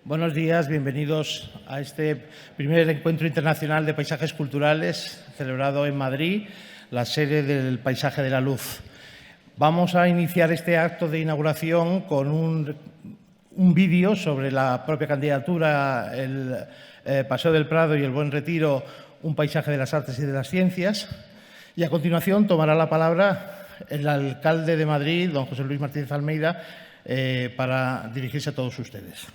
Buenos días, bienvenidos a este primer encuentro internacional de paisajes culturales celebrado en Madrid, la sede del Paisaje de la Luz. Vamos a iniciar este acto de inauguración con un vídeo sobre la propia candidatura, el Paseo del Prado y el Buen Retiro, un paisaje de las artes y de las ciencias. Y a continuación tomará la palabra el alcalde de Madrid, don José Luis Martínez Almeida, para dirigirse a todos ustedes.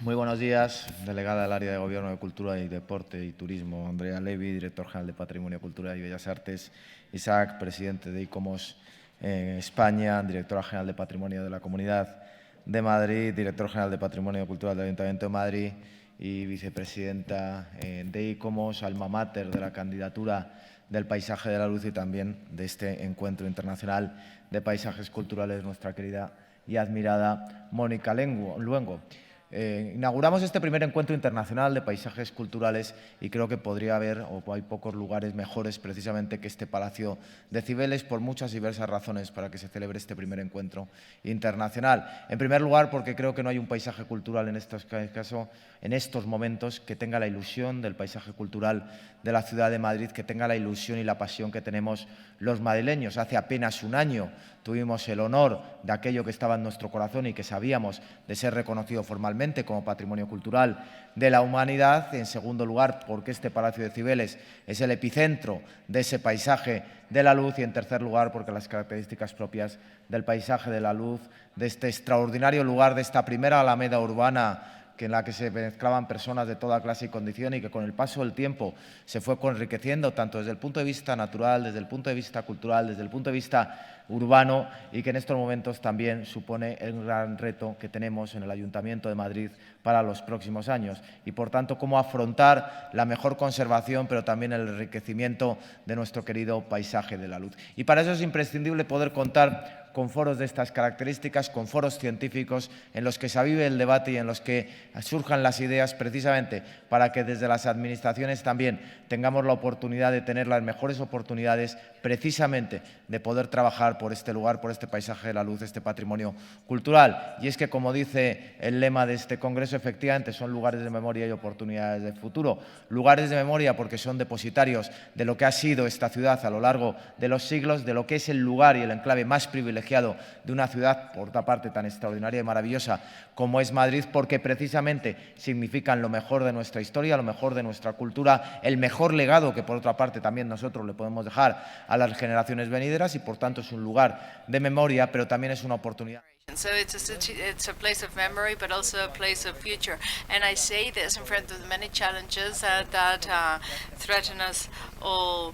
Muy buenos días, delegada del Área de Gobierno de Cultura y Deporte y Turismo, Andrea Levy, director general de Patrimonio, Cultura y Bellas Artes, Isaac, presidente de ICOMOS España, directora general de Patrimonio de la Comunidad de Madrid, director general de Patrimonio Cultural del Ayuntamiento de Madrid y vicepresidenta de ICOMOS, alma mater de la candidatura del Paisaje de la Luz y también de este Encuentro Internacional de Paisajes Culturales, nuestra querida y admirada Mónica Luengo. Inauguramos este primer encuentro internacional de paisajes culturales y creo que podría haber o hay pocos lugares mejores precisamente que este Palacio de Cibeles por muchas diversas razones para que se celebre este primer encuentro internacional. En primer lugar, porque creo que no hay un paisaje cultural en estos momentos que tenga la ilusión del paisaje cultural de la ciudad de Madrid, que tenga la ilusión y la pasión que tenemos los madrileños. Hace apenas un año tuvimos el honor de aquello que estaba en nuestro corazón y que sabíamos de ser reconocido formalmente como Patrimonio Cultural de la Humanidad. En segundo lugar, porque este Palacio de Cibeles es el epicentro de ese paisaje de la luz. Y en tercer lugar, porque las características propias del paisaje de la luz, de este extraordinario lugar, de esta primera alameda urbana en la que se mezclaban personas de toda clase y condición y que con el paso del tiempo se fue enriqueciendo tanto desde el punto de vista natural, desde el punto de vista cultural, desde el punto de vista urbano y que en estos momentos también supone el gran reto que tenemos en el Ayuntamiento de Madrid para los próximos años y, por tanto, cómo afrontar la mejor conservación, pero también el enriquecimiento de nuestro querido paisaje de la luz. Y para eso es imprescindible poder contar con foros de estas características, con foros científicos en los que se avive el debate y en los que surjan las ideas precisamente para que desde las administraciones también tengamos la oportunidad de tener las mejores oportunidades precisamente de poder trabajar por este lugar, por este paisaje de la luz, este patrimonio cultural. Y es que, como dice el lema de este congreso, efectivamente son lugares de memoria y oportunidades de futuro. Lugares de memoria porque son depositarios de lo que ha sido esta ciudad a lo largo de los siglos, de lo que es el lugar y el enclave más privilegiado de una ciudad, por otra parte, tan extraordinaria y maravillosa como es Madrid, porque precisamente significan lo mejor de nuestra historia, lo mejor de nuestra cultura, el mejor legado que, por otra parte, también nosotros le podemos dejar a las generaciones venideras y, por tanto, es un lugar de memoria, pero también es una oportunidad. So it's a city, it's a place of memory, but also a place of future. And I say this in front of the many challenges that threaten us all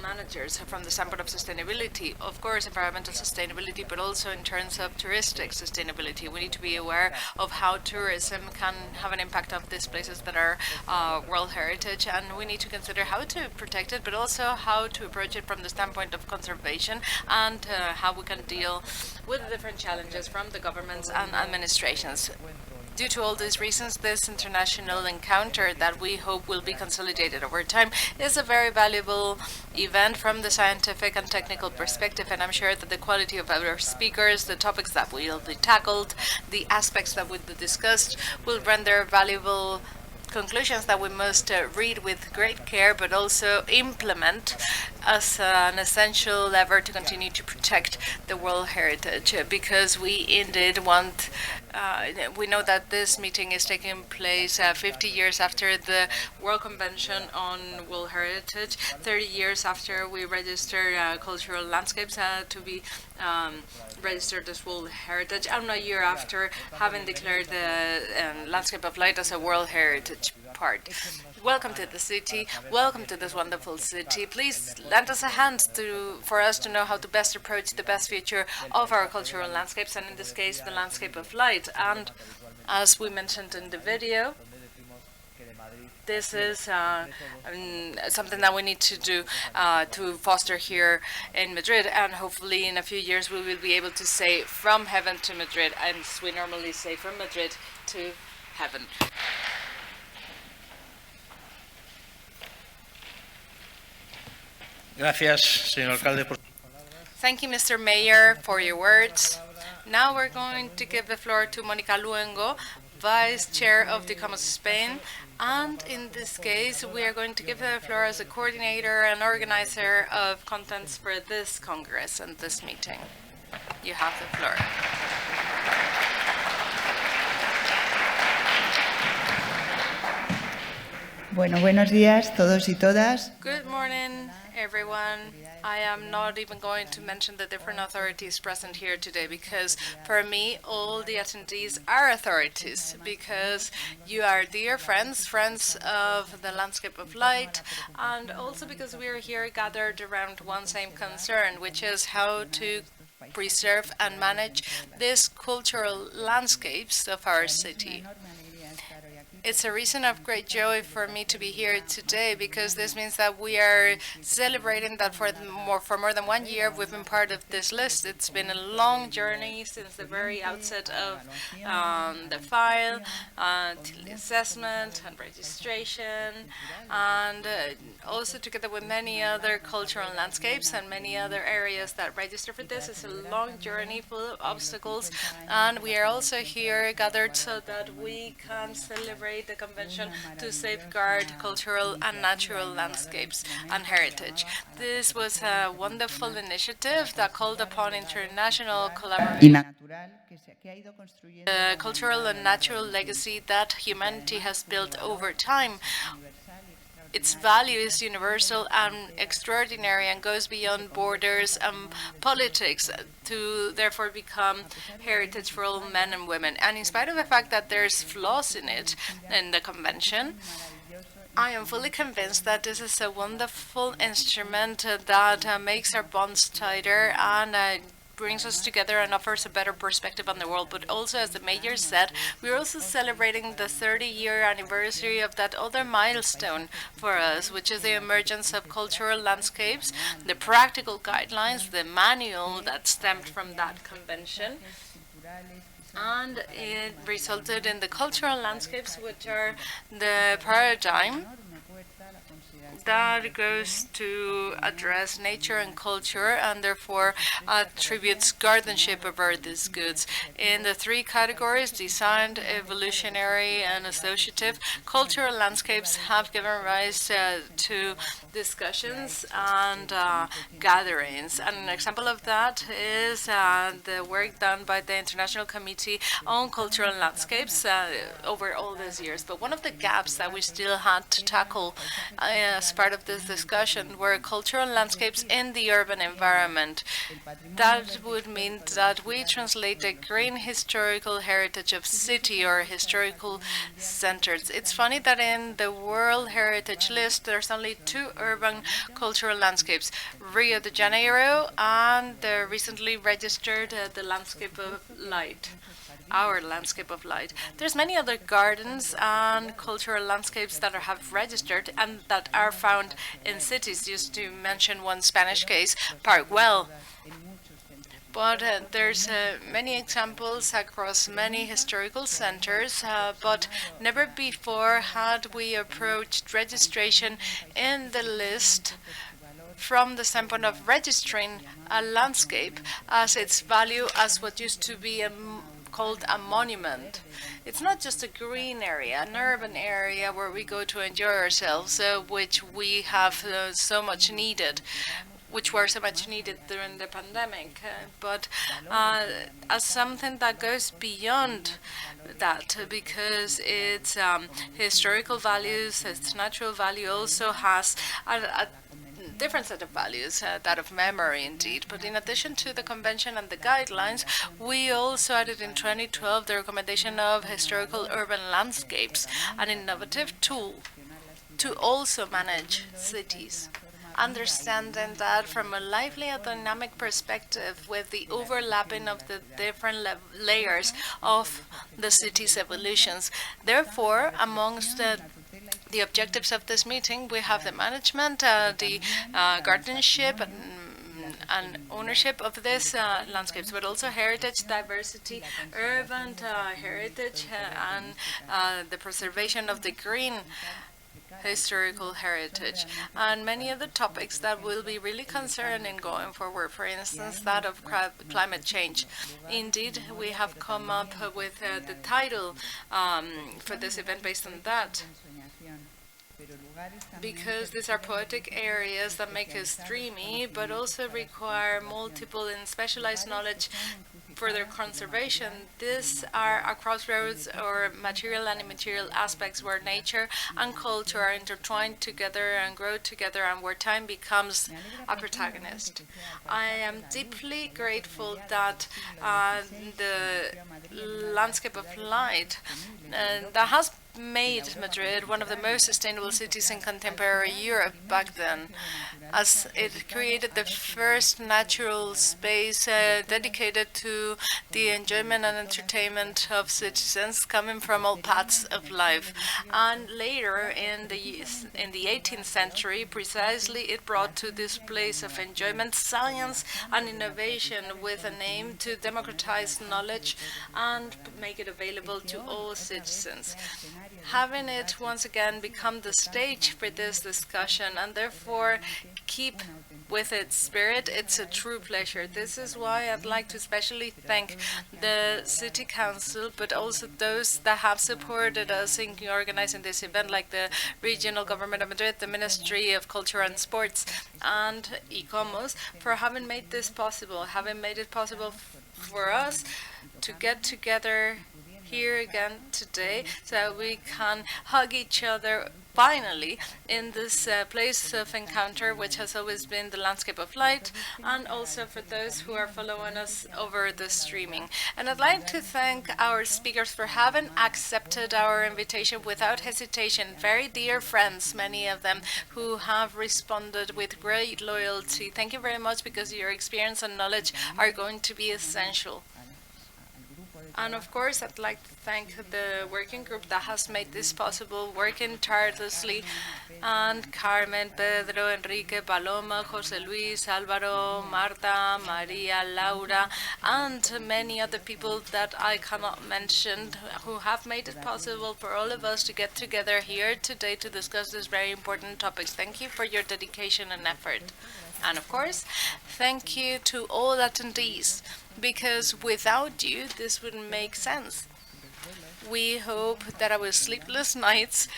managers from the standpoint of sustainability. Of course, environmental sustainability, but also in terms of touristic sustainability. We need to be aware of how tourism can have an impact of these places that are World Heritage, and we need to consider how to protect it, but also how to approach it from the standpoint of conservation and how we can deal with the different challenges from the governments and administrations. Due to all these reasons, this international encounter that we hope will be consolidated over time is a very valuable event from the scientific and technical perspective, and I'm sure that the quality of our speakers, the topics that will be tackled, the aspects that will be discussed will render valuable conclusions that we must read with great care, but also implement as an essential lever to continue to protect the World Heritage, because we indeed want, we know that this meeting is taking place 50 years after the World Convention on World Heritage, 30 years after we registered cultural landscapes to be registered as World Heritage, and a year after having declared the landscape of light as a World Heritage part. Welcome to the city. Welcome to this wonderful city. Please lend us a hand for us to know how to best approach the best future of our cultural landscapes, and in this case, the landscape of light. And as we mentioned in the video, this is something that we need to do to foster here in Madrid, and hopefully in a few years we will be able to say from heaven to Madrid, as we normally say from Madrid to heaven. Gracias, señor alcalde. Thank you, Mr. Mayor, for your words. Now we're going to give the floor to Mónica Luengo, Vice Chair of the ICOMOS Spain, and in this case we are going to give the floor as a coordinator and organizer of contents for this Congress and this meeting. You have the floor. Bueno, buenos días todos y todas. Good morning, everyone. I am not even going to mention the different authorities present here today, because for me all the attendees are authorities, because you are dear friends, friends of the landscape of light, and also because we are here gathered around one same concern, which is how to preserve and manage these cultural landscapes of our city. It's a reason of great joy for me to be here today, because this means that we are celebrating that for more than 1 year we've been part of this list. It's been a long journey since the very outset of the file, till the assessment and registration, and also together with many other cultural landscapes and many other areas that register for this. It's a long journey full of obstacles, and we are also here gathered so that we can celebrate the convention to safeguard cultural and natural landscapes and heritage. This was a wonderful initiative that called upon international collaboration. The cultural and natural legacy that humanity has built over time. Its value is universal and extraordinary and goes beyond borders and politics to therefore become heritage for all men and women. And in spite of the fact that there's flaws in it, in the convention, I am fully convinced that this is a wonderful instrument that makes our bonds tighter and brings us together and offers a better perspective on the world. But also, as the mayor said, we're also celebrating the 30-year anniversary of that other milestone for us, which is the emergence of cultural landscapes, the practical guidelines, the manual that stemmed from that convention. And it resulted in the cultural landscapes, which are the paradigm that goes to address nature and culture, and therefore attributes guardianship over these goods. In the three categories, designed, evolutionary, and associative, cultural landscapes have given rise to discussions and gatherings. And an example of that is the work done by the International Committee on Cultural Landscapes over all these years. But one of the gaps that we still had to tackle as as part of this discussion were cultural landscapes in the urban environment. That would mean that we translate the green historical heritage of city or historical centers. It's funny that in the World Heritage List there's only 2 urban cultural landscapes, Rio de Janeiro and the recently registered the landscape of light. Our landscape of light. There's many other gardens and cultural landscapes that have registered and that are found in cities. Just to mention one Spanish case, Park Well. But there's many examples across many historical centers, but never before had we approached registration in the list from the standpoint of registering a landscape as its value as what used to be called a monument. It's not just a green area, an urban area where we go to enjoy ourselves, which we have so much needed, which were so much needed during the pandemic, but as something that goes beyond that, because its historical values, its natural value also has a different set of values, that of memory indeed. But in addition to the convention and the guidelines, we also added in 2012 the recommendation of historical urban landscapes, an innovative tool to also manage cities. Understanding that from a lively and dynamic perspective with the overlapping of the different layers of the city's evolutions. Therefore, amongst the objectives of this meeting, we have the management, the guardianship, and ownership of these landscapes, but also heritage, diversity, urban heritage, and the preservation of the green historical heritage, and many other topics that will be really concerning going forward, for instance, that of climate change. Indeed, we have come up with the title for this event based on that, because these are poetic areas that make us dreamy, but also require multiple and specialized knowledge for their conservation. These are a crossroads or material and immaterial aspects where nature and culture are intertwined together and grow together, and where time becomes a protagonist. I am deeply grateful that the landscape of light that has made Madrid one of the most sustainable cities in contemporary Europe back then, as it created the first natural space dedicated to the enjoyment and entertainment of citizens coming from all paths of life. And later in the 18th century, precisely, it brought to this place of enjoyment science and innovation with an aim to democratize knowledge and make it available to all citizens. Having it once again become the stage for this discussion and therefore keep with its spirit, it's a true pleasure. This is why I'd like to especially thank the City Council, but also those that have supported us in organizing this event, like the Regional Government of Madrid, the Ministry of Culture and Sports, and ICOMOS, for having made this possible, having made it possible for us to get together here again today, so we can hug each other finally in this place of encounter, which has always been the landscape of light, and also for those who are following us over the streaming. And I'd like to thank our speakers for having accepted our invitation without hesitation. Very dear friends, many of them, who have responded with great loyalty. Thank you very much, because your experience and knowledge are going to be essential. And of course, I'd like to thank the working group that has made this possible, working tirelessly, and Carmen, Pedro, Enrique, Paloma, José Luis, Álvaro, Marta, Maria, Laura, and many other people that I cannot mention, who have made it possible for all of us to get together here today to discuss these very important topics. Thank you for your dedication and effort. And of course, thank you to all attendees, because without you, this wouldn't make sense. We hope that our sleepless nights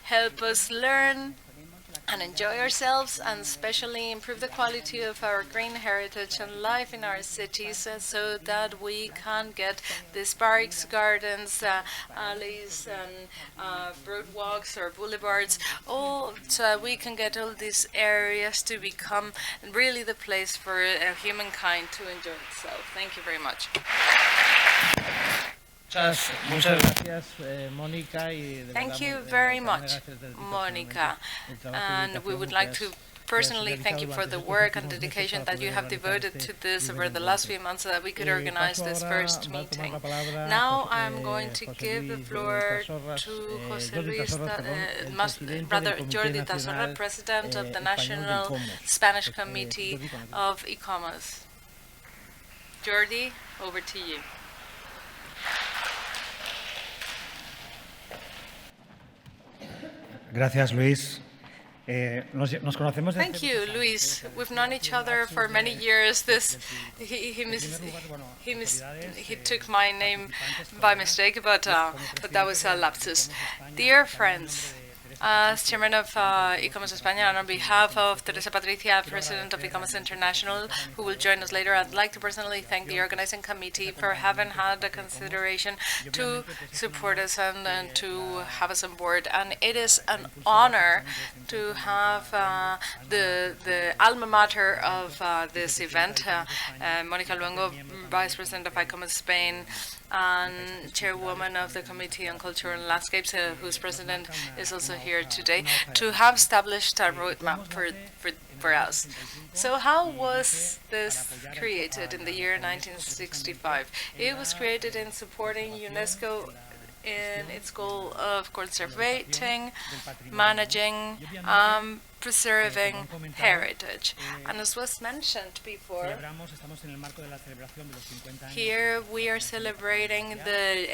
help us learn and enjoy ourselves, and especially improve the quality of our green heritage and life in our cities, so that we can get these parks, gardens, alleys, and roadwalks or boulevards, all so we can get all these areas to become really the place for humankind to enjoy itself. Thank you very much. Muchas gracias, Mónica. Thank you very much, Monica. And we would like to personally thank you for the work and dedication that you have devoted to this over the last few months so that we could organize this first meeting. Now I'm going to give the floor to José Luis, rather Jordi Tasorra, President of the National Spanish Committee of ICOMOS. Jordi, over to you. Gracias, Luis. Nos conocemos desde... Thank you, Luis. We've known each other for many years. He took my name by mistake, but that was a lapsus. Dear friends, as Chairman of ICOMOS España, and on behalf of Teresa Patricia, President of ICOMOS International, who will join us later, I'd like to personally thank the organizing committee for having had the consideration to support us and to have us on board. And it is an honor to have the alma mater of this event, Mónica Luengo, Vice President of ICOMOS Spain, and chairwoman of the Committee on Culture and Landscapes, whose president is also here today, to have established a roadmap for us. So how was this created in the year 1965? It was created in supporting UNESCO in its goal of conserving, managing, preserving heritage. And as was mentioned before, here we are celebrating the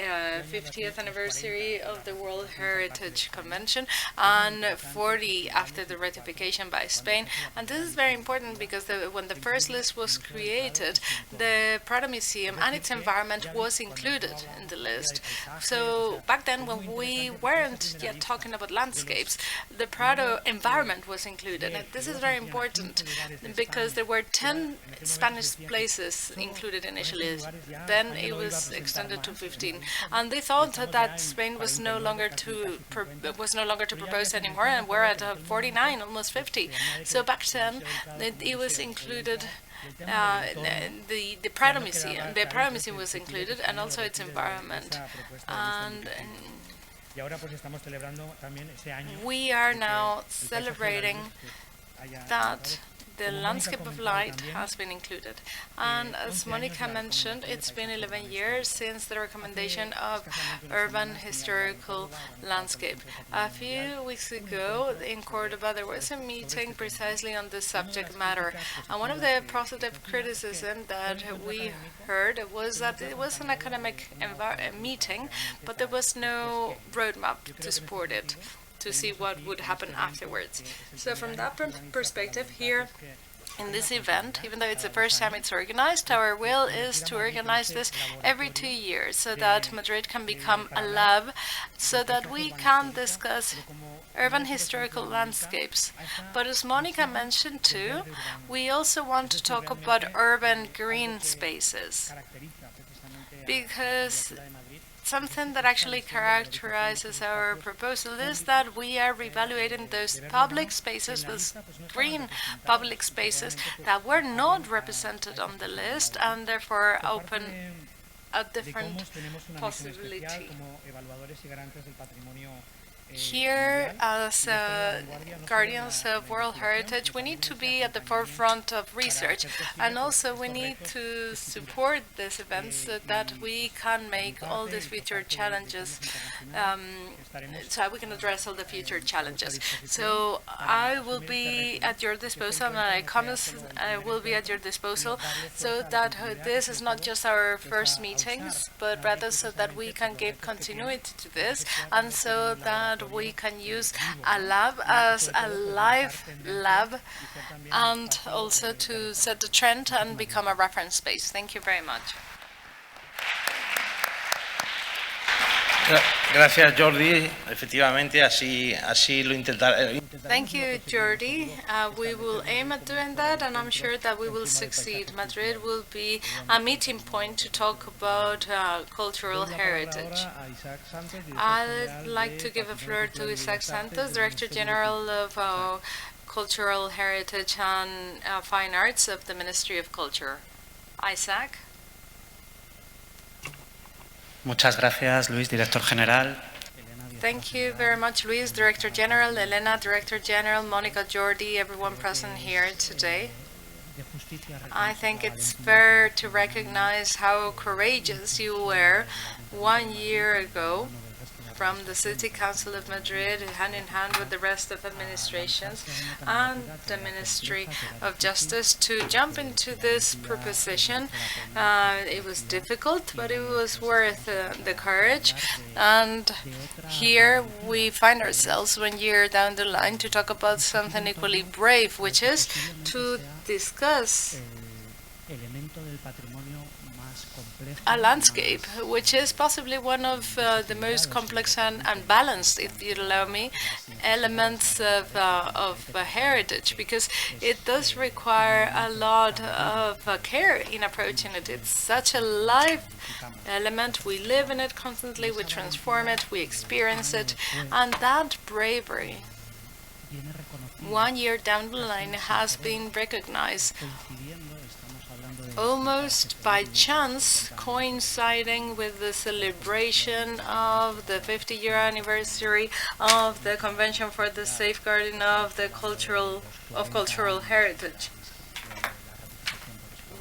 50th anniversary of the World Heritage Convention and 40 after the ratification by Spain. And this is very important because when the first list was created, the Prado Museum and its environment was included in the list. So back then, when we weren't yet talking about landscapes, the Prado environment was included. And this is very important because there were 10 Spanish places included initially. Then it was extended to 15, and they thought that Spain was no longer to propose anymore, and we're at 49, almost 50. So back then, it was included. The Prado Museum. The Prado Museum was included, and also its environment. And we are now celebrating that the landscape of light has been included. And as Monica mentioned, it's been 11 years since the recommendation of urban historical landscape. A few weeks ago in Cordoba, there was a meeting precisely on this subject matter. And one of the positive criticism that we heard was that it was an academic meeting, but there was no roadmap to support it, to see what would happen afterwards. So from that perspective here, in this event, even though it's the first time it's organized, our will is to organize this every 2 years so that Madrid can become a lab, so that we can discuss urban historical landscapes. But as Monica mentioned too, we also want to talk about urban green spaces, because something that actually characterizes our proposal is that we are reevaluating those public spaces, those green public spaces that were not represented on the list, and therefore open a different possibility. Here, as guardians of world heritage, we need to be at the forefront of research, and also we need to support these events so that we can make all these future challenges, so we can address all the future challenges. So I will be at your disposal, and ICOMOS will be at your disposal, so that this is not just our first meetings, but rather so that we can give continuity to this, and so that we can use a lab as a live lab, and also to set the trend and become a reference space. Thank you very much. Gracias, Jordi. Efectivamente, así lo intentaré. Thank you, Jordi. We will aim at doing that, and I'm sure that we will succeed. Madrid will be a meeting point to talk about cultural heritage. I'd like to give a floor to Isaac Santos, Director General of Cultural Heritage and Fine Arts of the Ministry of Culture. Isaac. Muchas gracias, Luis, Director General. Thank you very much, Luis, Director General, Elena, Director General, Monica, Jordi, everyone present here today. I think it's fair to recognize how courageous you were 1 year ago from the City Council of Madrid, hand in hand with the rest of administrations and the Ministry of Justice, to jump into this proposition. It was difficult, but it was worth the courage. And here we find ourselves 1 year down the line to talk about something equally brave, which is to discuss a landscape, which is possibly one of the most complex and balanced, if you allow me, elements of heritage, because it does require a lot of care in approaching it. It's such a live element. We live in it constantly, we transform it, we experience it, and that bravery, 1 year down the line, has been recognized almost by chance, coinciding with the celebration of the 50-year anniversary of the Convention for the Safeguarding of the Cultural Heritage.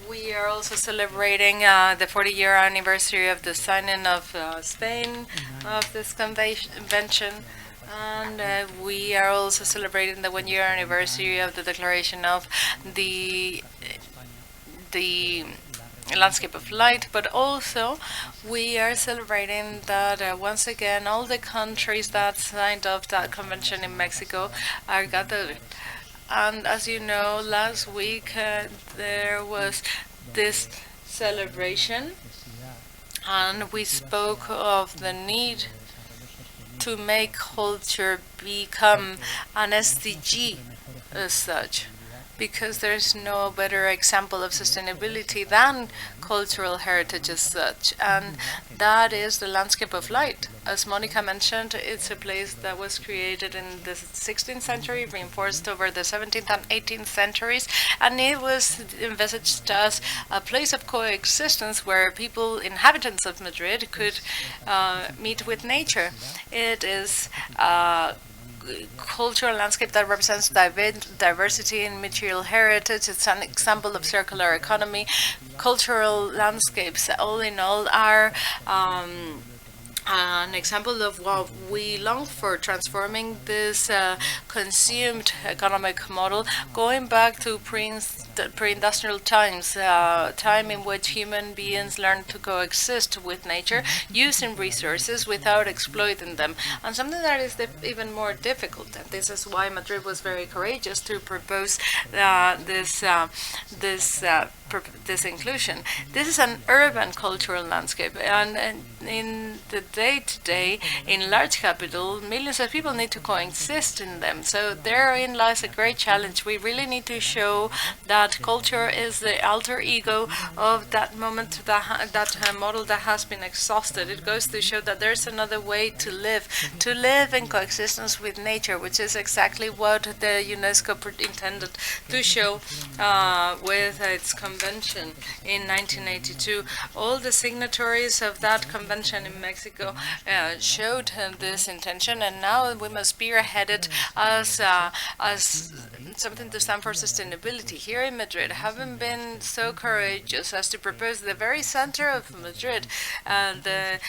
We are also celebrating the 40-year anniversary of the signing of Spain of this convention. And we are also celebrating the 1 year anniversary of the declaration of the landscape of light, but also we are celebrating that once again all the countries that signed up that convention in Mexico are gathered. And as you know, last week there was this celebration, and we spoke of the need to make culture become an SDG as such, because there's no better example of sustainability than cultural heritage as such, and that is the landscape of light. As Monica mentioned, it's a place that was created in the 16th century, reinforced over the 17th and 18th centuries, and it was envisaged as a place of coexistence where people, inhabitants of Madrid, could meet with nature. It is cultural landscape that represents diversity in material heritage. It's an example of circular economy. Cultural landscapes, all in all, are an example of what we long for, transforming this consumed economic model, going back to pre-industrial times, time in which human beings learned to coexist with nature, using resources without exploiting them. And something that is even more difficult, and this is why Madrid was very courageous to propose this inclusion. This is an urban cultural landscape, and in the day-to-day, in large capital, millions of people need to coexist in them. So therein lies a great challenge. We really need to show that culture is the alter ego of that moment, that model that has been exhausted. It goes to show that there's another way to live in coexistence with nature, which is exactly what the UNESCO intended to show with its convention in 1982. All the signatories of that convention in Mexico showed this intention, and now we must spearhead it as something to stand for sustainability. Here in Madrid, having been so courageous as to propose the very center of Madrid the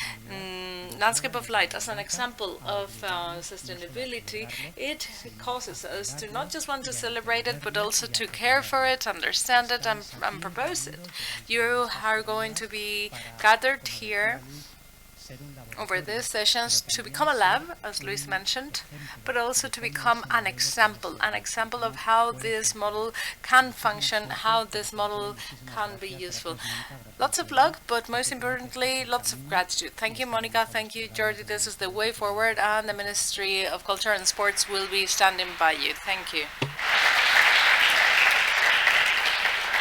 landscape of light as an example of sustainability, it causes us to not just want to celebrate it, but also to care for it, understand it, and propose it. You are going to be gathered here over these sessions to become a lab, as Luis mentioned, but also to become an example of how this model can function, how this model can be useful. Lots of luck, but most importantly, lots of gratitude. Thank you, Monica. Thank you, Jordi. This is the way forward, and the Ministry of Culture and Sports will be standing by you. Thank you.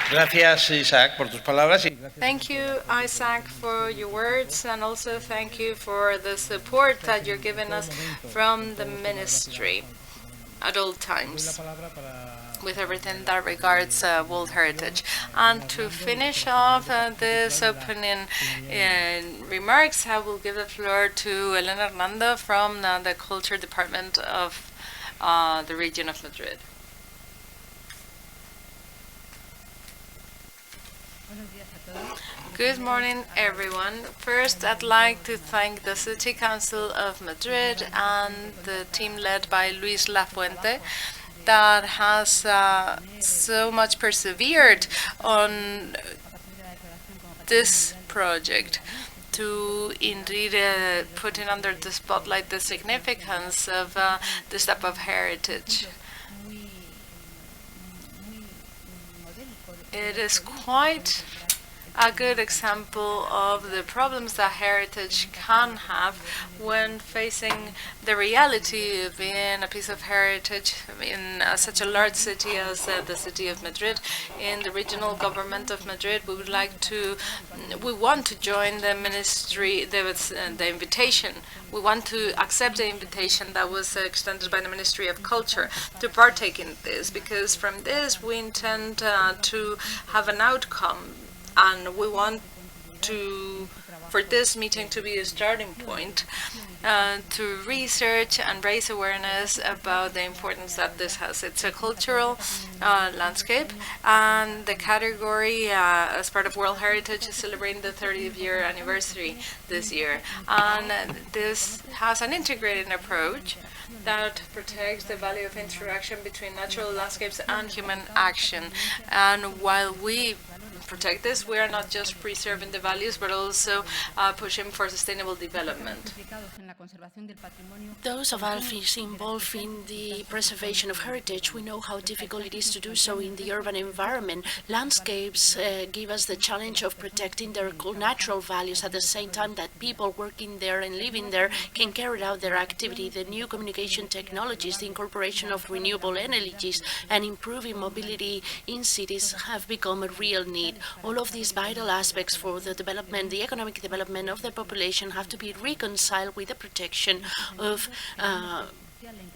Gracias, Isaac, por tus palabras. Thank you, Isaac, for your words, and also thank you for the support that you're giving us from the ministry at all times with everything that regards World Heritage. And to finish off this opening remarks, I will give the floor to Elena Hernando from the Culture Department of the region of Madrid. Good morning, everyone. First, I'd like to thank the City Council of Madrid and the team led by Luis Lafuente that has so much persevered on this project to indeed putting under the spotlight the significance of this type of heritage. It is quite a good example of the problems that heritage can have when facing the reality of being a piece of heritage in such a large city as the city of Madrid. In the regional government of Madrid, we want to join the ministry, the invitation. We want to accept the invitation that was extended by the Ministry of Culture to partake in this, because from this we intend to have an outcome. And we want for this meeting to be a starting point to research and raise awareness about the importance that this has. It's a cultural landscape, and the category as part of World Heritage is celebrating the 30th year anniversary this year. And this has an integrated approach that protects the value of interaction between natural landscapes and human action. And while we protect this, we are not just preserving the values, but also pushing for sustainable development. Those of us involved in the preservation of heritage, we know how difficult it is to do so in the urban environment. Landscapes give us the challenge of protecting their natural values at the same time that people working there and living there can carry out their activity. The new communication technologies, the incorporation of renewable energies, and improving mobility in cities have become a real need. All of these vital aspects for the development, the economic development of the population, have to be reconciled with the protection of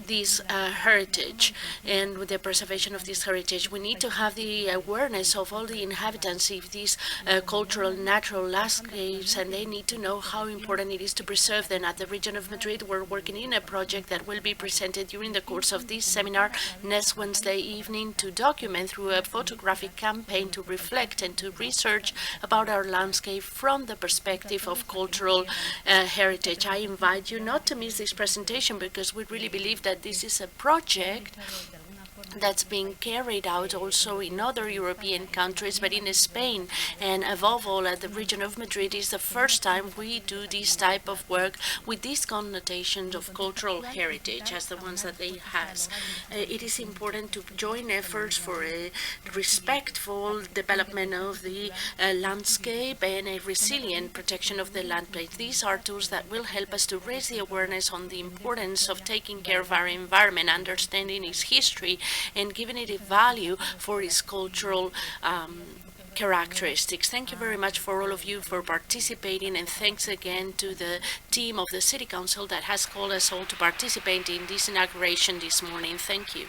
this heritage and with the preservation of this heritage. We need to have the awareness of all the inhabitants of these cultural natural landscapes, and they need to know how important it is to preserve them. At the region of Madrid, we're working in a project that will be presented during the course of this seminar next Wednesday evening to document through a photographic campaign to reflect and to research about our landscape from the perspective of cultural heritage. I invite you not to miss this presentation, because we really believe that this is a project that's being carried out also in other European countries, but in Spain, and above all at the region of Madrid, is the first time we do this type of work with these connotations of cultural heritage as the ones that they has. It is important to join efforts for a respectful development of the landscape and a resilient protection of the landscape. These are tools that will help us to raise the awareness on the importance of taking care of our environment, understanding its history, and giving it a value for its cultural characteristics. Thank you very much for all of you for participating, and thanks again to the team of the City Council that has called us all to participate in this inauguration this morning. Thank you.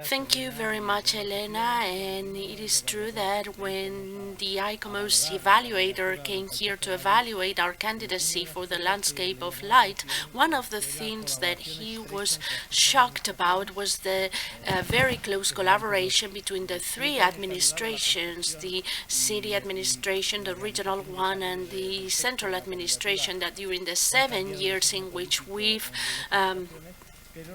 Thank you very much, Elena. And it is true that when the ICOMOS evaluator came here to evaluate our candidacy for the landscape of light, one of the things that he was shocked about was the very close collaboration between the three administrations, the city administration, the regional one, and the central administration, that during the 7 years in which we've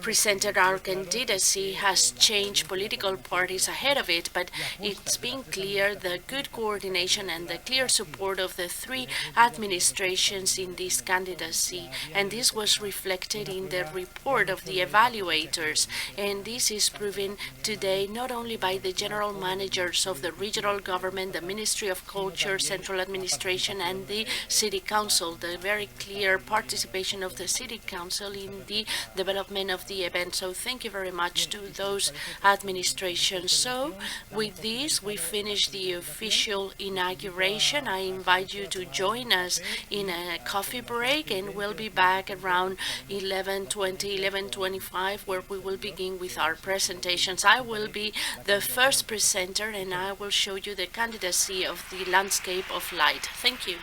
presented our candidacy has changed political parties ahead of it, but it's been clear the good coordination and the clear support of the three administrations in this candidacy. And this was reflected in the report of the evaluators. And this is proven today not only by the general managers of the regional government, the Ministry of Culture, Central Administration, and the City Council, the very clear participation of the City Council in the development of the event. So thank you very much to those administrations. So with this, we finish the official inauguration. I invite you to join us in a coffee break, and we'll be back around 11:20, 11:25, where we will begin with our presentations. I will be the first presenter, and I will show you the candidacy of the landscape of light. Thank you.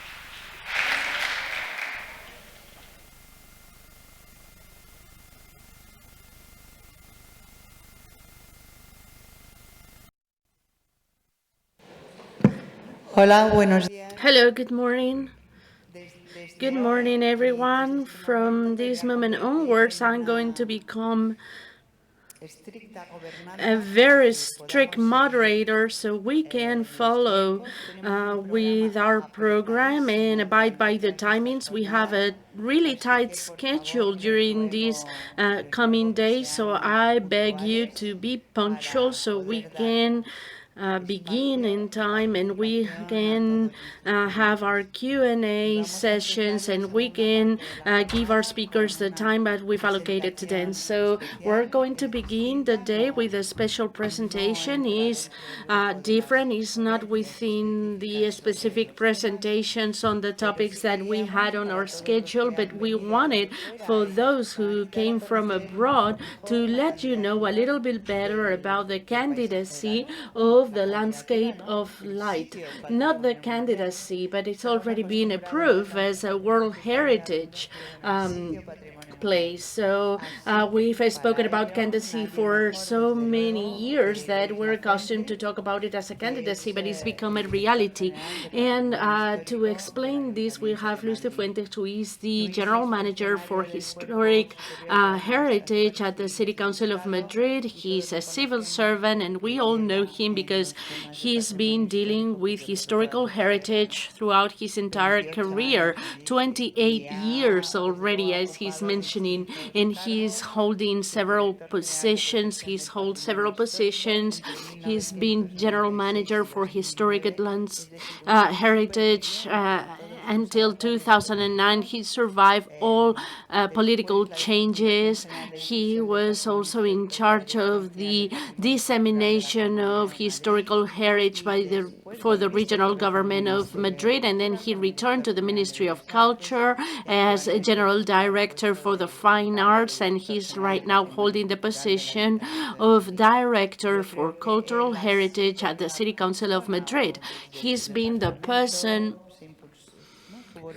Hola, buenos días. Hello, good morning. Good morning, everyone. From this moment onwards, I'm going to become a very strict moderator so we can follow with our program and abide by the timings. We have a really tight schedule during these coming days, so I beg you to be punctual so we can begin in time, and we can have our Q&A sessions, and we can give our speakers the time that we've allocated to them. So we're going to begin the day with a special presentation. Is different. It's not within the specific presentations on the topics that we had on our schedule, but we wanted for those who came from abroad to let you know a little bit better about the candidacy of the landscape of light. Not the candidacy, but it's already been approved as a World Heritage place. So we've spoken about candidacy for so many years that we're accustomed to talk about it as a candidacy, but it's become a reality. And to explain this, we have Luis Lafuente, who is the General Manager for Historic Heritage at the City Council of Madrid. He's a civil servant, and we all know him because he's been dealing with historical heritage throughout his entire career, 28 years already, as he's mentioning, and he's holding several positions. He's held several positions. He's been general manager for historic heritage until 2009. He survived all political changes. He was also in charge of the dissemination of historical heritage for the regional government of Madrid, and then he returned to the Ministry of Culture as a general director for the fine arts, and he's right now holding the position of director for cultural heritage at the City Council of Madrid. He's been the person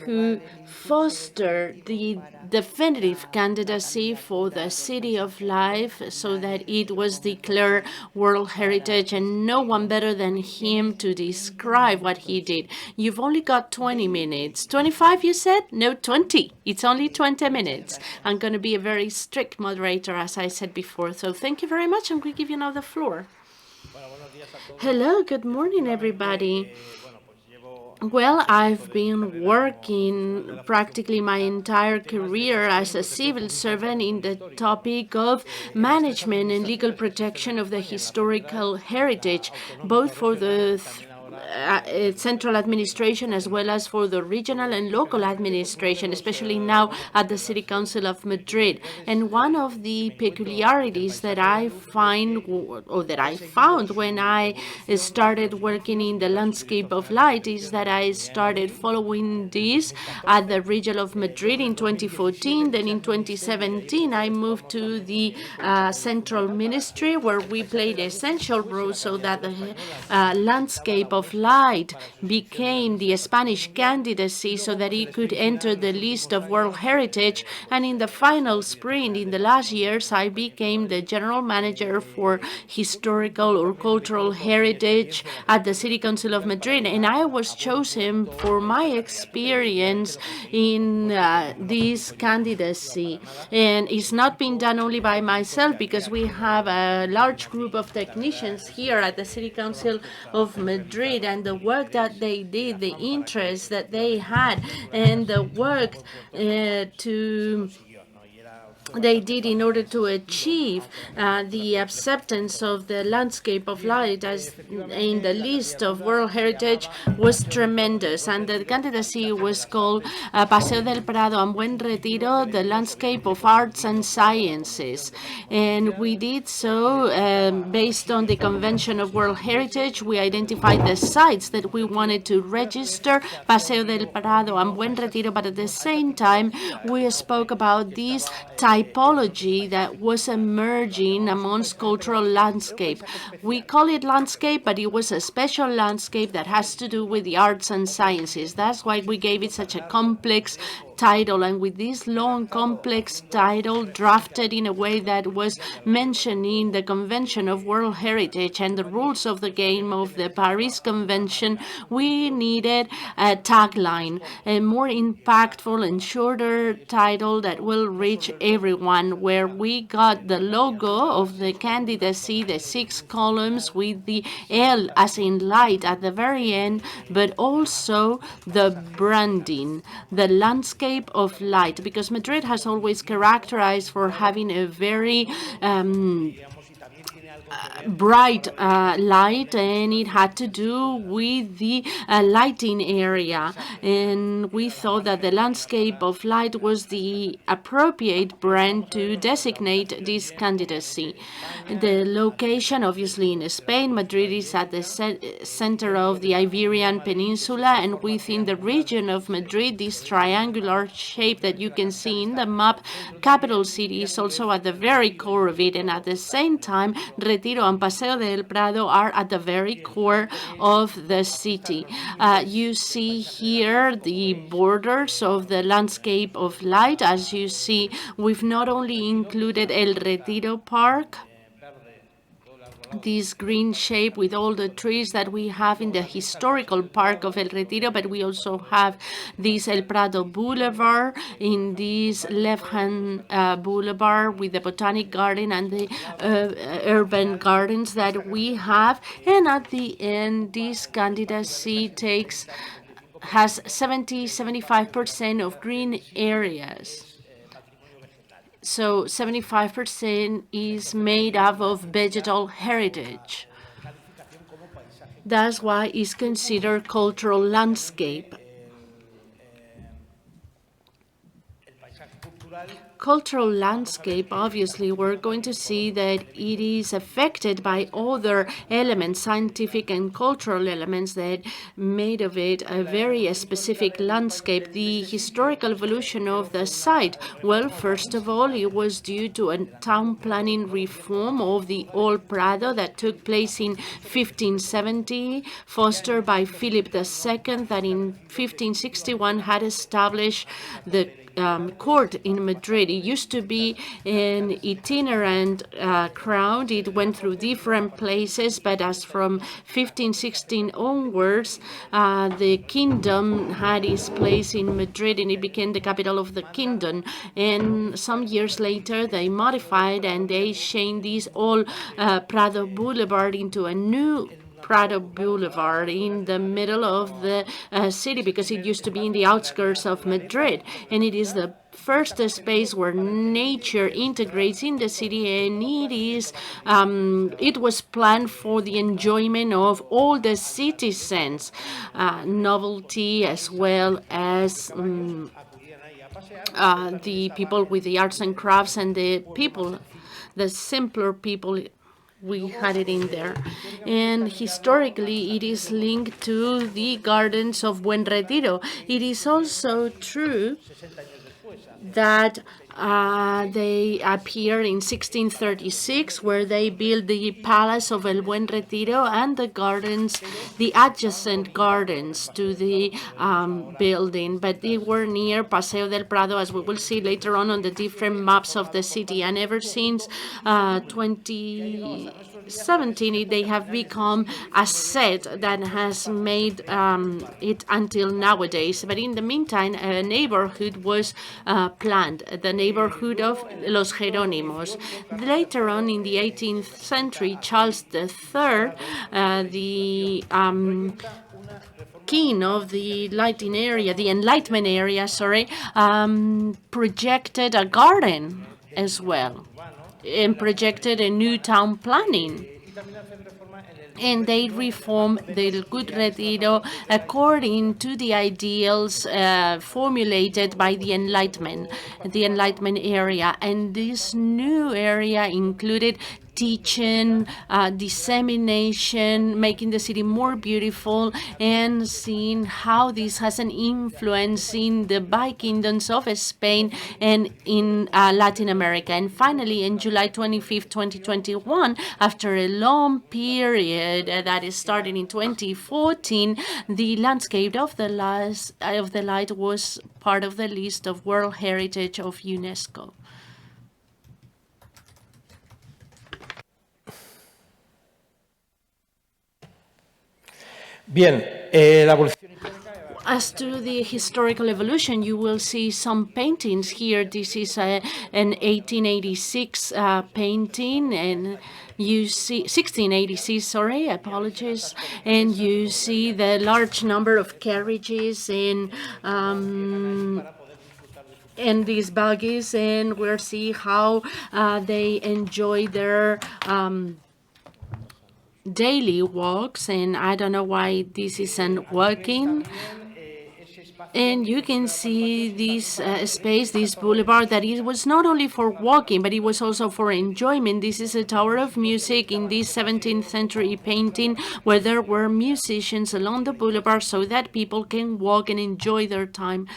who fostered the definitive candidacy for the City of Life so that it was declared World Heritage, and no one better than him to describe what he did. You've only got 20 minutes. 25, you said? No, 20. It's only 20 minutes. I'm going to be a very strict moderator, as I said before. So thank you very much. I'm going to give you now the floor. Hello, good morning, everybody. Well, I've been working practically my entire career as a civil servant in the topic of management and legal protection of the historical heritage, both for the central administration as well as for the regional and local administration, especially now at the City Council of Madrid. And one of the peculiarities that I find, or that I found when I started working in the landscape of light, is that I started following this at the region of Madrid in 2014. Then in 2017, I moved to the central ministry, where we played an essential role so that the landscape of of Light became the Spanish candidacy so that it could enter the list of World Heritage. And in the final sprint, in the last years, I became the general manager for historical or cultural heritage at the City Council of Madrid. And I was chosen for my experience in this candidacy. And it's not been done only by myself, because we have a large group of technicians here at the City Council of Madrid, and the work that they did, the interest that they had, and the work they did in order to achieve the acceptance of the landscape of light as in the list of World Heritage was tremendous. And the candidacy was called Paseo del Prado and Buen Retiro, the landscape of arts and sciences. And we did so based on the Convention of World Heritage. We identified the sites that we wanted to register, Paseo del Prado and Buen Retiro, but at the same time, we spoke about these typology that was emerging amongst cultural landscape. We call it landscape, but it was a special landscape that has to do with the arts and sciences. That's why we gave it such a complex title, and with this long, complex title drafted in a way that was mentioning the Convention of World Heritage and the rules of the game of the Paris Convention, we needed a tagline, a more impactful and shorter title that will reach everyone, where we got the logo of the candidacy, the 6 columns with the L as in light at the very end, but also the branding, the landscape of light, because Madrid has always characterized for having a very bright light, and it had to do with the lighting area. And we thought that the landscape of light was the appropriate brand to designate this candidacy. The location, obviously in Spain, Madrid is at the center of the Iberian Peninsula, and within the region of Madrid, this triangular shape that you can see in the map, capital city, is also at the very core of it. And at the same time, Retiro and Paseo del Prado are at the very core of the city. You see here the borders of the landscape of light. As you see, we've not only included El Retiro Park, this green shape with all the trees that we have in the historical park of El Retiro, but we also have this El Prado Boulevard in this left-hand boulevard with the Botanic Garden and the urban gardens that we have. And at the end, this candidacy has 75% of green areas. So 75% is made up of vegetal heritage. That's why it's considered cultural landscape. Cultural landscape, obviously, we're going to see that it is affected by other elements, scientific and cultural elements, that made of it a very specific landscape. The historical evolution of the site, well, first of all, it was due to a town planning reform of the old Prado that took place in 1570, fostered by Philip II, that in 1561 had established the court in Madrid. It used to be an itinerant crown. It went through different places, but as from 1516 onwards, the kingdom had its place in Madrid, and it became the capital of the kingdom. And some years later, they modified and they changed this old Prado Boulevard into a new Prado Boulevard in the middle of the city, because it used to be in the outskirts of Madrid, and it is the first space where nature integrates in the city, and it was planned for the enjoyment of all the citizens, novelty as well as the people with the arts and crafts, and the simpler people. We had it in there. And historically, it is linked to the gardens of Buen Retiro. It is also true that They appeared in 1636, where they built the palace of El Buen Retiro and the gardens, the adjacent gardens to the building. But they were near Paseo del Prado, as we will see later on the different maps of the city. And ever since 2017, they have become a set that has made it until nowadays. But in the meantime, a neighborhood was planned, the neighborhood of Los Jerónimos. Later on in the 18th century, Charles III, the king of the Enlightenment area, projected a garden as well, and projected a new town planning. And they reformed the Good Retiro according to the ideals formulated by the Enlightenment area. And this new area included teaching, dissemination, making the city more beautiful, and seeing how this has an influence in the by-kingdoms of Spain and in Latin America. And finally, in July 25th, 2021, after a long period that is starting in 2014, the landscape of the light was part of the list of World Heritage of UNESCO. Bien, la evolución. As to the historical evolution, you will see some paintings here. This is an 1886 painting, and you see 1686. Sorry, apologies. And you see the large number of carriages and these buggies, and we'll see how they enjoy their daily walks. And I don't know why this isn't working. And you can see this space, this boulevard, that it was not only for walking, but it was also for enjoyment. This is a tower of music in this 17th century painting, where there were musicians along the boulevard so that people can walk and enjoy their time.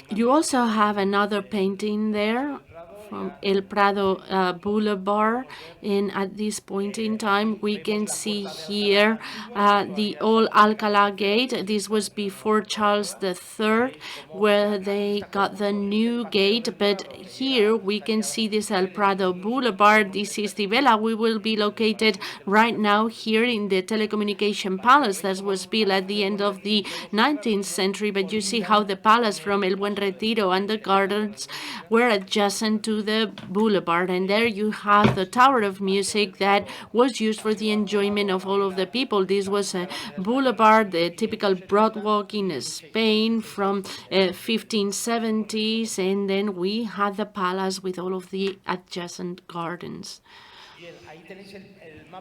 You also have another painting there from El Prado Boulevard, and at this point in time we can see here the old Alcalá gate. This was before Charles III, where they got the new gate, but here we can see this El Prado Boulevard. This is the Vela. We will be located right now here in the Telecommunication Palace that was built at the end of the 19th century, but you see how the palace from El Buen Retiro and the gardens were adjacent to the boulevard. And there you have the Tower of Music that was used for the enjoyment of all of the people. This was a boulevard, the typical broad walk in Spain from 1570s, and then we had the palace with all of the adjacent gardens.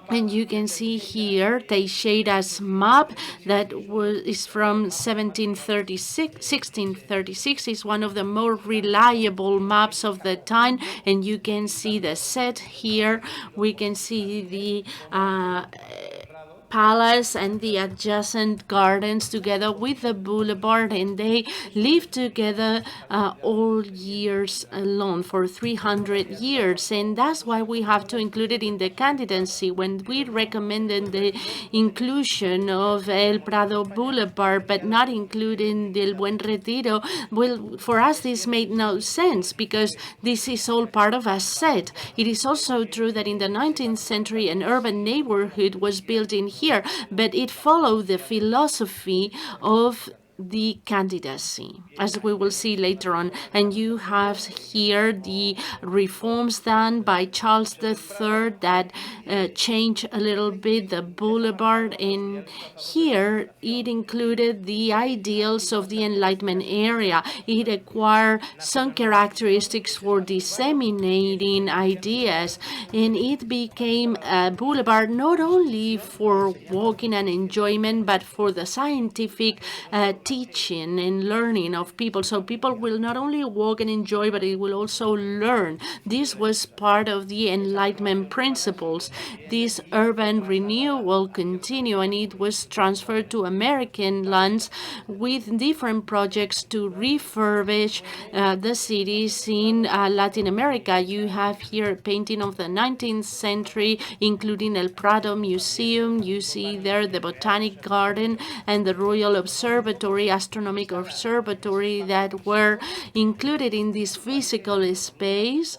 And you can see here Teixeira's map that is from 1636. It's one of the more reliable maps of the time, and you can see the set here. We can see the palace and the adjacent gardens together with the boulevard, and they live together all years long for 300 years. And that's why we have to include it in the candidacy. When we recommended the inclusion of El Prado Boulevard but not including the Buen Retiro, well, for us this made no sense because this is all part of a set. It is also true that in the 19th century an urban neighborhood was built in here, but it followed the philosophy of the candidacy, as we will see later on. And you have here the reforms done by Charles III that changed a little bit the boulevard, and here it included the ideals of the Enlightenment area. It acquired some characteristics for disseminating ideas, and it became a boulevard not only for walking and enjoyment, but for the scientific teaching and learning of people. So people will not only walk and enjoy, but it will also learn. This was part of the Enlightenment principles. This urban renewal continued, and it was transferred to American lands with different projects to refurbish the cities in Latin America. You have here a painting of the 19th century, including El Prado Museum. You see there the Botanic Garden and the Royal Observatory, Astronomic Observatory, that were included in this physical space,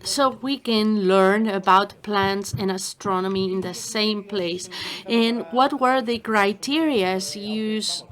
so we can learn about plants and astronomy in the same place. And what were the criteria used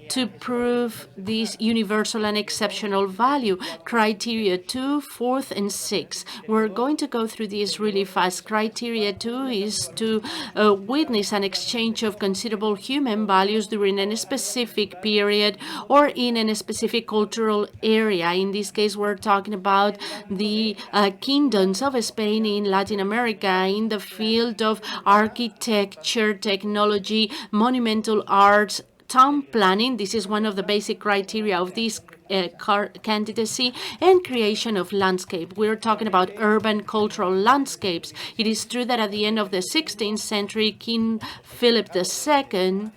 to prove this universal and exceptional value? Criteria 2, 4, and 6. We're going to go through this really fast. Criteria 2 is to witness an exchange of considerable human values during a specific period or in a specific cultural area. In this case, we're talking about the kingdoms of Spain in Latin America in the field of architecture, technology, monumental arts, town planning. This is one of the basic criteria of this candidacy, and creation of landscape. We're talking about urban cultural landscapes. It is true that at the end of the 16th century, King Philip II,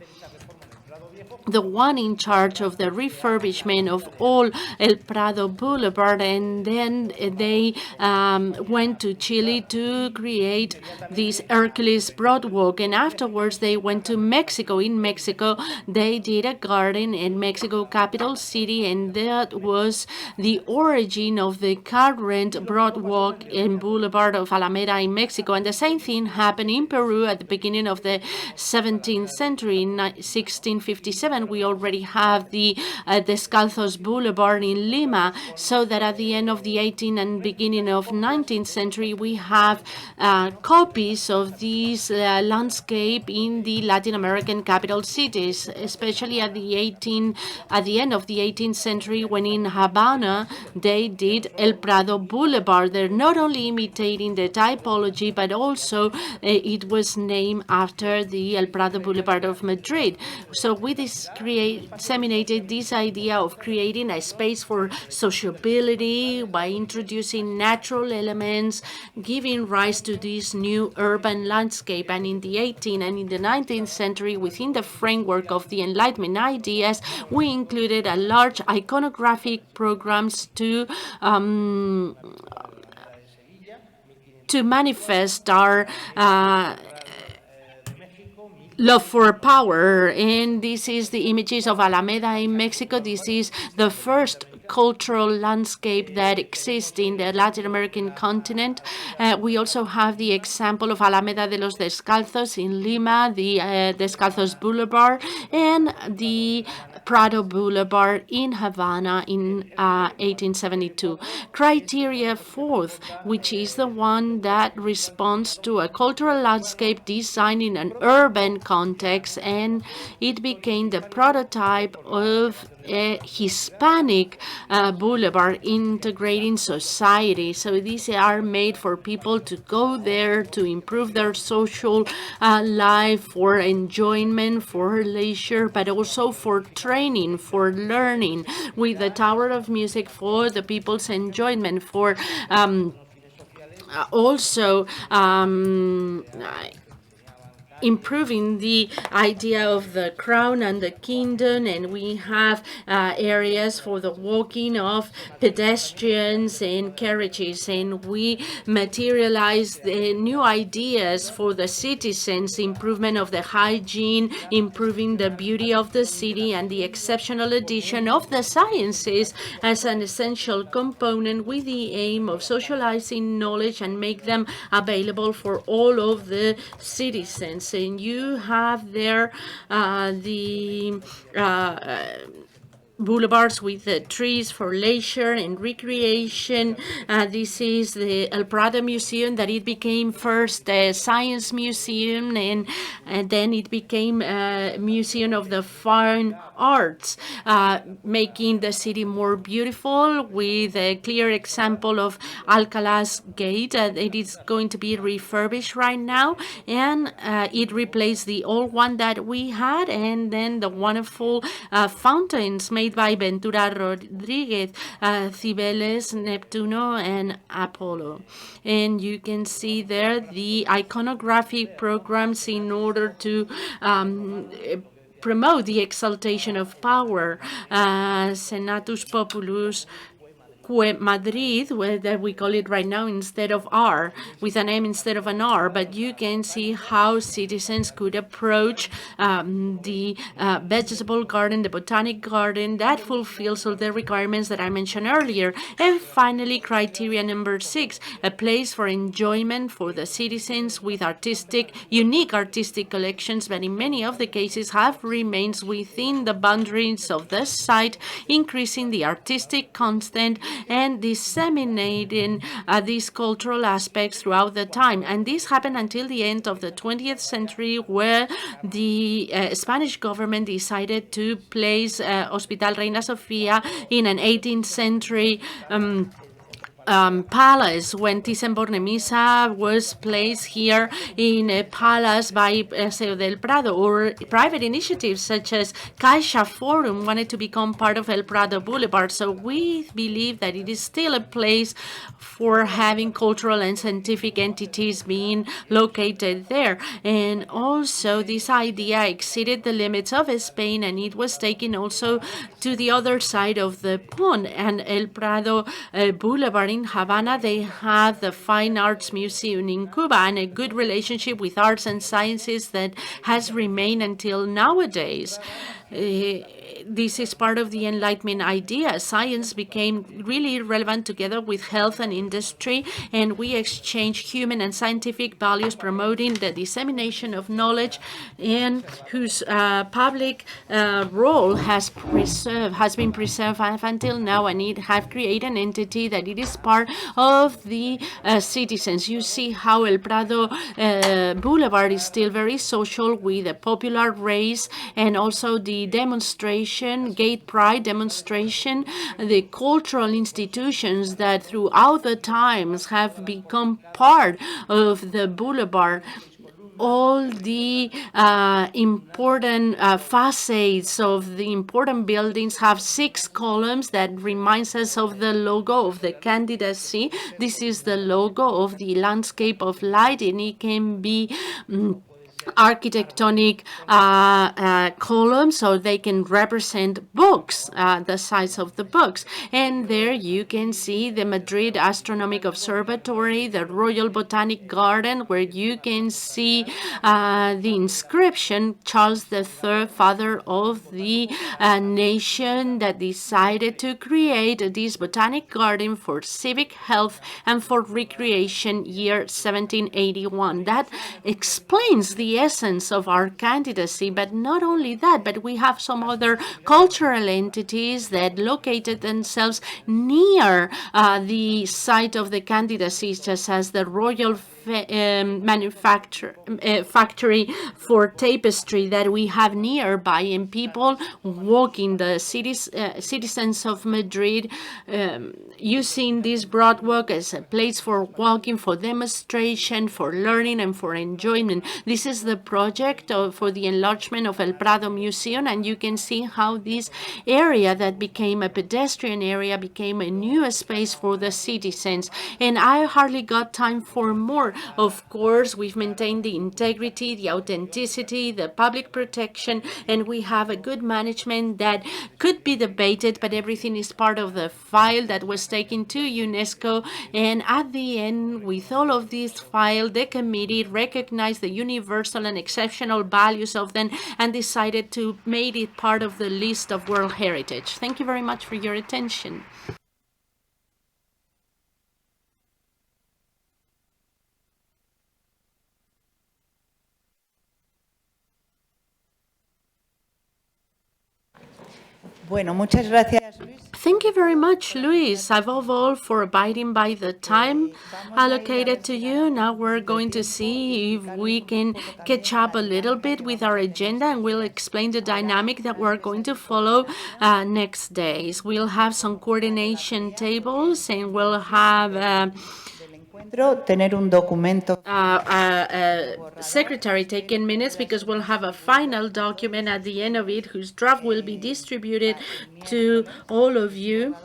the one in charge of the refurbishment of all El Prado Boulevard, and then they went to Chile to create this Hercules Broadwalk, and afterwards they went to Mexico. In Mexico, they did a garden in Mexico capital city, and that was the origin of the current Broadwalk and Boulevard of Alameda in Mexico. And the same thing happened in Peru at the beginning of the 17th century. In 1657, we already have the Descalzos Boulevard in Lima, so that at the end of the 18th and beginning of 19th century, we have copies of this landscape in the Latin American capital cities, especially at the end of the 18th century, when in Havana they did El Prado Boulevard. They're not only imitating the typology, but also it was named after the El Prado Boulevard of Madrid. So we disseminated this idea of creating a space for sociability by introducing natural elements, giving rise to this new urban landscape. And in the 18th and in the 19th century, within the framework of the Enlightenment ideas, we included a large iconographic programs to manifest our love for power. And this is the images of Alameda in Mexico. This is the first cultural landscape that exists in the Latin American continent. We also have the example of Alameda de los Descalzos in Lima, the Descalzos Boulevard, and the Prado Boulevard in Havana in 1872. Criteria 4th, which is the one that responds to a cultural landscape designed in an urban context, and it became the prototype of a Hispanic boulevard integrating society. So these are made for people to go there to improve their social life, for enjoyment, for leisure, but also for training, for learning, with the Tower of Music for the people's enjoyment, for also improving the idea of the crown and the kingdom. And we have areas for the walking of pedestrians and carriages, and we materialize the new ideas for the citizens, improvement of the hygiene, improving the beauty of the city, and the exceptional addition of the sciences as an essential component, with the aim of socializing knowledge and make them available for all of the citizens. And you have there the boulevards with trees for leisure and recreation. This is the El Prado Museum, that it became first a science museum, and then it became a museum of the fine arts, making the city more beautiful, with a clear example of Alcalás Gate. It is going to be refurbished right now, and it replaced the old one that we had, and then the wonderful fountains made by Ventura Rodriguez, Cibeles, Neptuno, and Apollo. And you can see there the iconographic programs in order to promote the exaltation of power. Senatus Populus Madrid, that we call it right now, instead of R, with an M instead of an R, but you can see how citizens could approach the vegetable garden, the botanic garden, that fulfills all the requirements that I mentioned earlier. And finally, criteria number 6, a place for enjoyment for the citizens with unique artistic collections, but in many of the cases have remains within the boundaries of the site, increasing the artistic content and disseminating these cultural aspects throughout the time. And this happened until the end of the 20th century, where the Spanish government decided to place Hospital Reina Sofia in an 18th century palace, when Thyssen-Bornemisza was placed here in a palace by Paseo del Prado, or private initiatives such as Caixa Forum wanted to become part of El Prado Boulevard. So we believe that it is still a place for having cultural and scientific entities being located there. And also this idea exceeded the limits of Spain, and it was taken also to the other side of the pond. And El Prado Boulevard in Havana, they have the Fine Arts Museum in Cuba, and a good relationship with arts and sciences that has remained until nowadays. This is part of the Enlightenment idea. Science became really relevant together with health and industry, and we exchange human and scientific values, promoting the dissemination of knowledge, and whose public role has been preserved up until now, and it has created an entity that it is part of the citizens. You see how El Prado Boulevard is still very social, with a popular race, and also the demonstration, gay pride demonstration, the cultural institutions that throughout the times have become part of the boulevard. All the important facades of the important buildings have 6 columns that reminds us of the logo of the candidacy. This is the logo of the landscape of light, and it can be architectonic columns, so they can represent books, the size of the books. And there you can see the Madrid Astronomical Observatory, the Royal Botanic Garden, where you can see the inscription, Charles III, father of the nation, that decided to create this botanic garden for civic health and for recreation, year 1781. That explains the essence of our candidacy. But not only that, but we have some other cultural entities that located themselves near the site of the candidacy, such as the Royal factory for tapestry that we have nearby, and people walking, the citizens of Madrid, using this broad walk as a place for walking, for demonstration, for learning, and for enjoyment. This is the project for the enlargement of El Prado Museum, and you can see how this area that became a pedestrian area became a new space for the citizens. And I hardly got time for more. Of course, we've maintained the integrity, the authenticity, the public protection, and we have a good management that could be debated, but everything is part of the file that was taken to UNESCO. And at the end, with all of this file, the committee recognized the universal and exceptional values of them and decided to make it part of the list of World Heritage. Thank you very much for your attention. Bueno, muchas gracias, Luis. Thank you very much, Luis, above all for abiding by the time allocated to you. Now we're going to see if we can catch up a little bit with our agenda, and we'll explain the dynamic that we're going to follow next days. We'll have some coordination tables, and we'll have Tener un documento. secretary taking minutes, because we'll have a final document at the end of it whose draft will be distributed to all of you.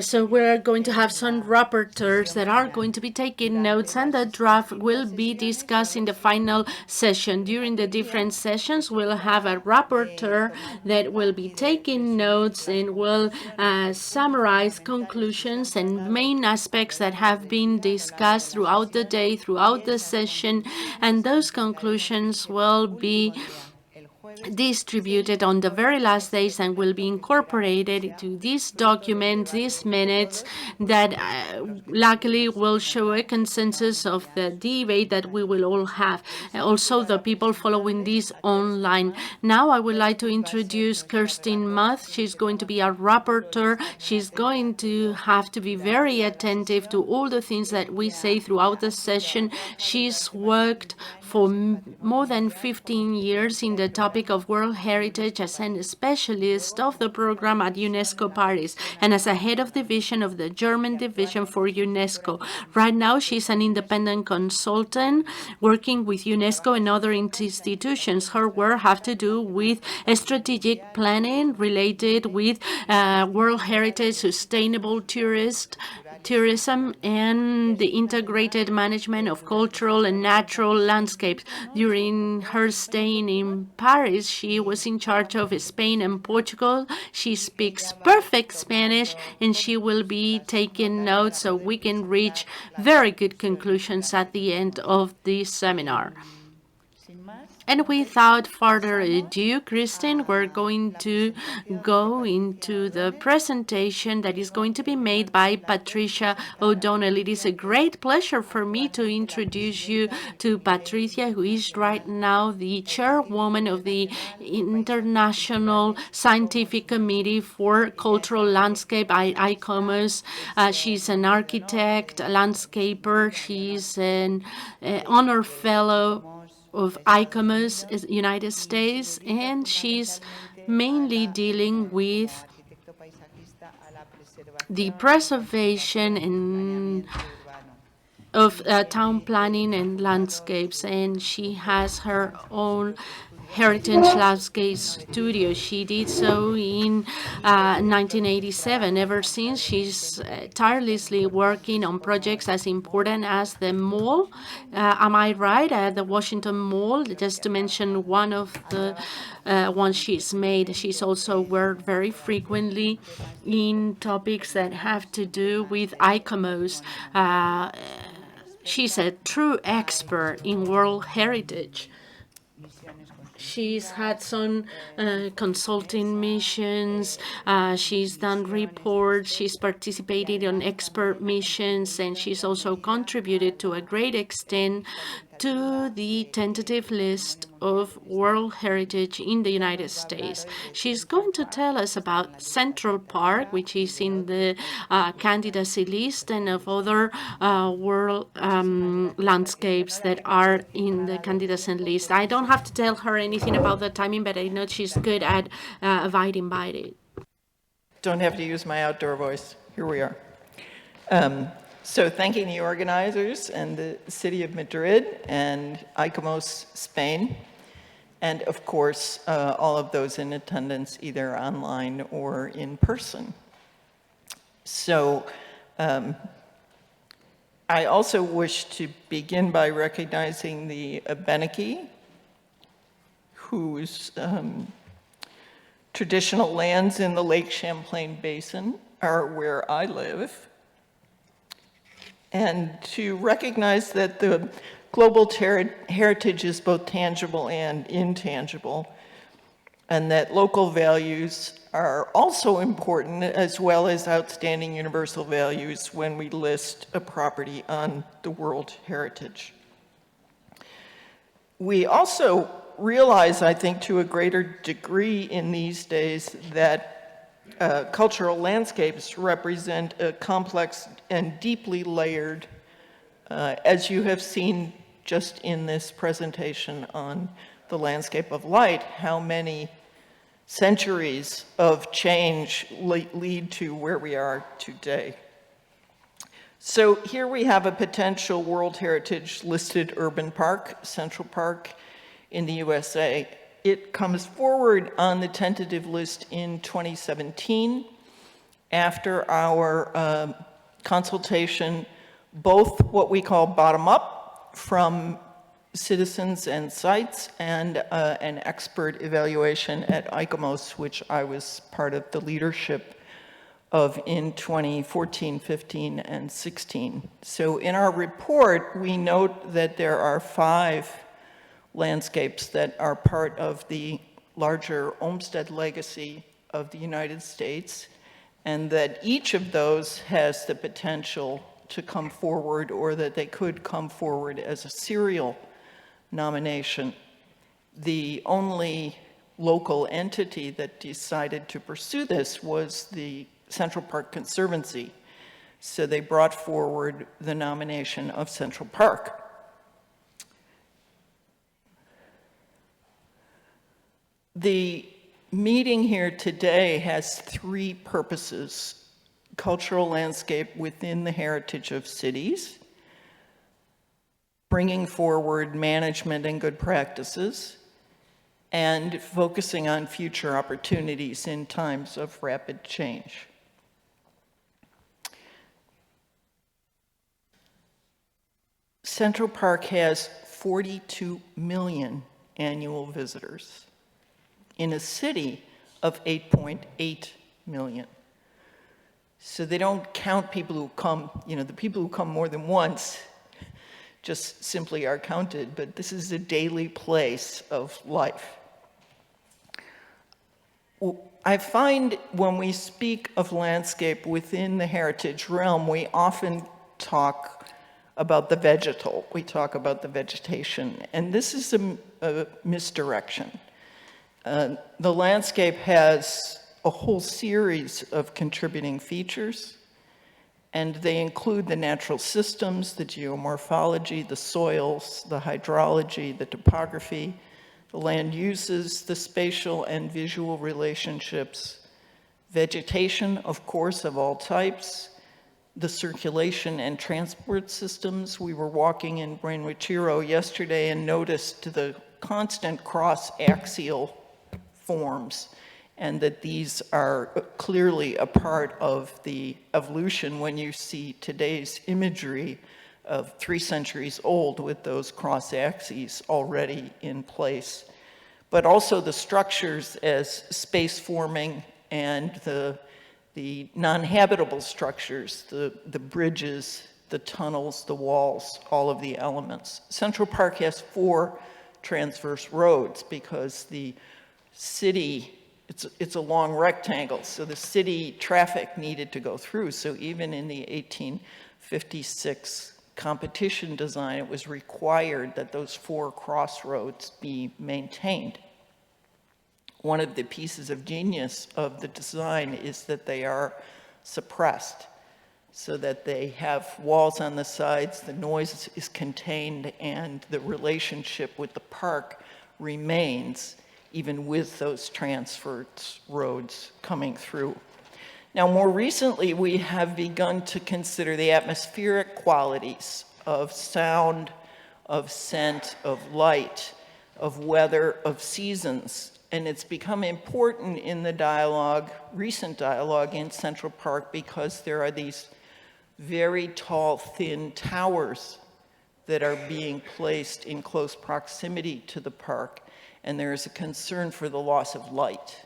So we're going to have some rapporteurs that are going to be taking notes, and the draft will be discussed in the final session. During the different sessions, we'll have a rapporteur that will be taking notes and will summarize conclusions and main aspects that have been discussed throughout the day, throughout the session, and those conclusions will be distributed on the very last days and will be incorporated into this document, these minutes that luckily will show a consensus of the debate that we will all have. Also, the people following this online. Now I would like to introduce Kirsten Muth. She's going to be our rapporteur. She's going to have to be very attentive to all the things that we say throughout the session. She's worked for more than 15 years in the topic of World Heritage as a specialist of the program at UNESCO Paris and as a head of division of the German division for UNESCO. Right now, she's an independent consultant working with UNESCO and other institutions. Her work have to do with strategic planning related with World Heritage, sustainable tourism, and the integrated management of cultural and natural landscapes. During her stay in Paris, she was in charge of Spain and Portugal. She speaks perfect Spanish, and she will be taking notes so we can reach very good conclusions at the end of this seminar. And without further ado, Kristen, we're going to go into the presentation that is going to be made by Patricia O'Donnell. It is a great pleasure for me to introduce you to Patricia, who is right now the chairwoman of the International Scientific Committee for Cultural Landscape, ICOMOS. She's an architect, a landscaper. She's an honor fellow of ICOMOS, United States, and she's mainly dealing with the preservation and of town planning and landscapes, and she has her own Heritage Landscape Studio. She did so in 1987. Ever since, she's tirelessly working on projects as important as the mall. Am I right? The Washington Mall, just to mention one of the ones she's made. She's also worked very frequently in topics that have to do with ICOMOS. She's a true expert in World Heritage. She's had some consulting missions, she's done reports, she's participated on expert missions, and she's also contributed to a great extent to the tentative list of World Heritage in the United States. She's going to tell us about Central Park, which is in the candidacy list, and of other world landscapes that are in the candidacy list. I don't have to tell her anything about the timing, but I know she's good at abiding by it. Don't have to use my outdoor voice. Here we are. So thanking the organizers and the City of Madrid and ICOMOS Spain, and of course, all of those in attendance either online or in person. So I also wish to begin by recognizing the Abenaki, whose traditional lands in the Lake Champlain Basin are where I live, and to recognize that the global heritage is both tangible and intangible, and that local values are also important, as well as outstanding universal values when we list a property on the World Heritage. We also realize, I think, to a greater degree in these days that cultural landscapes represent a complex and deeply layered, as you have seen just in this presentation on the landscape of light, how many centuries of change lead to where we are today. So here we have a potential World Heritage listed urban park, Central Park in the USA. It comes forward on the tentative list in 2017 after our consultation, both what we call bottom-up from citizens and sites, and an expert evaluation at ICOMOS, which I was part of the leadership of in 2014, 15, and 16. So in our report, we note that there are 5 landscapes that are part of the larger Olmsted legacy of the United States, and that each of those has the potential to come forward, or that they could come forward as a serial nomination. The only local entity that decided to pursue this was the Central Park Conservancy. So they brought forward the nomination of Central Park. The meeting here today has 3 purposes: cultural landscape within the heritage of cities, bringing forward management and good practices, and focusing on future opportunities in times of rapid change. Central Park has 42 million annual visitors in a city of 8.8 million. So they don't count people who come, the people who come more than once just simply are counted, but this is a daily place of life. I find when we speak of landscape within the heritage realm, we often talk about the vegetal. We talk about the vegetation, and this is a misdirection. The landscape has a whole series of contributing features, and they include the natural systems, the geomorphology, the soils, the hydrology, the topography, the land uses, the spatial and visual relationships, vegetation, of course, of all types, the circulation and transport systems. We were walking in Buen, Retiro yesterday and noticed the constant cross-axial forms, and that these are clearly a part of the evolution when you see today's imagery of 3 centuries old with those cross-axes already in place. But also the structures as space forming, and the non-habitable structures, the bridges, the tunnels, the walls, all of the elements. Central Park has 4 transverse roads because the city, it's a long rectangle, so the city traffic needed to go through. So even in the 1856 competition design, it was required that those 4 crossroads be maintained. One of the pieces of genius of the design is that they are suppressed, so that they have walls on the sides, the noise is contained, and the relationship with the park remains even with those transverse roads coming through. Now, more recently, we have begun to consider the atmospheric qualities of sound, of scent, of light, of weather, of seasons. And it's become important in the dialogue, recent dialogue in Central Park, because there are these very tall, thin towers that are being placed in close proximity to the park. And there is a concern for the loss of light,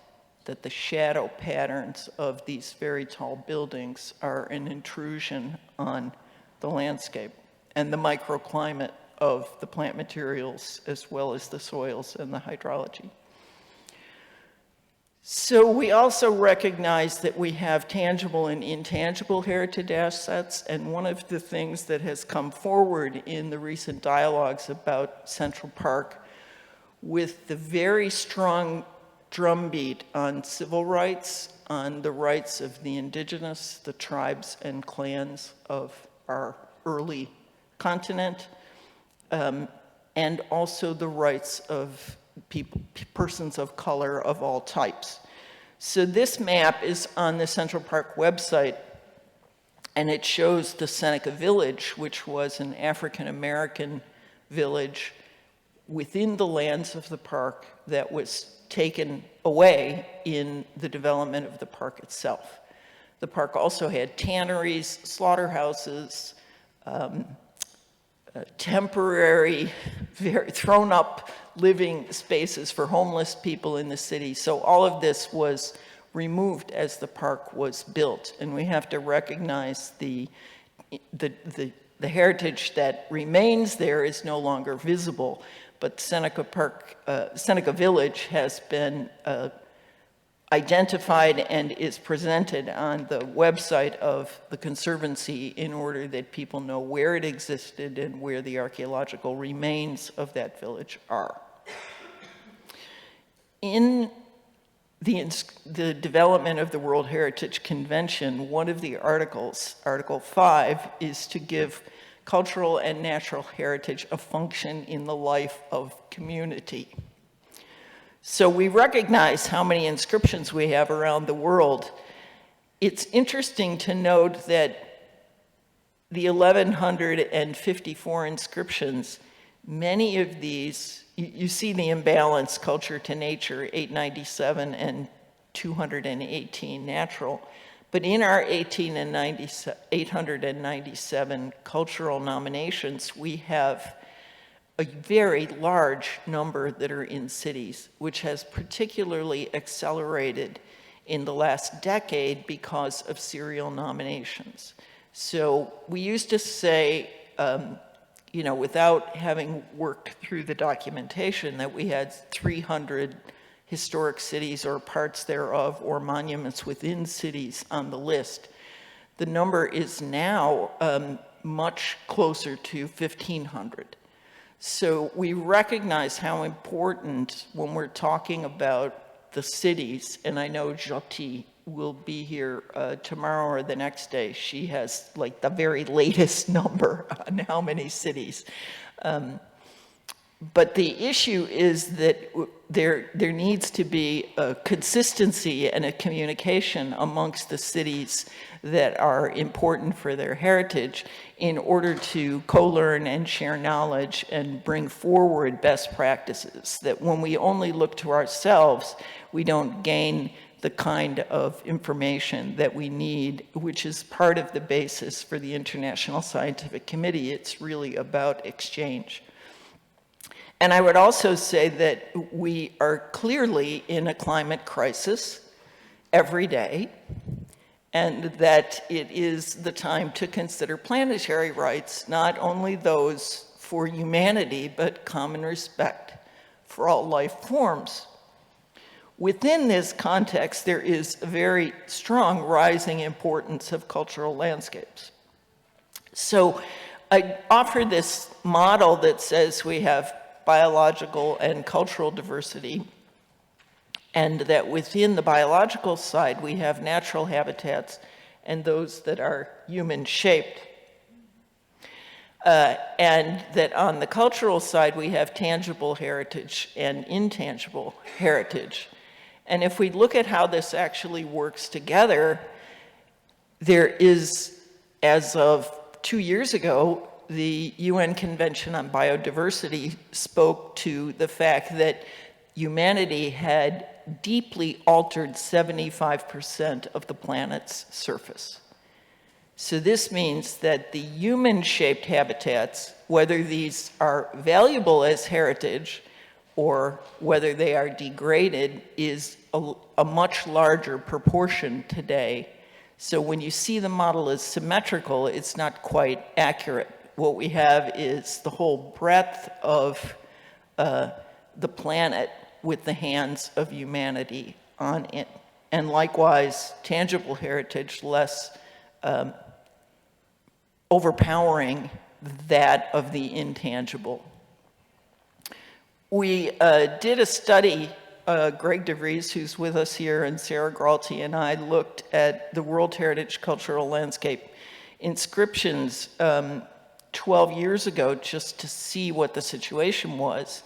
that the shadow patterns of these very tall buildings are an intrusion on the landscape and the microclimate of the plant materials, as well as the soils and the hydrology. So we also recognize that we have tangible and intangible heritage assets, and one of the things that has come forward in the recent dialogues about Central Park with the very strong drumbeat on civil rights, on the rights of the indigenous, the tribes and clans of our early continent, and also the rights of persons of color of all types. So this map is on the Central Park website, and it shows the Seneca Village, which was an African-American village within the lands of the park that was taken away in the development of the park itself. The park also had tanneries, slaughterhouses, temporary, very thrown up living spaces for homeless people in the city. So all of this was removed as the park was built. And we have to recognize the heritage that remains there is no longer visible. But Seneca Village has been identified and is presented on the website of the Conservancy in order that people know where it existed and where the archaeological remains of that village are. In the development of the World Heritage Convention, one of the articles, Article 5, is to give cultural and natural heritage a function in the life of community. So we recognize how many inscriptions we have around the world. It's interesting to note that the 1,154 inscriptions, many of these, you see the imbalance, culture to nature, 897 and 218 natural. But in our 897 cultural nominations, we have a very large number that are in cities, which has particularly accelerated in the last decade because of serial nominations. So we used to say, you know, without having worked through the documentation, that we had 300 historic cities or parts thereof or monuments within cities on the list. The number is now much closer to 1,500. So we recognize how important when we're talking about the cities, and I know Jyoti will be here tomorrow or the next day. She has like the very latest number on how many cities. But the issue is that there needs to be a consistency and a communication amongst the cities that are important for their heritage in order to co-learn and share knowledge and bring forward best practices. That when we only look to ourselves, we don't gain the kind of information that we need, which is part of the basis for the International Scientific Committee. It's really about exchange. And I would also say that we are clearly in a climate crisis every day, and that it is the time to consider planetary rights, not only those for humanity, but common respect for all life forms. Within this context, there is a very strong rising importance of cultural landscapes. So I offer this model that says we have biological and cultural diversity, and that within the biological side we have natural habitats and those that are human-shaped. And that on the cultural side we have tangible heritage and intangible heritage. And if we look at how this actually works together, there is, as of 2 years ago, the UN Convention on Biodiversity spoke to the fact that humanity had deeply altered 75% of the planet's surface. So this means that the human-shaped habitats, whether these are valuable as heritage or whether they are degraded, is a much larger proportion today. So when you see the model as symmetrical, it's not quite accurate. What we have is the whole breadth of the planet with the hands of humanity on it. And likewise, tangible heritage less overpowering that of the intangible. We did a study, Greg DeVries, who's with us here, and Sarah Gralty and I looked at the World Heritage Cultural Landscape inscriptions 12 years ago just to see what the situation was.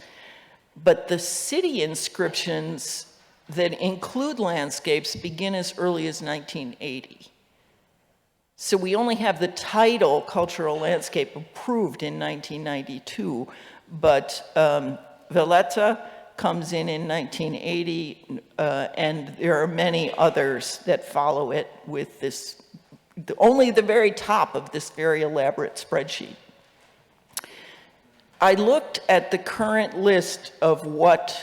But the city inscriptions that include landscapes begin as early as 1980. So we only have the title cultural landscape approved in 1992, but Valletta comes in 1980, and there are many others that follow it with this, only the very top of this very elaborate spreadsheet. I looked at the current list of what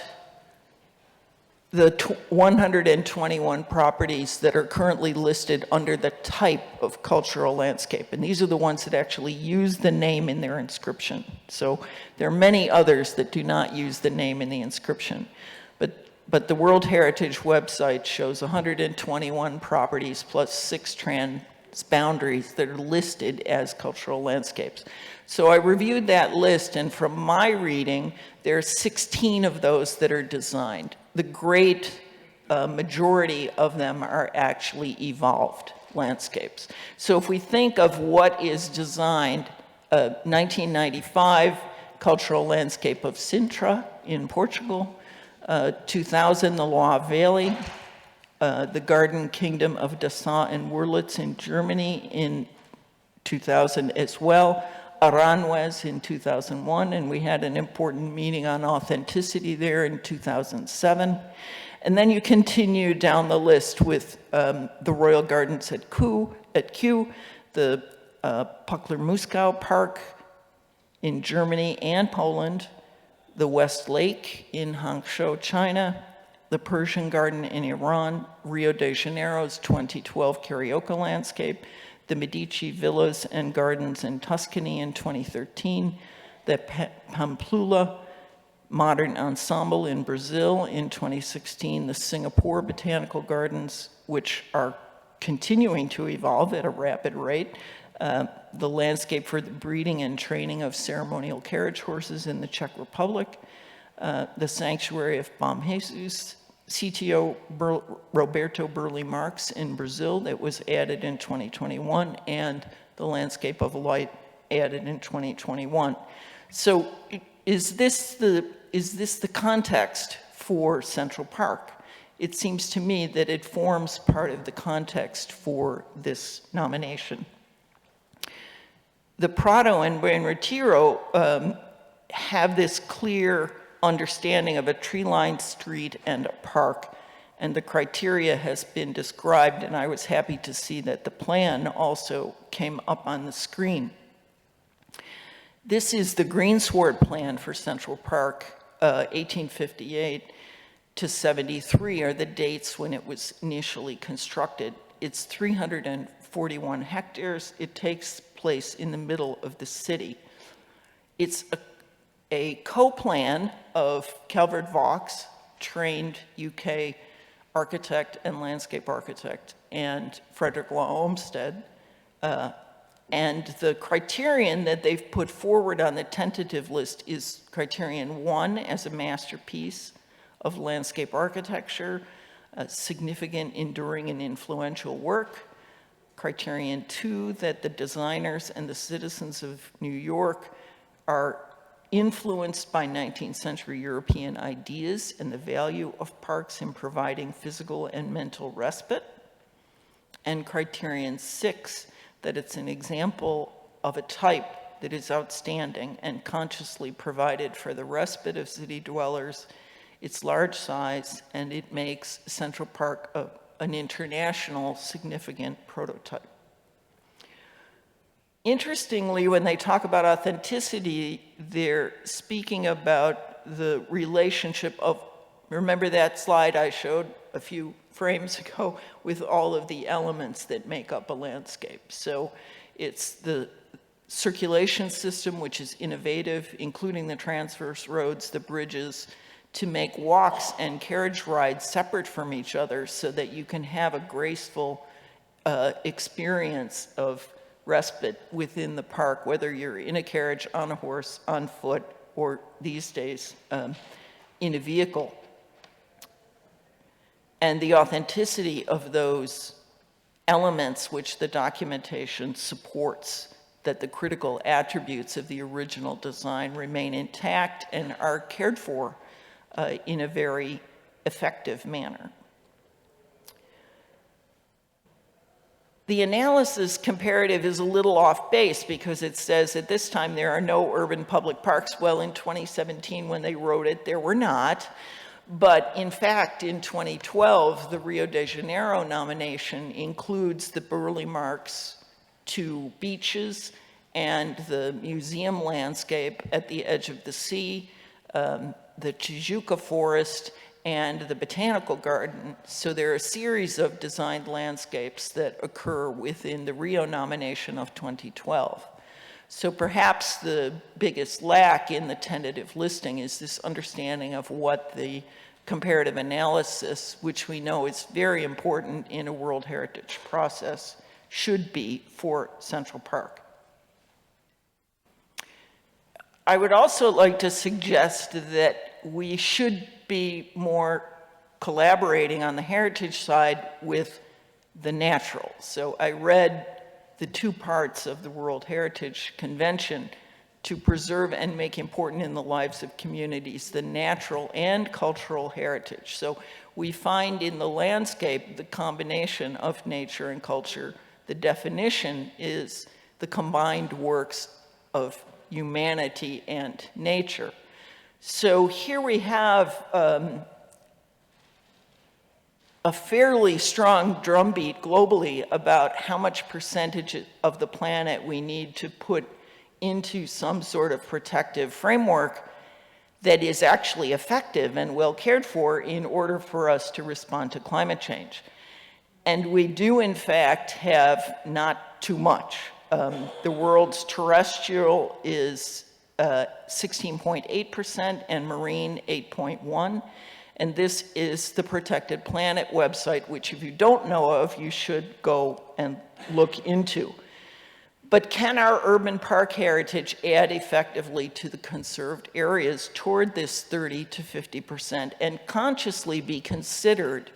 the 121 properties that are currently listed under the type of cultural landscape. And these are the ones that actually use the name in their inscription. So there are many others that do not use the name in the inscription. But the World Heritage website shows 121 properties plus 6 boundaries that are listed as cultural landscapes. So I reviewed that list, and from my reading, there are 16 of those that are designed. The great majority of them are actually evolved landscapes. So if we think of what is designed, 1995, cultural landscape of Sintra in Portugal, 2000, the Loire Valley, the Garden Kingdom of Dessau and Wurlitz in Germany in 2000 as well, Aranjuez in 2001, and we had an important meeting on authenticity there in 2007. And then you continue down the list with the Royal Gardens at Kew, the Pöckler Muskau Park in Germany and Poland, the West Lake in Hangzhou, China, the Persian Garden in Iran, Rio de Janeiro's 2012 Carioca landscape, the Medici Villas and Gardens in Tuscany in 2013, the Pamplula Modern Ensemble in Brazil in 2016, the Singapore Botanical Gardens, which are continuing to evolve at a rapid rate, the landscape for the breeding and training of ceremonial carriage horses in the Czech Republic, the Sanctuary of Bom Jesus, CTO Roberto Burle Marx in Brazil that was added in 2021, and the Landscape of Light added in 2021. So is this the context for Central Park? It seems to me that it forms part of the context for this nomination. The Prado and Buen Retiro have this clear understanding of a tree-lined street and a park, and the criteria has been described, and I was happy to see that the plan also came up on the screen. This is the greensward plan for Central Park, 1858 to 73 are the dates when it was initially constructed. It's 341 hectares. It takes place in the middle of the city. It's a co-plan of Calvert Vaux, trained UK architect and landscape architect, and Frederick Law Olmsted. And the criterion that they've put forward on the tentative list is criterion 1 as a masterpiece of landscape architecture, significant, enduring, and influential work. Criterion 2, that the designers and the citizens of New York are influenced by 19th century European ideas and the value of parks in providing physical and mental respite. And criterion 6, that it's an example of a type that is outstanding and consciously provided for the respite of city dwellers, its large size, and it makes Central Park an international significant prototype. Interestingly, when they talk about authenticity, they're speaking about the relationship of, remember that slide I showed a few frames ago with all of the elements that make up a landscape. So it's the circulation system, which is innovative, including the transverse roads, the bridges, to make walks and carriage rides separate from each other so that you can have a graceful experience of respite within the park, whether you're in a carriage, on a horse, on foot, or these days, in a vehicle. And the authenticity of those elements which the documentation supports, that the critical attributes of the original design remain intact and are cared for in a very effective manner. The analysis comparative is a little off base because it says at this time there are no urban public parks. Well, in 2017 when they wrote it, there were not. But in fact, in 2012, the Rio de Janeiro nomination includes the Burley Marks 2 beaches and the museum landscape at the edge of the sea, the Tijuca forest, and the botanical garden. So there are a series of designed landscapes that occur within the Rio nomination of 2012. So perhaps the biggest lack in the tentative listing is this understanding of what the comparative analysis, which we know is very important in a World Heritage process, should be for Central Park. I would also like to suggest that we should be more collaborating on the heritage side with the natural. So I read the 2 parts of the World Heritage Convention to preserve and make important in the lives of communities the natural and cultural heritage. So we find in the landscape the combination of nature and culture. The definition is the combined works of humanity and nature. So here we have a fairly strong drumbeat globally about how much percentage of the planet we need to put into some sort of protective framework that is actually effective and well cared for in order for us to respond to climate change. And we do, in fact, have not too much. The world's terrestrial is 16.8% and marine 8.1%. And this is the Protected Planet website, which if you don't know of, you should go and look into. But can our urban park heritage add effectively to the conserved areas toward this 30 to 50% and consciously be considered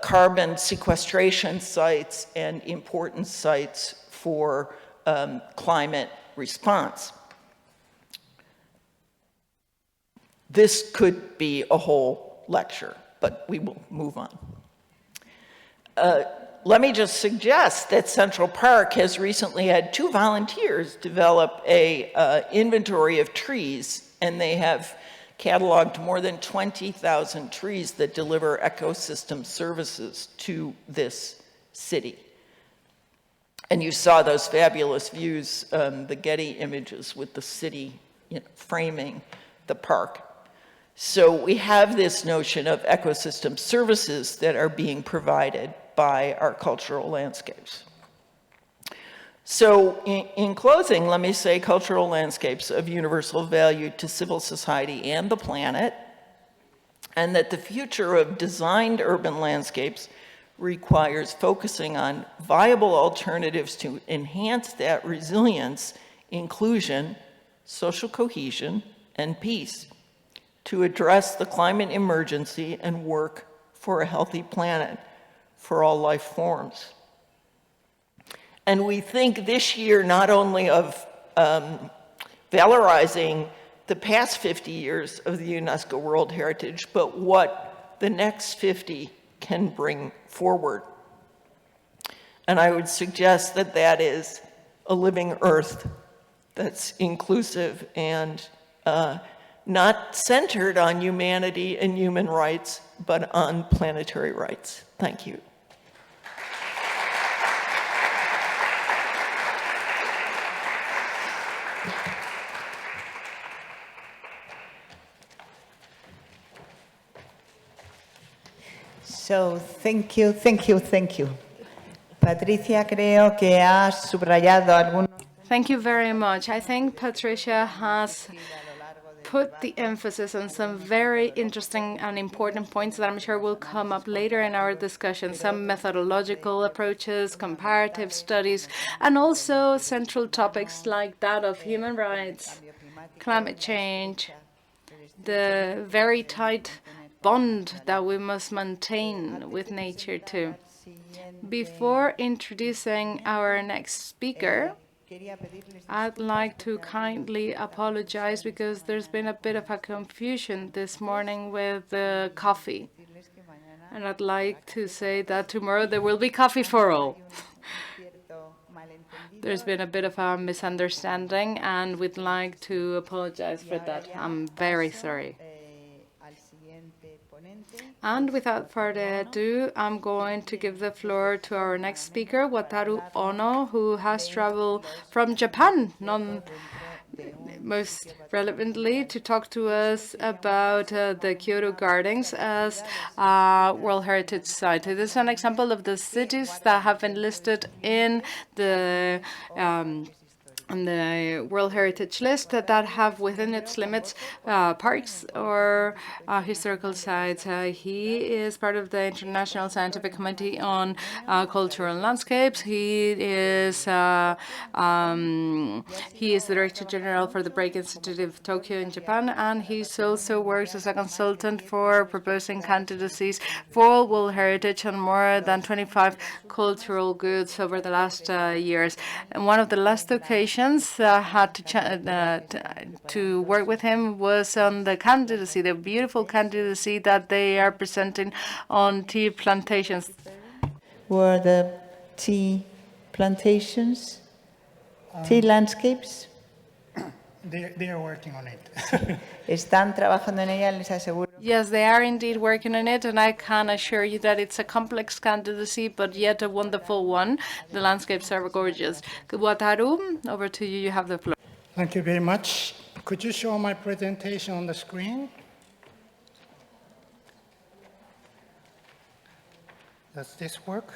carbon sequestration sites and important sites for climate response? This could be a whole lecture, but we will move on. Let me just suggest that Central Park has recently had 2 volunteers develop a inventory of trees, and they have cataloged more than 20,000 trees that deliver ecosystem services to this city. And you saw those fabulous views, the Getty images with the city framing the park. So we have this notion of ecosystem services that are being provided by our cultural landscapes. So in closing, let me say cultural landscapes of universal value to civil society and the planet, and that the future of designed urban landscapes requires focusing on viable alternatives to enhance that resilience, inclusion, social cohesion, and peace, to address the climate emergency and work for a healthy planet for all life forms. And we think this year not only of valorizing the past 50 years of the UNESCO World Heritage, but what the next 50 can bring forward. And I would suggest that that is a living earth that's inclusive and not centered on humanity and human rights, but on planetary rights. Thank you. So, thank you. Patricia, creo que has subrayado algunos. Thank you very much. I think Patricia has put the emphasis on some very interesting and important points that I'm sure will come up later in our discussion. Some methodological approaches, comparative studies, and also central topics like that of human rights climate change, the very tight bond that we must maintain with nature too. Before introducing our next speaker, I'd like to kindly apologize because there's been a bit of a confusion this morning with the coffee. And I'd like to say that tomorrow there will be coffee for all. There's been a bit of a misunderstanding, and we'd like to apologize for that. I'm very sorry. And without further ado, I'm going to give the floor to our next speaker, Wataru Ono, who has traveled from Japan, most relevantly, to talk to us about the Kyoto Gardens as a World Heritage Site. This is an example of the cities that have been listed in the World Heritage List that have within its limits parks or historical sites. He is part of the International Scientific Committee on Cultural Landscapes. He is the Director General for the PREC Institute of Tokyo in Japan, and he also works as a consultant for proposing candidacies for World Heritage on more than 25 cultural goods over the last years. And one of the last occasions had to work with him was on the candidacy, the beautiful candidacy that they are presenting on tea plantations. Were the tea plantations, tea landscapes? They are working on it. Están trabajando en ella, les aseguro. Yes, they are indeed working on it, and I can assure you that it's a complex candidacy, but yet a wonderful one. The landscapes are gorgeous. Wataru, over to you. You have the floor. Thank you very much. Could you show my presentation on the screen? Does this work?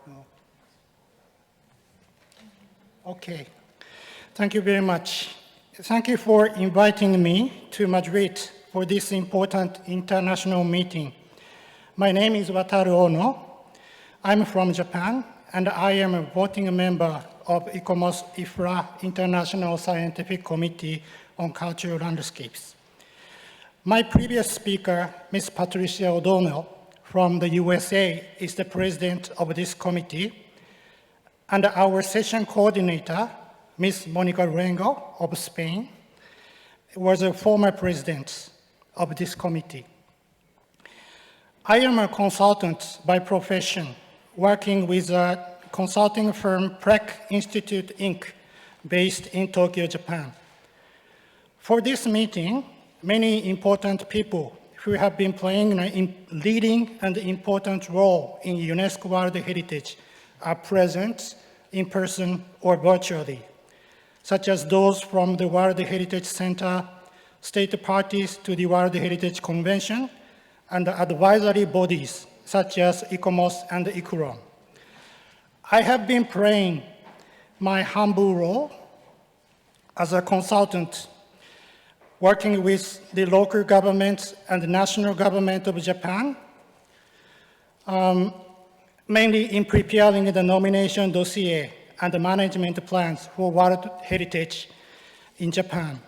No. Okay. Thank you very much. Thank you for inviting me to Madrid for this important international meeting. My name is Wataru Ono. I'm from Japan, and I am a voting member of ICOMOS-IFLA International Scientific Committee on Cultural Landscapes. My previous speaker, Ms. Patricia O'Donnell from the USA, is the president of this committee, and our session coordinator, Ms. Monica Rengo of Spain, was a former president of this committee. I am a consultant by profession, working with a consulting firm PREC Institute, Inc., based in Tokyo, Japan. For this meeting, many important people who have been playing a leading and important role in UNESCO World Heritage are present in person or virtually, such as those from the World Heritage Center, state parties to the World Heritage Convention, and advisory bodies such as ICOMOS and ICRON. I have been playing my humble role as a consultant, working with the local government and the national government of Japan, mainly in preparing the nomination dossier and the management plans for World Heritage in Japan.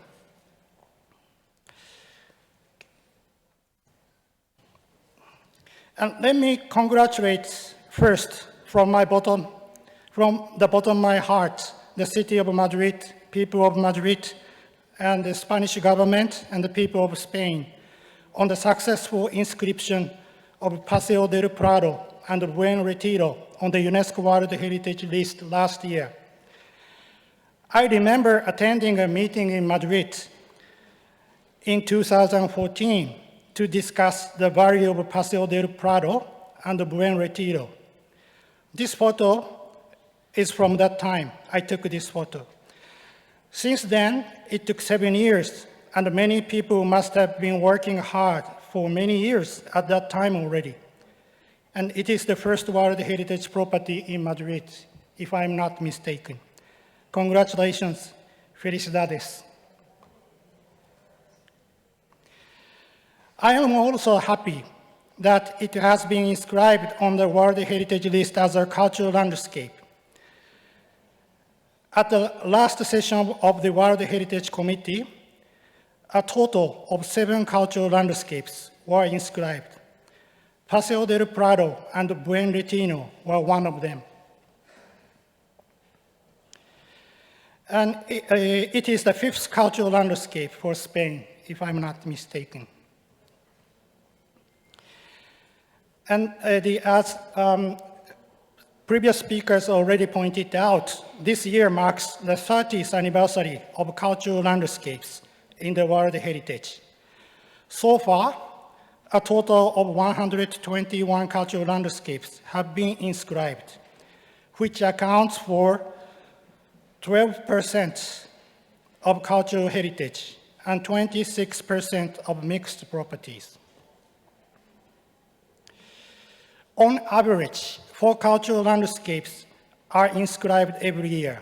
And let me congratulate first from the bottom of my heart, the city of Madrid, people of Madrid, and the Spanish government and the people of Spain on the successful inscription of Paseo del Prado and Buen Retiro on the UNESCO World Heritage List last year. I remember attending a meeting in Madrid in 2014 to discuss the value of Paseo del Prado and Buen Retiro. This photo is from that time. I took this photo. Since then, it took 7 years, and many people must have been working hard for many years at that time already. And it is the first World Heritage property in Madrid, if I'm not mistaken. Congratulations, felicidades. I am also happy that it has been inscribed on the World Heritage List as a cultural landscape. At the last session of the World Heritage Committee, a total of 7 cultural landscapes were inscribed. Paseo del Prado and Buen Retiro were one of them. And it is the 5th cultural landscape for Spain, if I'm not mistaken. And as previous speakers already pointed out, this year marks the 30th anniversary of cultural landscapes in the World Heritage. So far, a total of 121 cultural landscapes have been inscribed, which accounts for 12% of cultural heritage and 26% of mixed properties. On average, 4 cultural landscapes are inscribed every year.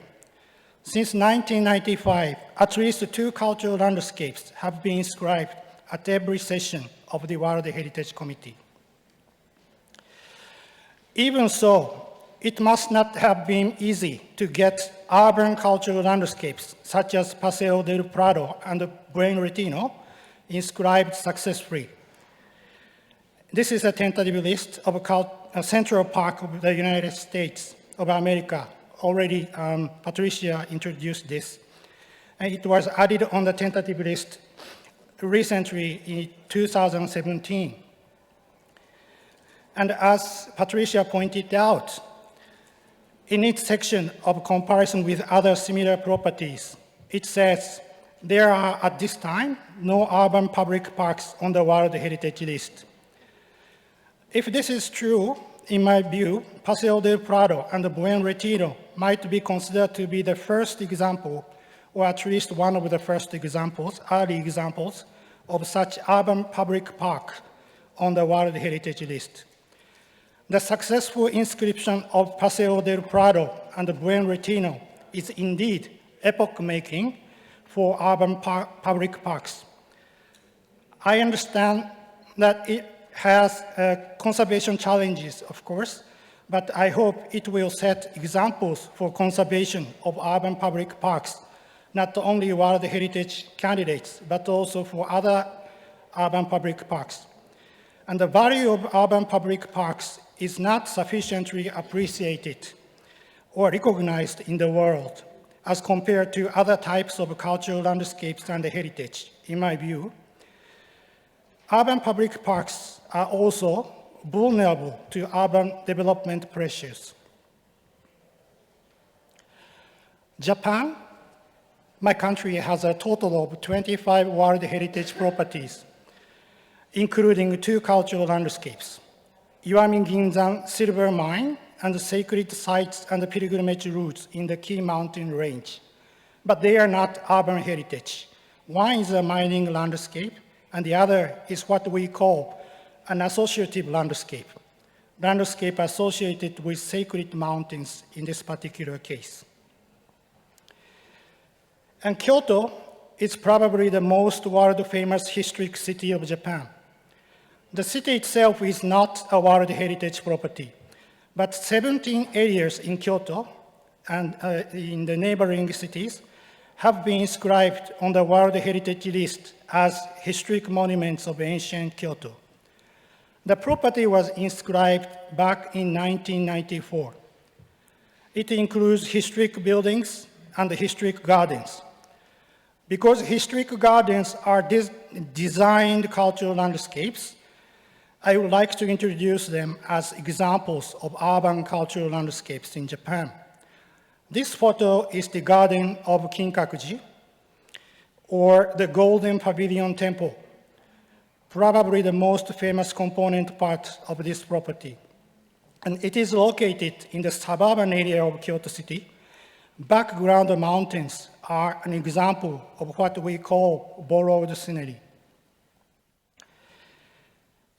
Since 1995, at least 2 cultural landscapes have been inscribed at every session of the World Heritage Committee. Even so, it must not have been easy to get urban cultural landscapes such as Paseo del Prado and Buen Retiro inscribed successfully. This is a tentative list of Central Park of the United States of America. Already, Patricia introduced this. And it was added on the tentative list recently in 2017. And as Patricia pointed out, in its section of comparison with other similar properties, it says there are at this time no urban public parks on the World Heritage List. If this is true, in my view, Paseo del Prado and Buen Retiro might be considered to be the first example, or at least one of the first examples, early examples, of such urban public park on the World Heritage List. The successful inscription of Paseo del Prado and Buen Retiro is indeed epoch-making for urban public parks. I understand that it has conservation challenges, of course, but I hope it will set examples for conservation of urban public parks, not only World Heritage candidates, but also for other urban public parks. And the value of urban public parks is not sufficiently appreciated or recognized in the world as compared to other types of cultural landscapes and heritage, in my view. Urban public parks are also vulnerable to urban development pressures. Japan, my country, has a total of 25 World Heritage properties, including 2 cultural landscapes, Iwami-Ginzan Silver Mine and sacred sites and pilgrimage routes in the Key Mountain Range. But they are not urban heritage. One is a mining landscape, and the other is what we call an associative landscape associated with sacred mountains in this particular case. And Kyoto is probably the most world-famous historic city of Japan. The city itself is not a World Heritage property, but 17 areas in Kyoto and in the neighboring cities have been inscribed on the World Heritage List as historic monuments of ancient Kyoto. The property was inscribed back in 1994. It includes historic buildings and historic gardens. Because historic gardens are designed cultural landscapes, I would like to introduce them as examples of urban cultural landscapes in Japan. This photo is the Garden of Kinkakuji, or the Golden Pavilion Temple, probably the most famous component part of this property. And it is located in the suburban area of Kyoto City. Background mountains are an example of what we call borrowed scenery.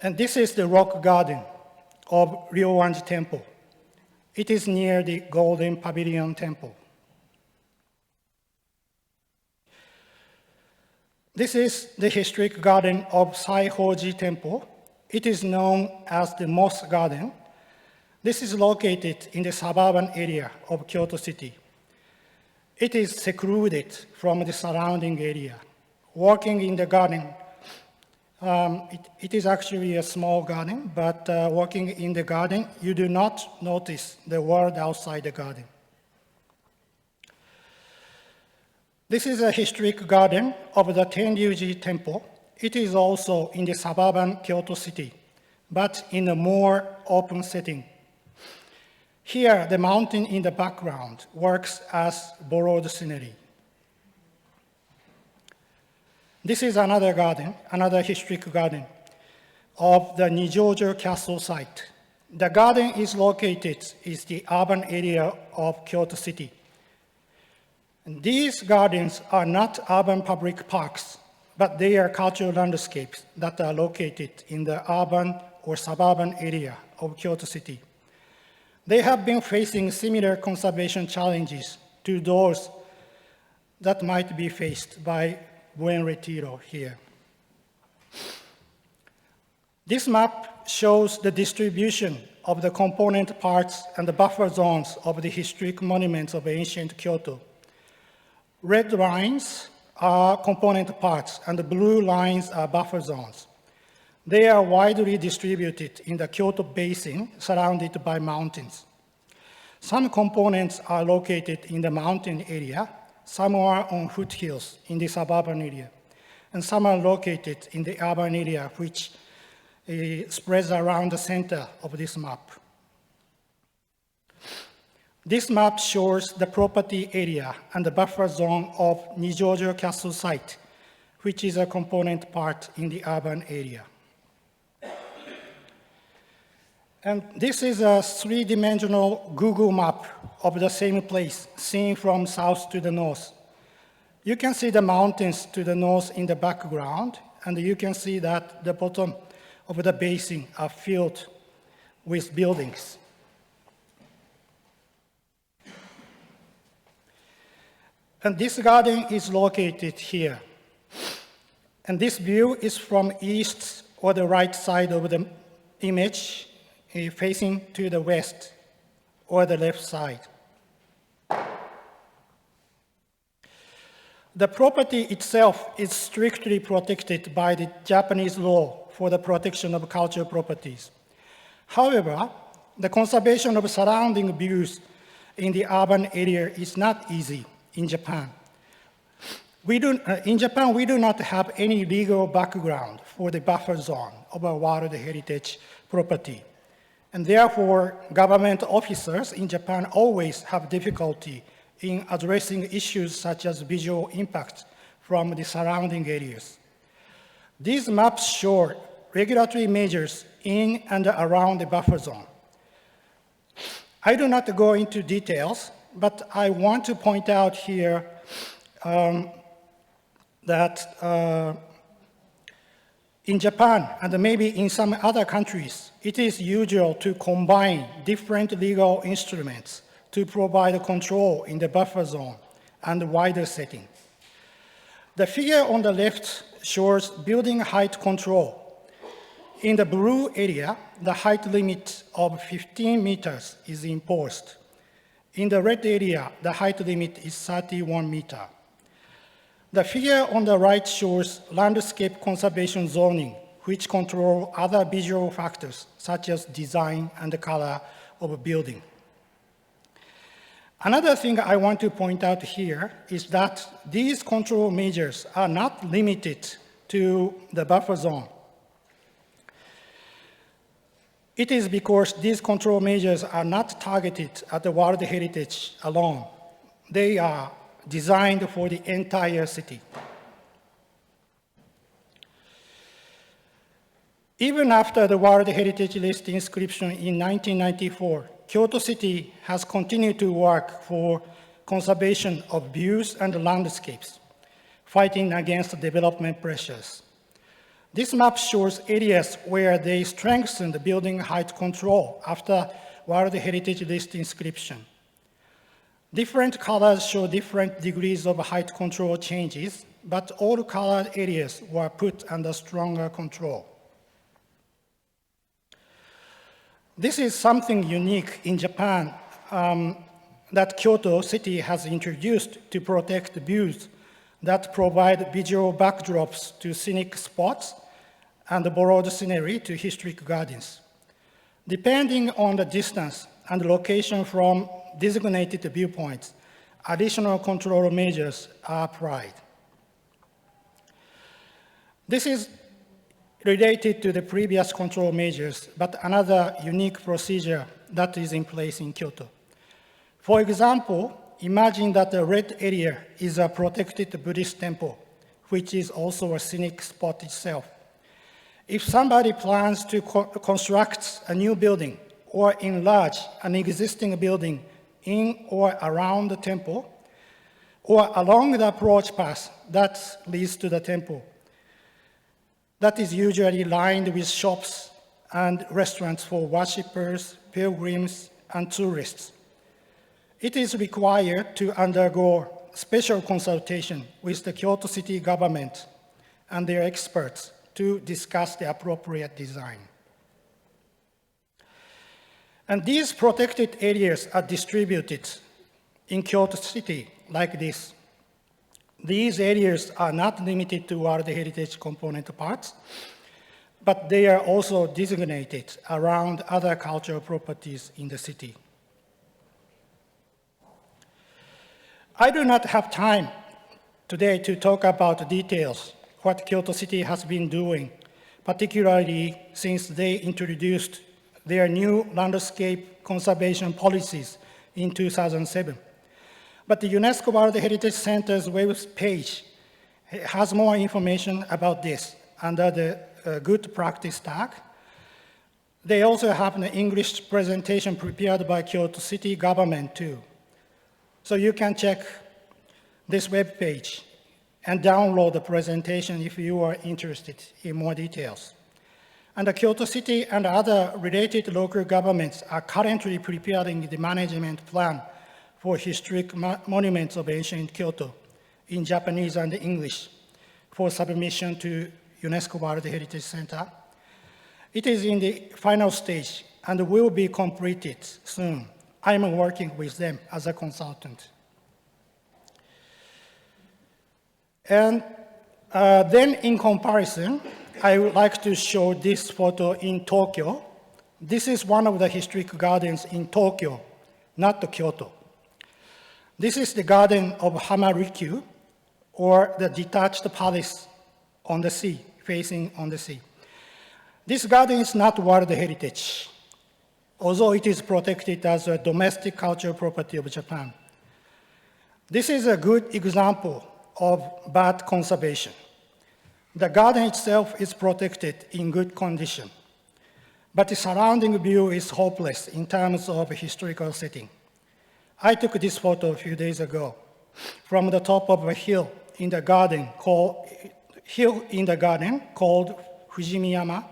And this is the rock garden of Ryoanji Temple. It is near the Golden Pavilion Temple. This is the historic garden of Saihoji Temple. It is known as the Moss Garden. This is located in the suburban area of Kyoto City. It is secluded from the surrounding area. Walking in the garden, it is actually a small garden, but walking in the garden, you do not notice the world outside the garden. This is a historic garden of the Tenryuji Temple. It is also in the suburban Kyoto city, but in a more open setting. Here, the mountain in the background works as borrowed scenery. This is another garden, another historic garden of the Nijojo Castle site. The garden is located in the urban area of Kyoto city. And these gardens are not urban public parks, but they are cultural landscapes that are located in the urban or suburban area of Kyoto city. They have been facing similar conservation challenges to those that might be faced by Buen Retiro here. This map shows the distribution of the component parts and the buffer zones of the historic monuments of ancient Kyoto. Red lines are component parts and the blue lines are buffer zones. They are widely distributed in the Kyoto basin surrounded by mountains. Some components are located in the mountain area, some are on foothills in the suburban area, and some are located in the urban area, which spreads around the center of this map. This map shows the property area and the buffer zone of Nijojo Castle site, which is a component part in the urban area. And this is a three-dimensional Google map of the same place, seen from south to the north. You can see the mountains to the north in the background, and you can see that the bottom of the basin are filled with buildings. And this garden is located here. And this view is from east or the right side of the image, facing to the west or the left side. The property itself is strictly protected by the Japanese law for the protection of cultural properties. However, the conservation of surrounding views in the urban area is not easy in Japan. In Japan, we do not have any legal background for the buffer zone of a World Heritage property. And therefore, government officers in Japan always have difficulty in addressing issues such as visual impact from the surrounding areas. These maps show regulatory measures in and around the buffer zone. I do not go into details, but I want to point out here that in Japan, and maybe in some other countries, it is usual to combine different legal instruments to provide control in the buffer zone and wider setting. The figure on the left shows building height control. In the blue area, the height limit of 15 meters is imposed. In the red area, the height limit is 31 meters. The figure on the right shows landscape conservation zoning, which control other visual factors, such as design and the color of a building. Another thing I want to point out here is that these control measures are not limited to the buffer zone. It is because these control measures are not targeted at the World Heritage alone. They are designed for the entire city. Even after the World Heritage List inscription in 1994, Kyoto City has continued to work for conservation of views and landscapes, fighting against development pressures. This map shows areas where they strengthened the building height control after World Heritage List inscription. Different colors show different degrees of height control changes, but all colored areas were put under stronger control. This is something unique in Japan. that Kyoto City has introduced to protect views that provide visual backdrops to scenic spots and borrowed scenery to historic gardens. Depending on the distance and location from designated viewpoints, additional control measures are applied. This is related to the previous control measures, but another unique procedure that is in place in Kyoto. For example, imagine that the red area is a protected Buddhist temple, which is also a scenic spot itself. If somebody plans to construct a new building or enlarge an existing building in or around the temple, or along the approach path that leads to the temple, that is usually lined with shops and restaurants for worshippers, pilgrims, and tourists. It is required to undergo special consultation with the Kyoto City government and their experts to discuss the appropriate design. And these protected areas are distributed in Kyoto City like this. These areas are not limited to World Heritage component parts, but they are also designated around other cultural properties in the city. I do not have time today to talk about details, what Kyoto City has been doing, particularly since they introduced their new landscape conservation policies in 2007. But the UNESCO World Heritage Center's web page has more information about this under the good practice tag. They also have an English presentation prepared by Kyoto City government too. So you can check this web page and download the presentation if you are interested in more details. And the Kyoto City and other related local governments are currently preparing the management plan for historic monuments of ancient Kyoto in Japanese and English for submission to UNESCO World Heritage Center. It is in the final stage and will be completed soon. I'm working with them as a consultant. And then in comparison, I would like to show this photo in Tokyo. This is one of the historic gardens in Tokyo, not Kyoto. This is the garden of Hamarikyu, or the detached palace on the sea, facing on the sea. This garden is not World Heritage, although it is protected as a domestic cultural property of Japan. This is a good example of bad conservation. The garden itself is protected in good condition, but the surrounding view is hopeless in terms of historical setting. I took this photo a few days ago from the top of a hill in the garden called Fujimiyama,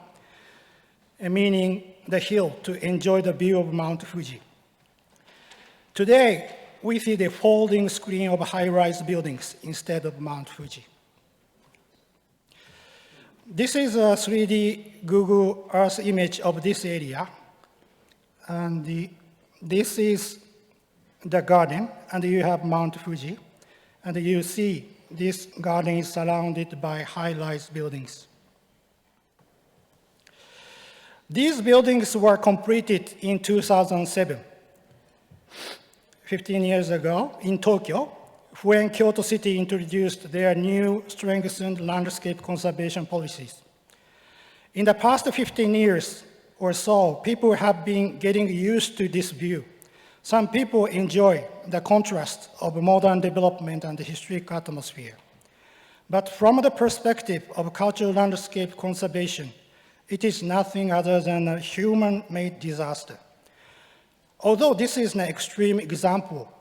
meaning the hill to enjoy the view of Mount Fuji. Today, we see the folding screen of high-rise buildings instead of Mount Fuji. This is a 3D Google Earth image of this area. And this is the garden, and you have Mount Fuji. And you see this garden is surrounded by high-rise buildings. These buildings were completed in 2007, 15 years ago in Tokyo, when Kyoto City introduced their new strengthened landscape conservation policies. In the past 15 years or so, people have been getting used to this view. Some people enjoy the contrast of modern development and the historic atmosphere. But from the perspective of cultural landscape conservation, it is nothing other than a human-made disaster. Although this is an extreme example,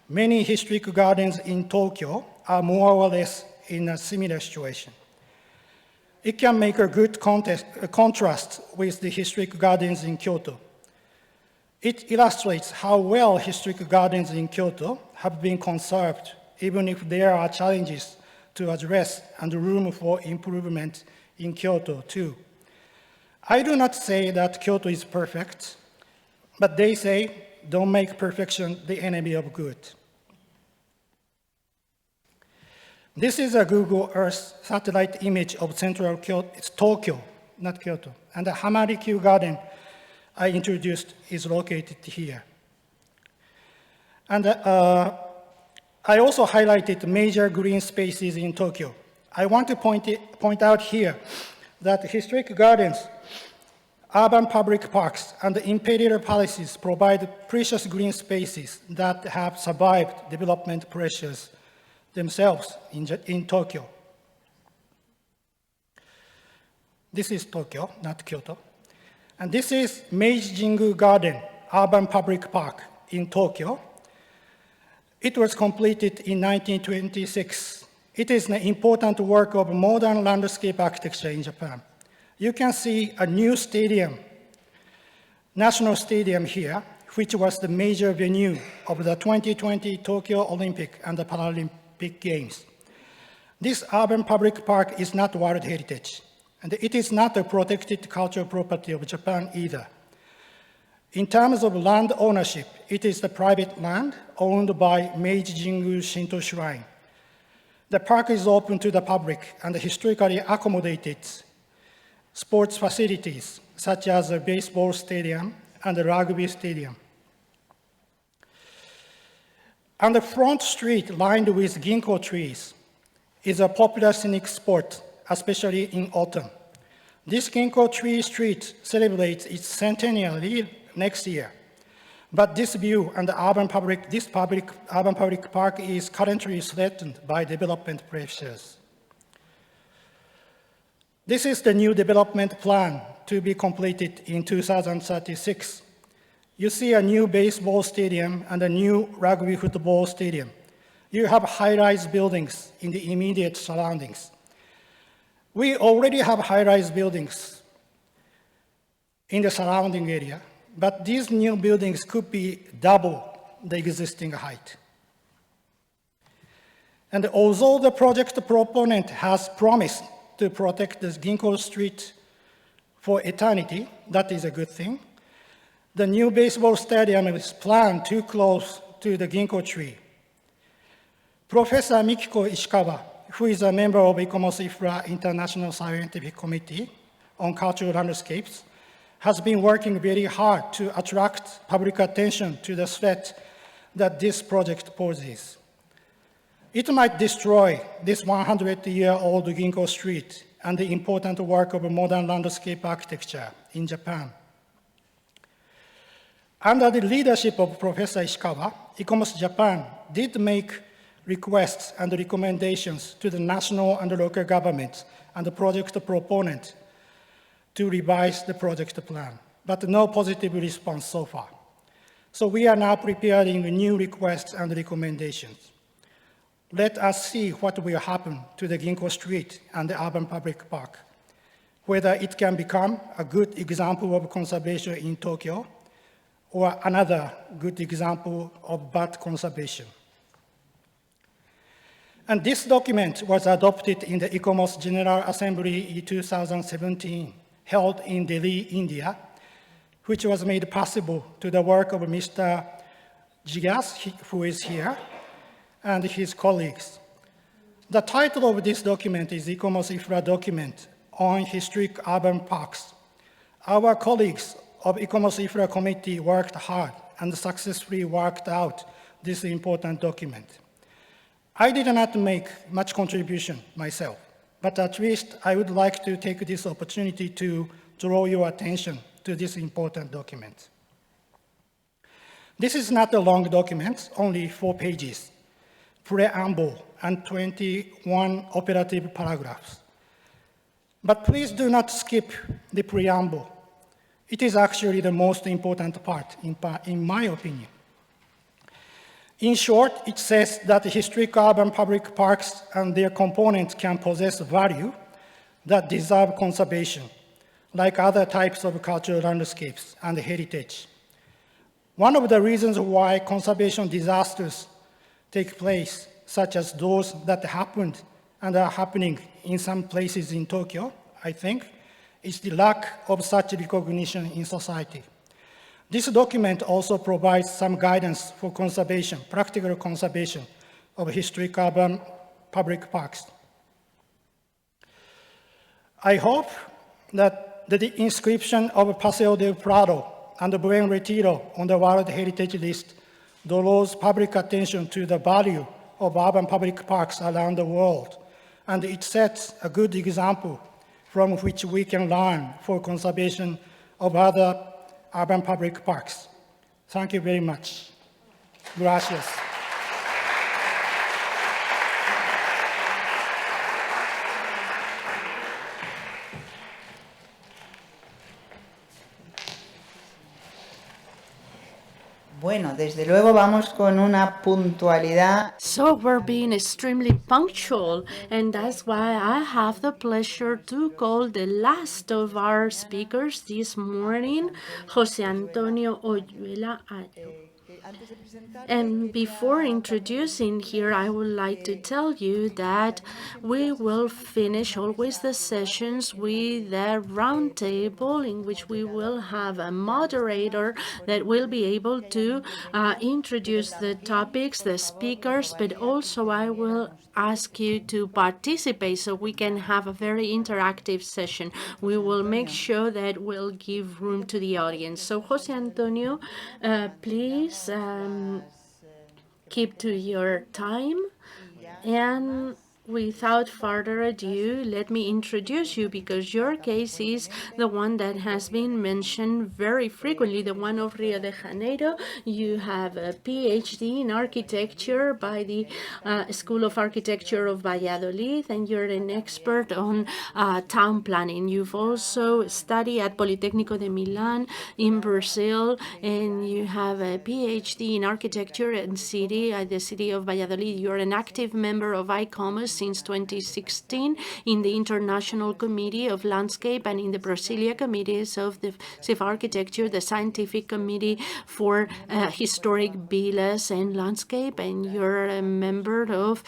many historic gardens in Tokyo are more or less in a similar situation. It can make a good contrast with the historic gardens in Kyoto. It illustrates how well historic gardens in Kyoto have been conserved, even if there are challenges to address and room for improvement in Kyoto too. I do not say that Kyoto is perfect, but they say don't make perfection the enemy of good. This is a Google Earth satellite image of central Kyoto. It's Tokyo, not Kyoto. And the Hamarikyu Garden I introduced is located here. And I also highlighted major green spaces in Tokyo. I want to point out here that historic gardens, urban public parks, and imperial palaces provide precious green spaces that have survived development pressures themselves in Tokyo. This is Tokyo, not Kyoto. And this is Meiji Jingu Garden, urban public park in Tokyo. It was completed in 1926. It is an important work of modern landscape architecture in Japan. You can see a new stadium, National Stadium here, which was the major venue of the 2020 Tokyo Olympic and the Paralympic Games. This urban public park is not World Heritage, and it is not a protected cultural property of Japan either. In terms of land ownership, it is the private land owned by Meiji Jingu Shinto Shrine. The park is open to the public and historically accommodated sports facilities such as a baseball stadium and a rugby stadium. And the front street lined with ginkgo trees is a popular scenic spot, especially in autumn. This ginkgo tree street celebrates its centennial next year. But this view and the urban public park is currently threatened by development pressures. This is the new development plan to be completed in 2036. You see a new baseball stadium and a new rugby football stadium. You have high-rise buildings in the immediate surroundings. We already have high-rise buildings in the surrounding area, but these new buildings could be double the existing height. And although the project proponent has promised to protect the Ginkgo Street for eternity, that is a good thing, the new baseball stadium is planned too close to the ginkgo tree. Professor Mikiko Ishikawa, who is a member of ICOMOS-IFLA International Scientific Committee on Cultural Landscapes, has been working very hard to attract public attention to the threat that this project poses. It might destroy this 100-year-old ginkgo street and the important work of modern landscape architecture in Japan. Under the leadership of Professor Ishikawa, ICOMOS Japan did make requests and recommendations to the national and local governments and the project proponent to revise the project plan, but no positive response so far. So we are now preparing new requests and recommendations. Let us see what will happen to the Ginkgo Street and the urban public park, whether it can become a good example of conservation in Tokyo or another good example of bad conservation. And this document was adopted in the ICOMOS General Assembly in 2017, held in Delhi, India, which was made possible to the work of Mr. Jigas, who is here, and his colleagues. The title of this document is ICOMOS-IFLA document on historic urban parks. Our colleagues of ICOMOS-IFLA committee worked hard and successfully worked out this important document. I did not make much contribution myself, but at least I would like to take this opportunity to draw your attention to this important document. This is not a long document, only 4 pages, preamble, and 21 operative paragraphs. But please do not skip the preamble. It is actually the most important part, in my opinion. In short, it says that historic urban public parks and their components can possess value that deserve conservation, like other types of cultural landscapes and heritage. One of the reasons why conservation disasters take place, such as those that happened and are happening in some places in Tokyo, I think, is the lack of such recognition in society. This document also provides some guidance for conservation, practical conservation of historic urban public parks. I hope that the inscription of Paseo del Prado and Buen Retiro on the World Heritage List draws public attention to the value of urban public parks around the world, and it sets a good example from which we can learn for conservation of other urban public parks. Thank you very much. Gracias. Bueno, desde luego vamos con una puntualidad. So we're being extremely punctual, and that's why I have the pleasure to call the last of our speakers this morning, José Antonio Hoyuela. And before introducing here, I would like to tell you that we will finish always the sessions with a round table in which we will have a moderator that will be able to introduce the topics, the speakers, but also I will ask you to participate so we can have a very interactive session. We will make sure that we'll give room to the audience. So José Antonio, please keep to your time, and without further ado, let me introduce you, because your case is the one that has been mentioned very frequently, the one of Rio de Janeiro. You have a PhD in architecture by the School of Architecture of Valladolid, and you're an expert on town planning. You've also studied at Politecnico de Milan in Brazil, and you have a PhD in architecture and city at the city of Valladolid. You're an active member of ICOMOS since 2016 in the International Committee of Landscape and in the Brasilia Committees of the Civil Architecture, the Scientific Committee for Historic Villas and Landscape, and you're a member of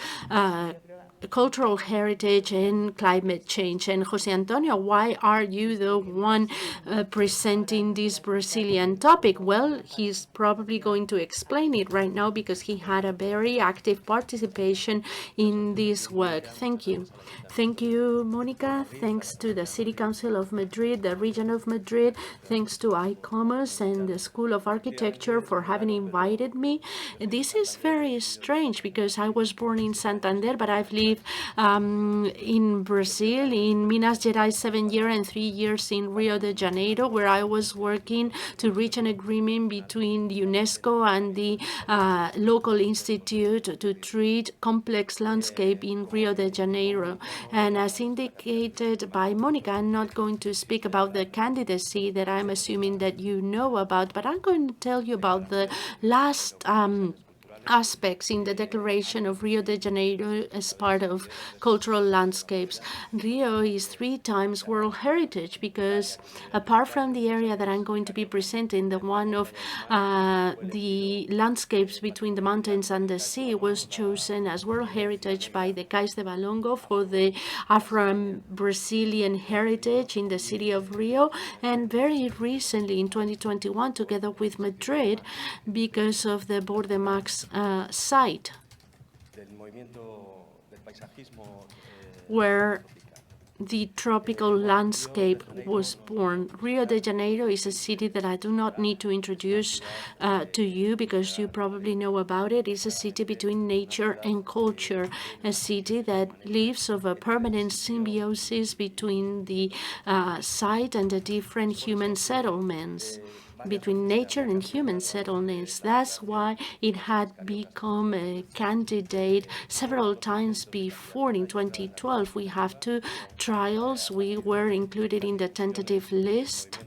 cultural heritage and climate change. And José Antonio, why are you the one presenting this Brazilian topic? Well, he's probably going to explain it right now because he had a very active participation in this work. Thank you. Thank you, Monica. Thanks to the City Council of Madrid, the Region of Madrid. Thanks to ICOMOS and the School of Architecture for having invited me. This is very strange because I was born in Santander, but I've lived in Brazil, in Minas Gerais, 7 years and 3 years in Rio de Janeiro, where I was working to reach an agreement between UNESCO and the local institute to treat complex landscape in Rio de Janeiro. And as indicated by Monica, I'm not going to speak about the candidacy that I'm assuming that you know about, but I'm going to tell you about the last aspects in the Declaration of Rio de Janeiro as part of cultural landscapes. Rio is 3 times World Heritage because apart from the area that I'm going to be presenting, the one of the landscapes between the mountains and the sea was chosen as World Heritage by the Cais de Valongo for the Afro-Brazilian heritage in the city of Rio, and very recently in 2021 together with Madrid because of the Bordemax site where the tropical landscape was born. Rio de Janeiro is a city that I do not need to introduce to you because you probably know about it. It's a city between nature and culture, a city that lives of a permanent symbiosis between the site and the different human settlements, between nature and human settlements. That's why it had become a candidate several times before. In 2012, we have 2 trials. We were included in the tentative list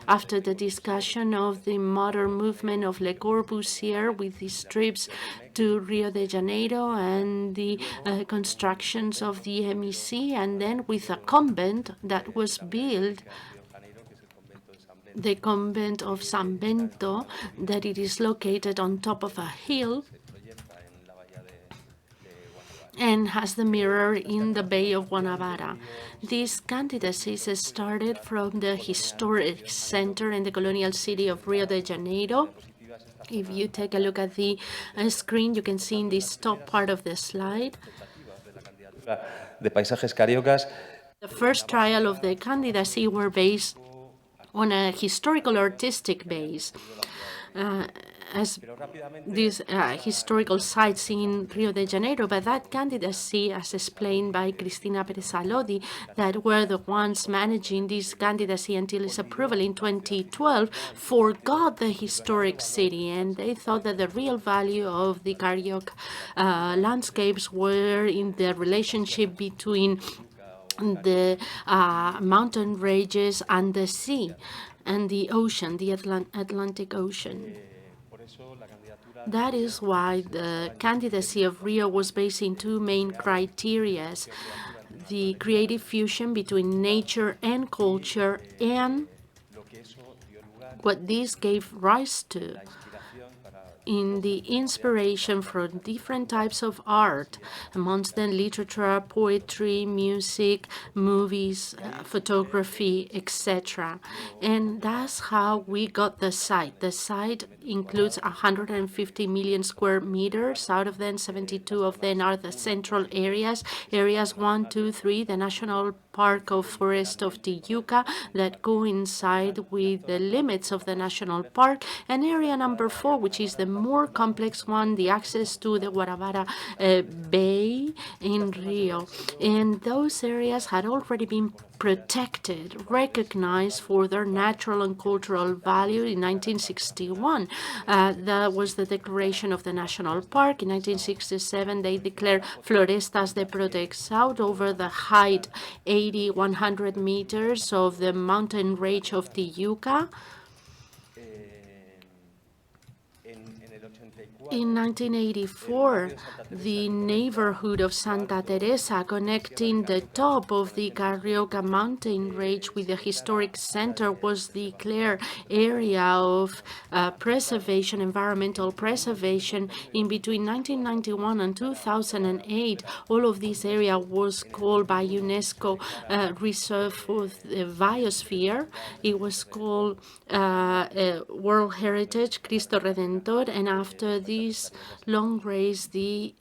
after the discussion of the modern movement of Le Corbusier with his trips to Rio de Janeiro and the constructions of the MEC, and then with a convent that was built, the convent of San Bento, that it is located on top of a hill and has the mirror in the Bay of Guanabara. These candidacies started from the historic center in the colonial city of Rio de Janeiro. If you take a look at the screen, you can see in this top part of the slide de paisajes cariocas. the first trial of the candidacy were based on a historical artistic base. As these historical sites in Rio de Janeiro, but that candidacy, as explained by Cristina Perez Lodi, that were the ones managing this candidacy until its approval in 2012, forgot the historic city, and they thought that the real value of the carioca landscapes were in the relationship between the mountain ranges and the sea and the ocean, the Atlantic Ocean. That is why the candidacy of Rio was based in two main criteria: the creative fusion between nature and culture, and what this gave rise to in the inspiration from different types of art, amongst them literature, poetry, music, movies, photography, etc. And that's how we got the site. The site includes 150 million square meters. Out of them, 72 of them are the central areas. Areas 1, 2, 3, the National Park of Forest of Tijuca that coincide with the limits of the national park, and area number 4, which is the more complex one, the access to the Guanabara Bay in Rio. And those areas had already been protected, recognized for their natural and cultural value in 1961. That was the declaration of the national park. In 1967, they declared Florestas de Protecção over the height 100 meters of the mountain range of Tijuca. In 1984, the neighborhood of Santa Teresa, connecting the top of the Carioca mountain range with the historic center, was declared area of preservation, environmental preservation. In between 1991 and 2008, all of this area was called by UNESCO Reserve for the Biosphere. It was called World Heritage, Cristo Redentor, and after this long race, the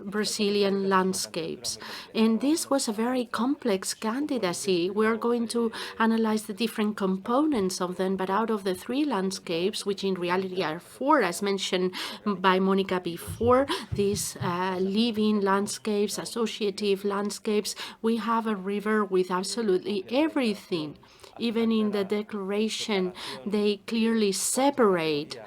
Brazilian landscapes. And this was a very complex candidacy. We're going to analyze the different components of them, but out of the 3 landscapes, which in reality are 4, as mentioned by Monica before, these living landscapes, associative landscapes, we have a river with absolutely everything. Even in the declaration, they clearly separate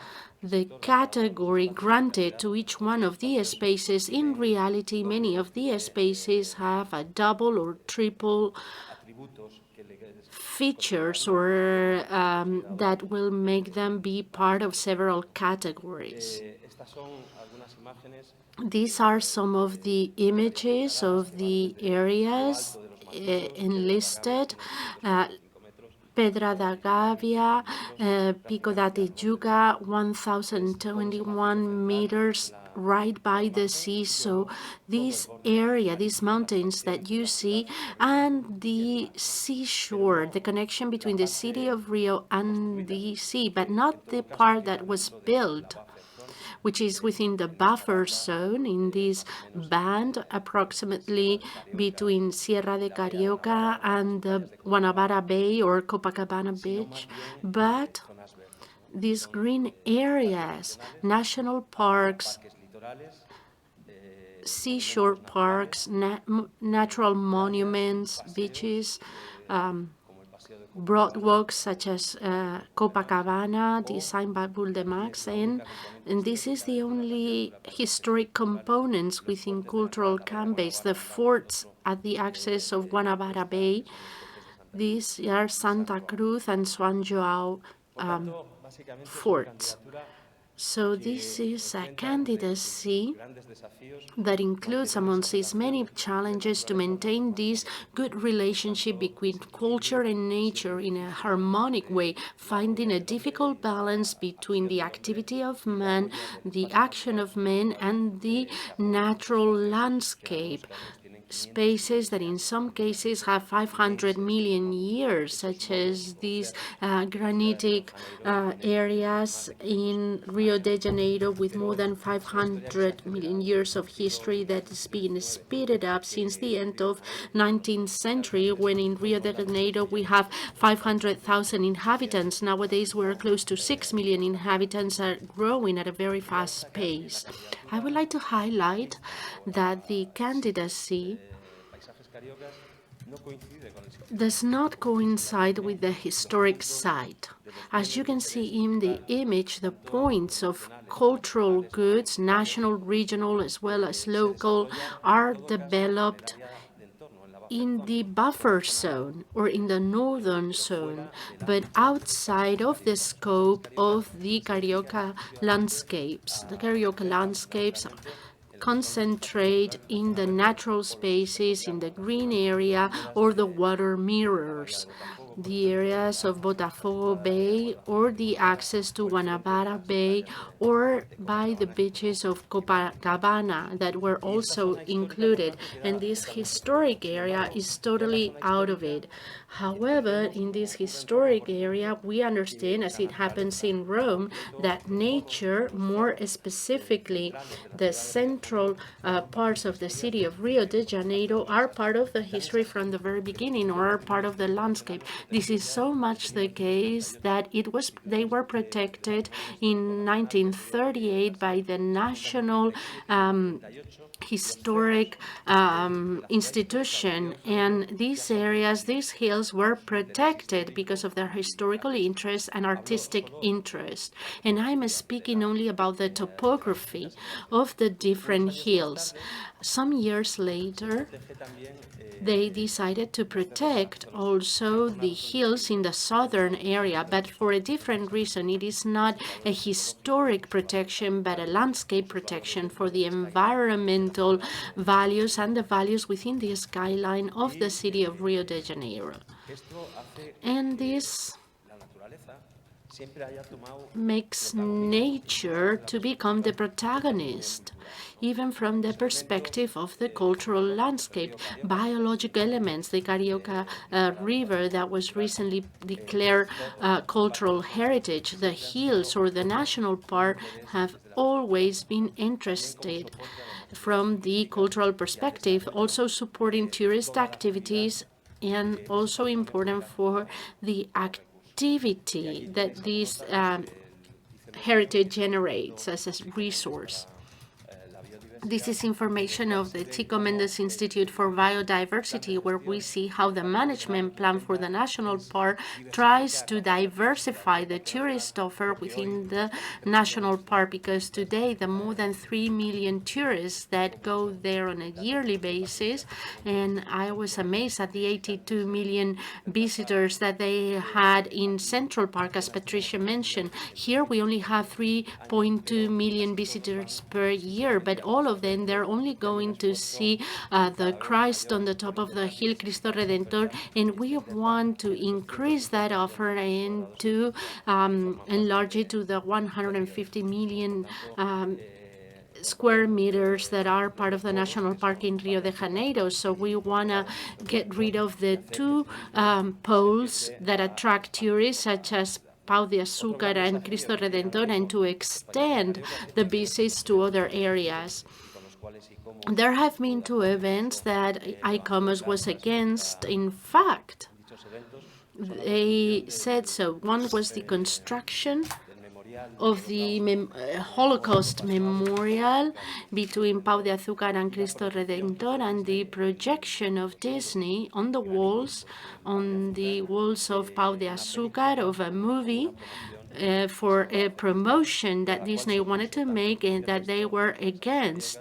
the category granted to each one of the spaces. In reality, many of the spaces have a double or triple features or that will make them be part of several categories. These are some of the images of the areas enlisted. Pedra da Gávea, Pico da Tijuca, 1,021 meters right by the sea. So this area, these mountains that you see, and the seashore, the connection between the city of Rio and the sea, but not the part that was built, which is within the buffer zone in this band, approximately between Sierra de Carioca and the Guanabara Bay or Copacabana Beach. But these green areas, national parks, seashore parks, natural monuments, beaches, broadwalks such as Copacabana, designed by Buldemax, and this is the only historic components within cultural campus. The forts at the access of Guanabara Bay, these are Santa Cruz and São João forts. So this is a candidacy that includes amongst its many challenges to maintain this good relationship between culture and nature in a harmonic way, finding a difficult balance between the activity of man, the action of man, and the natural landscape. Spaces that in some cases have 500 million years, such as these granitic areas in Rio de Janeiro with more than 500 million years of history that has been speeded up since the end of 19th century, when in Rio de Janeiro we have 500,000 inhabitants. Nowadays we're close to 6 million inhabitants, are growing at a very fast pace. I would like to highlight that the candidacy does not coincide with the historic site. As you can see in the image, the points of cultural goods, national, regional, as well as local, are developed in the buffer zone or in the northern zone, but outside of the scope of the carioca landscapes. The carioca landscapes concentrate in the natural spaces, in the green area, or the water mirrors. The areas of Botafogo Bay, or the access to Guanabara Bay, or by the beaches of Copacabana that were also included. And this historic area is totally out of it. However, in this historic area, we understand, as it happens in Rome, that nature, more specifically the central parts of the city of Rio de Janeiro, are part of the history from the very beginning, or are part of the landscape. This is so much the case that they were protected in 1938 by the National Historic Institution, and these areas, these hills, were protected because of their historical interest and artistic interest. And I'm speaking only about the topography of the different hills. Some years later, they decided to protect also the hills in the southern area, but for a different reason. It is not a historic protection, but a landscape protection for the environmental values and the values within the skyline of the city of Rio de Janeiro. And this makes nature to become the protagonist, even from the perspective of the cultural landscape. Biological elements, the Carioca River that was recently declared cultural heritage, the hills or the national park have always been interested from the cultural perspective, also supporting tourist activities, and also important for the activity that this heritage generates as a resource. This is information of the Chico Mendes Institute for Biodiversity, where we see how the management plan for the national park tries to diversify the tourist offer within the national park, because today the more than 3 million tourists that go there on a yearly basis, and I was amazed at the 82 million visitors that they had in Central Park, as Patricia mentioned. Here we only have 3.2 million visitors per year, but all of them, they're only going to see the Christ on the top of the hill, Cristo Redentor, and we want to increase that offer and to enlarge it to the 150 million square meters that are part of the national park in Rio de Janeiro. So we want to get rid of the two poles that attract tourists, such as Pau de Azúcar and Cristo Redentor, and to extend the visits to other areas. There have been two events that ICOMOS was against. In fact, they said so. One was the construction of the Holocaust Memorial between Pau de Azúcar and Cristo Redentor, and the projection of Disney on the walls of Pau de Azúcar, of a movie for a promotion that Disney wanted to make and that they were against.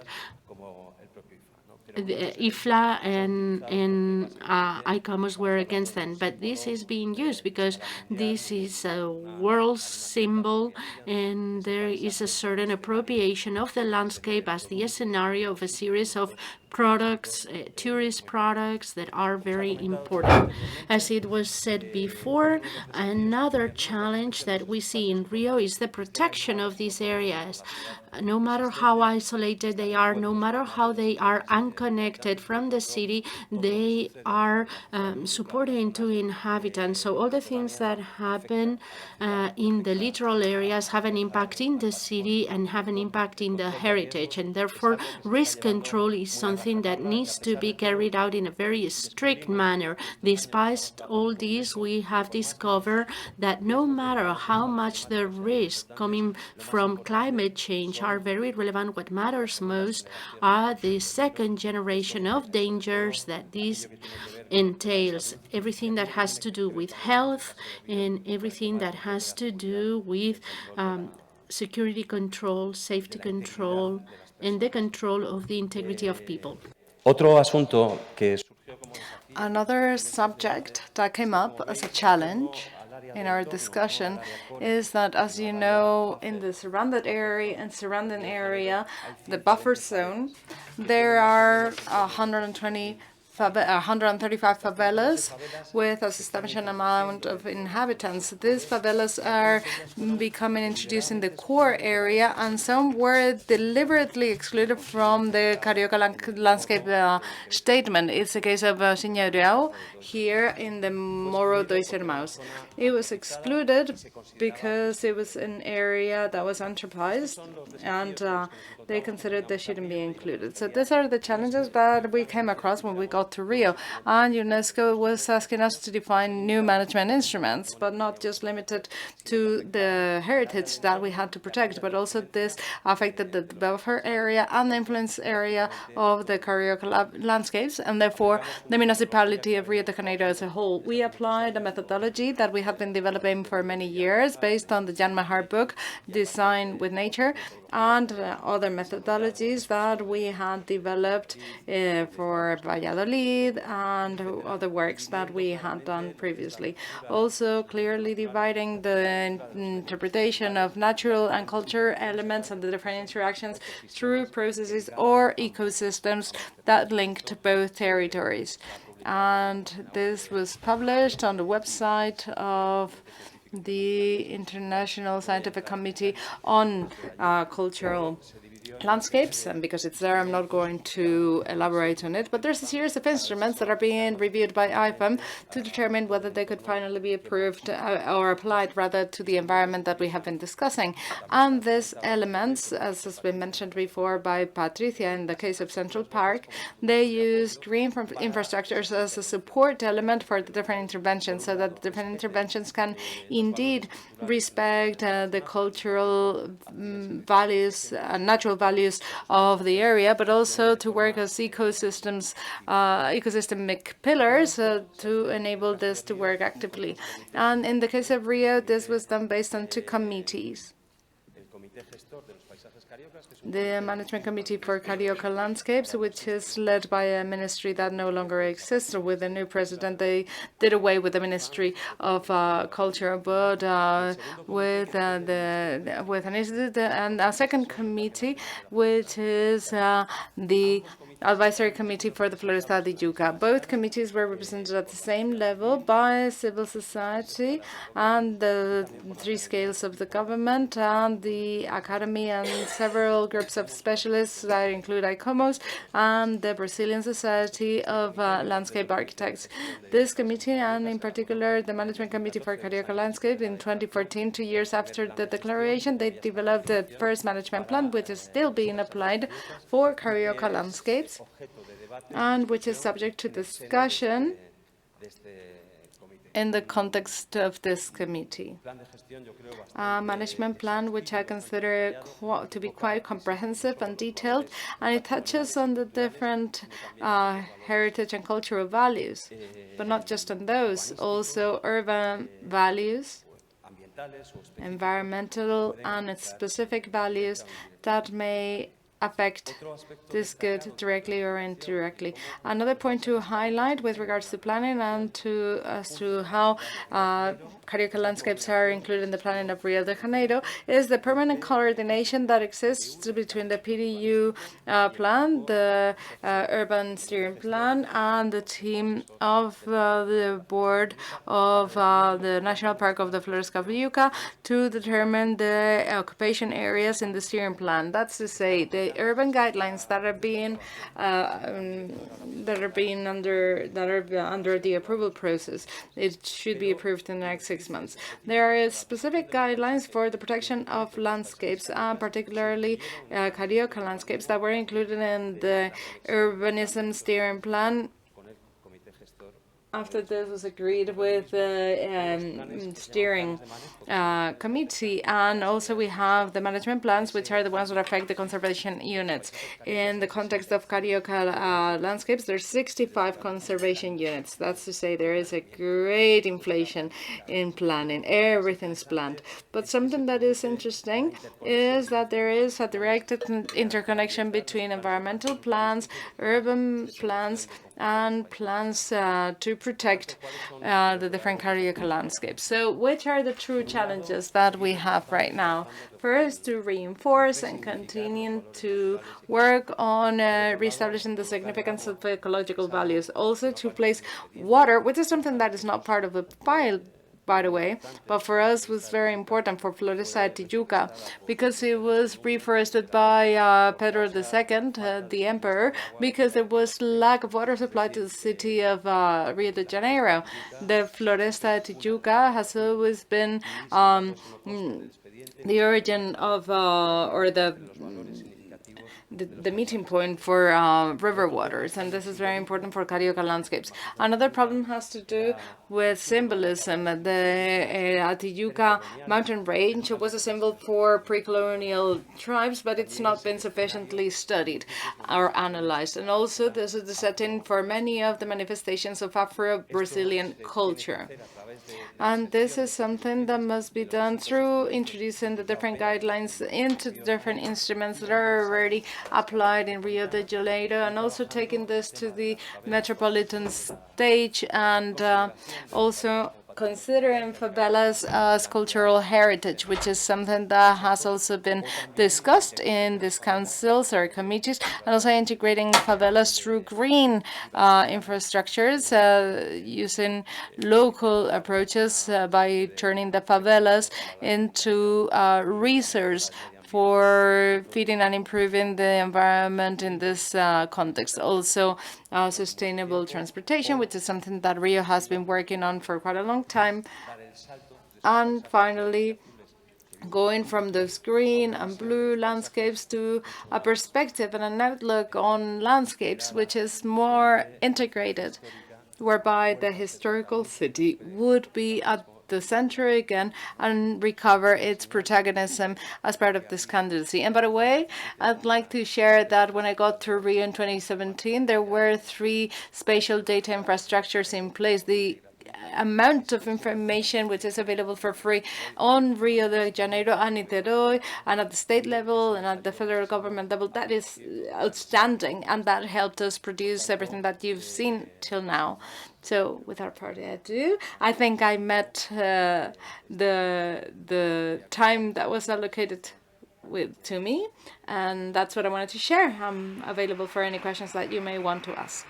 the IFLA and ICOMOS were against them. But this is being used because this is a world symbol, and there is a certain appropriation of the landscape as the scenario of a series of products, tourist products that are very important. As it was said before, another challenge that we see in Rio is the protection of these areas. No matter how isolated they are, no matter how they are unconnected from the city, they are supporting to inhabitants. So all the things that happen in the littoral areas have an impact in the city and have an impact in the heritage, and therefore risk control is something that needs to be carried out in a very strict manner. Despite all this, we have discovered that no matter how much the risks coming from climate change are very relevant, what matters most are the second generation of dangers that this entails. Everything that has to do with health and everything that has to do with security control, safety control, and the control of the integrity of people. Another subject that came up as a challenge in our discussion is that, as you know, in the surrounding area, the buffer zone, there are 135 favelas with a substantial amount of inhabitants. These favelas are becoming introduced in the core area, and some were deliberately excluded from the carioca landscape statement. It's the case of Senhorial here in the Morro dos Irmãos. It was excluded because it was an area that was anthropized, and they considered they shouldn't be included. So these are the challenges that we came across when we got to Rio. And UNESCO was asking us to define new management instruments, but not just limited to the heritage that we had to protect, but also this affected the buffer area and the influence area of the carioca landscapes, and therefore the municipality of Rio de Janeiro as a whole. We applied a methodology that we have been developing for many years based on the Jan Mahar book, Design with Nature, and other methodologies that we had developed for Valladolid and other works that we had done previously. Also clearly dividing the interpretation of natural and cultural elements and the different interactions through processes or ecosystems that link to both territories. And this was published on the website of the International Scientific Committee on Cultural Landscapes, and because it's there, I'm not going to elaborate on it. But there's a series of instruments that are being reviewed by IFM to determine whether they could finally be approved or applied rather to the environment that we have been discussing. And these elements, as has been mentioned before by Patricia in the case of Central Park, they use green infrastructures as a support element for the different interventions, so that the different interventions can indeed respect the cultural values, natural values of the area, but also to work as ecosystems, ecosystemic pillars to enable this to work actively. And in the case of Rio, this was done based on two committees. The Management Committee for Carioca Landscapes, which is led by a ministry that no longer exists. With the new president, they did away with the Ministry of Culture, but with an institute, and a second committee, which is the Advisory Committee for the Floresta de Yuca. Both committees were represented at the same level by civil society and the three scales of the government and the academy and several groups of specialists that include ICOMOS and the Brazilian Society of Landscape Architects. This committee, and in particular the Management Committee for Carioca Landscape, in 2014, 2 years after the declaration, they developed the first management plan, which is still being applied for Carioca landscapes, and which is subject to discussion in the context of this committee. A management plan which I consider to be quite comprehensive and detailed, and it touches on the different heritage and cultural values, but not just on those, also urban values, environmental and specific values that may affect this good directly or indirectly. Another point to highlight with regards to planning and as to how carioca landscapes are included in the planning of Rio de Janeiro is the permanent coordination that exists between the PDU plan, the urban steering plan, and the team of the board of the National Park of the Flores Carioca to determine the occupation areas in the steering plan. That's to say, the urban guidelines that are under the approval process. It should be approved in the next 6 months. There are specific guidelines for the protection of landscapes, particularly carioca landscapes, that were included in the urbanism steering plan after this was agreed with the steering committee. And also we have the management plans, which are the ones that affect the conservation units. In the context of carioca landscapes, there's 65 conservation units. That's to say there is a great inflation in planning. Everything's planned. But something that is interesting is that there is a direct interconnection between environmental plans, urban plans, and plans to protect the different carioca landscapes. So which are the true challenges that we have right now? First, to reinforce and continue to work on reestablishing the significance of ecological values. Also to place water, which is something that is not part of the file, by the way, but for us was very important for Floresta de Tijuca because it was reforested by Pedro II, the emperor, because there was lack of water supply to the city of Rio de Janeiro. The Floresta de Tijuca has always been the origin of or the meeting point for river waters, and this is very important for carioca landscapes. Another problem has to do with symbolism. The Tijuca mountain range was a symbol for pre-colonial tribes, but it's not been sufficiently studied or analyzed. And also this is the setting for many of the manifestations of Afro-Brazilian culture. And this is something that must be done through introducing the different guidelines into the different instruments that are already applied in Rio de Janeiro, and also taking this to the metropolitan stage, and also considering favelas as cultural heritage, which is something that has also been discussed in these councils or committees, and also integrating favelas through green infrastructures, using local approaches by turning the favelas into resource for feeding and improving the environment in this context. Also, sustainable transportation, which is something that Rio has been working on for quite a long time. And finally, going from those green and blue landscapes to a perspective and an outlook on landscapes which is more integrated, whereby the historical city would be at the center again and recover its protagonism as part of this candidacy. And by the way, I'd like to share that when I got to Rio in 2017, there were 3 spatial data infrastructures in place. The amount of information which is available for free on Rio de Janeiro and Niterói, and at the state level and at the federal government level, that is outstanding, and that helped us produce everything that you've seen till now. So without further ado, I think I met the time that was allocated to me, and that's what I wanted to share. I'm available for any questions that you may want to ask.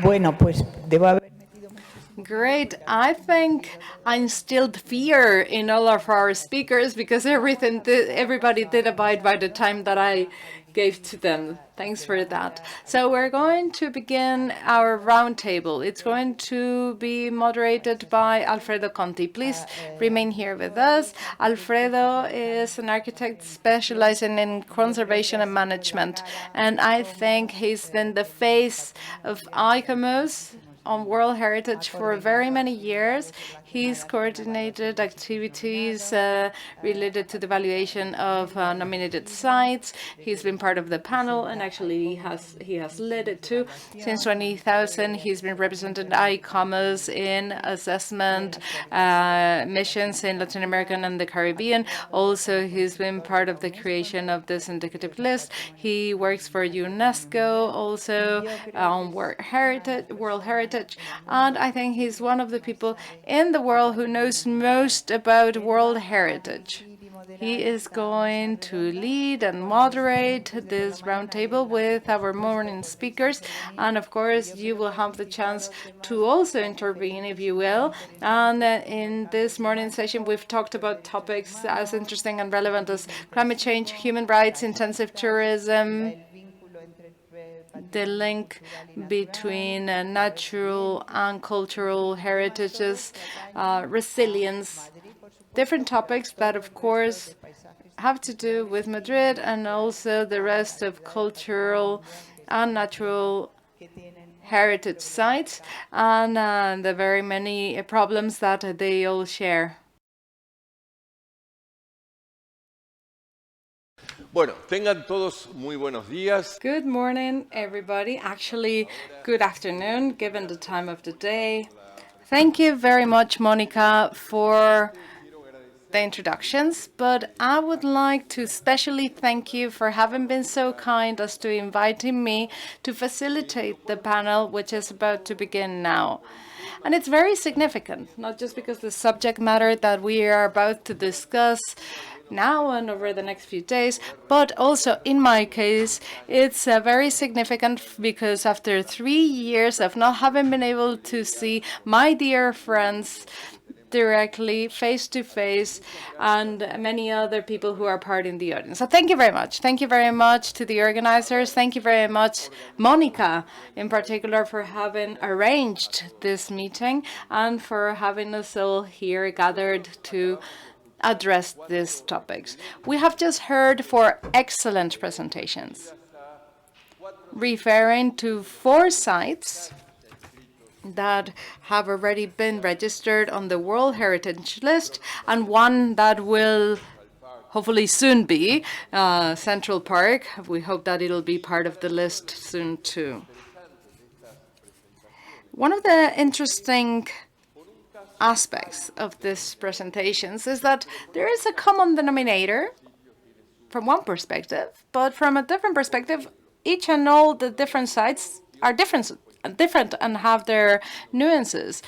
Bueno, pues debo haber metido muchísimo. Great. I think I instilled fear in all of our speakers because everybody did abide by the time that I gave to them. Thanks for that. So we're going to begin our roundtable. It's going to be moderated by Alfredo Conti. Please remain here with us. Alfredo is an architect specializing in conservation and management, and I think he's been the face of ICOMOS on World Heritage for very many years. He's coordinated activities related to the valuation of nominated sites. He's been part of the panel, and actually he has led it too. Since 2000, he's been representing ICOMOS in assessment missions in Latin America and the Caribbean. Also, he's been part of the creation of this indicative list. He works for UNESCO, also on World Heritage, and I think he's one of the people in the world who knows most about World Heritage. He is going to lead and moderate this roundtable with our morning speakers. And of course, you will have the chance to also intervene, if you will. And in this morning session, we've talked about topics as interesting and relevant as climate change, human rights, intensive tourism, the link between natural and cultural heritages, resilience, different topics that, of course, have to do with Madrid and also the rest of cultural and natural heritage sites and the very many problems that they all share. Bueno, tengan todos muy buenos días. Good morning, everybody. Actually, good afternoon, given the time of the day. Thank you very much, Monica, for the introductions, but I would like to especially thank you for having been so kind as to inviting me to facilitate the panel, which is about to begin now. And it's very significant, not just because the subject matter that we are about to discuss now and over the next few days, but also in my case, it's very significant because after 3 years of not having been able to see my dear friends directly, face to face, and many other people who are part in the audience. So thank you very much. Thank you very much to the organizers. Thank you very much, Monica, in particular, for having arranged this meeting and for having us all here gathered to address these topics. We have just heard 4 excellent presentations referring to 4 sites that have already been registered on the World Heritage List, and one that will hopefully soon be Central Park. We hope that it'll be part of the list soon too. One of the interesting aspects of these presentations is that there is a common denominator from one perspective, but from a different perspective, each and all the different sites are different and have their nuances.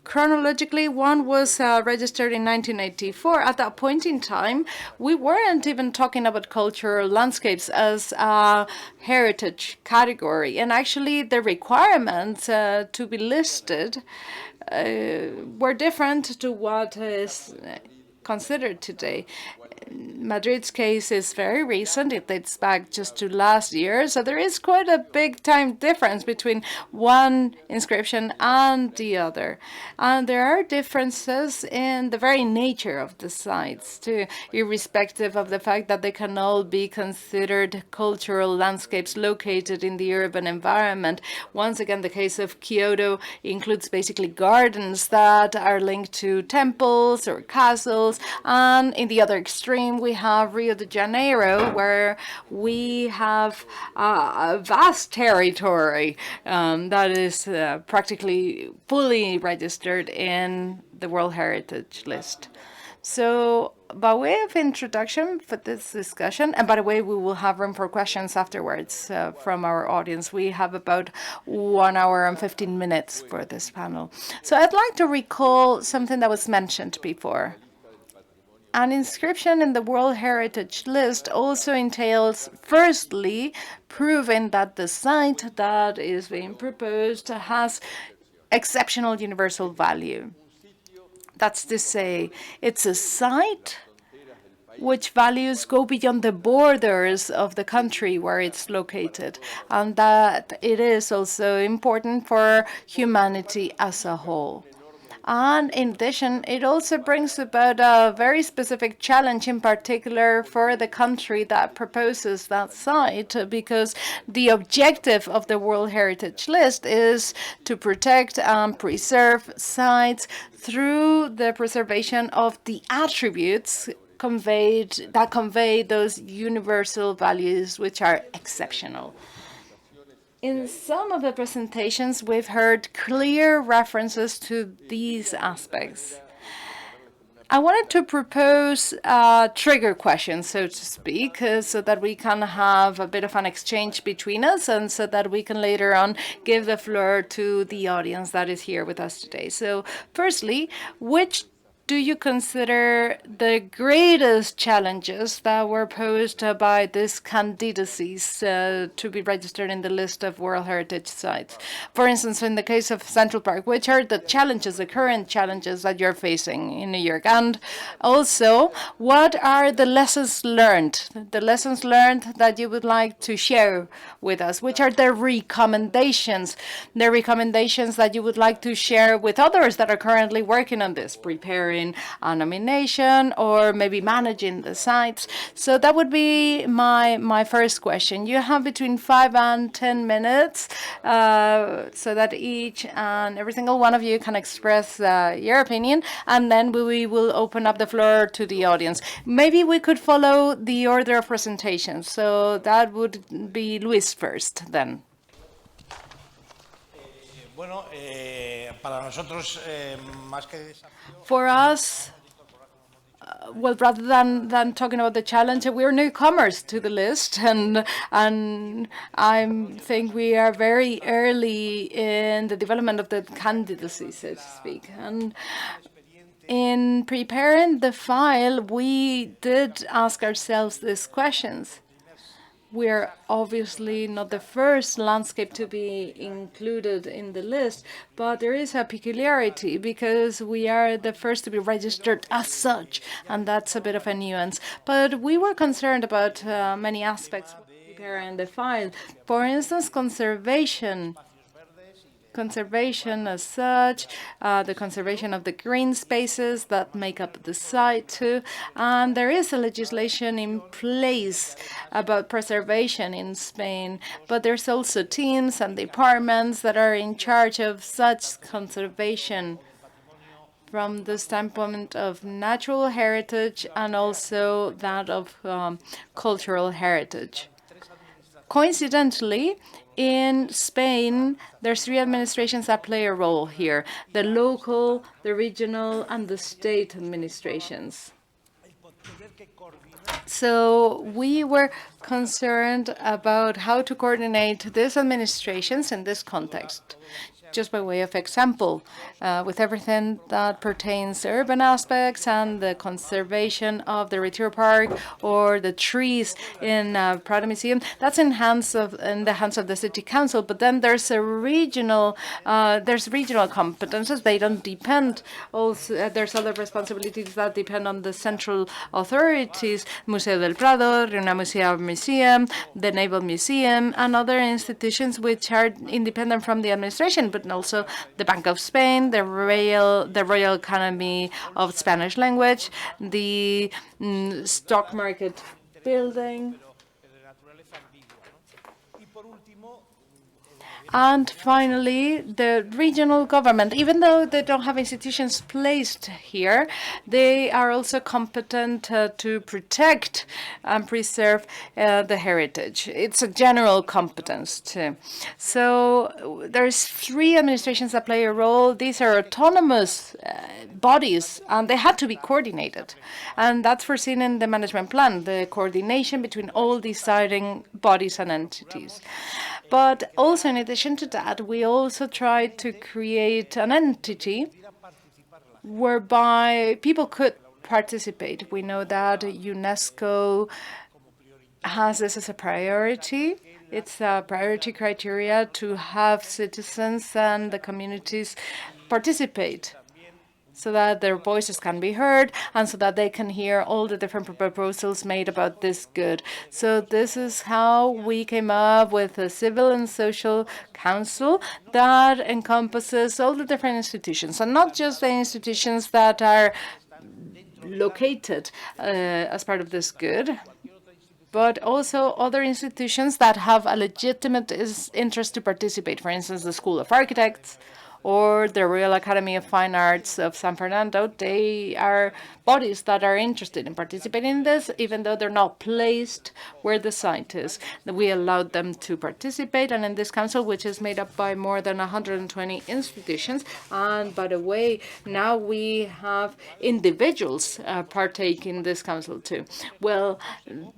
Chronologically, one was registered in 1984. At that point in time, we weren't even talking about cultural landscapes as a heritage category. And actually, the requirements to be listed were different to what is considered today. Madrid's case is very recent. It dates back just to last year. So there is quite a big time difference between one inscription and the other. And there are differences in the very nature of the sites, too, irrespective of the fact that they can all be considered cultural landscapes located in the urban environment. Once again, the case of Kyoto includes basically gardens that are linked to temples or castles. And in the other extreme, we have Rio de Janeiro, where we have a vast territory that is practically fully registered in the World Heritage List. So by way of introduction for this discussion, and by the way, we will have room for questions afterwards from our audience. We have about 1 hour and 15 minutes for this panel. So I'd like to recall something that was mentioned before. An inscription in the World Heritage List also entails, firstly, proving that the site that is being proposed has exceptional universal value. That's to say, it's a site which values go beyond the borders of the country where it's located, and that it is also important for humanity as a whole. And in addition, it also brings about a very specific challenge, in particular for the country that proposes that site, because the objective of the World Heritage List is to protect and preserve sites through the preservation of the attributes that convey those universal values which are exceptional. In some of the presentations, we've heard clear references to these aspects. I wanted to propose a trigger question, so to speak, so that we can have a bit of an exchange between us and so that we can later on give the floor to the audience that is here with us today. So firstly, which do you consider the greatest challenges that were posed by these candidacies to be registered in the list of World Heritage Sites? For instance, in the case of Central Park, which are the challenges, the current challenges that you're facing in New York? And also, what are the lessons learned that you would like to share with us? Which are the recommendations that you would like to share with others that are currently working on this, preparing a nomination or maybe managing the sites? So that would be my first question. You have between 5 and 10 minutes so that each and every single one of you can express your opinion, and then we will open up the floor to the audience. Maybe we could follow the order of presentation. So that would be Luis first then. For us, well, rather than talking about the challenge, we're newcomers to the list, and I think we are very early in the development of the candidacy, so to speak. And in preparing the file, we did ask ourselves these questions. We're obviously not the first landscape to be included in the list, but there is a peculiarity because we are the first to be registered as such, and that's a bit of a nuance. But we were concerned about many aspects preparing the file. For instance, conservation as such, the conservation of the green spaces that make up the site too. And there is a legislation in place about preservation in Spain, but there's also teams and departments that are in charge of such conservation from the standpoint of natural heritage and also that of cultural heritage. Coincidentally, in Spain, there's 3 administrations that play a role here: the local, the regional, and the state administrations. So we were concerned about how to coordinate these administrations in this context. Just by way of example, with everything that pertains to urban aspects and the conservation of the Retiro Park or the trees in Prado Museum, that's in the hands of the city council. But then there's regional competences. They don't depend. Also, there's other responsibilities that depend on the central authorities: Museo del Prado, Rio Museum, the Naval Museum, and other institutions which are independent from the administration, but also the Bank of Spain, the Royal Academy of Spanish Language, the stock market building. And finally, the regional government. Even though they don't have institutions placed here, they are also competent to protect and preserve the heritage. It's a general competence too. So there's 3 administrations that play a role. These are autonomous bodies, and they had to be coordinated. And that's foreseen in the management plan, the coordination between all deciding bodies and entities. But also, in addition to that, we also tried to create an entity whereby people could participate. We know that UNESCO has this as a priority. It's a priority criteria to have citizens and the communities participate. so that their voices can be heard and so that they can hear all the different proposals made about this good. So this is how we came up with a civil and social council that encompasses all the different institutions, and not just the institutions that are located as part of this good, but also other institutions that have a legitimate interest to participate. For instance, the School of Architects or the Royal Academy of Fine Arts of San Fernando. They are bodies that are interested in participating in this, even though they're not placed where the site is. We allowed them to participate, and in this council, which is made up by more than 120 institutions, and by the way, now we have individuals partake in this council too. Well,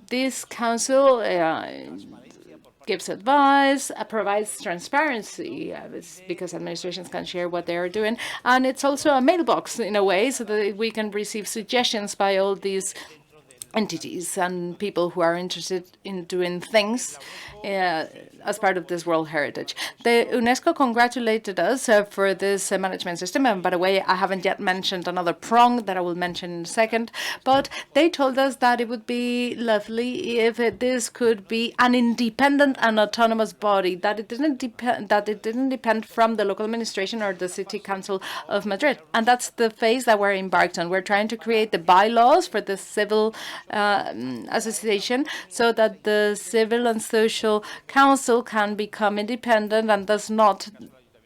this council gives advice, provides transparency, because administrations can share what they are doing. And it's also a mailbox in a way, so that we can receive suggestions by all these entities and people who are interested in doing things as part of this World Heritage. The UNESCO congratulated us for this management system. And by the way, I haven't yet mentioned another prong that I will mention in a second, but they told us that it would be lovely if this could be an independent and autonomous body, that it didn't depend from the local administration or the City Council of Madrid. And that's the phase that we're embarked on. We're trying to create the bylaws for the civil association so that the Civil and Social Council can become independent and does not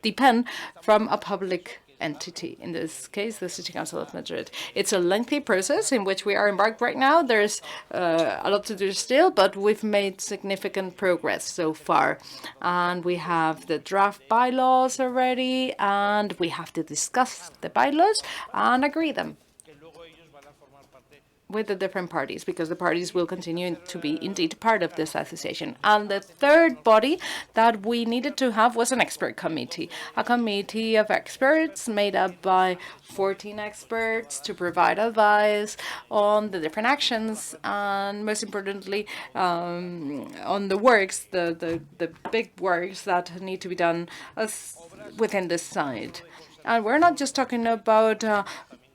depend from a public entity, in this case, the City Council of Madrid. It's a lengthy process in which we are embarked right now. There's a lot to do still, but we've made significant progress so far. And we have the draft bylaws already, and we have to discuss the bylaws and agree them with the different parties, because the parties will continue to be indeed part of this association. And the third body that we needed to have was an expert committee, a committee of experts made up by 14 experts to provide advice on the different actions and, most importantly, on the works, the big works that need to be done within this site. And we're not just talking about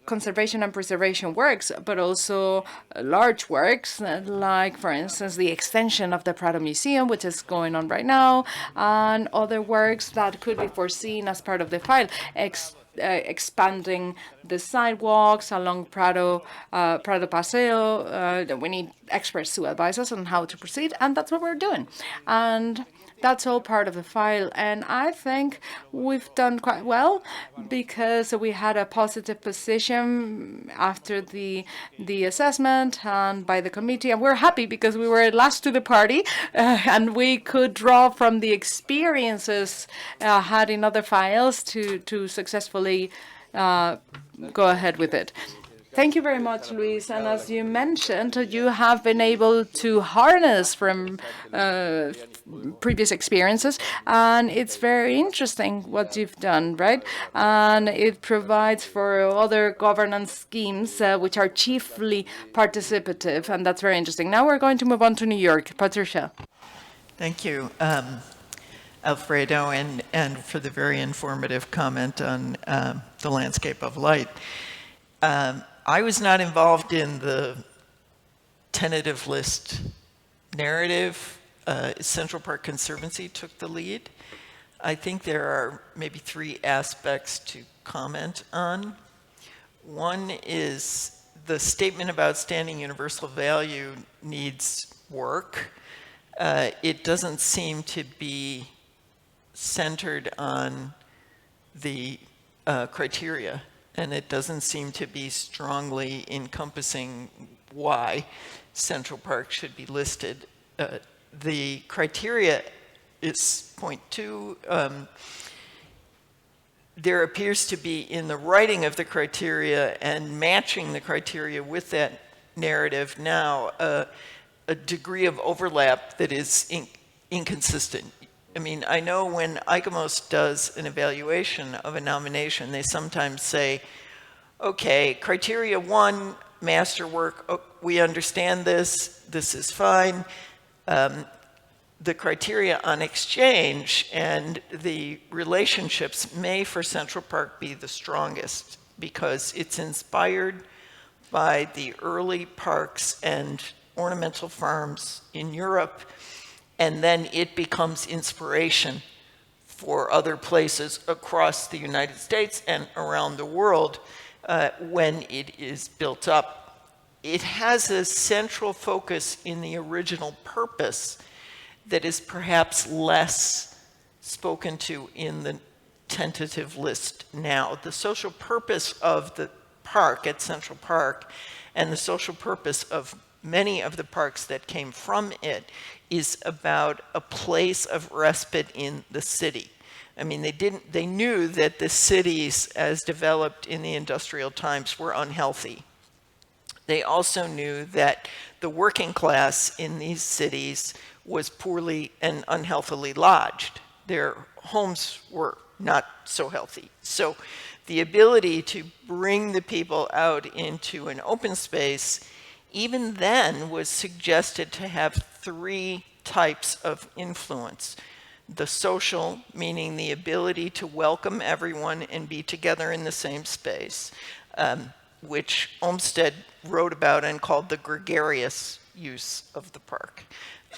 conservation and preservation works, but also large works, like, for instance, the extension of the Prado Museum, which is going on right now, and other works that could be foreseen as part of the file, expanding the sidewalks along Prado Paseo. We need experts to advise us on how to proceed, and that's what we're doing. And that's all part of the file, and I think we've done quite well because we had a positive position after the assessment and by the committee, and we're happy because we were last to the party, and we could draw from the experiences had in other files to successfully go ahead with it. Thank you very much, Luis. And as you mentioned, you have been able to harness from previous experiences, and it's very interesting what you've done, right? And it provides for other governance schemes, which are chiefly participative, and that's very interesting. Now we're going to move on to New York. Patricia. Thank you, Alfredo, and for the very informative comment on the landscape of light. I was not involved in the tentative list narrative. Central Park Conservancy took the lead. I think there are maybe 3 aspects to comment on. One is the statement about standing universal value needs work. It doesn't seem to be centered on the criteria, and it doesn't seem to be strongly encompassing why Central Park should be listed. The criteria is point 2. There appears to be, in the writing of the criteria and matching the criteria with that narrative now, a degree of overlap that is inconsistent. I mean, I know when ICOMOS does an evaluation of a nomination, they sometimes say, okay, criteria 1, masterwork, oh, we understand this is fine. The criteria on exchange and the relationships may, for Central Park, be the strongest. because it's inspired by the early parks and ornamental farms in Europe, and then it becomes inspiration for other places across the United States and around the world when it is built up. It has a central focus in the original purpose that is perhaps less spoken to in the tentative list now. The social purpose of the park at Central Park and the social purpose of many of the parks that came from it is about a place of respite in the city. I mean, they knew that the cities as developed in the industrial times were unhealthy. They also knew that the working class in these cities was poorly and unhealthily lodged. Their homes were not so healthy. So the ability to bring the people out into an open space, even then, was suggested to have three types of influence. The social, meaning the ability to welcome everyone and be together in the same space, which Olmsted wrote about and called the gregarious use of the park.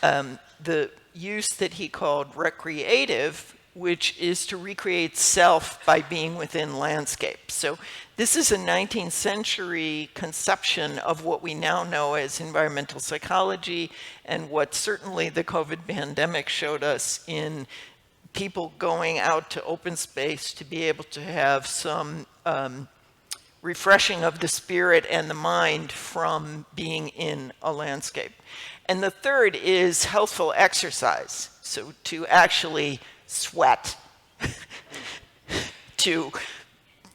The use that he called recreative, which is to recreate self by being within landscape. So this is a 19th century conception of what we now know as environmental psychology, and what certainly the COVID pandemic showed us in people going out to open space to be able to have some refreshing of the spirit and the mind from being in a landscape. And the third is healthful exercise. So to actually sweat, to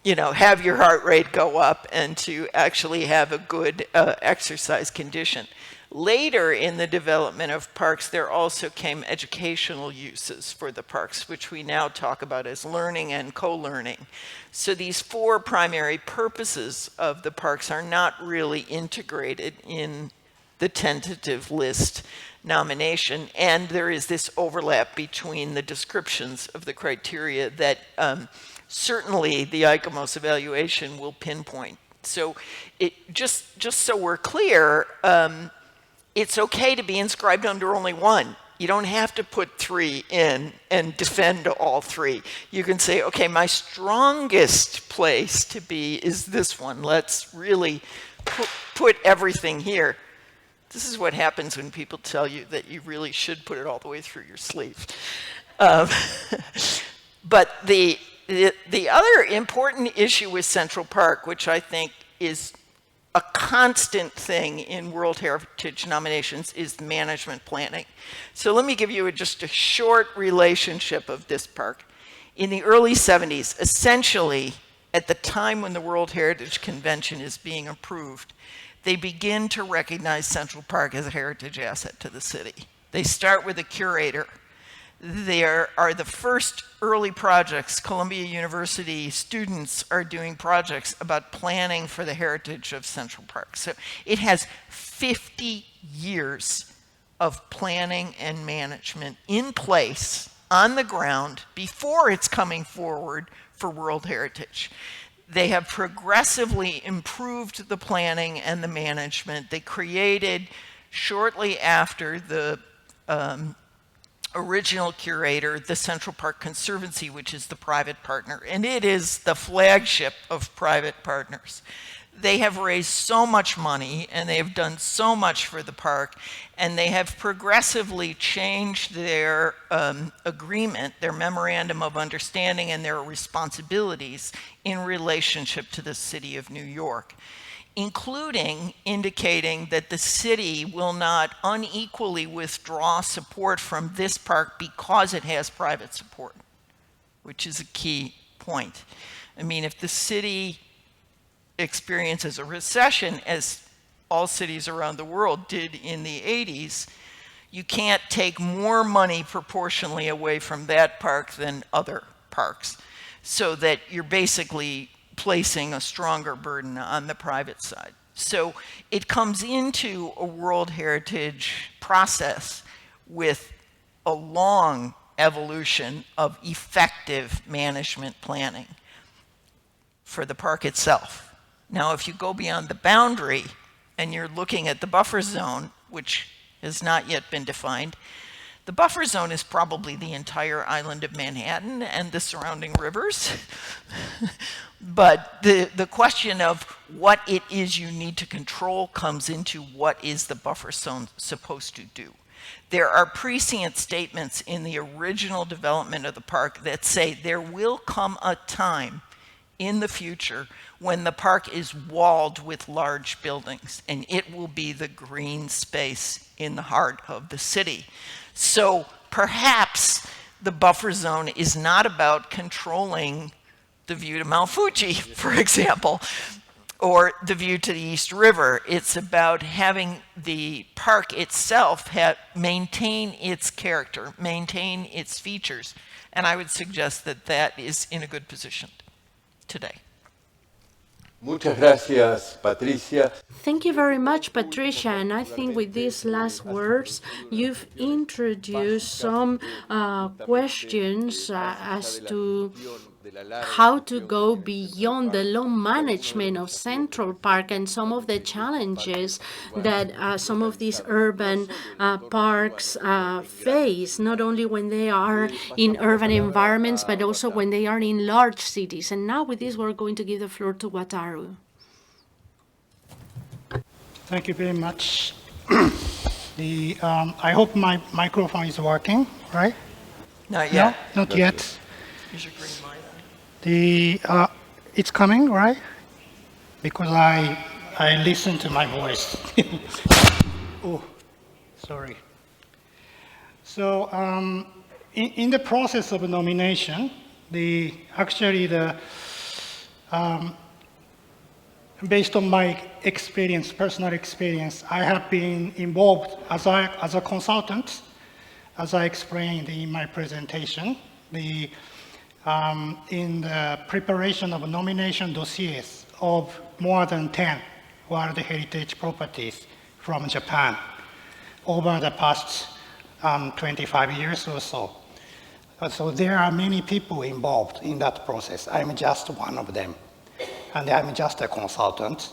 have your heart rate go up, and to actually have a good exercise condition. Later in the development of parks, there also came educational uses for the parks, which we now talk about as learning and co-learning. So these four primary purposes of the parks are not really integrated in the tentative list nomination, and there is this overlap between the descriptions of the criteria that certainly the ICOMOS evaluation will pinpoint. So just so we're clear, it's okay to be inscribed under only one. You don't have to put three in and defend all three. You can say, okay, my strongest place to be is this one. Let's really put everything here. This is what happens when people tell you that you really should put it all the way through your sleeve. But the other important issue with Central Park, which I think is a constant thing in World Heritage nominations, is management planning. So let me give you just a short relationship of this park. In the early 70s, essentially at the time when the World Heritage Convention is being approved, they begin to recognize Central Park as a heritage asset to the city. They start with a curator. There are the first early projects. Columbia University students are doing projects about planning for the heritage of Central Park. So it has 50 years of planning and management in place on the ground before it's coming forward for World Heritage. They have progressively improved the planning and the management. They created, shortly after the original curator, the Central Park Conservancy, which is the private partner, and it is the flagship of private partners. They have raised so much money, and they have done so much for the park, and they have progressively changed their agreement, their memorandum of understanding, and their responsibilities in relationship to the city of New York, including indicating that the city will not unequally withdraw support from this park because it has private support, which is a key point. I mean, if the city experiences a recession, as all cities around the world did in the 80s, you can't take more money proportionally away from that park than other parks, so that you're basically placing a stronger burden on the private side. So it comes into a World Heritage process with a long evolution of effective management planning. for the park itself. Now, if you go beyond the boundary and you're looking at the buffer zone, which has not yet been defined, the buffer zone is probably the entire island of Manhattan and the surrounding rivers. But the question of what it is you need to control comes into what is the buffer zone supposed to do. There are prescient statements in the original development of the park that say there will come a time in the future when the park is walled with large buildings, and it will be the green space in the heart of the city. So perhaps the buffer zone is not about controlling the view to Mount Fuji, for example, or the view to the East River. It's about having the park itself maintain its character, maintain its features. And I would suggest that that is in a good position today. Muchas gracias, Patricia. Thank you very much, Patricia. And I think with these last words, you've introduced some questions as to how to go beyond the low management of Central Park and some of the challenges that some of these urban parks face, not only when they are in urban environments, but also when they are in large cities. And now with this, we're going to give the floor to Wataru. Thank you very much. I hope my microphone is working, right? Not yet. No? Not yet. Use your green light. It's coming, right? Because I listen to my voice. Oh, sorry. So in the process of nomination, based on my experience, personal experience, I have been involved as a consultant, as I explained in my presentation, in the preparation of nomination dossiers of more than 10 World Heritage properties from Japan over the past 25 years or so. So there are many people involved in that process. I'm just one of them, and I'm just a consultant.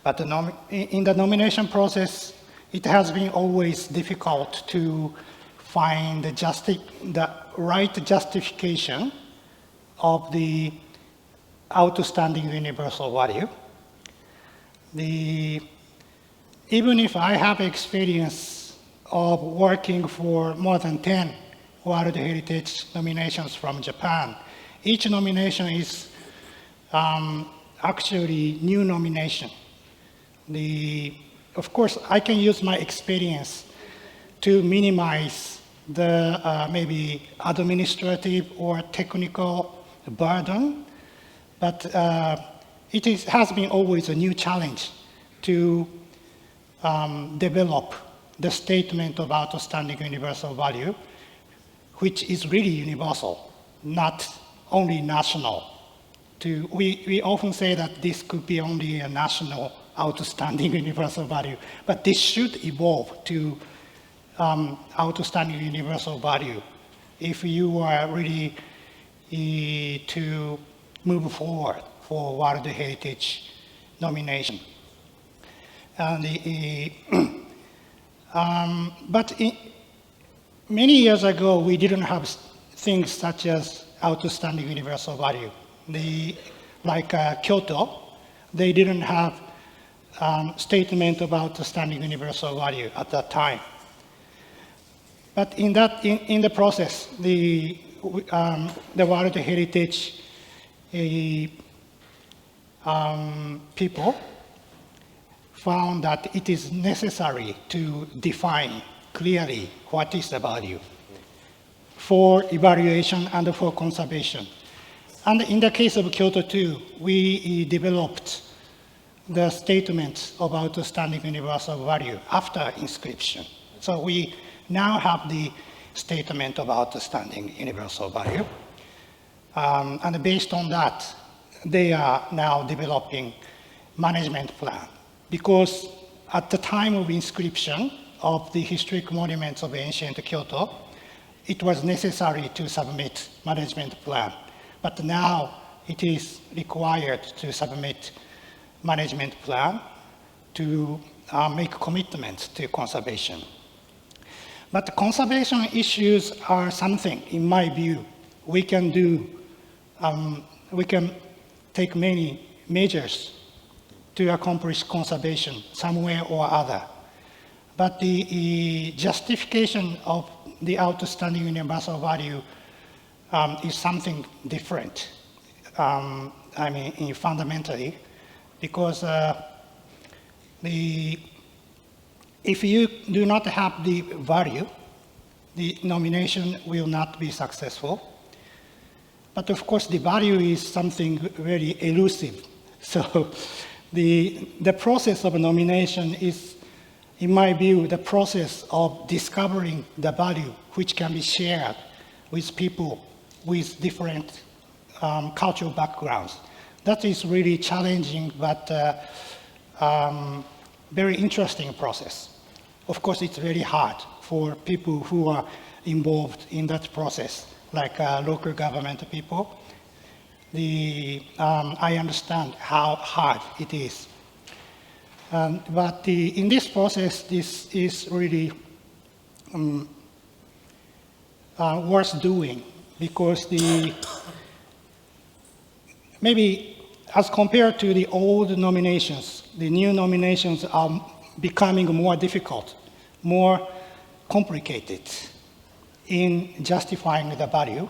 But in the nomination process, it has been always difficult to find the right justification of the outstanding universal value. Even if I have experience of working for more than 10 World Heritage nominations from Japan, each nomination is actually new nomination. Of course, I can use my experience to minimize the maybe administrative or technical burden, but it has been always a new challenge to develop the statement of outstanding universal value, which is really universal, not only national. We often say that this could be only a national outstanding universal value, but this should evolve to outstanding universal value if you are really to move forward for World Heritage nomination. But many years ago, we didn't have things such as outstanding universal value. Like Kyoto, they didn't have statement of outstanding universal value at that time. But in the process, the World Heritage people found that it is necessary to define clearly what is the value for evaluation and for conservation. And in the case of Kyoto too, we developed the statement of outstanding universal value after inscription. So we now have the statement of outstanding universal value. And based on that, they are now developing management plan. Because at the time of inscription of the historic monuments of ancient Kyoto, it was necessary to submit management plan. But now it is required to submit management plan to make commitments to conservation. But conservation issues are something, in my view, we can do, we can take many measures to accomplish conservation somewhere or other. But the justification of the outstanding universal value is something different, I mean, fundamentally, because if you do not have the value, the nomination will not be successful. But of course, the value is something very elusive. So the process of nomination is, in my view, the process of discovering the value which can be shared with people with different cultural backgrounds. That is really challenging, but very interesting process. Of course, it's very hard for people who are involved in that process, like local government people. I understand how hard it is. But in this process, this is really worth doing, because maybe as compared to the old nominations, the new nominations are becoming more difficult, more complicated in justifying the value,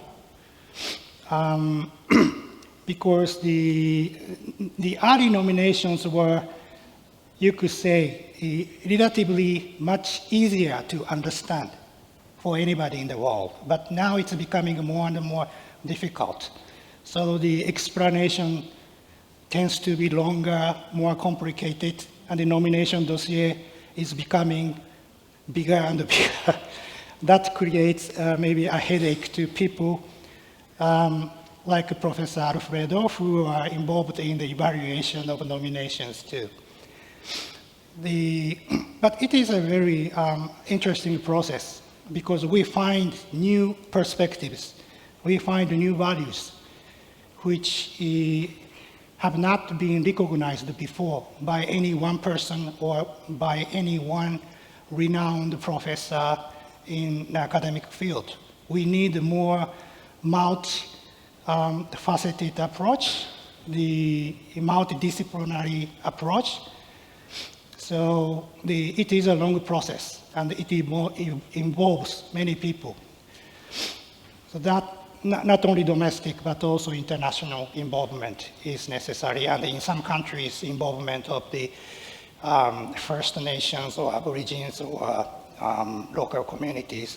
because the early nominations were, you could say, relatively much easier to understand for anybody in the world. But now it's becoming more and more difficult. So the explanation tends to be longer, more complicated, and the nomination dossier is becoming bigger and bigger. That creates maybe a headache to people like Professor Alfredo, who are involved in the evaluation of nominations too. But it is a very interesting process, because we find new perspectives, we find new values which have not been recognized before by any one person or by any one renowned professor in the academic field. We need a more multi-faceted approach, the multidisciplinary approach. So it is a long process, and it involves many people. So that not only domestic, but also international involvement is necessary, and in some countries, involvement of the First Nations or Aborigines or local communities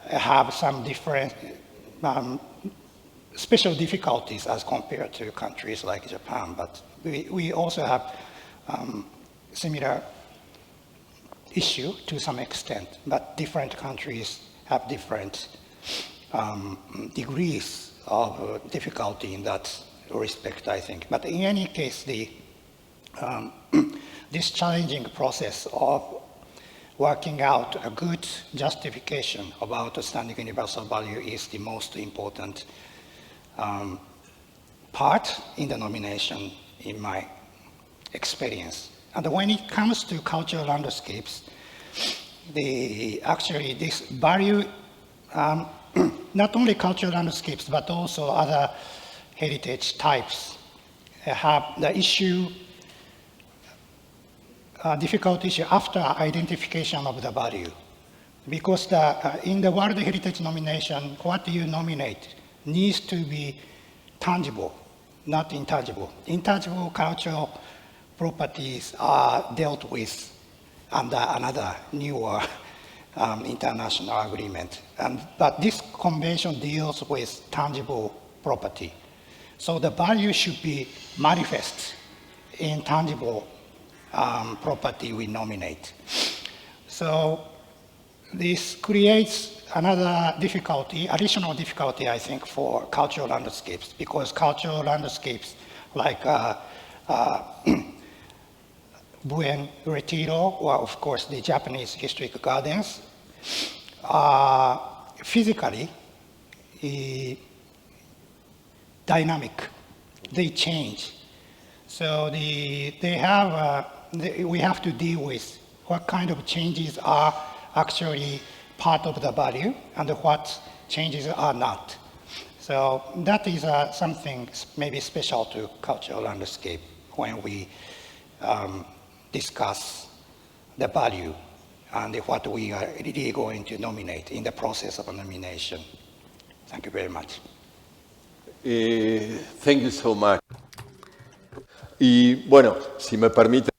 have some different special difficulties as compared to countries like Japan, but we also have similar issue to some extent, but different countries have different degrees of difficulty in that respect, I think. But in any case, this challenging process of working out a good justification of outstanding universal value is the most important part in the nomination, in my experience. And when it comes to cultural landscapes, actually this value, not only cultural landscapes, but also other heritage types have the issue, difficult issue after identification of the value. Because in the World Heritage nomination, what you nominate needs to be tangible, not intangible. Intangible cultural properties are dealt with under another newer international agreement. But this convention deals with tangible property. So the value should be manifest in tangible property we nominate. So this creates another difficulty, additional difficulty, I think, for cultural landscapes, because cultural landscapes like Buen, Retiro, or of course the Japanese historic gardens, physically dynamic. They change. So we have to deal with what kind of changes are actually part of the value and what changes are not. So that is something maybe special to cultural landscape when we discuss the value and what we are really going to nominate in the process of nomination. Thank you very much. Thank you so much. Y bueno, si me permite.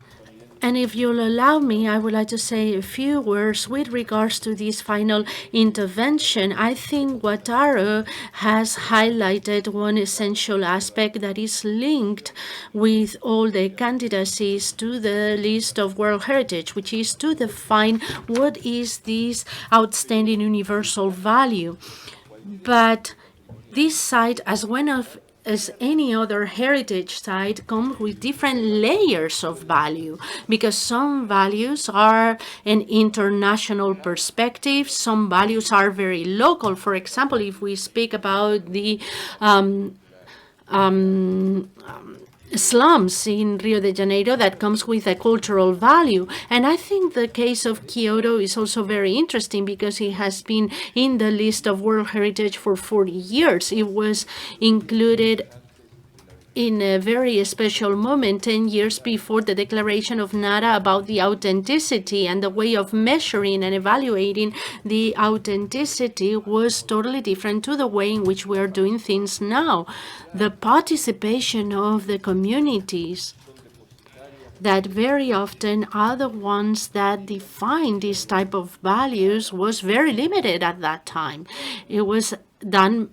And if you'll allow me, I would like to say a few words with regards to this final intervention. I think Wataru has highlighted one essential aspect that is linked with all the candidacies to the list of World Heritage, which is to define what is this outstanding universal value. But this site, as any other heritage site, comes with different layers of value, because some values are an international perspective, some values are very local. For example, if we speak about the slums in Rio de Janeiro, that comes with a cultural value. And I think the case of Kyoto is also very interesting because it has been in the list of World Heritage for 40 years. It was included in a very special moment 10 years before the declaration of Nara about the authenticity, and the way of measuring and evaluating the authenticity was totally different to the way in which we are doing things now. The participation of the communities that very often are the ones that define this type of values was very limited at that time. It was done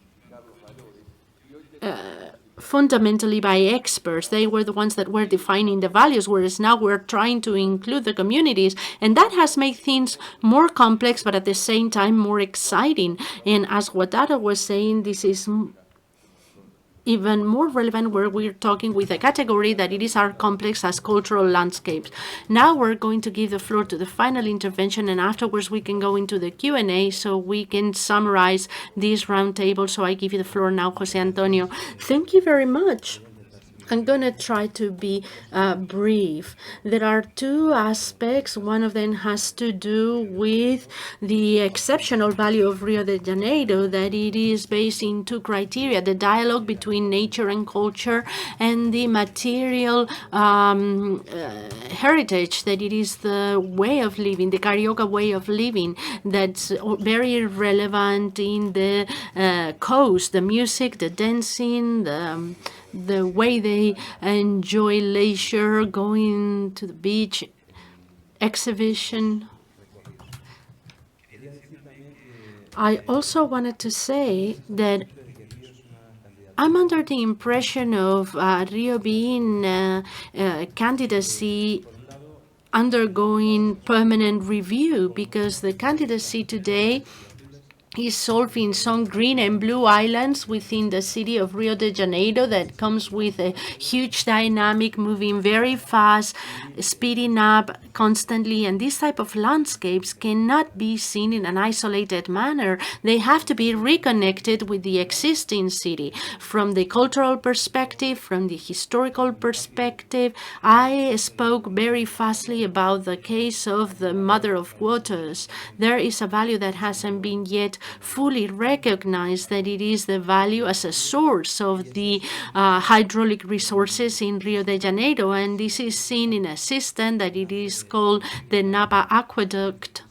fundamentally by experts. They were the ones that were defining the values, whereas now we're trying to include the communities. And that has made things more complex, but at the same time more exciting. And as Wataru was saying, this is even more relevant where we're talking with a category that it is as complex as cultural landscapes. Now we're going to give the floor to the final intervention, and afterwards we can go into the Q&A so we can summarize this roundtable. So I give you the floor now, José Antonio. Thank you very much. I'm going to try to be brief. There are two aspects. One of them has to do with the exceptional value of Rio de Janeiro, that it is based in two criteria: the dialogue between nature and culture, and the material heritage, that it is the way of living, the carioca way of living, that's very relevant in the coast, the music, the dancing, the way they enjoy leisure, going to the beach, exhibition. I also wanted to say that I'm under the impression of Rio being candidacy undergoing permanent review, because the candidacy today is solving some green and blue islands within the city of Rio de Janeiro that comes with a huge dynamic, moving very fast, speeding up constantly. And these type of landscapes cannot be seen in an isolated manner. They have to be reconnected with the existing city. From the cultural perspective, from the historical perspective, I spoke very fastly about the case of the Mother of Waters. There is a value that hasn't been yet fully recognized, that it is the value as a source of the hydraulic resources in Rio de Janeiro. And this is seen in a system that it is called the Napa Aqueduct,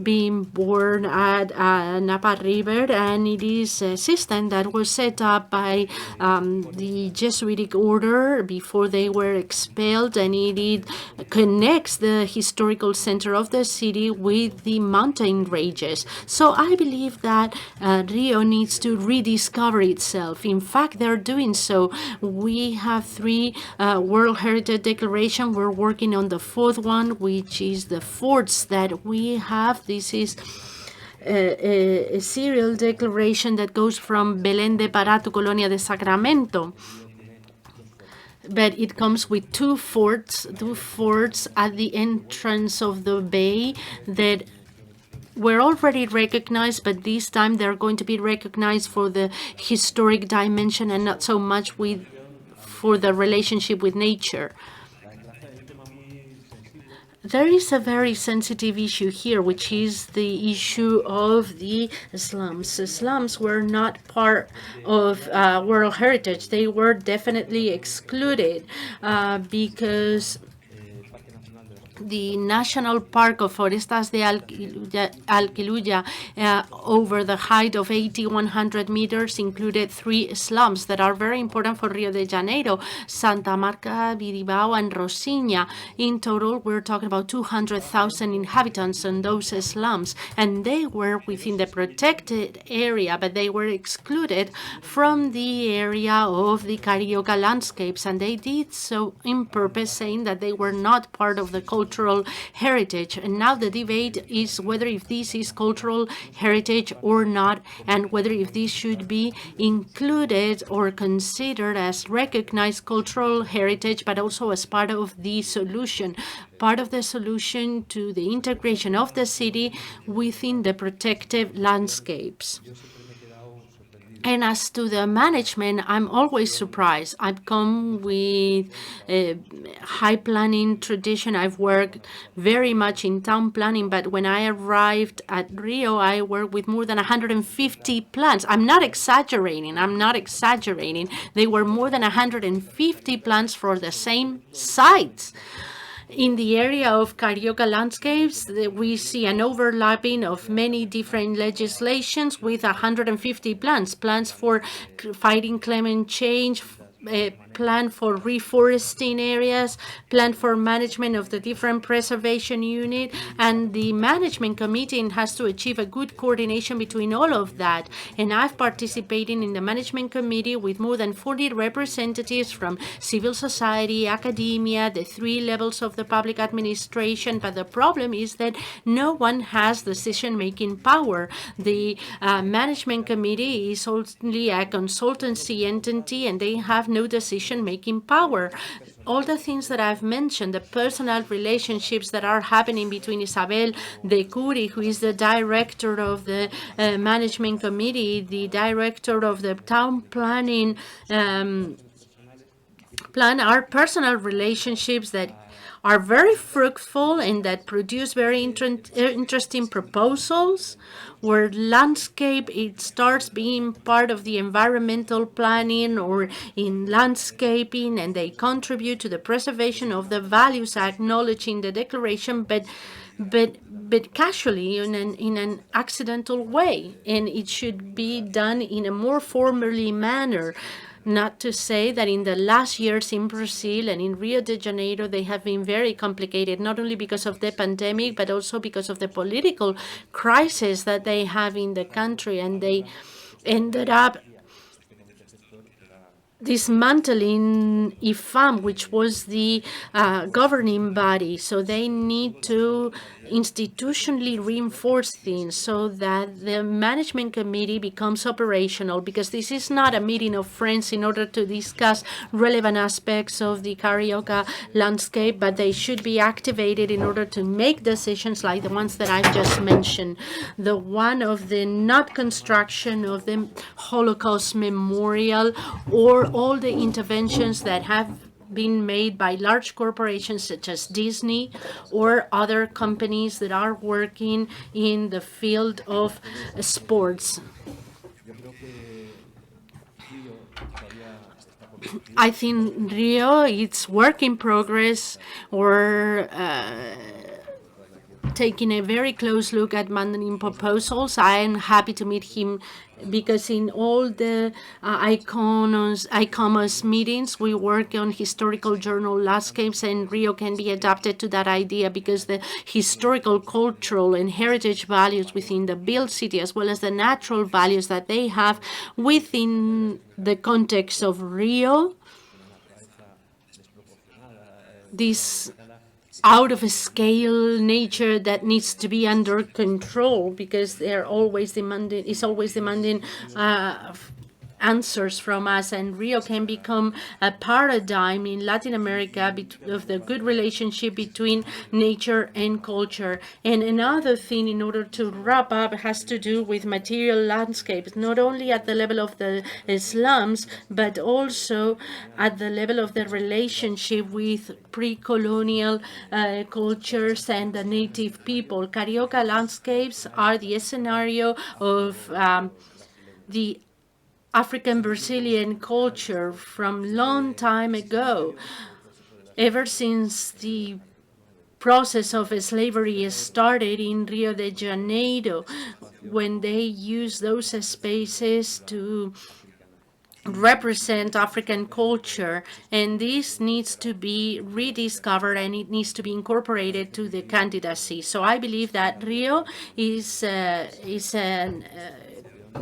being born at Napa River, and it is a system that was set up by the Jesuitic order before they were expelled, and it connects the historical center of the city with the mountain ranges. So I believe that Rio needs to rediscover itself. In fact, they're doing so. We have 3 World Heritage Declarations. We're working on the 4th one, which is the forts that we have. This is a serial declaration that goes from Belén de Pará to Colonia de Sacramento. But it comes with 2 forts at the entrance of the bay that were already recognized, but this time they're going to be recognized for the historic dimension and not so much for the relationship with nature. There is a very sensitive issue here, which is the issue of the slums. The slums were not part of World Heritage. They were definitely excluded because the National Park of Forestas de Alquiluya, over the height of 8,100 meters, included 3 slums that are very important for Rio de Janeiro: Santa Marta, Biribao, and Rocinha. In total, we're talking about 200,000 inhabitants in those slums, and they were within the protected area, but they were excluded from the area of the carioca landscapes, and they did so in purpose, saying that they were not part of the cultural heritage. And now the debate is whether if this is cultural heritage or not, and whether if this should be included or considered as recognized cultural heritage, but also as part of the solution to the integration of the city within the protective landscapes. And as to the management, I'm always surprised. I've come with a high planning tradition. I've worked very much in town planning, but when I arrived at Rio, I worked with more than 150 plans. I'm not exaggerating. They were more than 150 plans for the same sites. In the area of carioca landscapes, we see an overlapping of many different legislations with 150 plans for fighting climate change, plan for reforesting areas, plan for management of the different preservation unit, and the management committee has to achieve a good coordination between all of that. And I've participated in the management committee with more than 40 representatives from civil society, academia, the 3 levels of the public administration, but the problem is that no one has decision-making power. The management committee is only a consultancy entity, and they have no decision-making power. All the things that I've mentioned, the personal relationships that are happening between Isabel de Curi, who is the director of the management committee, the director of the town planning plan, are personal relationships that are very fruitful and that produce very interesting proposals, where landscape, it starts being part of the environmental planning or in landscaping, and they contribute to the preservation of the values acknowledged in the declaration, but casually, in an accidental way, and it should be done in a more formally manner. Not to say that in the last years in Brazil and in Rio de Janeiro, they have been very complicated, not only because of the pandemic, but also because of the political crisis that they have in the country, and they ended up dismantling IFAM, which was the governing body. So they need to institutionally reinforce things so that the management committee becomes operational, because this is not a meeting of friends in order to discuss relevant aspects of the carioca landscape, but they should be activated in order to make decisions like the ones that I've just mentioned. The one of the not construction of the Holocaust memorial, or all the interventions that have been made by large corporations such as Disney or other companies that are working in the field of sports. I think Rio, it's work in progress. We're taking a very close look at mandating proposals. I am happy to meet him, because in all the ICOMOS meetings, we work on historical journal landscapes, and Rio can be adapted to that idea, because the historical, cultural, and heritage values within the built city, as well as the natural values that they have within the context of Rio, this out-of-scale nature that needs to be under control, because they're always demanding, answers from us, and Rio can become a paradigm in Latin America of the good relationship between nature and culture. And another thing, in order to wrap up, has to do with material landscapes, not only at the level of the slums, but also at the level of the relationship with pre-colonial cultures and the native people. Carioca landscapes are the scenario of the African Brazilian culture from long time ago. Ever since the process of slavery started in Rio de Janeiro, when they used those spaces to represent African culture, and this needs to be rediscovered and it needs to be incorporated to the candidacy. So I believe that Rio is an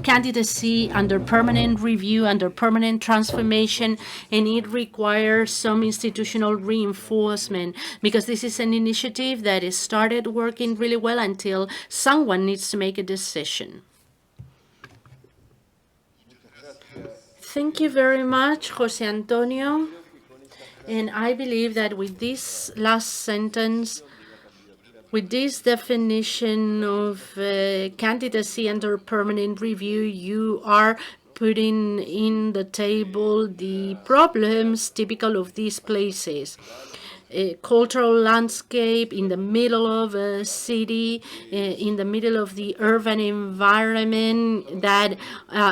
candidacy under permanent review, under permanent transformation, and it requires some institutional reinforcement, because this is an initiative that is started working really well until someone needs to make a decision. Thank you very much, José Antonio. And I believe that with this last sentence, with this definition of candidacy under permanent review, you are putting in the table the problems typical of these places. A cultural landscape in the middle of a city, in the middle of the urban environment that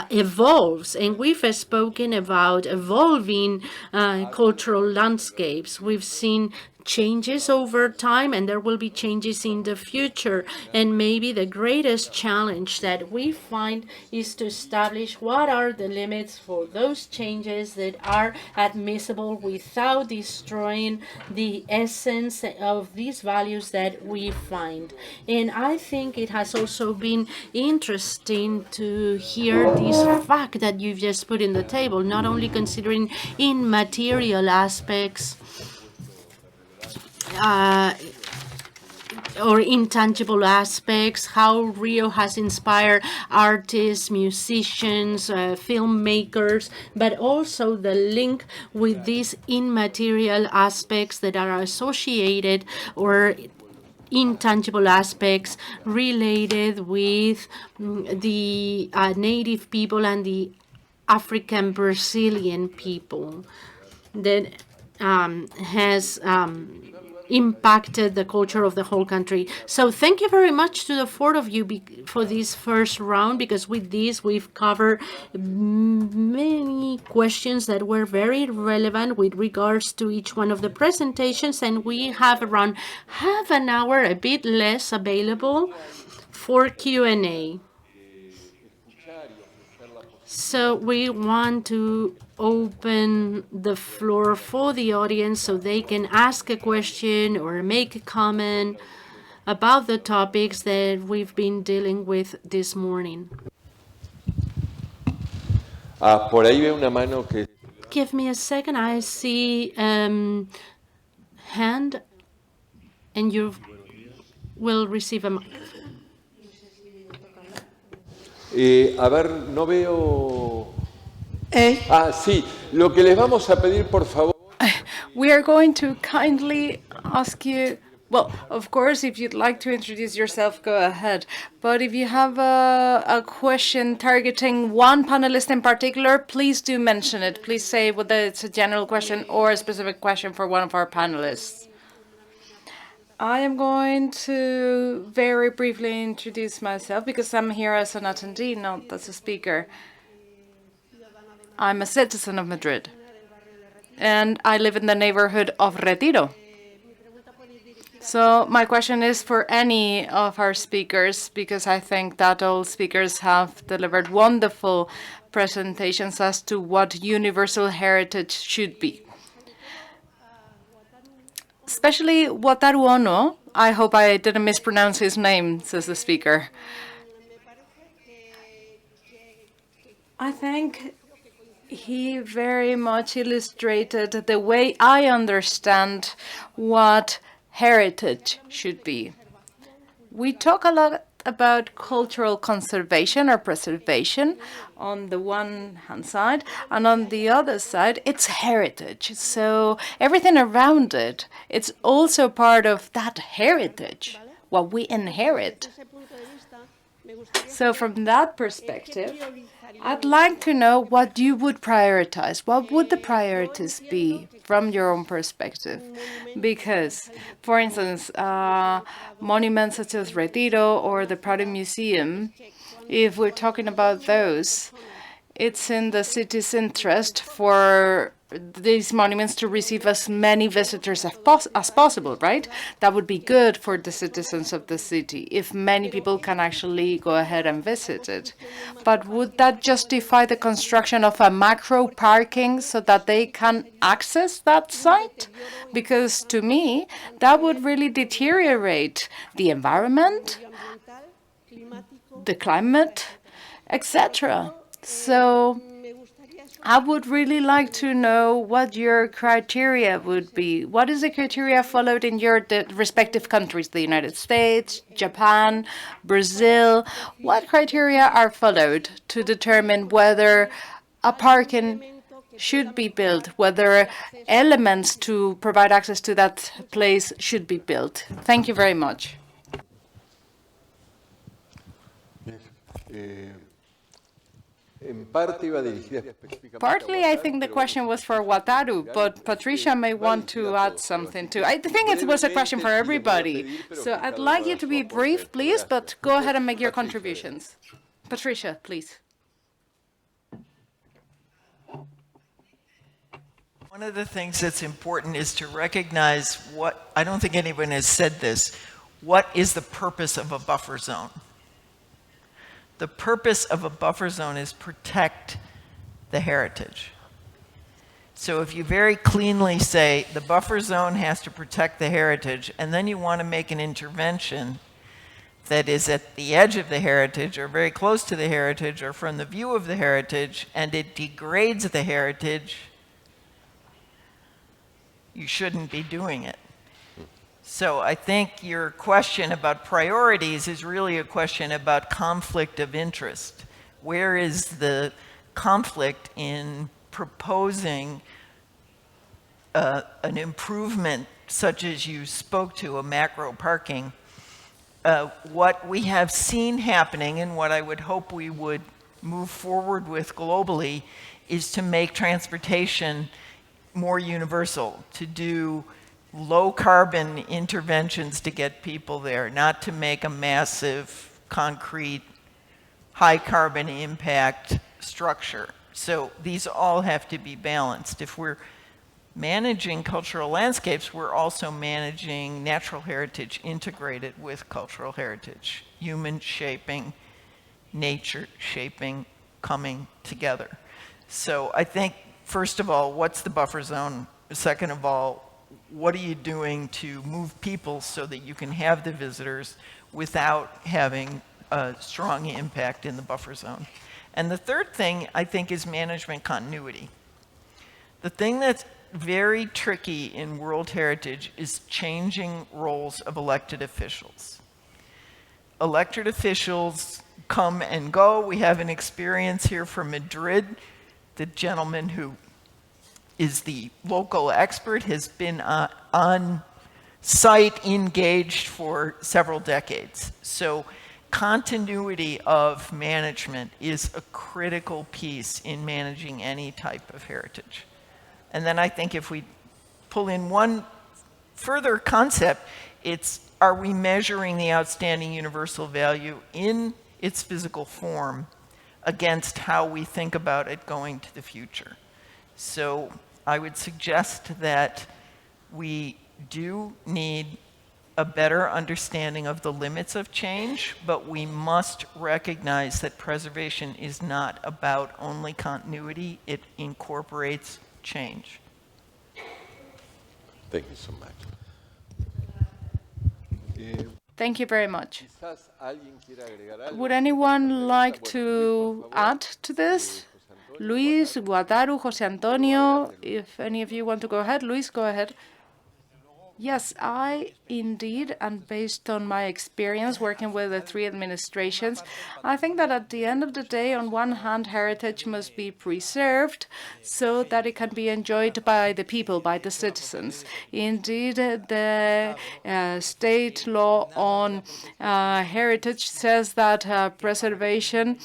evolves. And we've spoken about evolving cultural landscapes. We've seen changes over time, and there will be changes in the future. And maybe the greatest challenge that we find is to establish what are the limits for those changes that are admissible without destroying the essence of these values that we find. And I think it has also been interesting to hear this fact that you've just put in the table, not only considering immaterial aspects or intangible aspects, how Rio has inspired artists, musicians, filmmakers, but also the link with these immaterial aspects that are associated or intangible aspects related with the native people and the African Brazilian people that has impacted the culture of the whole country. So thank you very much to the four of you for this first round, because with this we've covered many questions that were very relevant with regards to each one of the presentations, and we have around half an hour, a bit less, available for Q&A. So we want to open the floor for the audience so they can ask a question or make a comment about the topics that we've been dealing with this morning. Por ahí veo una mano que... Give me a second. I see hand, and you will receive a mic. A ver, no veo... sí, lo que les vamos a pedir, por favor... We are going to kindly ask you, well, of course, if you'd like to introduce yourself, go ahead. But if you have a question targeting one panelist in particular, please do mention it. Please say whether it's a general question or a specific question for one of our panelists. I am going to very briefly introduce myself because I'm here as an attendee, not as a speaker. I'm a citizen of Madrid, and I live in the neighborhood of Retiro. So my question is for any of our speakers, because I think that all speakers have delivered wonderful presentations as to what universal heritage should be. Especially Wataru, I hope I didn't mispronounce his name, says the speaker. I think he very much illustrated the way I understand what heritage should be. We talk a lot about cultural conservation or preservation on the one hand side, and on the other side, it's heritage. So everything around it, it's also part of that heritage, what we inherit. So from that perspective, I'd like to know what you would prioritize. What would the priorities be from your own perspective? Because, for instance, monuments such as Retiro or the Prado Museum, if we're talking about those, it's in the city's interest for these monuments to receive as many visitors as possible, right? That would be good for the citizens of the city if many people can actually go ahead and visit it. But would that justify the construction of a macro parking so that they can access that site? Because to me, that would really deteriorate the environment, the climate, etc. So I would really like to know what your criteria would be. What is the criteria followed in your respective countries, the United States, Japan, Brazil? What criteria are followed to determine whether a parking should be built, whether elements to provide access to that place should be built? Thank you very much. Partly, I think the question was for Wataru, but Patricia may want to add something too. I think it was a question for everybody. So I'd like you to be brief, please, but go ahead and make your contributions. Patricia, please. One of the things that's important is to recognize what, I don't think anyone has said this, what is the purpose of a buffer zone? The purpose of a buffer zone is protect the heritage. So if you very cleanly say the buffer zone has to protect the heritage, and then you want to make an intervention that is at the edge of the heritage or very close to the heritage or from the view of the heritage, and it degrades the heritage, you shouldn't be doing it. So I think your question about priorities is really a question about conflict of interest. Where is the conflict in proposing an improvement such as you spoke to, a macro parking? What we have seen happening and what I would hope we would move forward with globally is to make transportation more universal, to do low carbon interventions to get people there, not to make a massive concrete high carbon impact structure. So these all have to be balanced. If we're managing cultural landscapes, we're also managing natural heritage integrated with cultural heritage, human shaping, nature shaping, coming together. So I think, first of all, what's the buffer zone? Second of all, what are you doing to move people so that you can have the visitors without having a strong impact in the buffer zone? And the third thing, I think, is management continuity. The thing that's very tricky in World Heritage is changing roles of elected officials. Elected officials come and go. We have an experience here from Madrid. The gentleman who is the local expert has been on site engaged for several decades. So continuity of management is a critical piece in managing any type of heritage. And then I think if we pull in one further concept, it's, are we measuring the outstanding universal value in its physical form against how we think about it going to the future? So I would suggest that we do need a better understanding of the limits of change, but we must recognize that preservation is not about only continuity, it incorporates change. Thank you so much. Thank you very much. Would anyone like to add to this? Luis, Wataru, José Antonio, if any of you want to go ahead. Luis, go ahead. Yes, I indeed, and based on my experience working with the three administrations, I think that at the end of the day, on one hand, heritage must be preserved so that it can be enjoyed by the people, by the citizens. Indeed, the state law on heritage says that preservation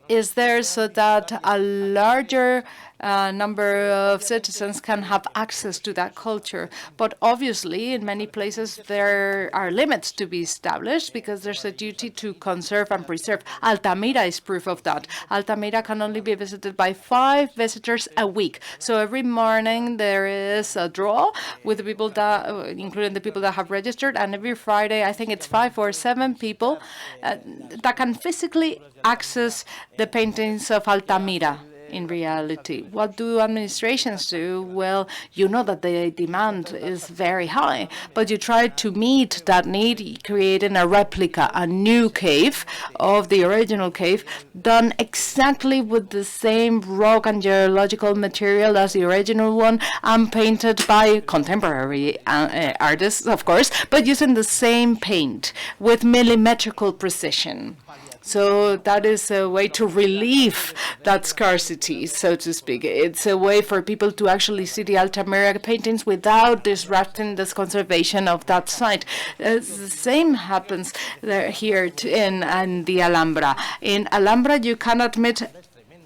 is there so that a larger number of citizens can have access to that culture. But obviously, in many places, there are limits to be established because there's a duty to conserve and preserve. Altamira is proof of that. Altamira can only be visited by 5 visitors a week. So every morning there is a draw with the people that, including the people that have registered, and every Friday, I think it's 5 or 7 people that can physically access the paintings of Altamira. In reality, what do administrations do? Well, you know that the demand is very high, but you try to meet that need, creating a replica, a new cave of the original cave, done exactly with the same rock and geological material as the original one, and painted by contemporary artists, of course, but using the same paint with millimetrical precision. So that is a way to relieve that scarcity, so to speak. It's a way for people to actually see the Altamira paintings without disrupting the conservation of that site. The same happens here in the Alhambra. In Alhambra, you can admit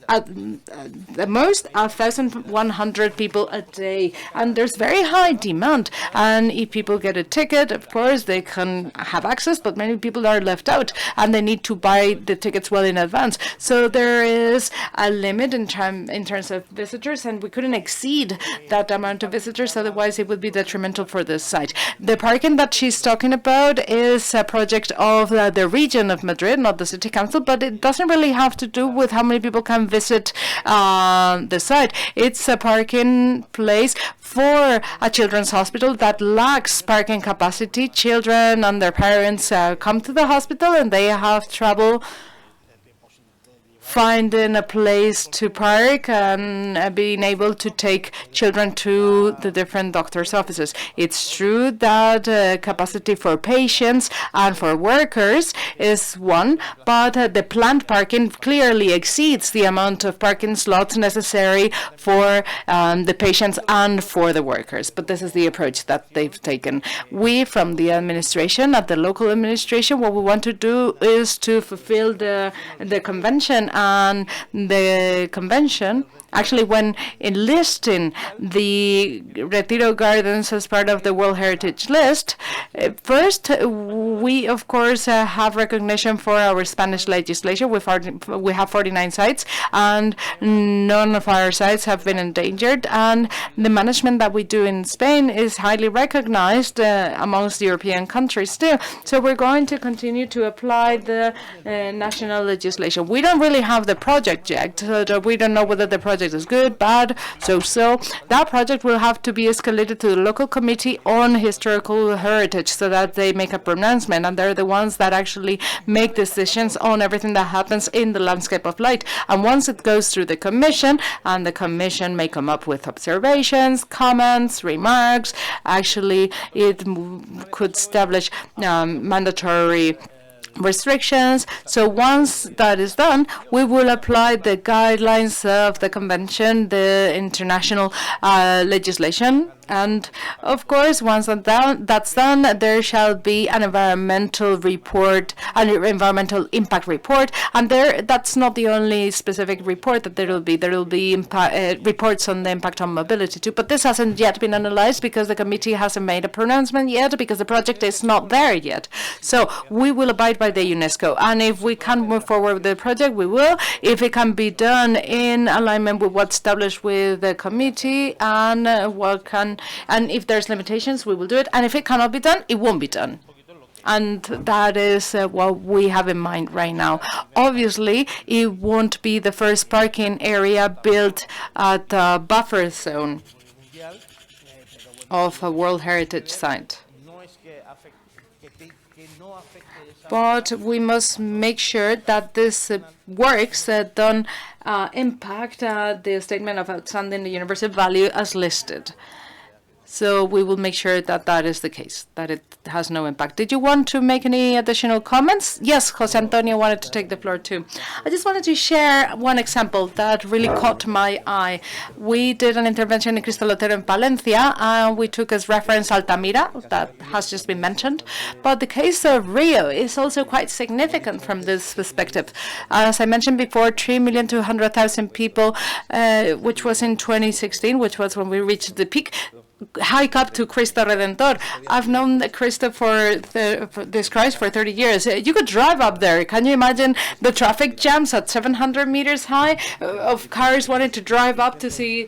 at the most 1,100 people a day, and there's very high demand. And if people get a ticket, of course they can have access, but many people are left out and they need to buy the tickets well in advance. So there is a limit in terms of visitors, and we couldn't exceed that amount of visitors, otherwise it would be detrimental for this site. The parking that she's talking about is a project of the region of Madrid, not the city council, but it doesn't really have to do with how many people can visit the site. It's a parking place for a children's hospital that lacks parking capacity. Children and their parents come to the hospital and they have trouble finding a place to park and being able to take children to the different doctors' offices. It's true that capacity for patients and for workers is one, but the planned parking clearly exceeds the amount of parking slots necessary for the patients and for the workers. But this is the approach that they've taken. We, from the administration, at the local administration, what we want to do is to fulfill the convention. And the convention, actually, when enlisting the Retiro Gardens as part of the World Heritage List, first, we, of course, have recognition for our Spanish legislation. We have 49 sites, and none of our sites have been endangered. And the management that we do in Spain is highly recognized amongst European countries, too. So we're going to continue to apply the national legislation. We don't really have the project yet, so we don't know whether the project is good, bad, so. That project will have to be escalated to the local committee on historical heritage so that they make a pronouncement, and they're the ones that actually make decisions on everything that happens in the landscape of light. And once it goes through the commission, and the commission may come up with observations, comments, remarks, actually it could establish mandatory restrictions. So once that is done, we will apply the guidelines of the convention, the international legislation. And of course, once that's done, there shall be an environmental report, an environmental impact report. And that's not the only specific report that there will be. There will be reports on the impact on mobility too. But this hasn't yet been analyzed because the committee hasn't made a pronouncement yet, because the project is not there yet. So we will abide by the UNESCO. And if we can move forward with the project, we will. If it can be done in alignment with what's established with the committee and and if there's limitations, we will do it. And if it cannot be done, it won't be done. And that is what we have in mind right now. Obviously, it won't be the first parking area built at the buffer zone of a World Heritage Site. But we must make sure that this works don't impact the statement of outstanding universal value as listed. So we will make sure that that is the case, that it has no impact. Did you want to make any additional comments? Yes, Jose Antonio wanted to take the floor too. I just wanted to share one example that really caught my eye. We did an intervention in Cristalotero in Palencia, and we took as reference Altamira, that has just been mentioned. But the case of Rio is also quite significant from this perspective. As I mentioned before, 3,200,000 people, which was in 2016, which was when we reached the peak. Hike up to Cristo Redentor. I've known Cristo for this Christ for 30 years. You could drive up there. Can you imagine the traffic jams at 700 meters high of cars wanting to drive up to see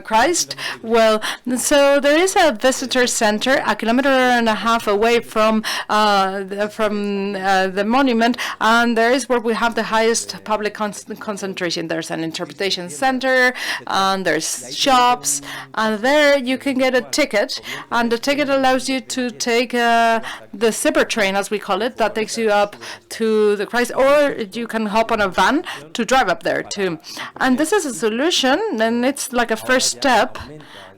Christ? Well, so there is a visitor center 1.5 kilometers away from the monument, and there is where we have the highest public concentration. There's an interpretation center, and there's shops, and there you can get a ticket, and the ticket allows you to take the zipper train, as we call it, that takes you up to the Christ, or you can hop on a van to drive up there too. And this is a solution, and it's like a first step.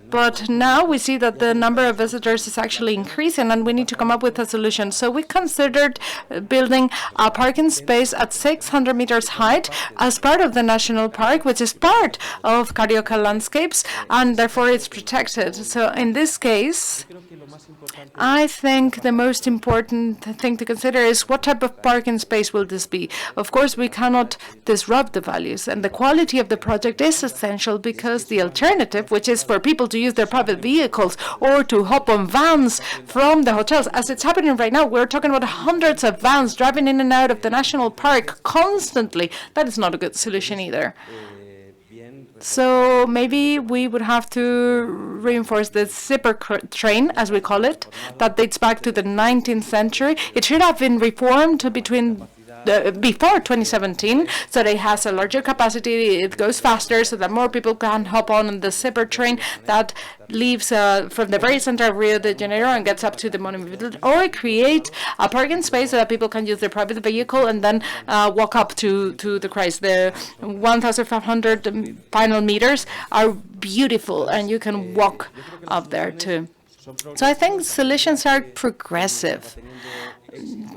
But now we see that the number of visitors is actually increasing, and we need to come up with a solution. So we considered building a parking space at 600 meters height as part of the national park, which is part of Carioca landscapes, and therefore it's protected. So in this case, I think the most important thing to consider is what type of parking space will this be. Of course, we cannot disrupt the values, and the quality of the project is essential, because the alternative, which is for people to use their private vehicles or to hop on vans from the hotels, as it's happening right now, we're talking about hundreds of vans driving in and out of the national park constantly. That is not a good solution either. So maybe we would have to reinforce the zipper train, as we call it, that dates back to the 19th century. It should have been reformed before 2017, so that it has a larger capacity, it goes faster, so that more people can hop on the zipper train that leaves from the very center of Rio de Janeiro and gets up to the monument, or create a parking space so that people can use their private vehicle and then walk up to the Christ. The 1,500 final meters are beautiful, and you can walk up there too. So I think solutions are progressive.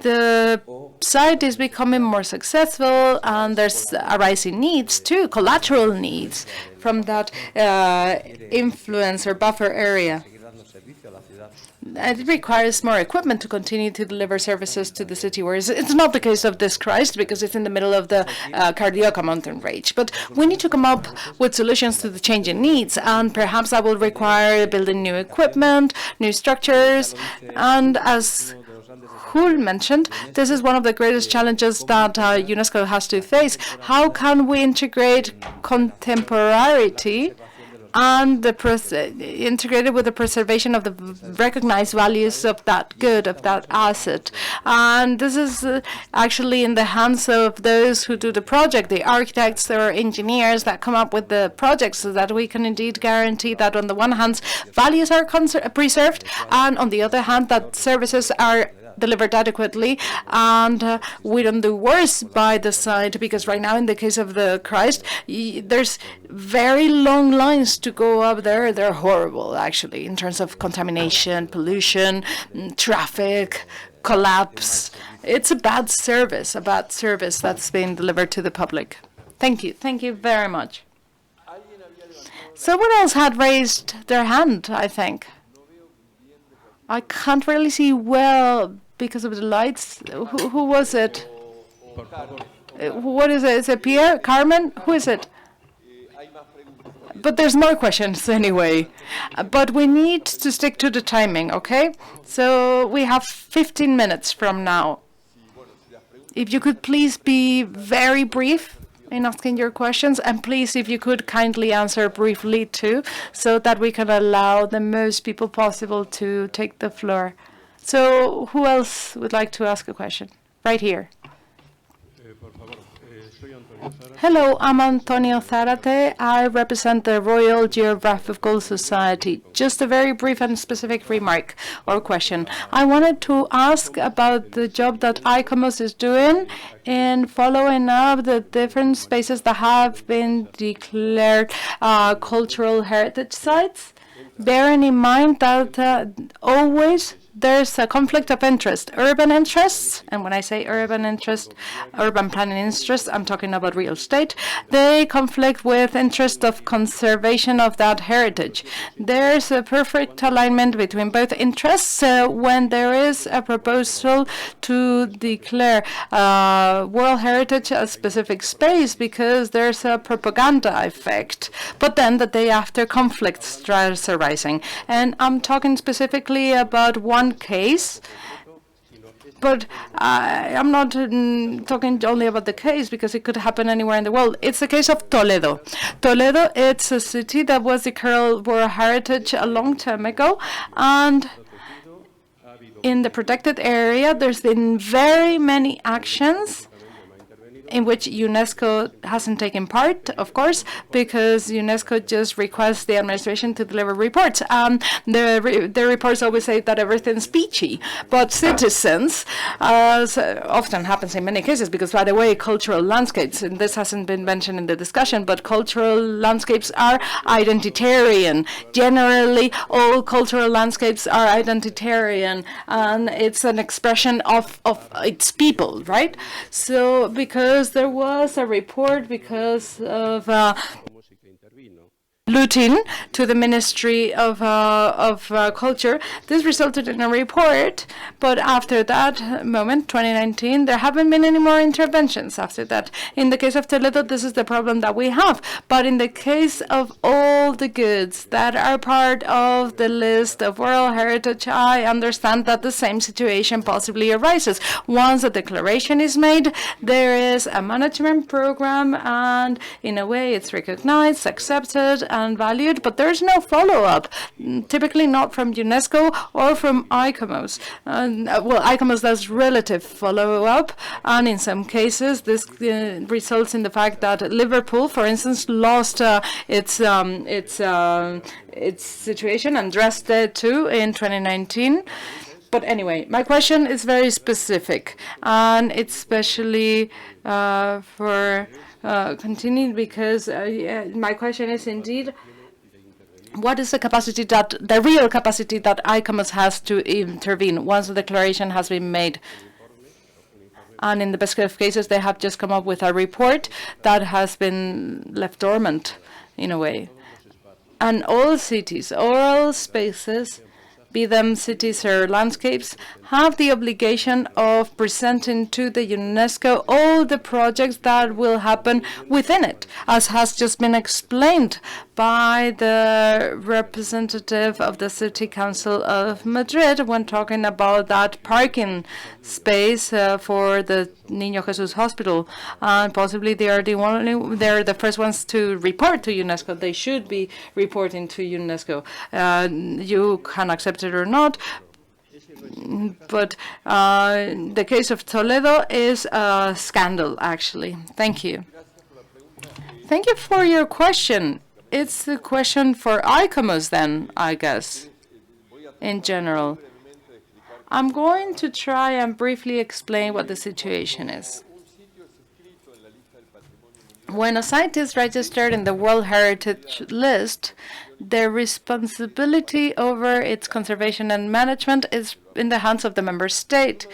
The site is becoming more successful, and there's arising needs too, collateral needs from that influence or buffer area. It requires more equipment to continue to deliver services to the city, whereas it's not the case of this Christ, because it's in the middle of the Carioca mountain range. But we need to come up with solutions to the changing needs, and perhaps that will require building new equipment, new structures, and as Hul mentioned, this is one of the greatest challenges that UNESCO has to face. How can we integrate contemporarity and integrated with the preservation of the recognized values of that good, of that asset? And this is actually in the hands of those who do the project, the architects or engineers that come up with the project, so that we can indeed guarantee that on the one hand, values are preserved, and on the other hand, that services are delivered adequately, and we don't do worse by the site, because right now in the case of the Christ, there's very long lines to go up there. They're horrible, actually, in terms of contamination, pollution, traffic, collapse. It's a bad service that's being delivered to the public. Thank you very much. Someone else had raised their hand, I think. I can't really see well because of the lights. Who was it? What is it? Is it Pierre? Carmen? Who is it? But there's more questions anyway. But we need to stick to the timing, okay? So we have 15 minutes from now. If you could please be very brief in asking your questions, and please, if you could kindly answer briefly too, so that we can allow the most people possible to take the floor. So who else would like to ask a question? Right here. Hello, I'm Antonio Zarate. I represent the Royal Geographical Society. Just a very brief and specific remark or question. I wanted to ask about the job that ICOMOS is doing in following up the different spaces that have been declared cultural heritage sites. bearing in mind that always there's a conflict of interest. Urban interests, and when I say urban interest, urban planning interests, I'm talking about real estate, they conflict with interest of conservation of that heritage. There's a perfect alignment between both interests when there is a proposal to declare World Heritage a specific space, because there's a propaganda effect. But then the day after, conflicts starts arising. And I'm talking specifically about one case, but I'm not talking only about the case, because it could happen anywhere in the world. It's the case of Toledo. Toledo, it's a city that was declared World Heritage a long time ago, and in the protected area, there's been very many actions in which UNESCO hasn't taken part, of course, because UNESCO just requests the administration to deliver reports. The reports always say that everything's peachy, but citizens, as often happens in many cases, because, by the way, cultural landscapes, and this hasn't been mentioned in the discussion, but cultural landscapes are identitarian. Generally, all cultural landscapes are identitarian, and it's an expression of its people, right? So, because there was a report because of looting to the Ministry of Culture. This resulted in a report, but after that moment, 2019, there haven't been any more interventions after that. In the case of Toledo, this is the problem that we have. But in the case of all the goods that are part of the list of World Heritage, I understand that the same situation possibly arises. Once a declaration is made, there is a management program, and in a way it's recognized, accepted, and valued, but there's no follow-up, typically not from UNESCO or from ICOMOS. Well, ICOMOS does relative follow-up, and in some cases this results in the fact that Liverpool, for instance, lost its situation and Dresde too in 2019. But anyway, my question is very specific, and it's especially for continuing, because my question is indeed, what is the capacity the real capacity that ICOMOS has to intervene once the declaration has been made? And in the best of cases, they have just come up with a report that has been left dormant in a way. And all cities, all spaces, be them cities or landscapes, have the obligation of presenting to the UNESCO all the projects that will happen within it, as has just been explained by the representative of the City Council of Madrid when talking about that parking space for the Niño Jesús Hospital. And possibly they're the first ones to report to UNESCO. They should be reporting to UNESCO. You can accept it or not, but the case of Toledo is a scandal, actually. Thank you. Thank you for your question. It's the question for ICOMOS then, I guess, in general. I'm going to try and briefly explain what the situation is. When a site is registered in the World Heritage List, the responsibility over its conservation and management is in the hands of the member state,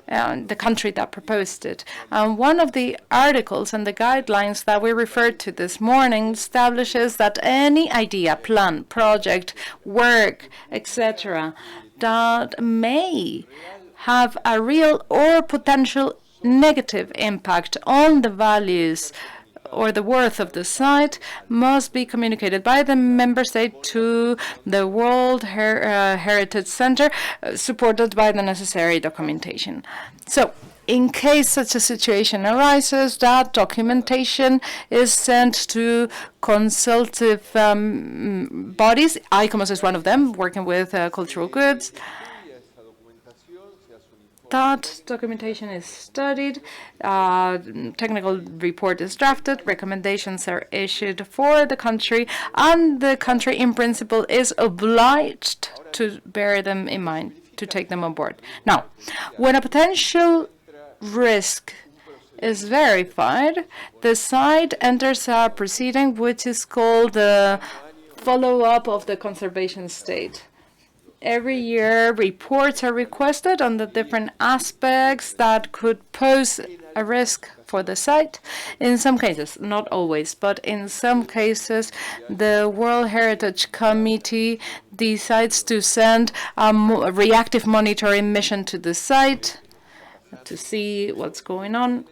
the country that proposed it. One of the articles and the guidelines that we referred to this morning establishes that any idea, plan, project, work, etc., that may have a real or potential negative impact on the values or the worth of the site must be communicated by the member state to the World Heritage Center, supported by the necessary documentation. So, in case such a situation arises, that documentation is sent to consultative bodies. ICOMOS is one of them, working with cultural goods. That documentation is studied, technical report is drafted, recommendations are issued for the country, and the country in principle is obliged to bear them in mind, to take them on board. Now, when a potential risk is verified, the site enters a proceeding which is called the follow-up of the conservation state. Every year, reports are requested on the different aspects that could pose a risk for the site. In some cases, not always, but in some cases, the World Heritage Committee decides to send a reactive monitoring mission to the site to see what's going on.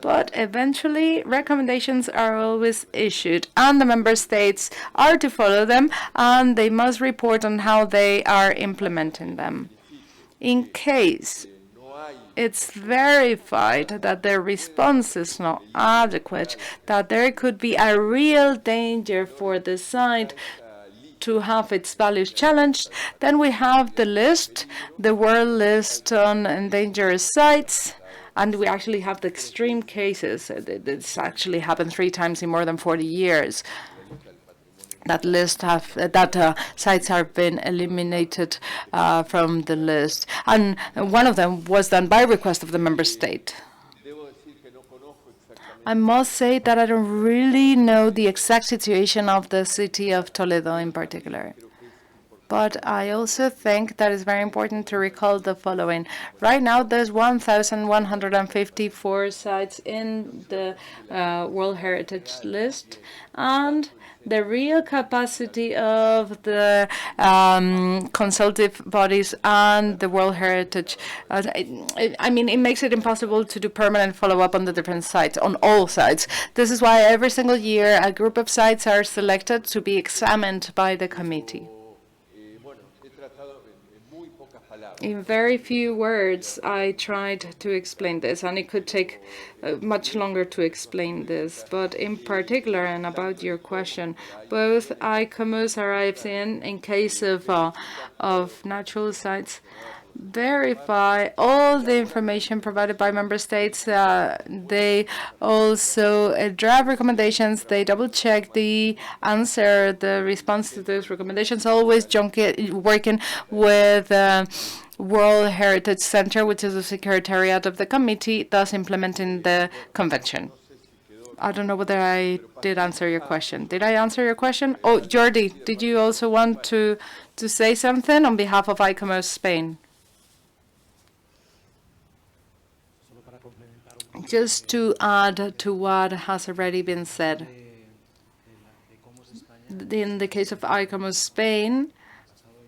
But eventually, recommendations are always issued, and the member states are to follow them, and they must report on how they are implementing them. In case it's verified that their response is not adequate, that there could be a real danger for the site to have its values challenged, then we have the list, the world list on endangered sites. And we actually have the extreme cases. This actually happened 3 times in more than 40 years. That sites have been eliminated from the list, and one of them was done by request of the member state. I must say that I don't really know the exact situation of the city of Toledo in particular. But I also think that it's very important to recall the following. Right now, there's 1,154 sites in the World Heritage List, and the real capacity of the consultative bodies and the World Heritage, I mean, it makes it impossible to do permanent follow-up on the different sites, on all sites. This is why every single year a group of sites are selected to be examined by the committee. In very few words, I tried to explain this, and it could take much longer to explain this. But in particular, and about your question, both ICOMOS arrives in case of natural sites, verify all the information provided by member states. They also draft recommendations. They double-check the answer, the response to those recommendations, always working with World Heritage Center, which is the secretariat of the committee, thus implementing the convention. I don't know whether I did answer your question. Did I answer your question? Oh, Jordi, did you also want to say something on behalf of ICOMOS Spain? Just to add to what has already been said. In the case of ICOMOS Spain,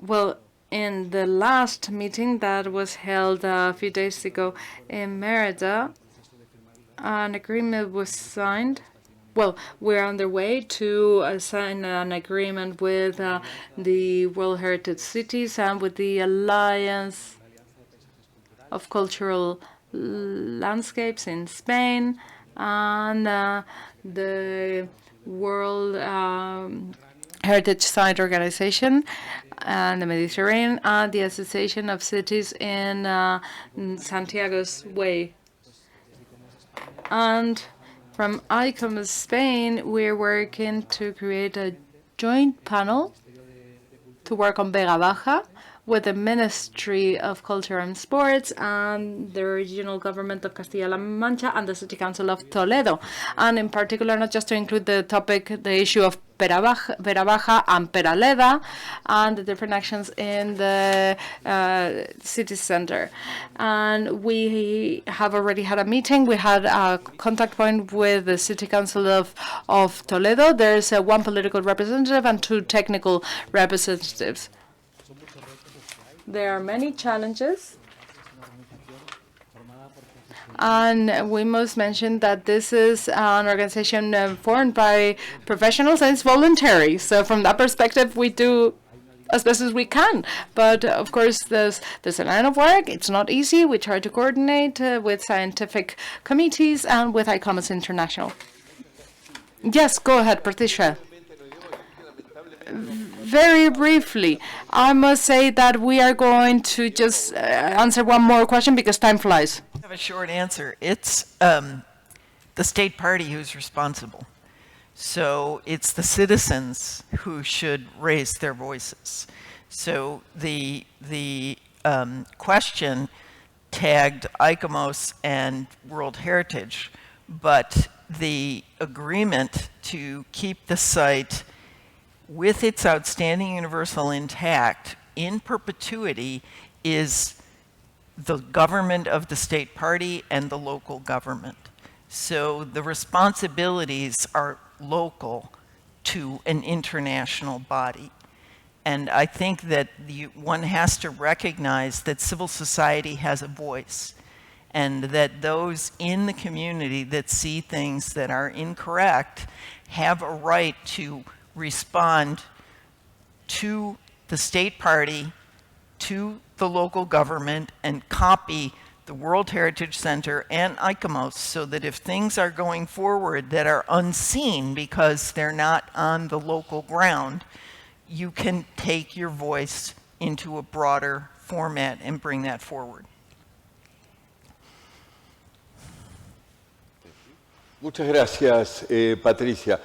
well, in the last meeting that was held a few days ago in Merida, an agreement was signed. Well, we're on the way to sign an agreement with the World Heritage Cities and with the Alliance of Cultural Landscapes in Spain and the World Heritage Site Organization and the Mediterranean and the Association of Cities in Santiago's Way. And from ICOMOS Spain, we're working to create a joint panel to work on Vega Baja with the Ministry of Culture and Sports and the regional government of Castilla-La Mancha and the City Council of Toledo. And in particular, not just to include the issue of Vera Baja and Peraleda and the different actions in the city center. And we have already had a meeting. We had a contact point with the City Council of Toledo. There's one political representative and 2 technical representatives. There are many challenges, and we must mention that this is an organization formed by professionals and it's voluntary. So from that perspective, we do as best as we can. But of course, there's a line of work. It's not easy. We try to coordinate with scientific committees and with ICOMOS International. Yes, go ahead, Patricia. Very briefly, I must say that we are going to just answer one more question because time flies. I have a short answer. It's the state party who's responsible. So it's the citizens who should raise their voices. So the question tagged ICOMOS and World Heritage, but the agreement to keep the site with its outstanding universal intact, in perpetuity, is the government of the state party and the local government. So the responsibilities are local to an international body. And I think that one has to recognize that civil society has a voice, and that those in the community that see things that are incorrect have a right to respond to the state party, to the local government, and copy the World Heritage Center and ICOMOS, so that if things are going forward that are unseen because they're not on the local ground, you can take your voice into a broader format and bring that forward. Muchas gracias, Patricia.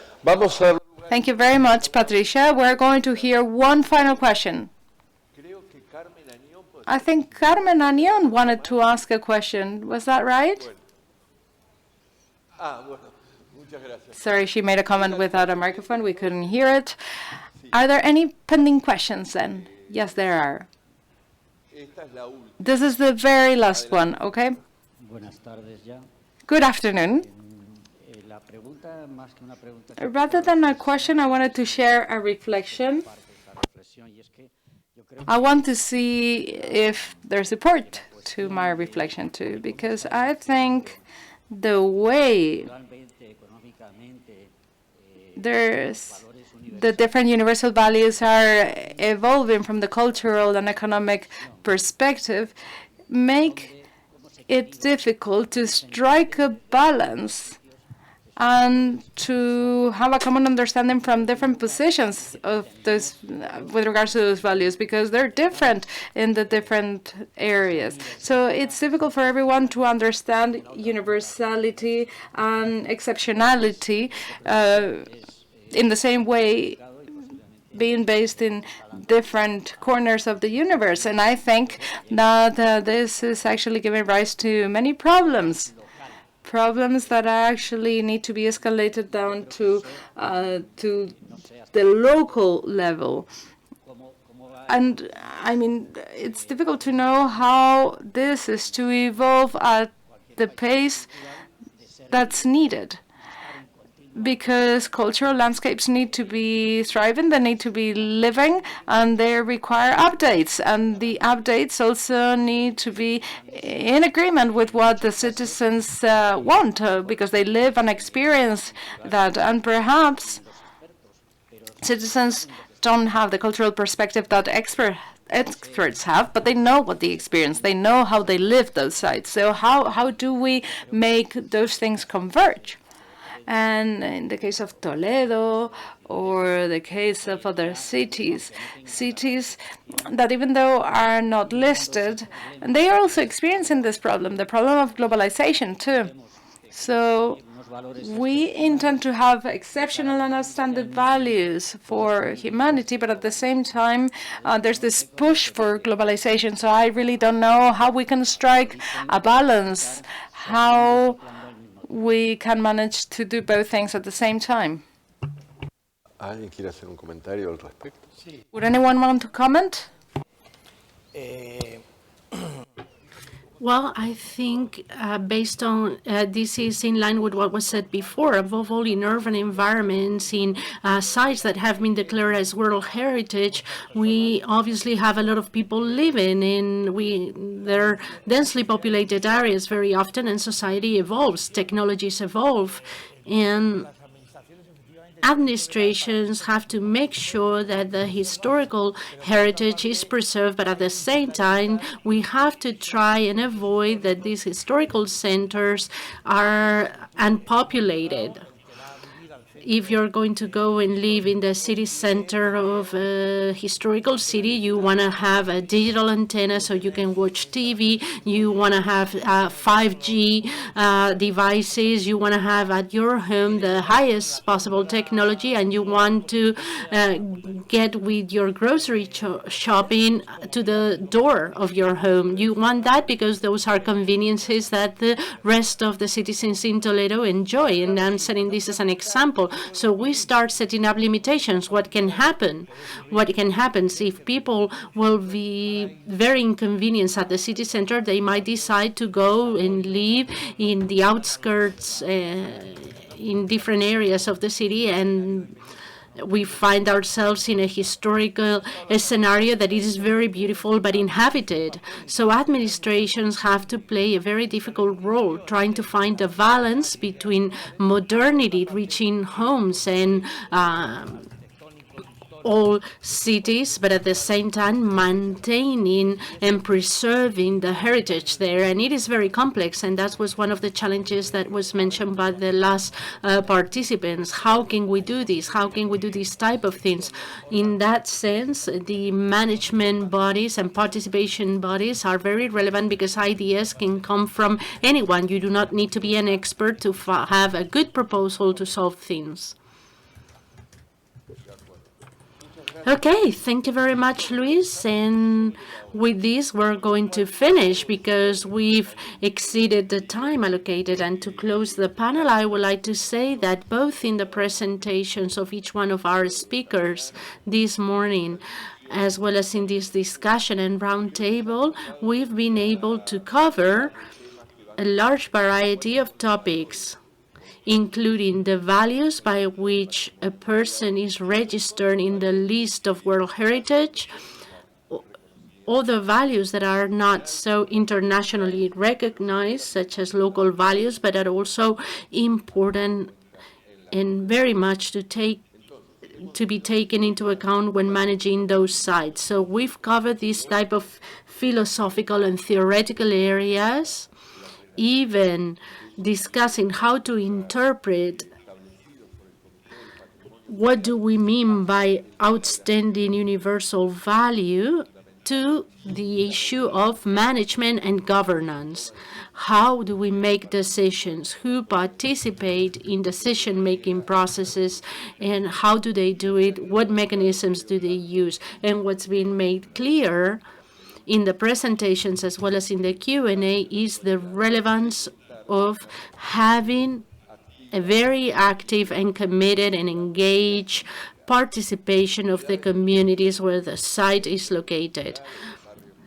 Thank you very much, Patricia. We're going to hear one final question. I think Carmen Anion wanted to ask a question. Was that right? Sorry, she made a comment without a microphone. We couldn't hear it. Are there any pending questions then? Yes, there are. This is the very last one, okay? Good afternoon. Rather than a question, I wanted to share a reflection. I want to see if there's support to my reflection too, because I think the way the different universal values are evolving from the cultural and economic perspective make it difficult to strike a balance and to have a common understanding from different positions of those with regards to those values, because they're different in the different areas. So it's difficult for everyone to understand universality and exceptionality in the same way, being based in different corners of the universe. And I think that this is actually giving rise to many problems that actually need to be escalated down to the local level. And I mean, it's difficult to know how this is to evolve at the pace that's needed, because cultural landscapes need to be thriving, they need to be living, and they require updates. And the updates also need to be in agreement with what the citizens want, because they live and experience that. And perhaps citizens don't have the cultural perspective that experts have, but they know what they experience. They know how they live those sites. So how do we make those things converge? And in the case of Toledo or the case of other cities that even though are not listed, and they are also experiencing this problem, the problem of globalization too. So we intend to have exceptional and outstanding values for humanity, but at the same time, there's this push for globalization. So I really don't know how we can strike a balance, how we can manage to do both things at the same time. ¿Alguien quiere hacer un comentario al respecto? Would anyone want to comment? Well, I think based on this is in line with what was said before, above all in urban environments, in sites that have been declared as World Heritage, we obviously have a lot of people living in they're densely populated areas very often, and society evolves, technologies evolve, and administrations have to make sure that the historical heritage is preserved, but at the same time, we have to try and avoid that these historical centers are unpopulated. If you're going to go and live in the city center of a historical city, you want to have a digital antenna so you can watch TV. You want to have 5G devices. You want to have at your home the highest possible technology, and you want to get with your grocery shopping to the door of your home. You want that because those are conveniences that the rest of the citizens in Toledo enjoy. And I'm setting this as an example. So we start setting up limitations. What can happen? What can happen if people will be very inconvenienced at the city center? They might decide to go and live in the outskirts, in different areas of the city, and we find ourselves in a historical scenario that is very beautiful but inhabited. So administrations have to play a very difficult role trying to find a balance between modernity, reaching homes and all cities, but at the same time maintaining and preserving the heritage there. And it is very complex, and that was one of the challenges that was mentioned by the last participants. How can we do this? How can we do this type of things? In that sense, the management bodies and participation bodies are very relevant because ideas can come from anyone. You do not need to be an expert to have a good proposal to solve things. Okay, thank you very much, Luis. And with this, we're going to finish because we've exceeded the time allocated. And to close the panel, I would like to say that both in the presentations of each one of our speakers this morning, as well as in this discussion and roundtable, we've been able to cover a large variety of topics, including the values by which a person is registered in the list of World Heritage, all the values that are not so internationally recognized, such as local values, but are also important and very much to be taken into account when managing those sites. So we've covered this type of philosophical and theoretical areas, even discussing how to interpret what do we mean by outstanding universal value to the issue of management and governance. How do we make decisions? Who participate in decision-making processes, and how do they do it? What mechanisms do they use? And what's been made clear in the presentations as well as in the Q&A is the relevance of having a very active and committed and engaged participation of the communities where the site is located.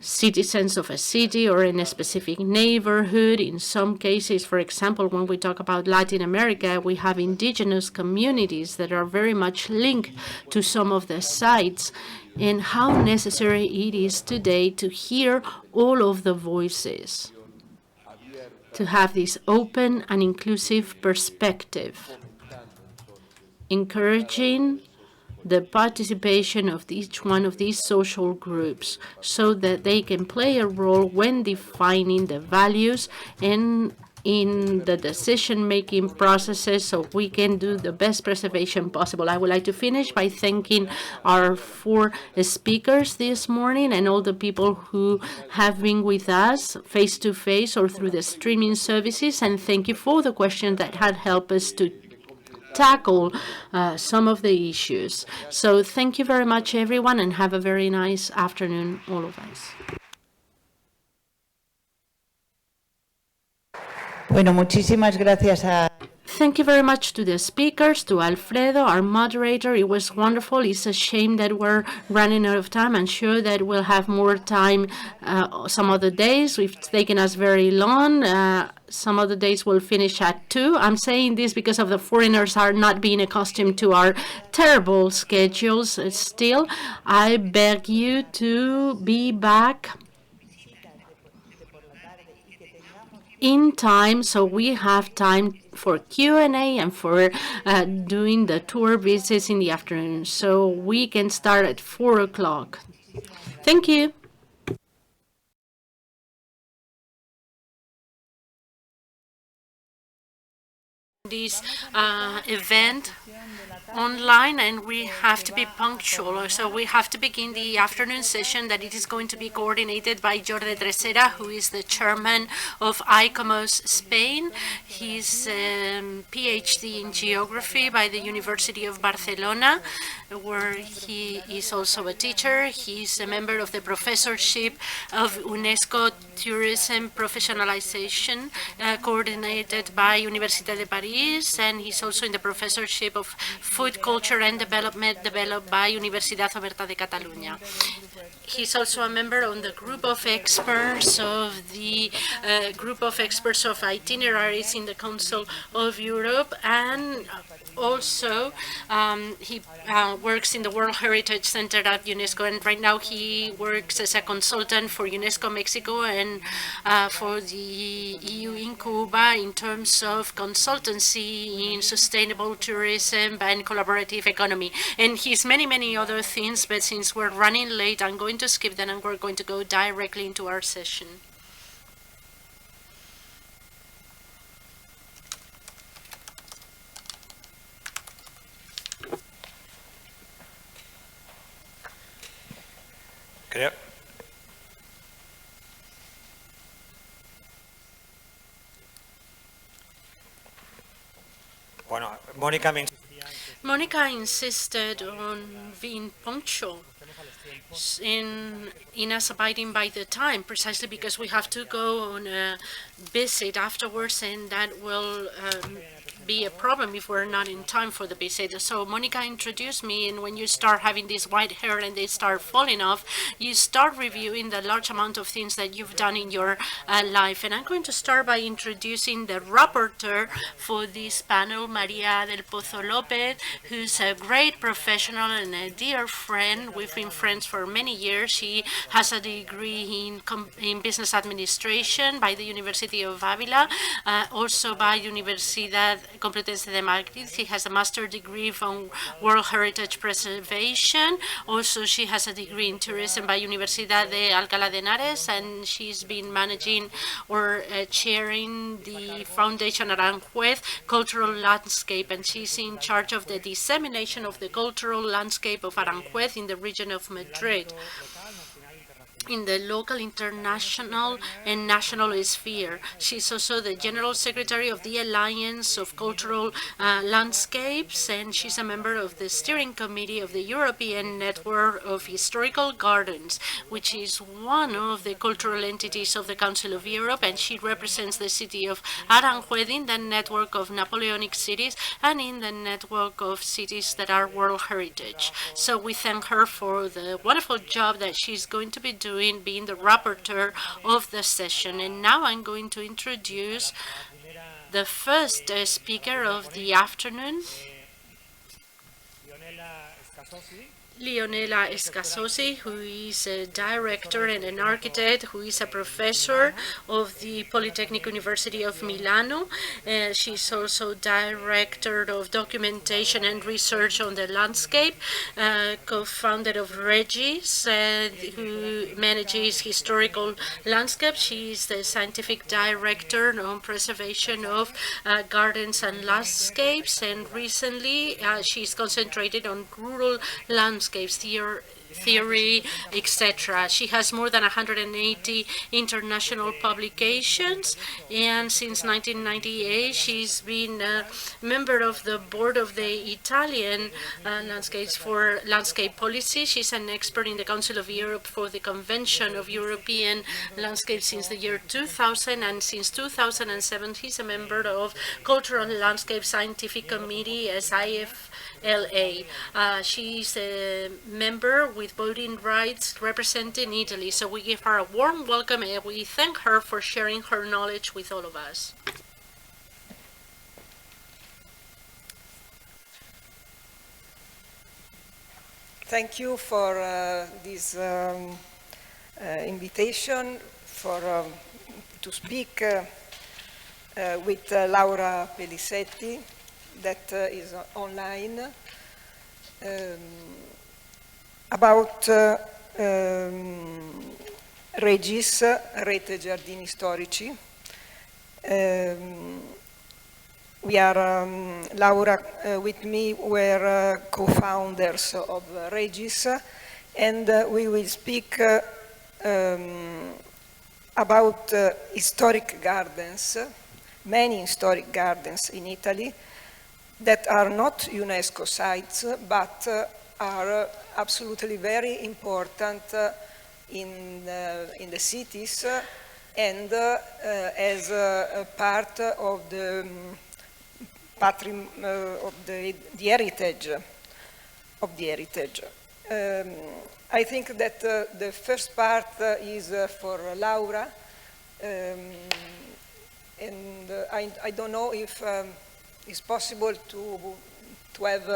Citizens of a city or in a specific neighborhood. In some cases, for example, when we talk about Latin America, we have indigenous communities that are very much linked to some of the sites, and how necessary it is today to hear all of the voices, to have this open and inclusive perspective, encouraging the participation of each one of these social groups so that they can play a role when defining the values and in the decision-making processes so we can do the best preservation possible. I would like to finish by thanking our 4 speakers this morning and all the people who have been with us face-to-face or through the streaming services, and thank you for the questions that had helped us to tackle some of the issues. So thank you very much, everyone, and have a very nice afternoon, all of us. Bueno, muchísimas gracias a... Thank you very much to the speakers, to Alfredo, our moderator. It was wonderful. It's a shame that we're running out of time. I'm sure that we'll have more time some other days. It's taken us very long. Some other days we'll finish at 2. I'm saying this because of the foreigners are not being accustomed to our terrible schedules. Still, I beg you to be back in time so we have time for Q&A and for doing the tour visits in the afternoon, so we can start at 4 o'clock. Thank you. This event online, and we have to be punctual, so we have to begin the afternoon session that it is going to be coordinated by Jordi Tresera, who is the chairman of ICOMOS Spain. He's PhD in geography by the University of Barcelona, where he is also a teacher. He's a member of the professorship of UNESCO Tourism Professionalization, coordinated by Université de Paris. Studies, and he's also in the professorship of Food Culture and Development developed by Universidad Oberta de Catalunya. He's also a member on the group of experts of the group of experts of itineraries in the Council of Europe, and also he works in the World Heritage Center at UNESCO, and right now he works as a consultant for UNESCO Mexico and for the EU in Cuba in terms of consultancy in sustainable tourism and collaborative economy. And he's many other things, but since we're running late, I'm going to skip them and we're going to go directly into our session. Creo. Bueno, Mónica insisted on being punctual in us abiding by the time, precisely because we have to go on a visit afterwards, and that will be a problem if we're not in time for the visit. So Monica introduced me, and when you start having this white hair and they start falling off, you start reviewing the large amount of things that you've done in your life. And I'm going to start by introducing the rapporteur for this panel, Maria del Pozo Lopez, who's a great professional and a dear friend. We've been friends for many years. She has a degree in business administration by the University of Avila, also by Universidad Complutense de Madrid. She has a master's degree from World Heritage Preservation. Also, she has a degree in tourism by Universidad de Alcalá de Henares, and she's been managing or chairing the Foundation Aranjuez Cultural Landscape, and she's in charge of the dissemination of the cultural landscape of Aranjuez in the region of Madrid, in the local, international, and national sphere. She's also the General Secretary of the Alliance of Cultural Landscapes, and she's a member of the Steering Committee of the European Network of Historical Gardens, which is one of the cultural entities of the Council of Europe, and she represents the city of Aranjuez in the network of Napoleonic cities and in the network of cities that are World Heritage. So we thank her for the wonderful job that she's going to be doing, being the rapporteur of the session. And now I'm going to introduce the first speaker of the afternoon, Leonela Escasosi, who is a director and an architect, who is a professor of the Polytechnic University of Milano. She's also director of documentation and research on the landscape, co-founder of Regis, who manages historical landscape. She's the scientific director on preservation of gardens and landscapes, and recently she's concentrated on rural landscapes theory, etc. She has more than 180 international publications, and since 1998 she's been a member of the board of the Italian Landscapes for Landscape Policy. She's an expert in the Council of Europe for the Convention of European Landscapes since the year 2000, and since 2007 she's a member of Cultural Landscape Scientific Committee as IFLA. She's a member with voting rights representing Italy. So we give her a warm welcome and we thank her for sharing her knowledge with all of us. Thank you for this invitation to speak with Laura Pellisetti, that is online, about Regis, Rete Giardini Storici. We are, Laura with me were co-founders of Regis, and we will speak about historic gardens, many historic gardens in Italy that are not UNESCO sites, but are absolutely very important in the cities and as a part of the of the heritage of the heritage. I think that the first part is for Laura, and I don't know if it's possible to have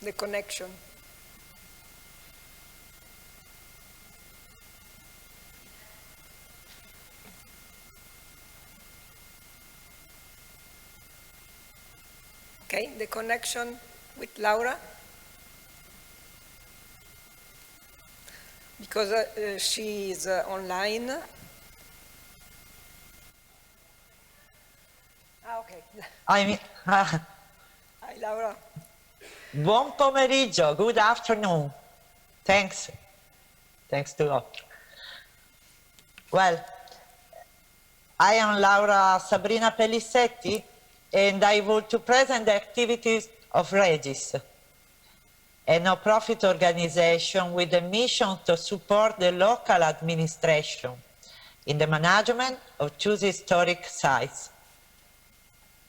the connection. Okay, the connection with Laura, because she is online. Okay. Hi, Laura. Buon pomeriggio, good afternoon. Thanks to all. Well, I am Laura Sabrina Pellisetti, and I want to present the activities of Regis, a no-profit organization with a mission to support the local administration in the management of two historic sites.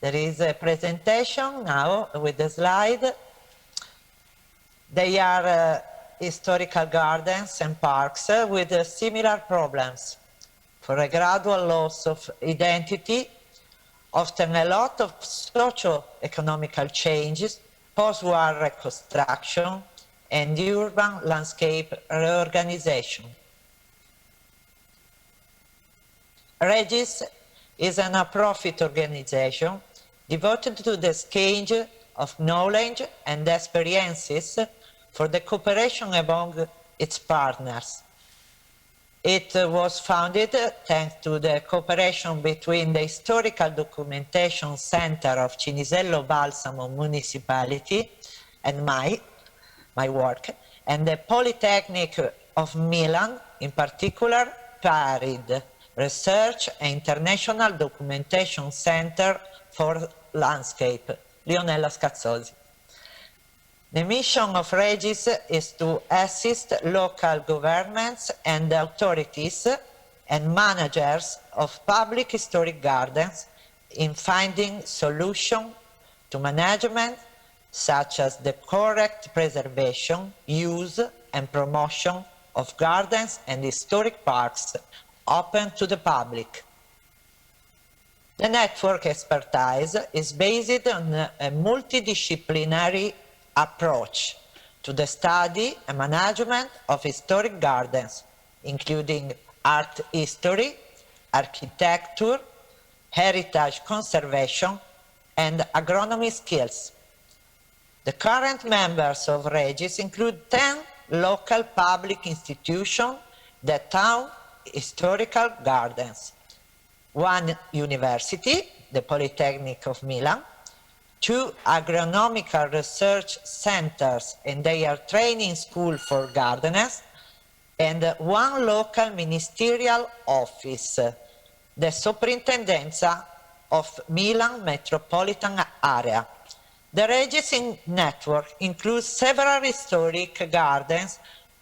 There is a presentation now with the slide. They are historical gardens and parks with similar problems for a gradual loss of identity, often a lot of socio-economical changes, post-war reconstruction, and urban landscape reorganization. Regis is a non-profit organization devoted to the exchange of knowledge and experiences for the cooperation among its partners. It was founded thanks to the cooperation between the Historical Documentation Center of Cinisello Balsamo Municipality and my work, and the Polytechnic of Milan, in particular PREC, Research and International Documentation Center for Landscape, Leonella Scazzosi. The mission of Regis is to assist local governments and authorities and managers of public historic gardens in finding solutions to management such as the correct preservation, use and promotion of gardens and historic parks open to the public. The network expertise is based on a multidisciplinary approach to the study and management of historic gardens, including art history, architecture, heritage conservation, and agronomy skills. The current members of Regis include 10 local public institutions that own historical gardens, 1 university, the Polytechnic of Milan, 2 agronomical research centers and their training school for gardeners, and 1 local ministerial office, the Soprintendenza of Milan Metropolitan Area. The Regis network includes several historic gardens,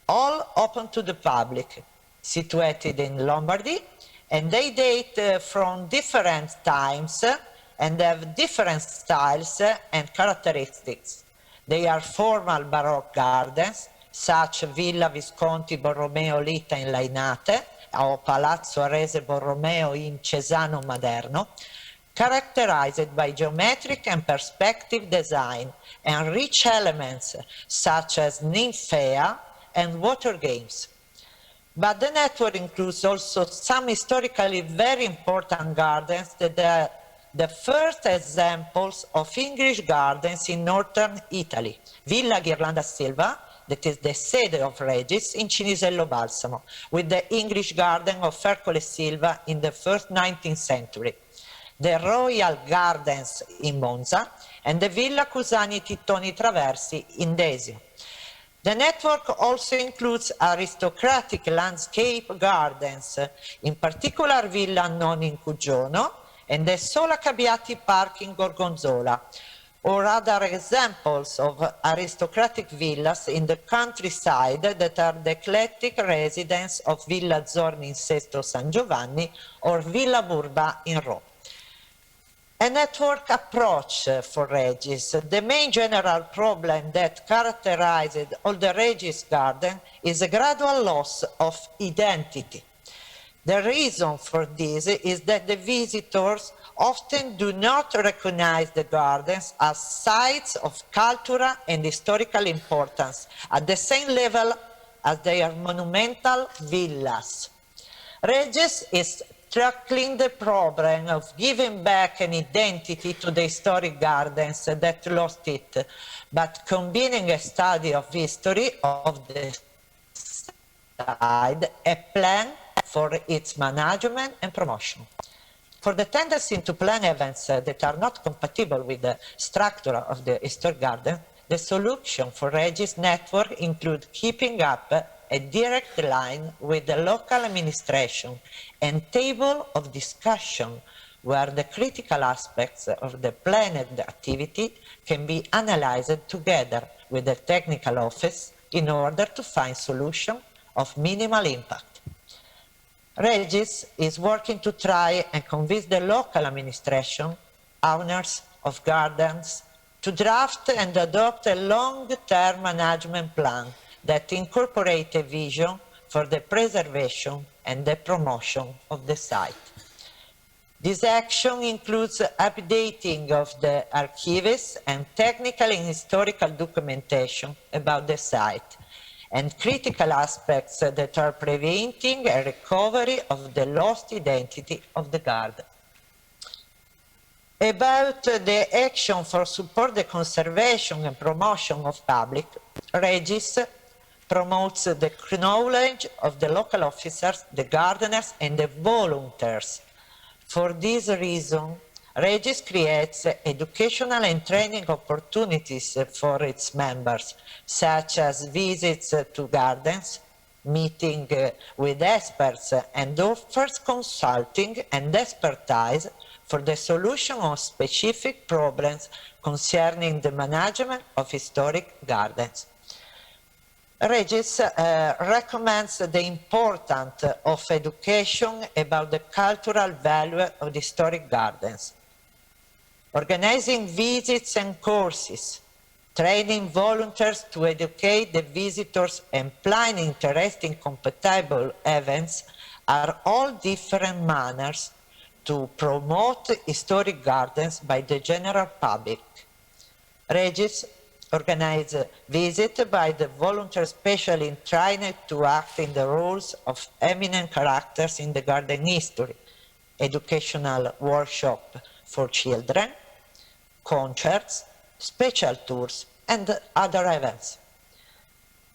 all open to the public, situated in Lombardy, and they date from different times and have different styles and characteristics. They are formal Baroque gardens, such Villa Visconti Borromeo Lita in Lainate, or Palazzo Arese Borromeo in Cesano Maderno, characterized by geometric and perspective design and rich elements such as nymphea and water games. But the network includes also some historically very important gardens that are the first examples of English gardens in northern Italy. Villa Ghirlanda Silva, that is the sede of Regis, in Cinisello Balsamo, with the English garden of Ercole Silva in the first 19th century. The Royal Gardens in Monza, and the Villa Cusani Tittoni Traversi in Desio. The network also includes aristocratic landscape gardens, in particular Villa Nonni in Cuggiono and the Sola Cabbiati Park in Gorgonzola, or other examples of aristocratic villas in the countryside that are the eclectic residence of Villa Zorni in Sesto San Giovanni or Villa Burba in Rome. A network approach for Regis. The main general problem that characterized all the Regis garden is a gradual loss of identity. The reason for this is that the visitors often do not recognize the gardens as sites of cultural and historical importance at the same level as their monumental villas. Regis is tackling the problem of giving back an identity to the historic gardens that lost it, but combining a study of history of the site, a plan for its management and promotion. For the tendency to plan events that are not compatible with the structure of the historic garden, the solution for Regis network include keeping up a direct line with the local administration and table of discussion where the critical aspects of the planned activity can be analyzed together with the technical office in order to find solution of minimal impact. Regis is working to try and convince the local administration, owners of gardens, to draft and adopt a long-term management plan that incorporates a vision for the preservation and the promotion of the site. This action includes updating of the archives and technical and historical documentation about the site, and critical aspects that are preventing a recovery of the lost identity of the garden. About the action for support the conservation and promotion of public, Regis promotes the knowledge of the local officers, the gardeners, and the volunteers. For this reason, Regis creates educational and training opportunities for its members, such as visits to gardens, meeting with experts, and offers consulting and expertise for the solution of specific problems concerning the management of historic gardens. Regis recommends the importance of education about the cultural value of the historic gardens. Organizing visits and courses, training volunteers to educate the visitors, and planning interesting compatible events are all different manners to promote historic gardens by the general public. Regis organizes visits by the volunteers specially trained to act in the roles of eminent characters in the garden history, educational workshop for children, concerts, special tours, and other events.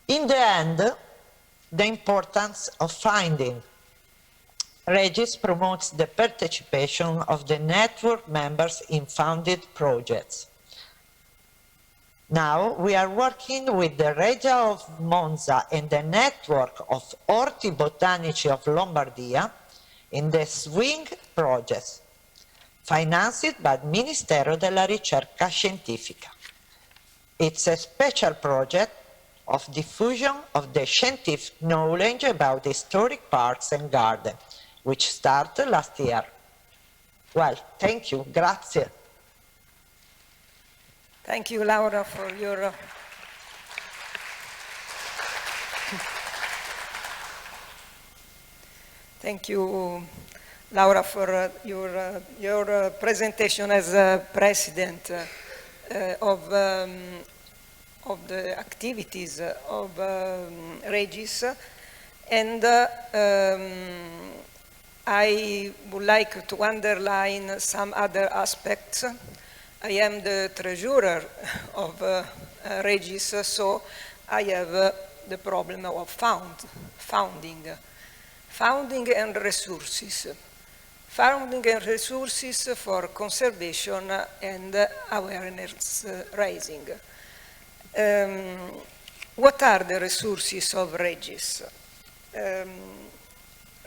In the end, the importance of finding. Regis promotes the participation of the network members in funded projects. Now, we are working with the Regia of Monza and the network of Orti Botanici of Lombardia in the Swing projects, financed by il Ministero della Ricerca Scientifica. It's a special project of diffusion of the scientific knowledge about historic parks and gardens, which started last year. Well, thank you, grazie. Thank you, Laura, for your thank you, Laura, for your presentation as president of the activities of Regis, and I would like to underline some other aspects. I am the treasurer of Regis, so I have the problem of founding and resources. Founding and resources for conservation and awareness raising. What are the resources of Regis?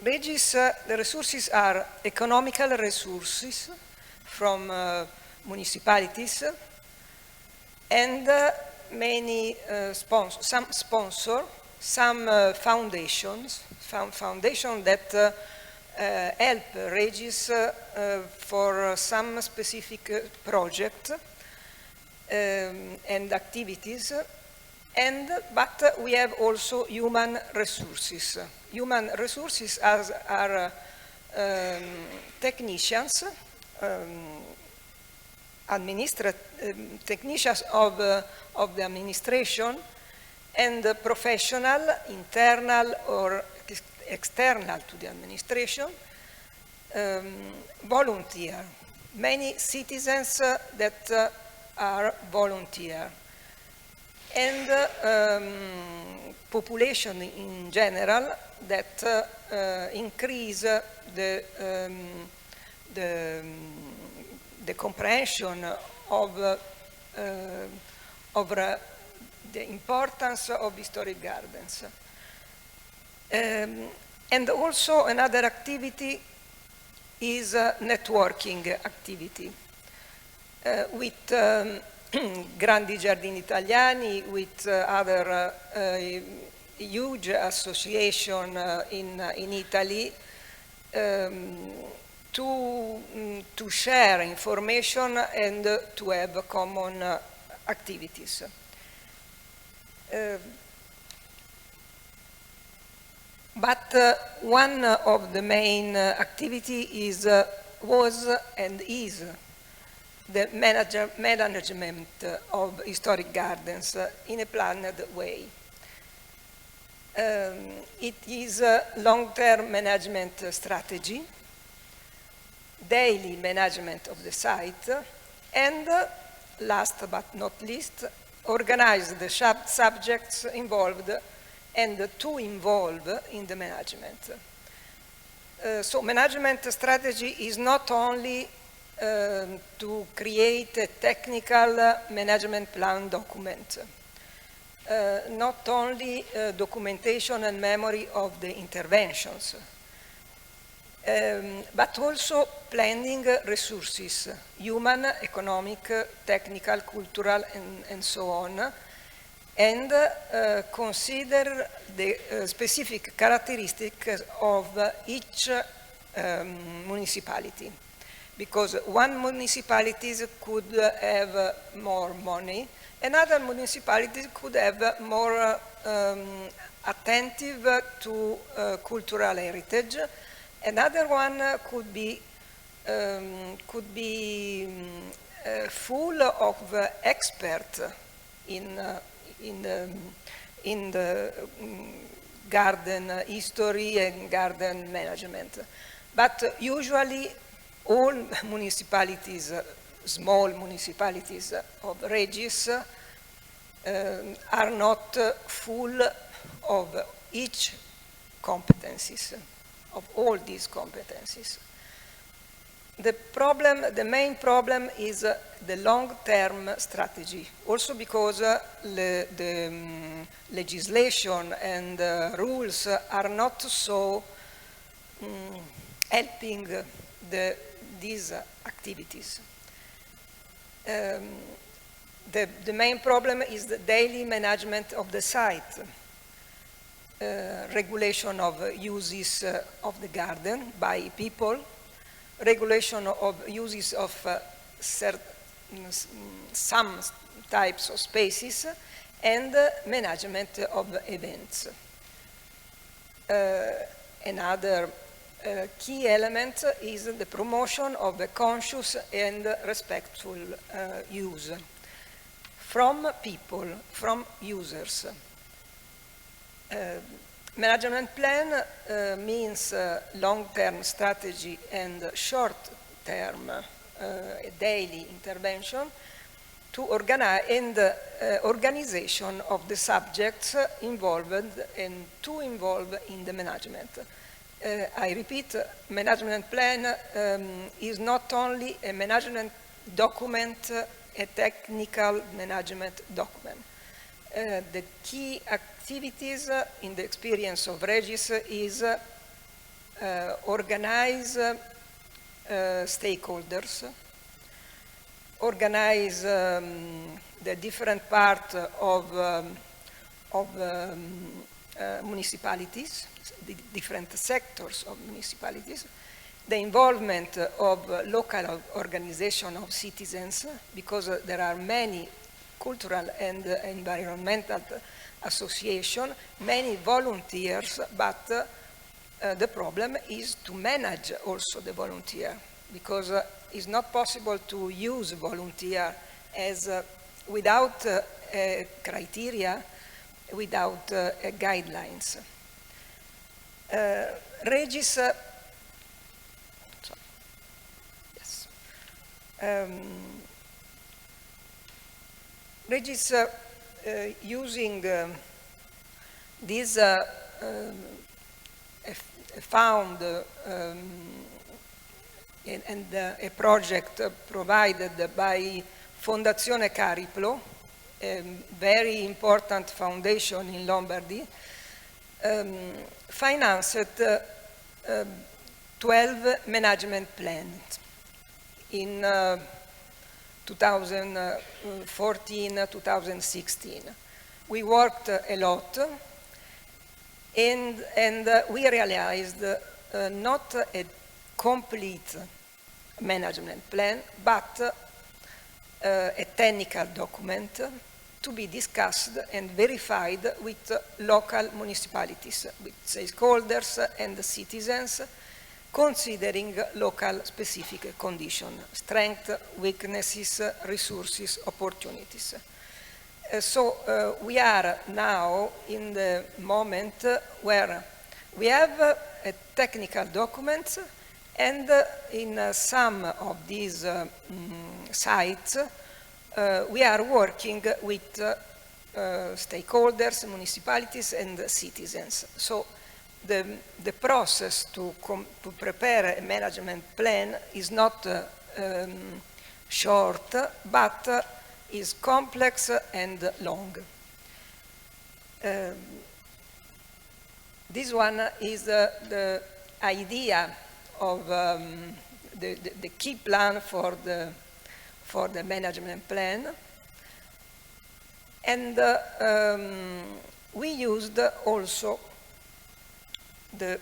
Regis, the resources are economical resources from municipalities, and many some sponsor, some foundations that help Regis for some specific project and activities, but we have also human resources. Human resources are technicians, technicians of the administration, and professional, internal or external to the administration, volunteer. Many citizens that are volunteer, and population in general that increase the comprehension of the importance of historic gardens. And also another activity is networking activity with Grandi Giardini Italiani, with other huge association in Italy, to share information and to have common activities. But one of the main activity was and is the management of historic gardens in a planned way. It is a long-term management strategy, daily management of the site, and last but not least, organize the subjects involved and to involve in the management. So management strategy is not only to create a technical management plan document, not only documentation and memory of the interventions, but also planning resources, human, economic, technical, cultural, and so on, and consider the specific characteristics of each municipality. Because one municipality could have more money, another municipality could have more attentive to cultural heritage, another one could be full of experts in the garden history and garden management. But usually all municipalities, small municipalities of Regis, are not full of each competencies, of all these competencies. The main problem is the long-term strategy, also because the legislation and rules are not so helping these activities. The main problem is the daily management of the site, regulation of uses of the garden by people, regulation of uses of some types of spaces, and management of events. Another key element is the promotion of a conscious and respectful use from people, from users. Management plan means long-term strategy and short-term daily intervention to organize and organization of the subjects involved and to involve in the management. I repeat, management plan is not only a management document, a technical management document. The key activities in the experience of Regis is organize stakeholders, organize the the different part of municipalities, the different sectors of municipalities, the involvement of local organization of citizens, because there are many cultural and environmental associations, many volunteers, but the problem is to manage also the volunteer, because it's not possible to use volunteer as without criteria, without guidelines. Regis, Regis using this found and a project provided by Fondazione Cariplo, a very important foundation in Lombardy, financed 12 management plans in 2014-2016. We worked a lot, and we realized not a complete management plan, but a technical document to be discussed and verified with local municipalities, with stakeholders and citizens, considering local specific conditions, strengths, weaknesses, resources, opportunities. So we are now in the moment where we have a technical document, and in some of these sites we are working with stakeholders, municipalities and citizens. So the process to prepare a management plan is not short, but is complex and long. This one is the idea of the key plan for the management plan, and we used also the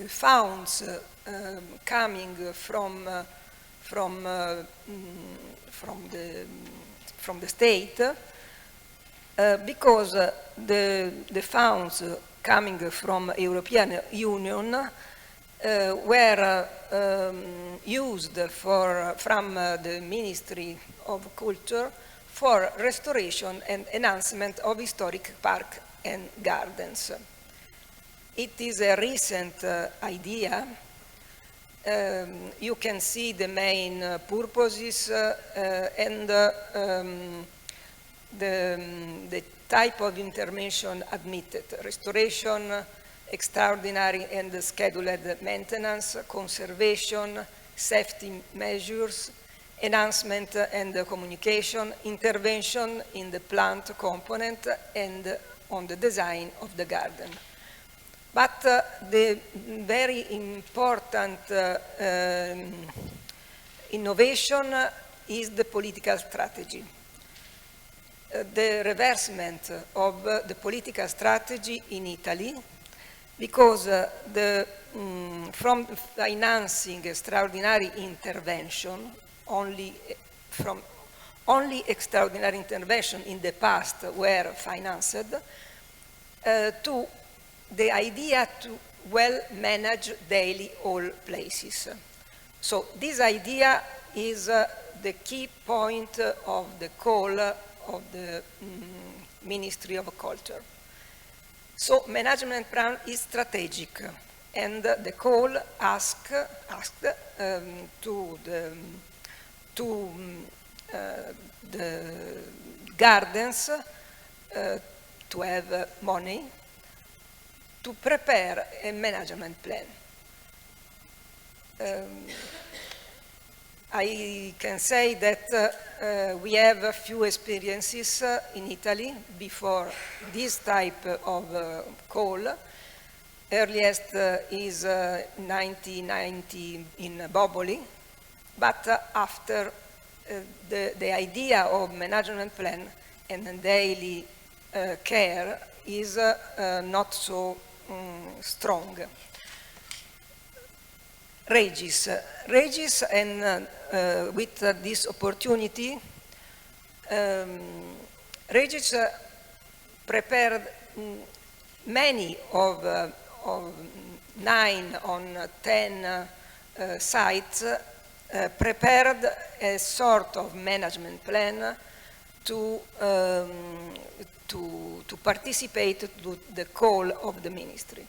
funds coming from the state, because the funds coming from European Union were used from the Ministry of Culture for restoration and enhancement of historic parks and gardens. It is a recent idea. You can see the main purposes and the type of intervention admitted: restoration, extraordinary and scheduled maintenance, conservation, safety measures, enhancement and communication, intervention in the plant component and on the design of the garden. But the very important innovation is the political strategy. The reversement of the political strategy in Italy, because from financing extraordinary intervention, only extraordinary intervention in the past were financed, to the idea to well manage daily all places. So this idea is the key point of the call of the Ministry of Culture. So management plan is strategic, and the call asked to the gardens to have money to prepare a management plan. I can say that we have a few experiences in Italy before this type of call. Earliest is 1990 in Boboli, but after the idea of management plan and daily care is not so strong. Regis, and with this opportunity, Regis prepared many of 9 on 10 sites, prepared a sort of management plan to participate to the call of the ministry.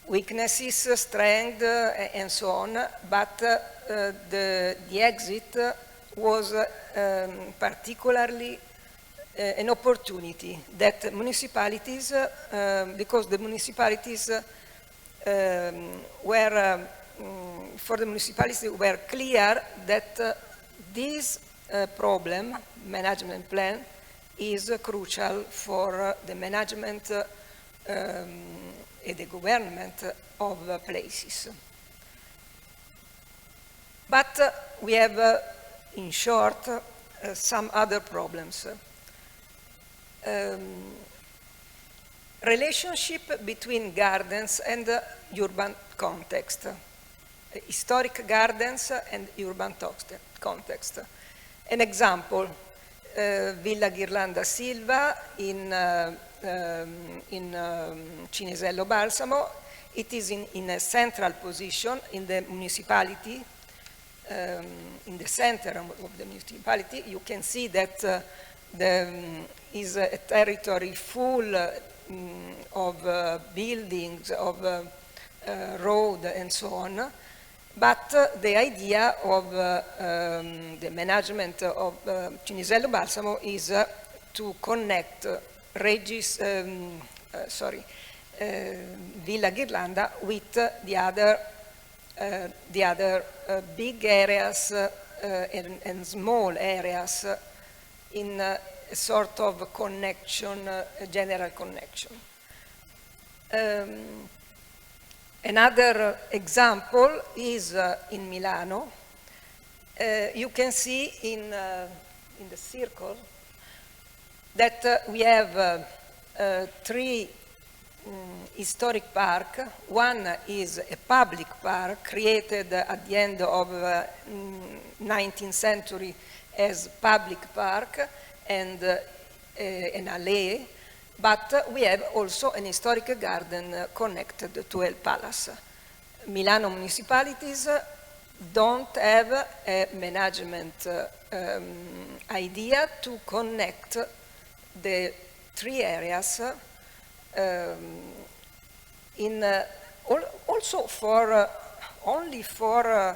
Weaknesses, strength, and so on, but the exit was particularly an opportunity that municipalities, because the municipalities were clear that this problem, management plan, is crucial for the management and the government of places. But we have, in short, some other problems. Relationship between gardens and urban context, historic gardens and urban context. An example, Villa Ghirlanda Silva in Cinisello Balsamo. It is in a central position in the municipality, in the center of the municipality. You can see that is a territory full of buildings, of road and so on. But the idea of the management of Cinisello Balsamo is to connect Villa Ghirlanda with the other big areas and small areas in a sort of connection, a general connection. Another example is in Milano. You can see in the circle that we have 3 historic parks. One is a public park created at the end of 19th century as public park and an alley, but we have also an historic garden connected to El Palace. Milano municipalities don't have a management idea to connect the 3 areas also only for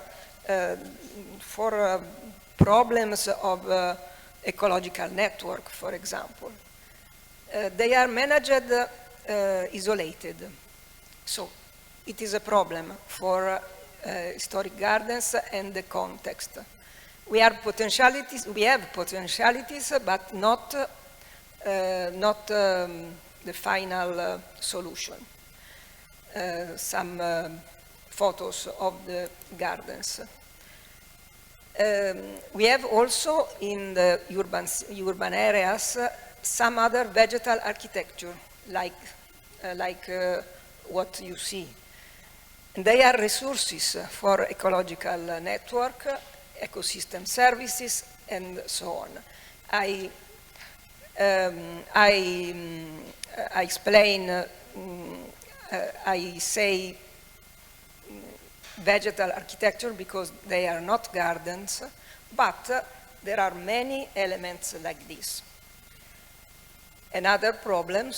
problems of ecological network, for example. They are managed isolated, so it is a problem for historic gardens and the context. We have potentialities, but not the final solution. Some photos of the gardens. We have also in the urban areas some other vegetal architecture, like what you see. And they are resources for ecological network, ecosystem services, and so on. I explain, I say vegetal architecture because they are not gardens, but there are many elements like this. Another problem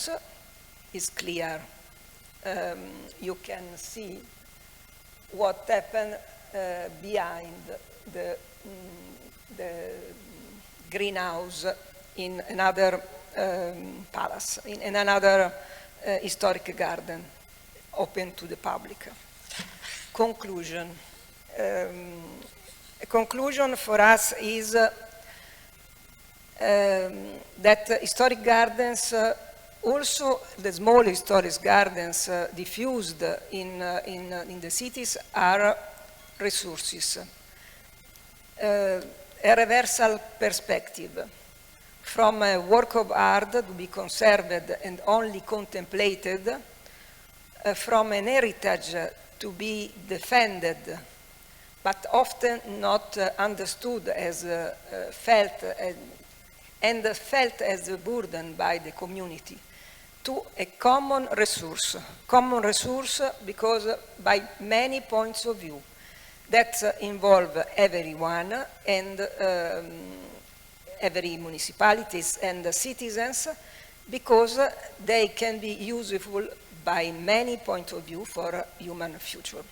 is clear. You can see what happened behind the greenhouse in another palace, in another historic garden open to the public. Conclusion. A conclusion for us is that historic gardens, also the small historic gardens diffused in the cities, are resources. a reversal perspective from a work of art to be conserved and only contemplated, from an heritage to be defended, but often not understood as felt as a burden by the community, to a common resource because by many points of view that involve everyone and every municipalities and citizens, because they can be useful by many points of view for human future.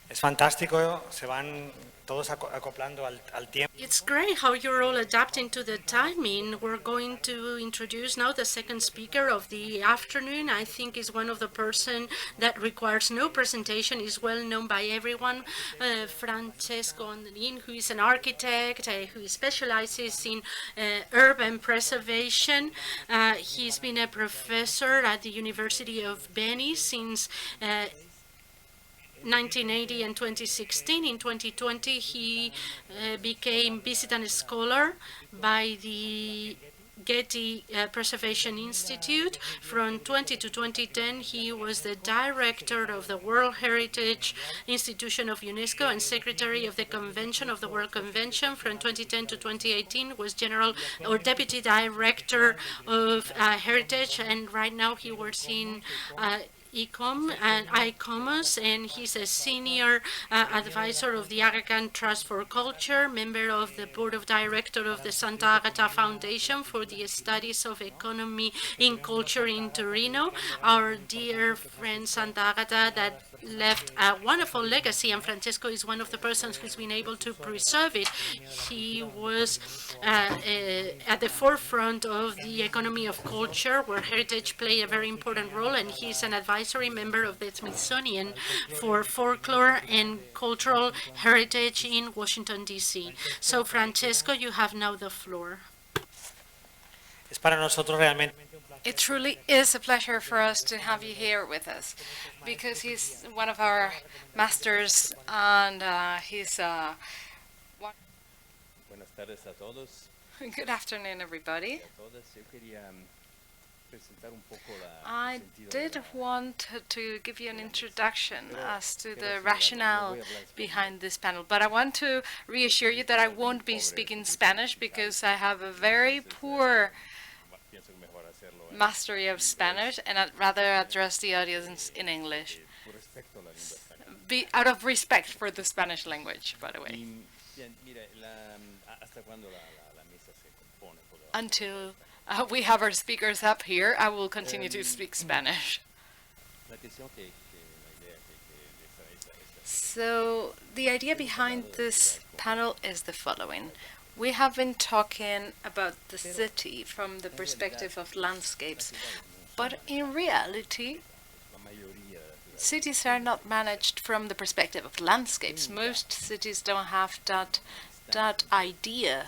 Es fantástico, se van todos acoplando al tiempo. It's great how you're all adapting to the timing. We're going to introduce now the second speaker of the afternoon. I think is one of the person that requires no presentation, is well known by everyone, Francesco Andrin, who is an architect, who specializes in urban preservation. He's been a professor at the University of Venice since 1980 and 2016. In 2020, he became visiting scholar by the Getty Preservation Institute. From 20 to 2010, he was the director of the World Heritage Institution of UNESCO and secretary of the Convention of the World Convention. From 2010 to 2018, was general or deputy director of Heritage, and right now he works in ICOMOS, and he's a senior advisor of the Aga Khan Trust for Culture, member of the board of directors of the Santa Agata Foundation for the Studies of Economy in Culture in Torino. Our dear friend Santa Agata that left a wonderful legacy, and Francesco is one of the persons who's been able to preserve it. He was at the forefront of the economy of culture, where heritage played a very important role, and he's an advisory member of the Smithsonian for folklore and cultural heritage in Washington, D.C. So, Francesco, you have now the floor. Es para nosotros realmente. It truly is a pleasure for us to have you here with us, because he's one of our masters, and he's Buenas tardes a todos. Good afternoon, everybody. I did want to give you an introduction as to the rationale behind this panel, but I want to reassure you that I won't be speaking Spanish because I have a very poor mastery of Spanish, and I'd rather address the audience in English. Out of respect for the Spanish language, by the way. Until we have our speakers up here, I will continue to speak Spanish. So the idea behind this panel is the following. We have been talking about the city from the perspective of landscapes, but in reality, cities are not managed from the perspective of landscapes. Most cities don't have that idea.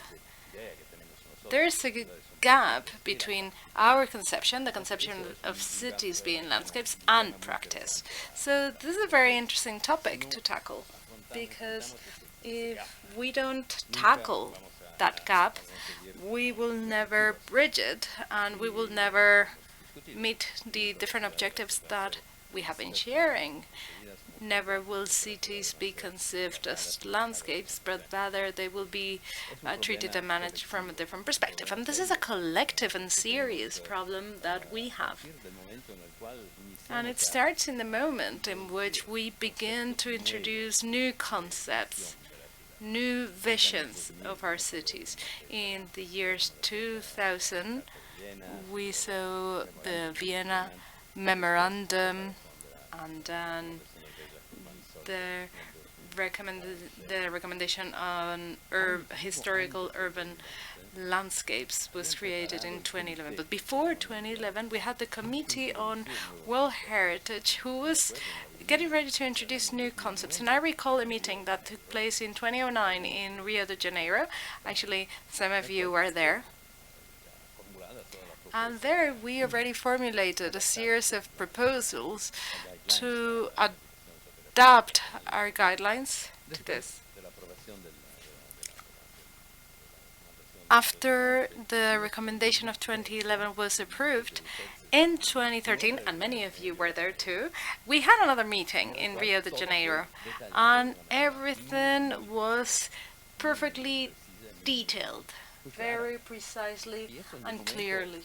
There's a gap between our conception, the conception of cities being landscapes, and practice. So this is a very interesting topic to tackle, because if we don't tackle that gap, we will never bridge it, and we will never meet the different objectives that we have been sharing. Never will cities be conceived as landscapes, but rather they will be treated and managed from a different perspective. And this is a collective and serious problem that we have. And it starts in the moment in which we begin to introduce new concepts, new visions of our cities. In the years 2000, we saw the Vienna Memorandum, and then the recommendation on historical urban landscapes was created in 2011. But before 2011, we had the Committee on World Heritage, who was getting ready to introduce new concepts. And I recall a meeting that took place in 2009 in Rio de Janeiro. Actually, some of you were there. And there we already formulated a series of proposals to adapt our guidelines to this. After the recommendation of 2011 was approved, in 2013, and many of you were there too, we had another meeting in Rio de Janeiro, and everything was perfectly detailed, very precisely and clearly.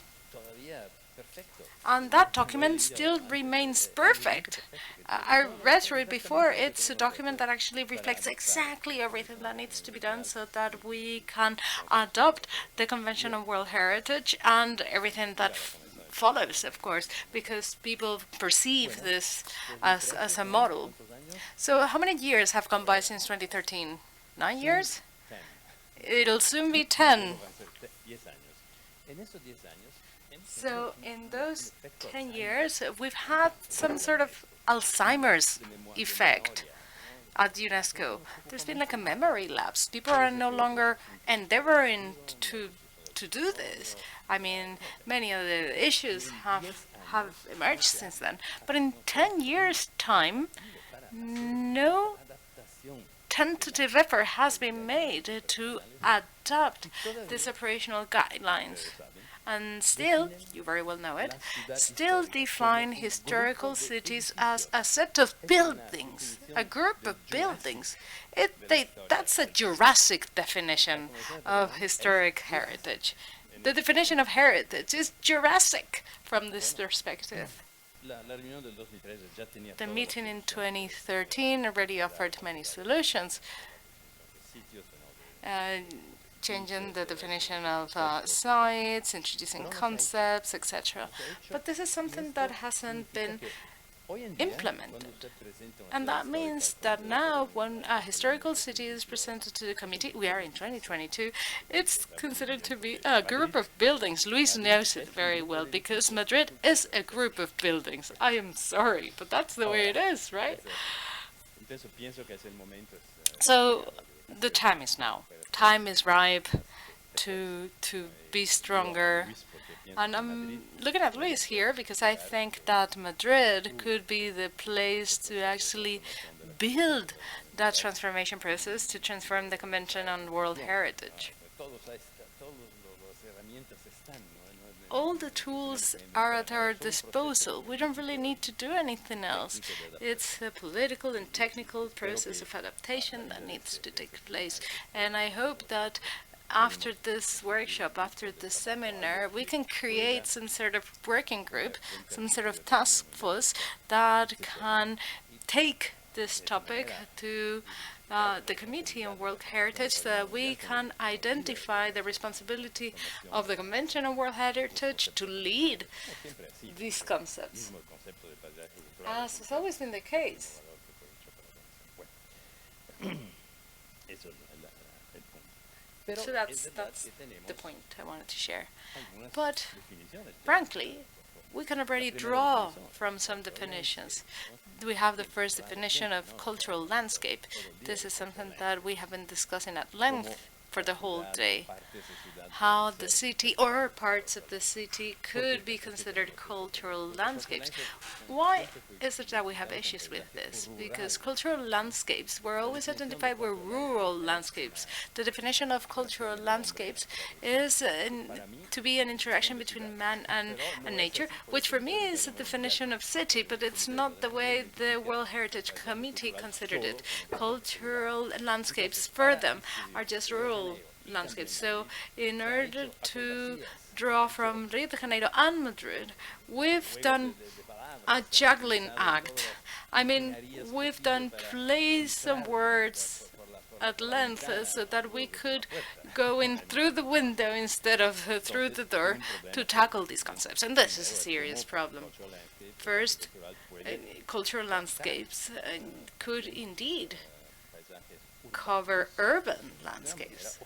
And that document still remains perfect. I read through it before. It's a document that actually reflects exactly everything that needs to be done so that we can adopt the Convention on World Heritage and everything that follows, of course, because people perceive this as a model. So how many years have gone by since 2013? 9 years? It'll soon be 10. So in those 10 years, we've had some sort of Alzheimer's effect at UNESCO. There's been like a memory lapse. People are no longer endeavoring to do this. I mean, many of the issues have emerged since then. But in 10 years' time, no tentative effort has been made to adapt these operational guidelines. And still, you very well know it, still define historical cities as a set of buildings, a group of buildings. That's a Jurassic definition of historic heritage. The definition of heritage is Jurassic from this perspective. The meeting in 2013 already offered many solutions, changing the definition of sites, introducing concepts, etc. But this is something that hasn't been implemented. And that means that now when a historical city is presented to the committee, we are in 2022, it's considered to be a group of buildings. Luis knows it very well because Madrid is a group of buildings. I am sorry, but that's the way it is, right? So the time is now. Time is ripe to be stronger. And I'm looking at Luis here because I think that Madrid could be the place to actually build that transformation process to transform the Convention on World Heritage. All the tools are at our disposal. We don't really need to do anything else. It's a political and technical process of adaptation that needs to take place. And I hope that after this workshop, after this seminar, we can create some sort of working group, some sort of task force that can take this topic to the Committee on World Heritage so that we can identify the responsibility of the Convention on World Heritage to lead these concepts, as has always been the case. So that's the point I wanted to share. But frankly, we can already draw from some definitions. We have the first definition of cultural landscape. This is something that we have been discussing at length for the whole day. How the city or parts of the city could be considered cultural landscapes. Why is it that we have issues with this? Because cultural landscapes were always identified with rural landscapes. The definition of cultural landscapes is to be an interaction between man and nature, which for me is a definition of city, but it's not the way the World Heritage Committee considered it. Cultural landscapes for them are just rural landscapes. So in order to draw from Rio de Janeiro and Madrid, we've done a juggling act. I mean, we've done plays some words at length so that we could go in through the window instead of through the door to tackle these concepts. And this is a serious problem. First, cultural landscapes could indeed cover urban landscapes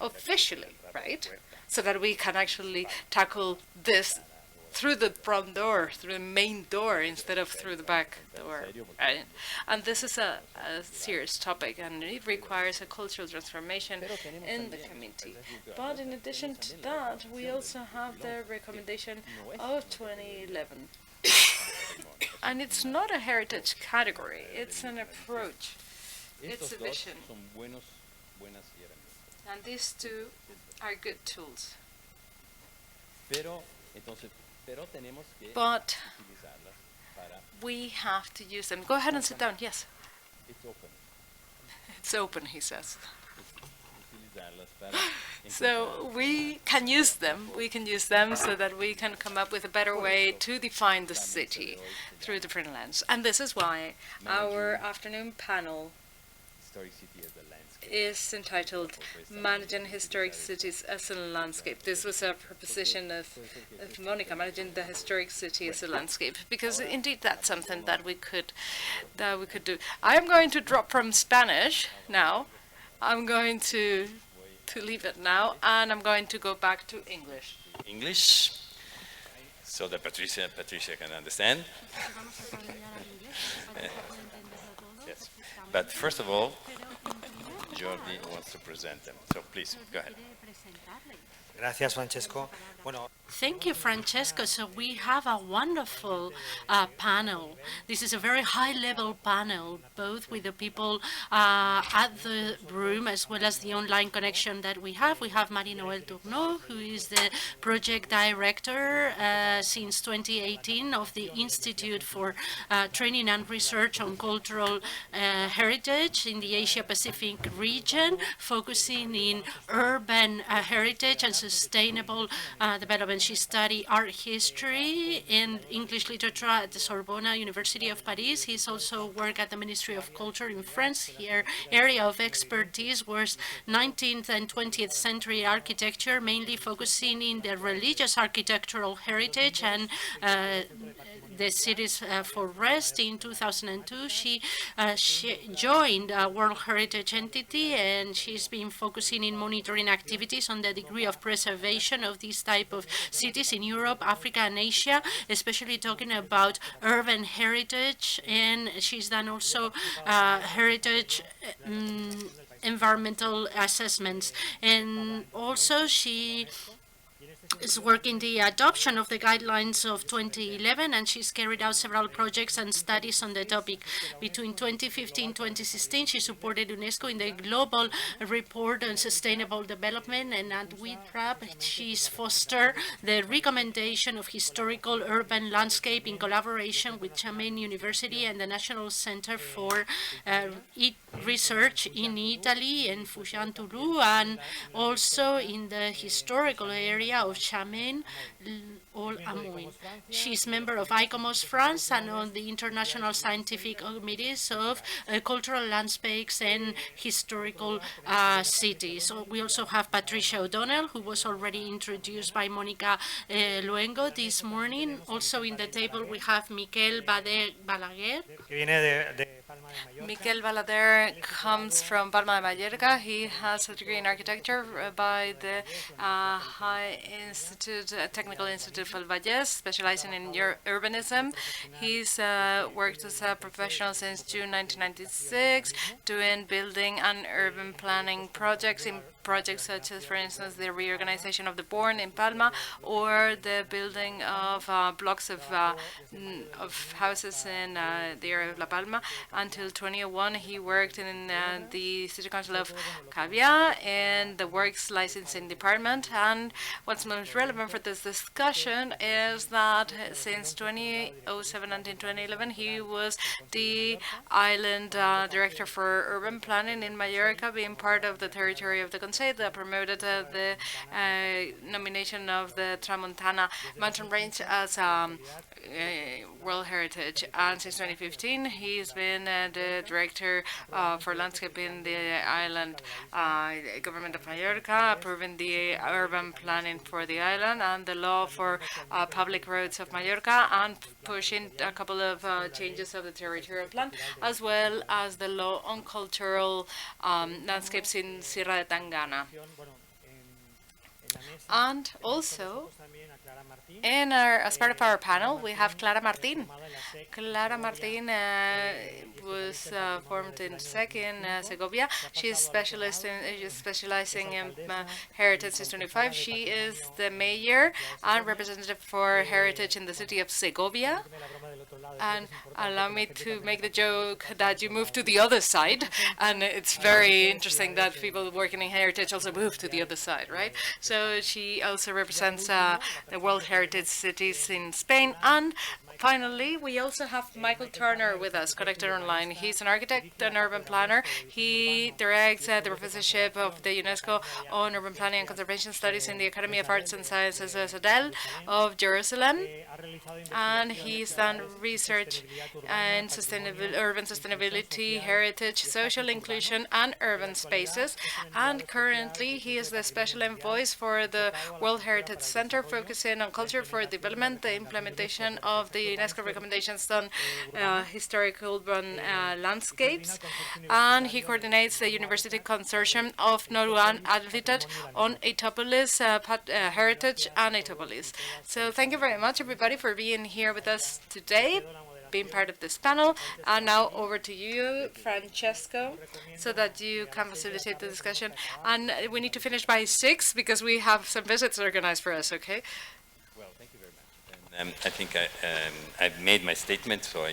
officially, right? So that we can actually tackle this through the front door, through the main door, instead of through the back door, right? And this is a serious topic, and it requires a cultural transformation in the committee. But in addition to that, we also have the recommendation of 2011. And it's not a heritage category, it's an approach, it's a vision. And these two are good tools. But we have to use them. Go ahead and sit down, yes. It's open. It's open, he says. So we can use them. We can use them so that we can come up with a better way to define the city through different lenses. And this is why our afternoon panel is entitled Managing Historic Cities as a Landscape. This was a proposition of Monica, managing the historic city as a landscape, because indeed that's something that we could do. I'm going to drop from Spanish now. I'm going to leave it now, and I'm going to go back to English. English, so that Patricia can understand. Yes, but first of all, Jordi wants to present them. So please, go ahead. Gracias, Francesco. Bueno. Thank you, Francesco. So we have a wonderful panel. This is a very high-level panel, both with the people at the room as well as the online connection that we have. We have Marie-Noël Tourneau, who is the project director since 2018 of the Institute for Training and Research on Cultural Heritage in the Asia-Pacific region, focusing in urban heritage and sustainable development. She studied art history and English literature at the Sorbonne University of Paris. He's also worked at the Ministry of Culture in France. Her area of expertise was 19th and 20th century architecture, mainly focusing in the religious architectural heritage and the cities for rest. In 2002, she joined a World Heritage entity, and she's been focusing in monitoring activities on the degree of preservation of these type of cities in Europe, Africa, and Asia, especially talking about urban heritage. And she's done also heritage environmental assessments. And also she is working the adoption of the guidelines of 2011, and she's carried out several projects and studies on the topic. Between 2015 and 2016, she supported UNESCO in the Global Report on Sustainable Development, and at WIPRAP, she's fostered the recommendation of historical urban landscape in collaboration with Xiamen University and the National Center for Research in Italy and Fujian Toulouse, and also in the historical area of Xiamen, Amoin. She's member of ICOMOS France and on the International Scientific Committees of Cultural Landscapes and Historical Cities. So we also have Patricia O'Donnell, who was already introduced by Monica Luengo this morning. Also in the table we have Miquel Balaguer. Miquel Balaguer comes from Palma de Mallorca. He has a degree in architecture by the Technical Institute of Valles, specializing in urbanism. He's worked as a professional since June 1996, doing building and urban planning projects such as, for instance, the reorganization of the Born in Palma, or the building of blocks of houses in the area of La Palma. Until 2001, he worked in the City Council of Calviá and the Works Licensing Department. And what's most relevant for this discussion is that since 2007 until 2011, he was the island director for urban planning in Mallorca, being part of the territory of the Conseil that promoted the nomination of the Tramontana mountain range as World Heritage. And since 2015, he's been the director for landscape in the island government of Mallorca, approving the urban planning for the island and the law for public roads of Mallorca, and pushing a couple of changes of the territorial plan, as well as the law on cultural landscapes in Sierra de Tangana. And also, as part of our panel, we have Clara Martín. Clara Martín was formed in SEC in Segovia. She's specializing in heritage since 25. She is the mayor and representative for heritage in the city of Segovia. And allow me to make the joke that you move to the other side, and it's very interesting that people working in heritage also move to the other side, right? So she also represents the World Heritage Cities in Spain. And finally, we also have Michael Turner with us, connected online. He's an architect and urban planner. He directs the professorship of the UNESCO on urban planning and conservation studies in the Academy of Arts and Sciences of Jerusalem. And he's done research in urban sustainability, heritage, social inclusion, and urban spaces. And currently, he is the special envoy for the World Heritage Center, focusing on culture for development, the implementation of the UNESCO recommendations on historic urban landscapes. And he coordinates the University Consortium of Noruan Habitat on Etopolis, heritage, and Etopolis. So thank you very much, everybody, for being here with us today, being part of this panel. And now over to you, Francesco, so that you can facilitate the discussion. And we need to finish by 6 because we have some visits organized for us, okay? Well, thank you very much. And I think I've made my statement, so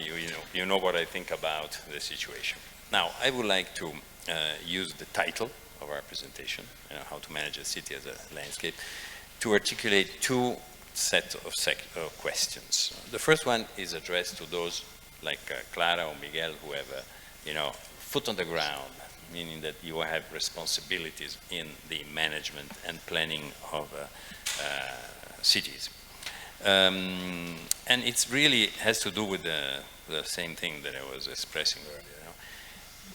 you know what I think about the situation. Now, I would like to use the title of our presentation, how to manage a city as a landscape, to articulate two sets of questions. The first one is addressed to those like Clara or Miguel who have a foot on the ground, meaning that you have responsibilities in the management and planning of cities. And it's really has to do with the same thing that I was expressing earlier.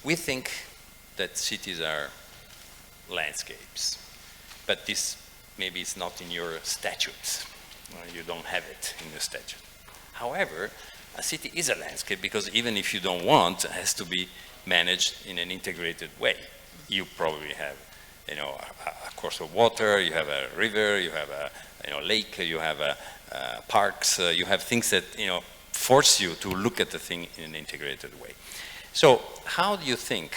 We think that cities are landscapes, but this maybe it's not in your statutes. You don't have it in the statute. However, a city is a landscape because even if you don't want, it has to be managed in an integrated way. You probably have, a course of water, you have a river, you have a lake, you have parks, you have things that force you to look at the thing in an integrated way. So, how do you think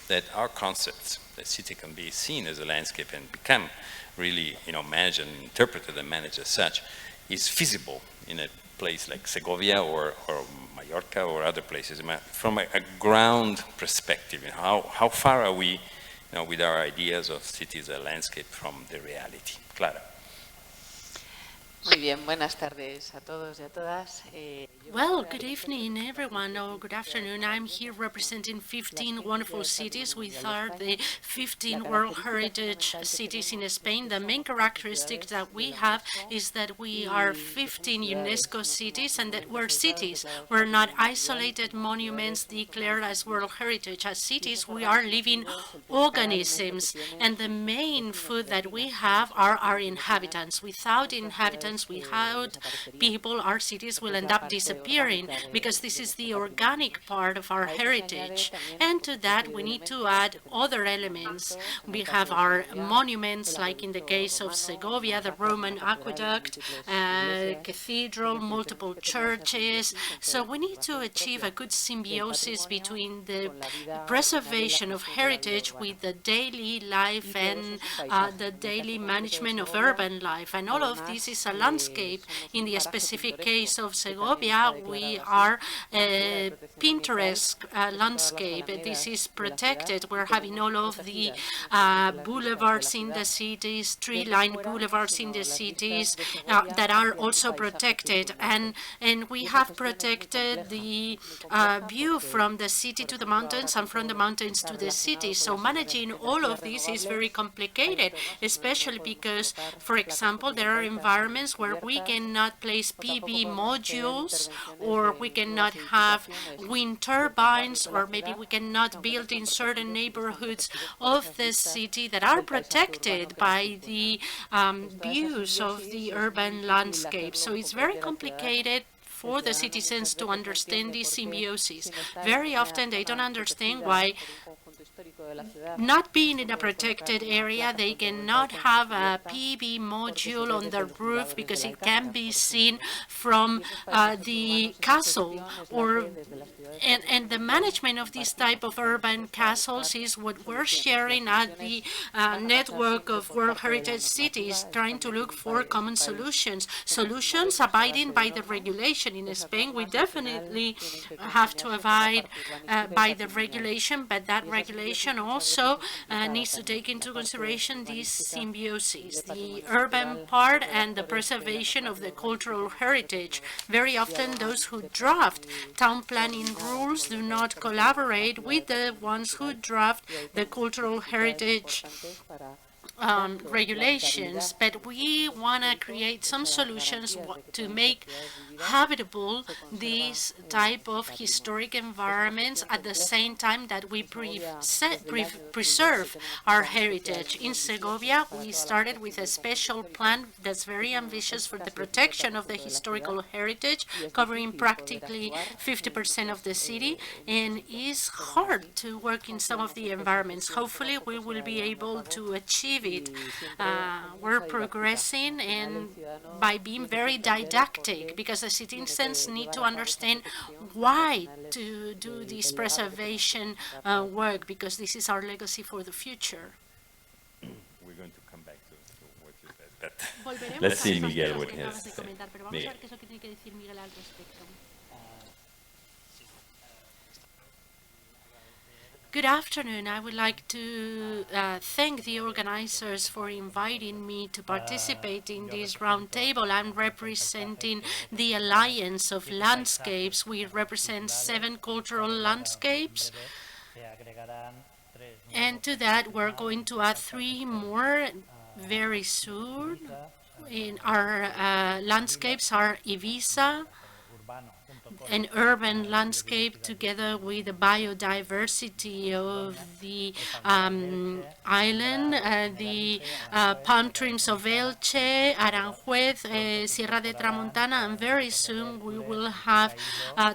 that our concepts, that city can be seen as a landscape and become really, managed and interpreted and managed as such, is feasible in a place like Segovia or Mallorca or other places? From a ground perspective, how far are we, with our ideas of cities as a landscape from the reality? Clara. Muy bien, buenas tardes a todos y a todas. Well, good evening, everyone, or good afternoon. I'm here representing 15 wonderful cities. We are the 15 World Heritage Cities in Spain. The main characteristic that we have is that we are 15 UNESCO cities and that we're cities. We're not isolated monuments declared as World Heritage. As cities, we are living organisms, and the main food that we have are our inhabitants. Without inhabitants, without people, our cities will end up disappearing because this is the organic part of our heritage. And to that, we need to add other elements. We have our monuments, like in the case of Segovia, the Roman aqueduct, cathedral, multiple churches. So we need to achieve a good symbiosis between the preservation of heritage with the daily life and the daily management of urban life. And all of this is a landscape. In the specific case of Segovia, we are a Pinterest landscape. This is protected. We're having all of the boulevards in the cities, tree-lined boulevards in the cities that are also protected. And we have protected the view from the city to the mountains and from the mountains to the city. So managing all of this is very complicated, especially because, for example, there are environments where we cannot place PV modules, or we cannot have wind turbines, or maybe we cannot build in certain neighborhoods of the city that are protected by the views of the urban landscape. So it's very complicated for the citizens to understand this symbiosis. Very often they don't understand why not being in a protected area, they cannot have a PV module on the roof because it can be seen from the castle. And the management of this type of urban castles is what we're sharing at the network of World Heritage Cities, trying to look for common solutions abiding by the regulation. In Spain, we definitely have to abide by the regulation, but that regulation also needs to take into consideration these symbioses, the urban part and the preservation of the cultural heritage. Very often, those who draft town planning rules do not collaborate with the ones who draft the cultural heritage regulations, but we want to create some solutions to make habitable these type of historic environments at the same time that we preserve our heritage. In Segovia, we started with a special plan that's very ambitious for the protection of the historical heritage, covering practically 50% of the city, and it's hard to work in some of the environments. Hopefully, we will be able to achieve it. We're progressing, and by being very didactic, because the citizens need to understand why to do this preservation work, because this is our legacy for the future. We're going to come back to what you said, but let's see Miguel what he has to say. Miguel. Good afternoon. I would like to thank the organizers for inviting me to participate in this roundtable. I'm representing the Alliance of Landscapes. We represent 7 cultural landscapes. And to that, we're going to add 3 more very soon. In our landscapes are Ibiza, an urban landscape together with the biodiversity of the island, the palm trees of Elche, Aranjuez, Sierra de Tramontana, and very soon we will have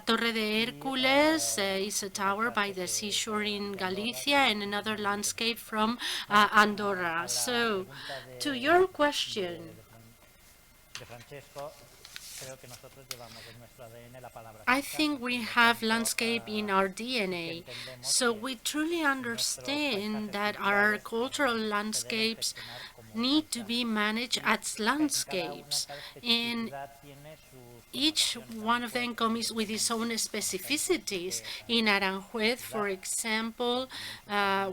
Torre de Hércules, it's a tower by the seashore in Galicia, and another landscape from Andorra. So, to your question, I think we have landscape in our DNA, so we truly understand that our cultural landscapes need to be managed as landscapes, and each one of them comes with its own specificities. In Aranjuez, for example,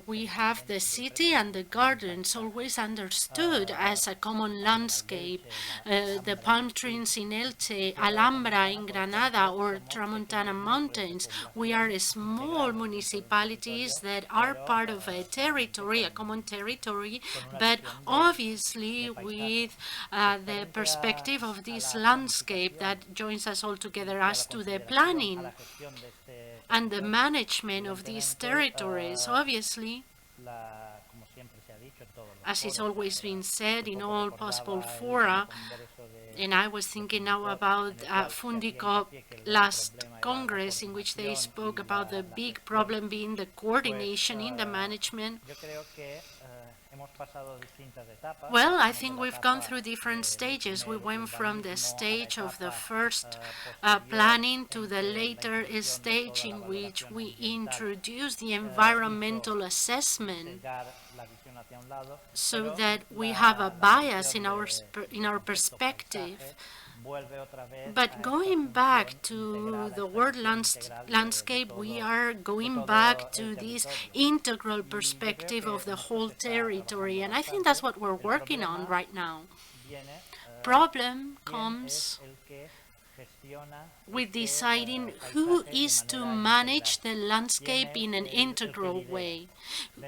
we have the city and the gardens always understood as a common landscape. The palm trees in Elche, Alhambra in Granada, or Tramontana Mountains. We are small municipalities that are part of a territory, a common territory, but obviously with the perspective of this landscape that joins us all together as to the planning and the management of these territories. Obviously, as it's always been said in all possible fora, and I was thinking now about Fundicop last Congress, in which they spoke about the big problem being the coordination in the management. Well, I think we've gone through different stages. We went from the stage of the first planning to the later stage in which we introduced the environmental assessment, so that we have a bias in our perspective. But going back to the word landscape, we are going back to this integral perspective of the whole territory, and I think that's what we're working on right now. Problem comes with deciding who is to manage the landscape in an integral way,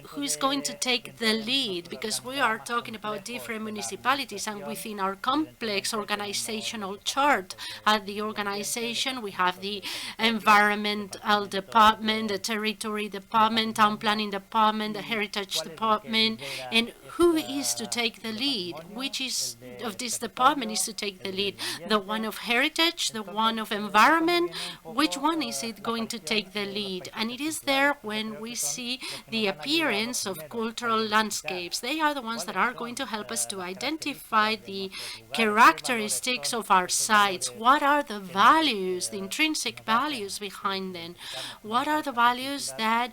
who is going to take the lead, because we are talking about different municipalities, and within our complex organizational chart at the organization, we have the environmental department, the territory department, town planning department, the heritage department, and who is to take the lead? Which is of this department is to take the lead? The one of heritage, heritage, the one of environment, which one is it going to take the lead? And it is there when we see the appearance of cultural landscapes. They are the ones that are going to help us to identify the characteristics of our sites. What are the values, the intrinsic values behind them? What are the values that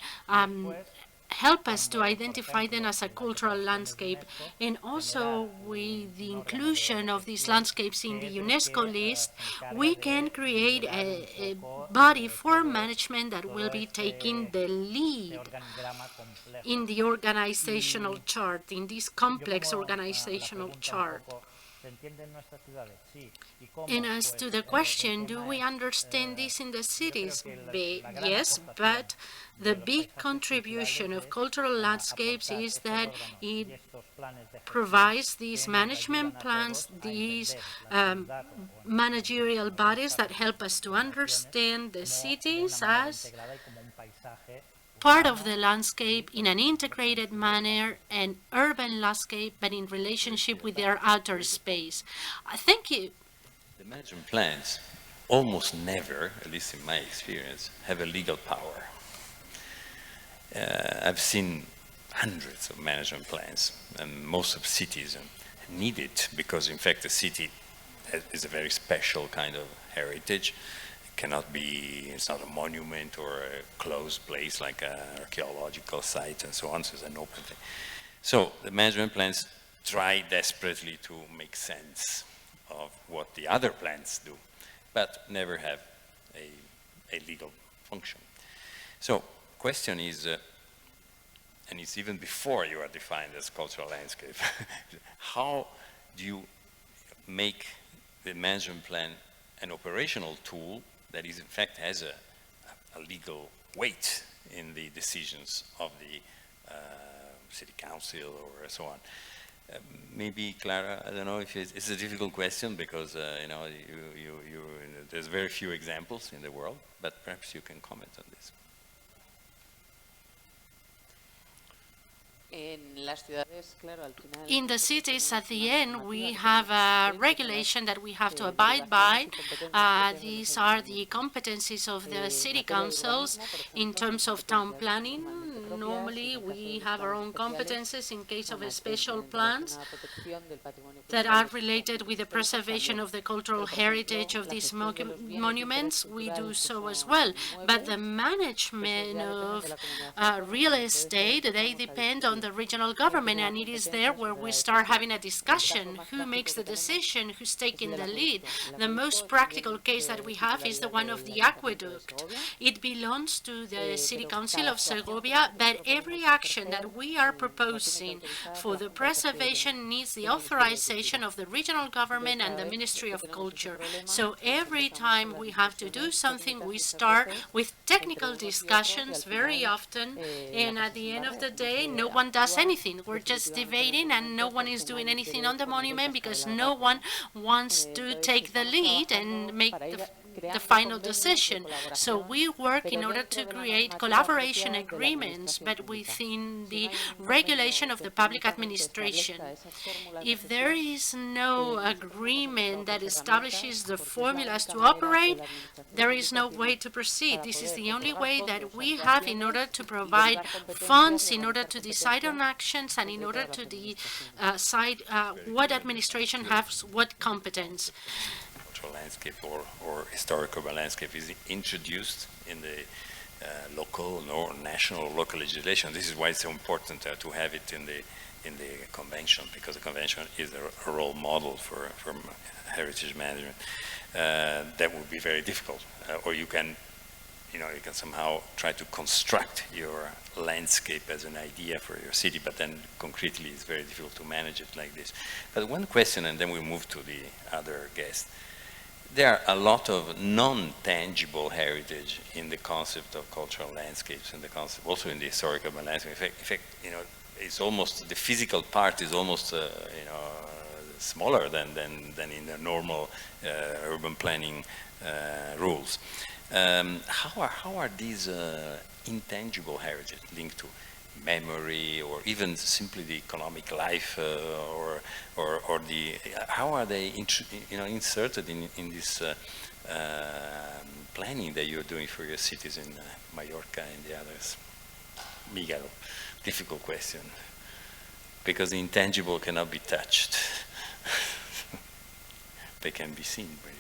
help us to identify them as a cultural landscape? And also, with the inclusion of these landscapes in the UNESCO list, we can create a body for management that will be taking the lead in the organizational chart, in this complex organizational chart. And as to the question, do we understand this in the cities? Yes, but the big contribution of cultural landscapes is that it provides these management plans, these managerial bodies that help us to understand the cities as part of the landscape in an integrated manner, an urban landscape, but in relationship with their outer space. Thank you. The management plans almost never, at least in my experience, have a legal power. I've seen hundreds of management plans, and most of cities need it because, in fact, the city is a very special kind of heritage. Cannot be, it's not a monument or a closed place like an archaeological site and so on, so it's an open thing. So the management plans try desperately to make sense of what the other plans do, but never have a legal function. So question is, and it's even before you are defined as cultural landscape, how do you make the management plan an operational tool that is in fact has a legal weight in the decisions of the city council or so on? Maybe Clara, I don't know if it's a difficult question because you know there's very few examples in the world, but perhaps you can comment on this. In the cities, at the end, we have a regulation that we have to abide by. These are the competencies of the city councils in terms of town planning. Normally, we have our own competences in case of special plans that are related with the preservation of the cultural heritage of these monuments. We do so as well. But the management of real estate, they depend on the regional government, and it is there where we start having a discussion. Who makes the decision? Who's taking the lead? The most practical case that we have is the one of the aqueduct. It belongs to the City Council of Segovia, but every action that we are proposing for the preservation needs the authorization of the regional government and the Ministry of Culture. So every time we have to do something, we start with technical discussions very often, and at the end of the day, no one does anything. We're just debating, and no one is doing anything on the monument because no one wants to take the lead and make the final decision. So we work in order to create collaboration agreements, but within the regulation of the public administration. If there is no agreement that establishes the formulas to operate, there is no way to proceed. This is the only way that we have in order to provide funds, in order to decide on actions, and in order to decide what administration has what competence. Landscape or historic urban landscape is introduced in the local or national or local legislation. This is why it's so important to have it in the convention, because the convention is a role model for heritage management. That would be very difficult, or you can somehow try to construct your landscape as an idea for your city, but then concretely it's very difficult to manage it like this. But one question, and then we move to the other guest. There are a lot of non-tangible heritage in the concept of cultural landscapes, and the concept also in the historic urban landscape. In fact, it's almost the physical part is almost smaller than in the normal urban planning rules. How are these intangible heritage linked to memory, or even simply the economic life, or the how are they inserted in this planning that you're doing for your cities in Mallorca and the others? Miguel, difficult question, because the intangible cannot be touched. They can be seen, maybe.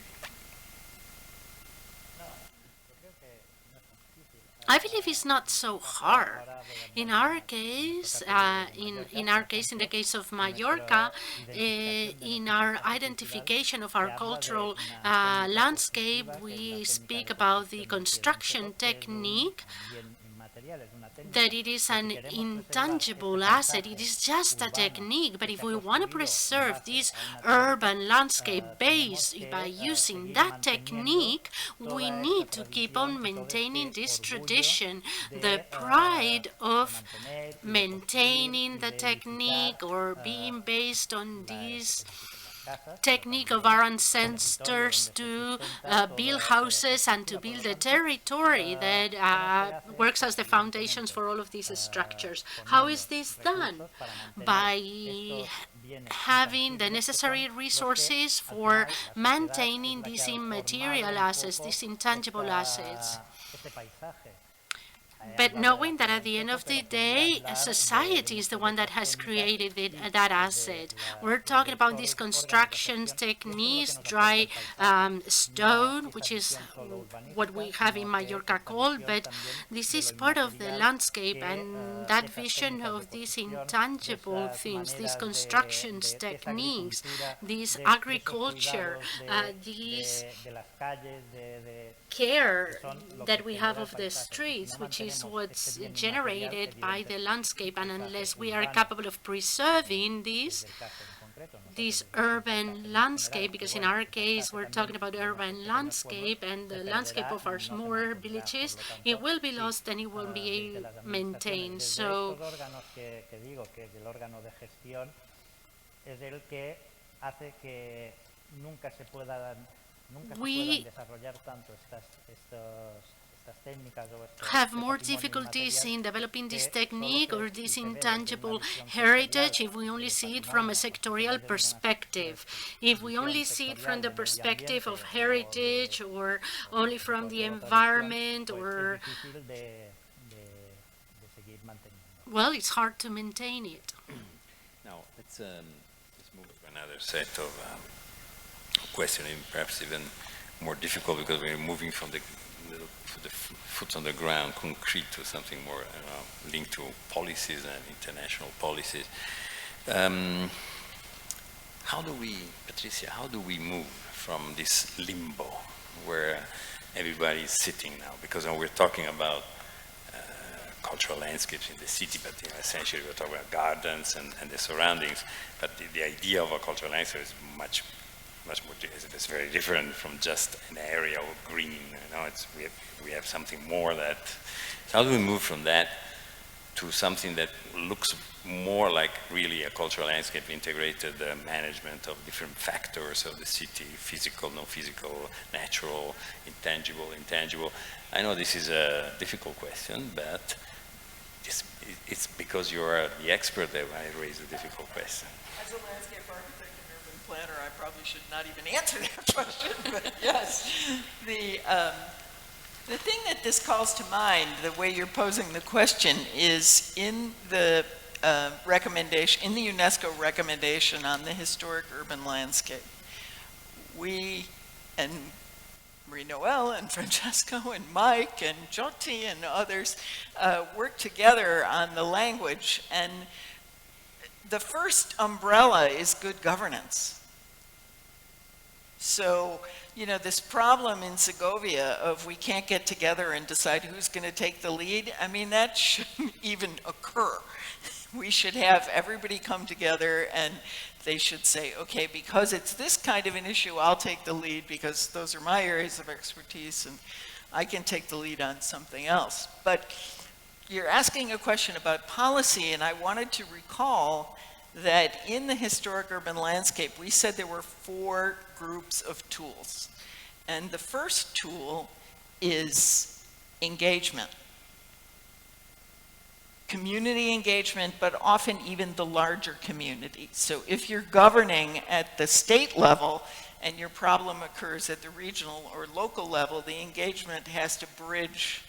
I believe it's not so hard. In our case, in the case of Mallorca, in our identification of our cultural landscape, we speak about the construction technique, that it is an intangible asset. It is just a technique, but if we want to preserve this urban landscape base by using that technique, we need to keep on maintaining this tradition, the pride of maintaining the technique or being based on this technique of our ancestors to build houses and to build a territory that works as the foundations for all of these structures. How is this done? By having the necessary resources for maintaining these immaterial assets, these intangible assets. But knowing that at the end of the day, society is the one that has created that asset. We're talking about these construction techniques, dry stone, which is what we have in Mallorca called, but this is part of the landscape, and that vision of these intangible things, these construction techniques, this agriculture, these care that we have of the streets, which is what's generated by the landscape, and unless we are capable of preserving this urban landscape, because in our case we're talking about urban landscape and the landscape of our smaller villages, it will be lost and it won't be maintained. So we have more difficulties in developing this technique or this intangible heritage if we only see it from a sectorial perspective. If we only see it from the perspective of heritage or only from the environment, or well, it's hard to maintain it. Now, let's move to another set of questioning, perhaps even more difficult, because we're moving from the foot on the ground, concrete, to something more linked to policies and international policies. Patricia, how do we move from this limbo where everybody is sitting now? Because we're talking about cultural landscapes in the city, but essentially we're talking about gardens and the surroundings. But the idea of a cultural landscape is much more, it's very different from just an area of green. We have something more that. So how do we move from that to something that looks more like really a cultural landscape, integrated management of different factors of the city, physical, non-physical, natural, intangible? I know this is a difficult question, but it's because you're the expert that I raise a difficult question. As a landscape architect and urban planner, I probably should not even answer that question, but yes. The thing that this calls to mind, the way you're posing the question, is in the recommendation, in the UNESCO recommendation on the historic urban landscape. We, and Marie-Noël and Francesco and Mike and Jyoti and others worked together on the language, and the first umbrella is good governance. So, this problem in Segovia of we can't get together and decide who's going to take the lead, I mean, that shouldn't even occur. We should have everybody come together and they should say, okay, because it's this kind of an issue, I'll take the lead because those are my areas of expertise and I can take the lead on something else. But you're asking a question about policy, and I wanted to recall that in the historic urban landscape, we said there were 4 groups of tools. And the first tool is engagement. Community engagement, but often even the larger community. So if you're governing at the state level, and your problem occurs at the regional or local level, the engagement has to bridge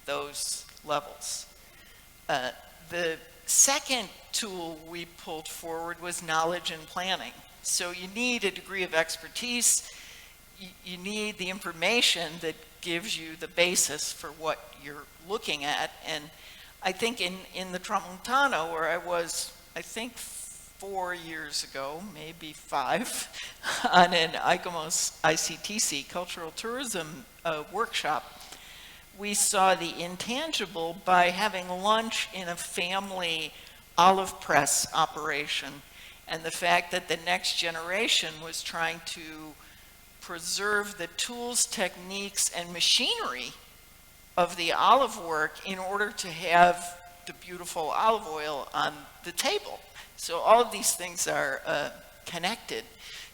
those levels. The second tool we pulled forward was knowledge and planning. So you need a degree of expertise, you need the information that gives you the basis for what you're looking at. And I think in the Tramontana, where I was, I think 4 years ago, maybe 5, on an ICOMOS ICTC, cultural tourism workshop, we saw the intangible by having lunch in a family olive press operation, and the fact that the next generation was trying to preserve the tools, techniques, and machinery of the olive work in order to have the beautiful olive oil on the table. So all of these things are connected.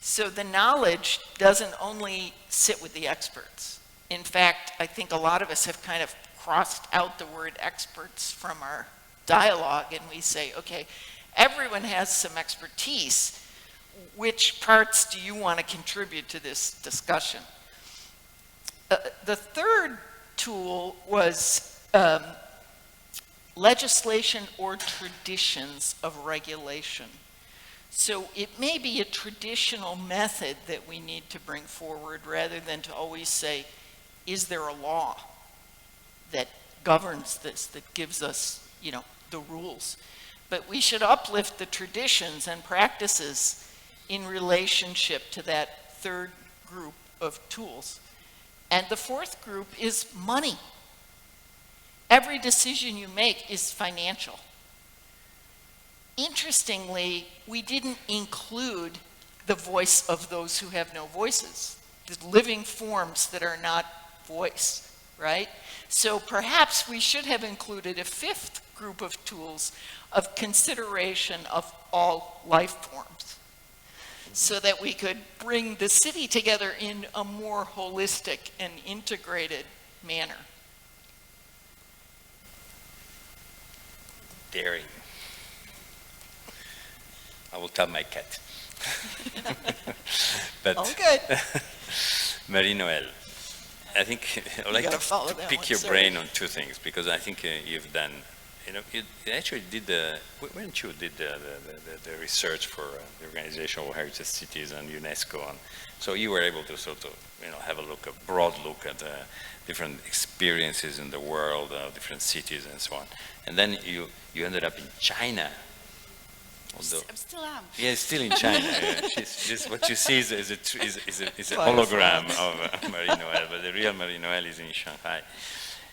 So the knowledge doesn't only sit with the experts. In fact, I think a lot of us have kind of crossed out the word experts from our dialogue, and we say, okay, everyone has some expertise. Which parts do you want to contribute to this discussion? The third tool was legislation or traditions of regulation. So it may be a traditional method that we need to bring forward rather than to always say, is there a law that governs this, that gives us, you know, the rules? But we should uplift the traditions and practices in relationship to that third group of tools. And the fourth group is money. Every decision you make is financial. Interestingly, we didn't include the voice of those who have no voices, the living forms that are not voice, right? So perhaps we should have included a fifth group of tools of consideration of all life forms, so that we could bring the city together in a more holistic and integrated manner. Daring. I will tell my cat. But okay. Marie-Noël, I think I'd like to pick your brain on two things, because I think you've done, you know, you actually did when you did the research for the Organization of Heritage Cities and UNESCO, and so you were able to sort of, you know, have a broad look at different experiences in the world, different cities and so on. And then you ended up in China. Although, I still am. Yeah, still in China. What you see is a hologram of Marie-Noël, but the real Marie-Noël is in Shanghai.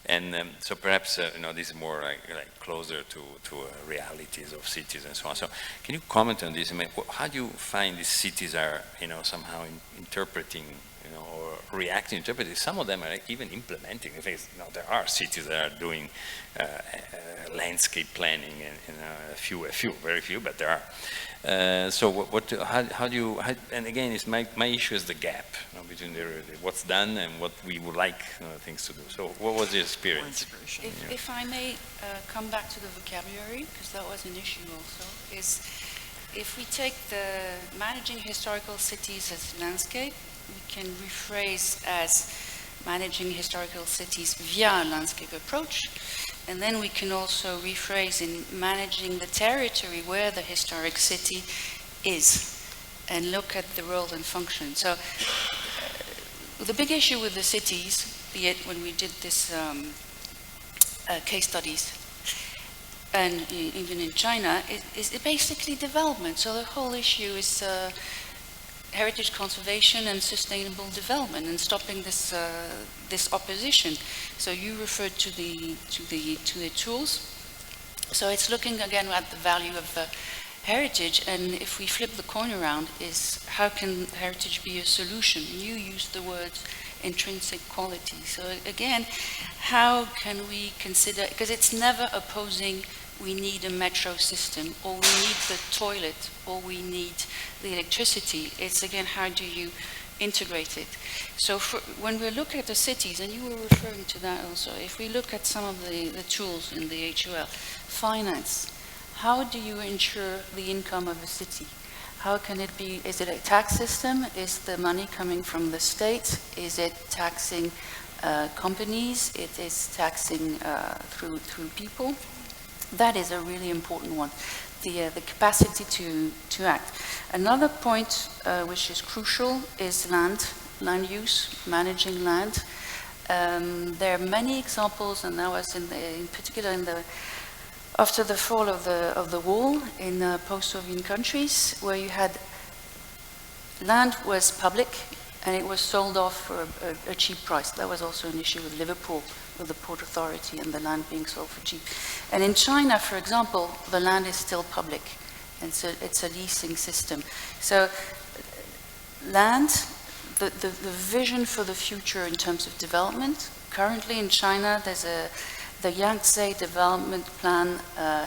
And so perhaps you know, this is more like closer to realities of cities and so on. So can you comment on this? I mean, how do you find these cities are, you know, somehow interpreting, you know, or reacting, interpreting? Some of them are even implementing. In fact, you know, there are cities that are doing landscape planning, and a few, very few, but there are. So how do you? And again, it's my issue is the gap, you know, between what's done and what we would like things to do. So what was the experience? If I may come back to the vocabulary, because that was an issue also, is if we take the managing historical cities as landscape, we can rephrase as managing historical cities via a landscape approach. And then we can also rephrase in managing the territory where the historic city is and look at the role and function. So the big issue with the cities, be it when we did this case studies and even in China, is basically development. So the whole issue is heritage conservation and sustainable development, and stopping this this opposition. So you referred to the tools. So it's looking again at the value of heritage, and if we flip the coin around, is how can heritage be a solution? And you used the words intrinsic quality. So again, how can we consider, because it's never opposing we need a metro system, or we need the toilet, or we need the electricity. It's again, how do you integrate it? So when we look at the cities, and you were referring to that also, if we look at some of the tools in the HUL, finance, how do you ensure the income of a city? How can it be? Is it a tax system? Is the money coming from the state? Is it taxing companies? It is taxing through people? That is a really important one. The capacity to act. Another point which is crucial is land use, managing land. There are many examples, and that was in particular after the fall of the wall in post-Soviet countries, where you had land was public and it was sold off for a cheap price. That was also an issue with Liverpool, with the Port Authority and the land being sold for cheap. And in China, for example, the land is still public, and so it's a leasing system. So land, the vision for the future in terms of development, currently in China there's the Yangtze development plan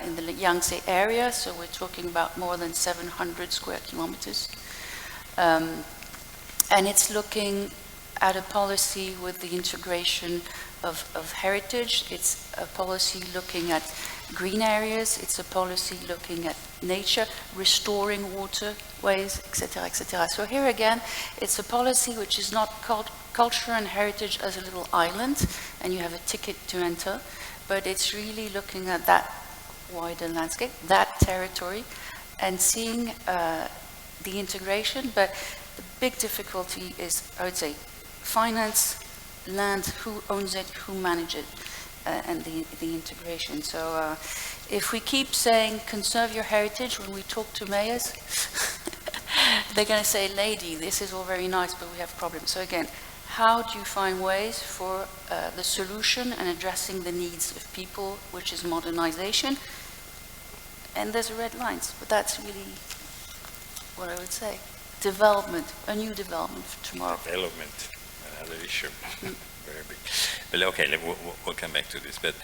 in the Yangtze area, so we're talking about more than 700 square kilometers. And it's looking at a policy with the integration of heritage. It's a policy looking at green areas. It's a policy looking at nature, restoring waterways, etc., etc. So here again, it's a policy which is not called culture and heritage as a little island, and you have a ticket to enter, but it's really looking at that wider landscape, that territory, and seeing the integration. But the big difficulty is, I would say, finance, land, who owns it, who manages it, and the integration. So if we keep saying conserve your heritage when we talk to mayors, they're going to say, lady, this is all very nice, but we have problems. So again, how do you find ways for the solution and addressing the needs of people, which is modernization? And there's red lines, but that's really what I would say. Development, a new development for tomorrow. Development, another issue, very big. But okay, we'll come back to this. But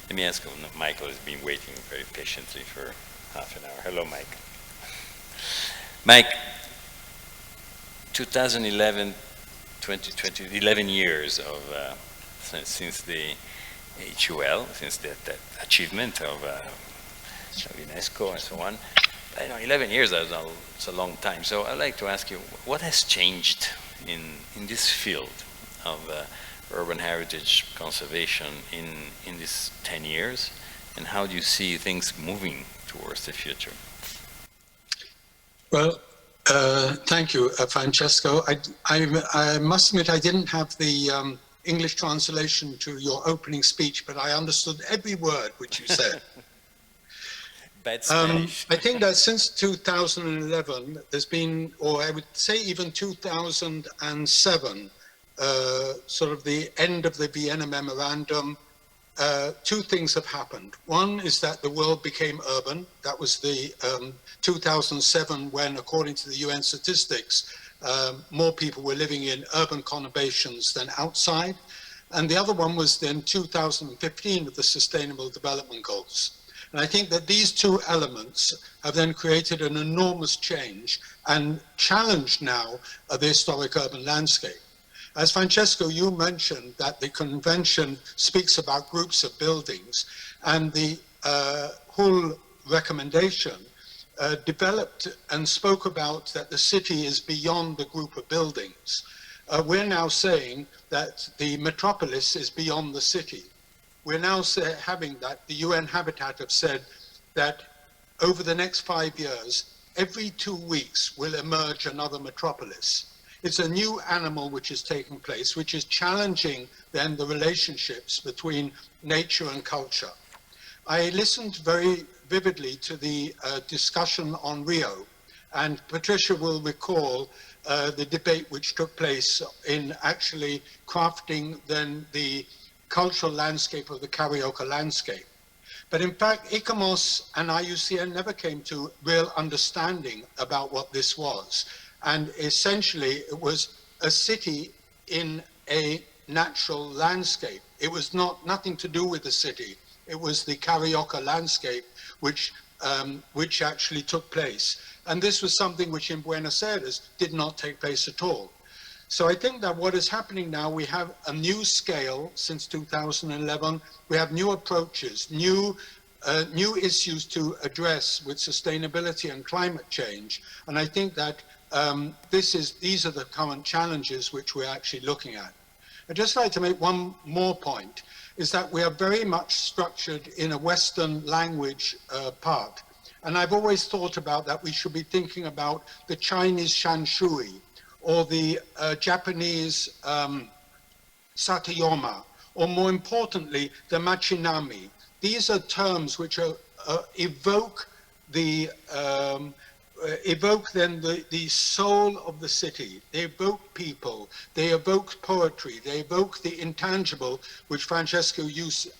let me ask, Michael has been waiting very patiently for half an hour. Hello, Mike. Mike, 2011, 2020, 11 years of since the HUL, since that achievement of UNESCO and so on. I know 11 years, it's a long time. So I'd like to ask you, what has changed in this field of urban heritage conservation in these 10 years? And how do you see things moving towards the future? Well, thank you, Francesco. I must admit I didn't have the English translation to your opening speech, but I understood every word which you said. Bad Spanish. I think that since 2011, there's been, or I would say even 2007, sort of the end of the Vienna Memorandum, two things have happened. One is that the world became urban. That was the 2007 when, according to the UN statistics, more people were living in urban conurbations than outside. And the other one was then 2015 with the Sustainable Development Goals. And I think that these two elements have then created an enormous change and challenged now the historic urban landscape. As Francesco, you mentioned that the convention speaks about groups of buildings, and the whole recommendation developed and spoke about that the city is beyond the group of buildings. We're now saying that the metropolis is beyond the city. We're now having that, the UN Habitat have said that over the next 5 years, every 2 weeks will emerge another metropolis. It's a new animal which is taking place, which is challenging then the relationships between nature and culture. I listened very vividly to the discussion on Rio, and Patricia will recall the debate which took place in actually crafting then the cultural landscape of the carioca landscape. But in fact, ICOMOS and IUCN never came to real understanding about what this was. And essentially, it was a city in a natural landscape. It was nothing to do with the city. It was the carioca landscape which actually took place. And this was something which in Buenos Aires did not take place at all. So I think that what is happening now, we have a new scale since 2011. We have new approaches, new new issues to address with sustainability and climate change. And I think that these are the current challenges which we're actually looking at. I'd just like to make one more point, is that we are very much structured in a Western language part. And I've always thought about that we should be thinking about the Chinese Shanshui or the Japanese Satayoma, or more importantly, the Machinami. These are terms which evoke the the soul of the city. They evoke people, they evoke poetry, they evoke the intangible, which Francesco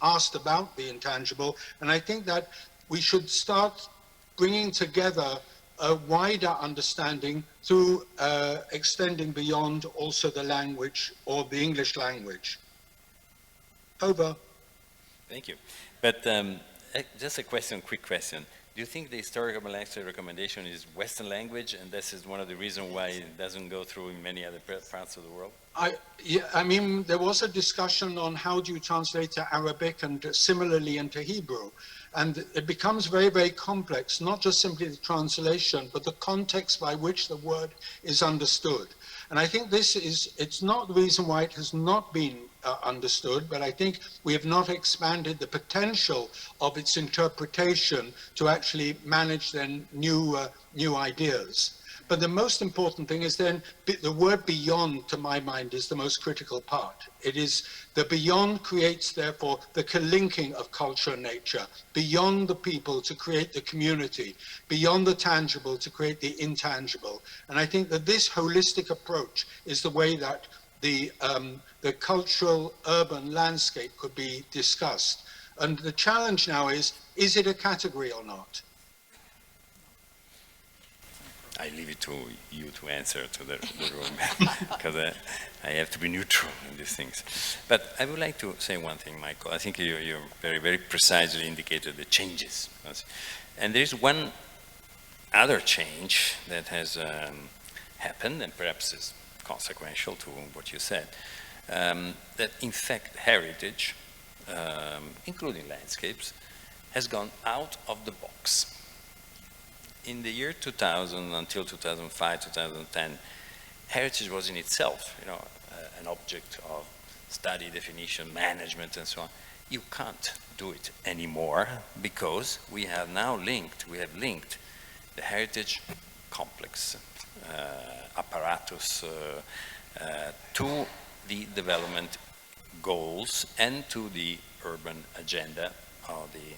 asked about the intangible. And I think that we should start bringing together a wider understanding through extending beyond also the language or the English language. Over. Thank you. But just a quick question. Do you think the historical language recommendation is Western language, and this is one of the reasons why it doesn't go through in many other parts of the world? I mean, there was a discussion on how do you translate to Arabic and similarly into Hebrew. And it becomes very, very complex, not just simply the translation, but the context by which the word is understood. And I think it's not the reason why it has not been understood, but I think we have not expanded the potential of its interpretation to actually manage then new ideas. But the most important thing is then the word beyond, to my mind, is the most critical part. It is the beyond creates, therefore, the linking of culture and nature, beyond the people to create the community, beyond the tangible to create the intangible. And I think that this holistic approach is the way that the cultural urban landscape could be discussed. And the challenge now is it a category or not? I leave it to you to answer to the room, because I have to be neutral in these things. But I would like to say one thing, Michael. I think you very, very precisely indicated the changes. And there is one other change that has happened, and perhaps is consequential to what you said, that in fact heritage, including landscapes, has gone out of the box. In the year 2000 until 2005, 2010, heritage was in itself, an object of study, definition, management, and so on. You can't do it anymore because we have linked the heritage complex apparatus to the development goals and to the urban agenda of the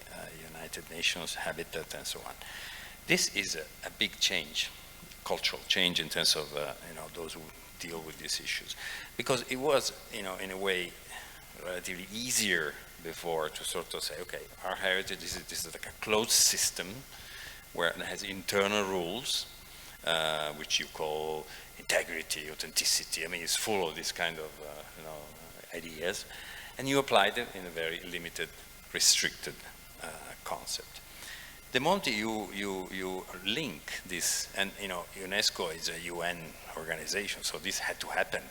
United Nations Habitat and so on. This is a big change, cultural change in terms of those who deal with these issues, because it was in a way relatively easier before to sort of say, okay, our heritage this is like a closed system where it has internal rules, which you call integrity, authenticity. I mean, it's full of this kind of ideas, and you applied it in a very limited, restricted concept. The moment you link this, and UNESCO is a UN organization, so this had to happen.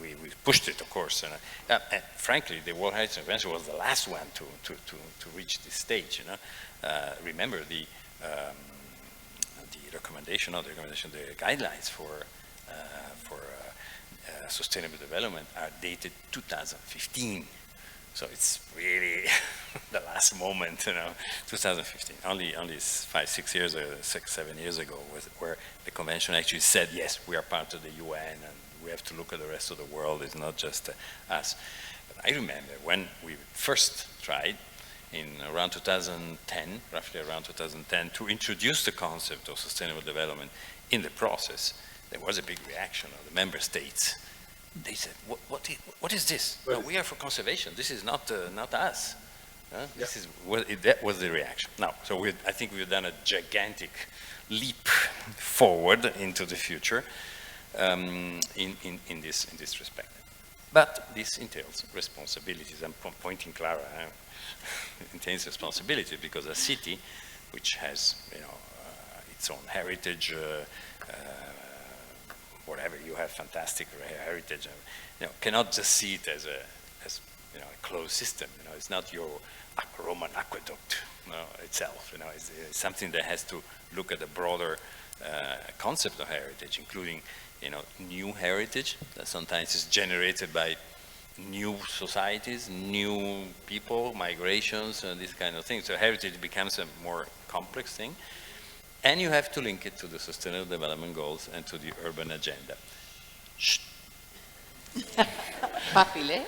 We pushed it, of course, and frankly, the World Heritage Convention was the last one to reach this stage. Remember the recommendation, the guidelines for sustainable development are dated 2015. So it's really the last moment, 2015. Only 7 years ago, where the convention actually said, yes, we are part of the UN and we have to look at the rest of the world. It's not just us. But I remember when we first tried in around 2010, roughly around 2010, to introduce the concept of sustainable development in the process, there was a big reaction of the member states. They said, what is this? No, we are for conservation. This is not us. That was the reaction. Now, so I think we've done a gigantic leap forward into the future in this respect. But this entails responsibilities. I'm pointing Clara. It entails responsibility because a city which has its own heritage, whatever, you have fantastic heritage, cannot just see it as a closed system. It's not your Roman aqueduct, itself. It's something that has to look at the broader concept of heritage, including new heritage that sometimes is generated by new societies, new people, migrations, and these kind of things. So heritage becomes a more complex thing. And you have to link it to the Sustainable Development Goals and to the urban agenda. Fácil, ¿eh?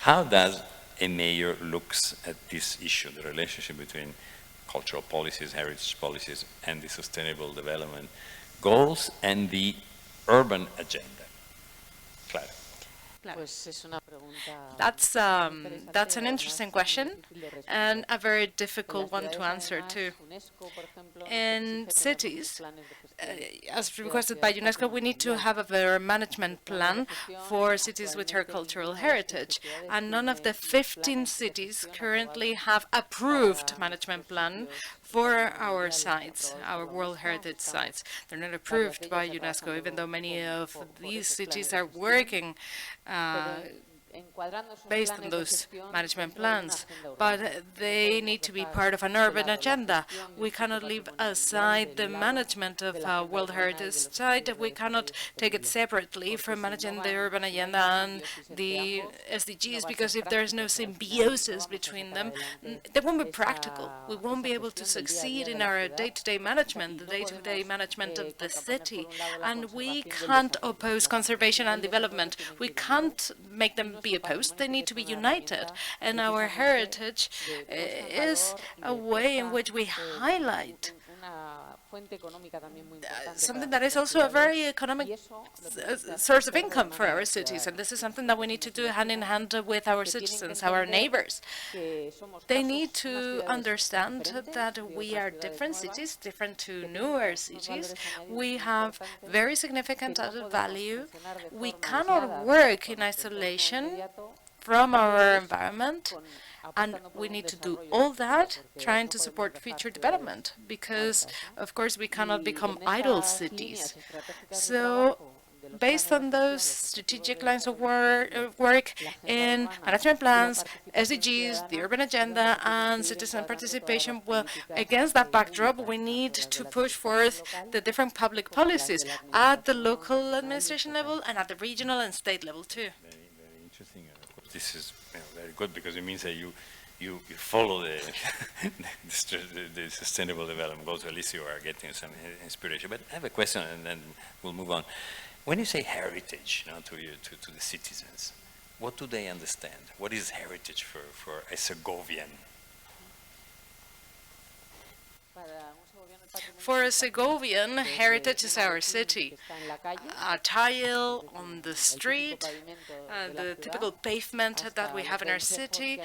How does a mayor looks at this issue, the relationship between cultural policies, heritage policies, and the Sustainable Development Goals and the urban agenda? Clara. That's an interesting question and a very difficult one to answer too. In cities, as requested by UNESCO, we need to have a management plan for cities with her cultural heritage, and none of the 15 cities currently have approved management plan for our sites, our World Heritage sites. They're not approved by UNESCO, even though many of these cities are working based on those management plans, but they need to be part of an urban agenda. We cannot leave aside the management of a World Heritage site. We cannot take it separately from managing the urban agenda and the SDGs, because if there is no symbiosis between them, they won't be practical. We won't be able to succeed in our day-to-day management, the day-to-day management of the city. And we can't oppose conservation and development. We can't make them be opposed. They need to be united. And our heritage is a way in which we highlight something that is also a very economic source of income for our cities, and this is something that we need to do hand in hand with our citizens, our neighbors. They need to understand that we are different cities, different to newer cities. We have very significant added value. We cannot work in isolation from our environment, and we need to do all that trying to support future development, because of course we cannot become idle cities. So based on those strategic lines of work in management plans, SDGs, the urban agenda, and citizen participation, well, against that backdrop, we need to push forth the different public policies at the local administration level and at the regional and state level too. Very interesting. This is very good, because it means that you follow the Sustainable Development Goals. At least you are getting some inspiration. But I have a question, and then we'll move on. When you say heritage to the citizens, what do they understand? What is heritage for a Segovian? For a Segovian, heritage is our city. A tile on the street, the typical pavement that we have in our city,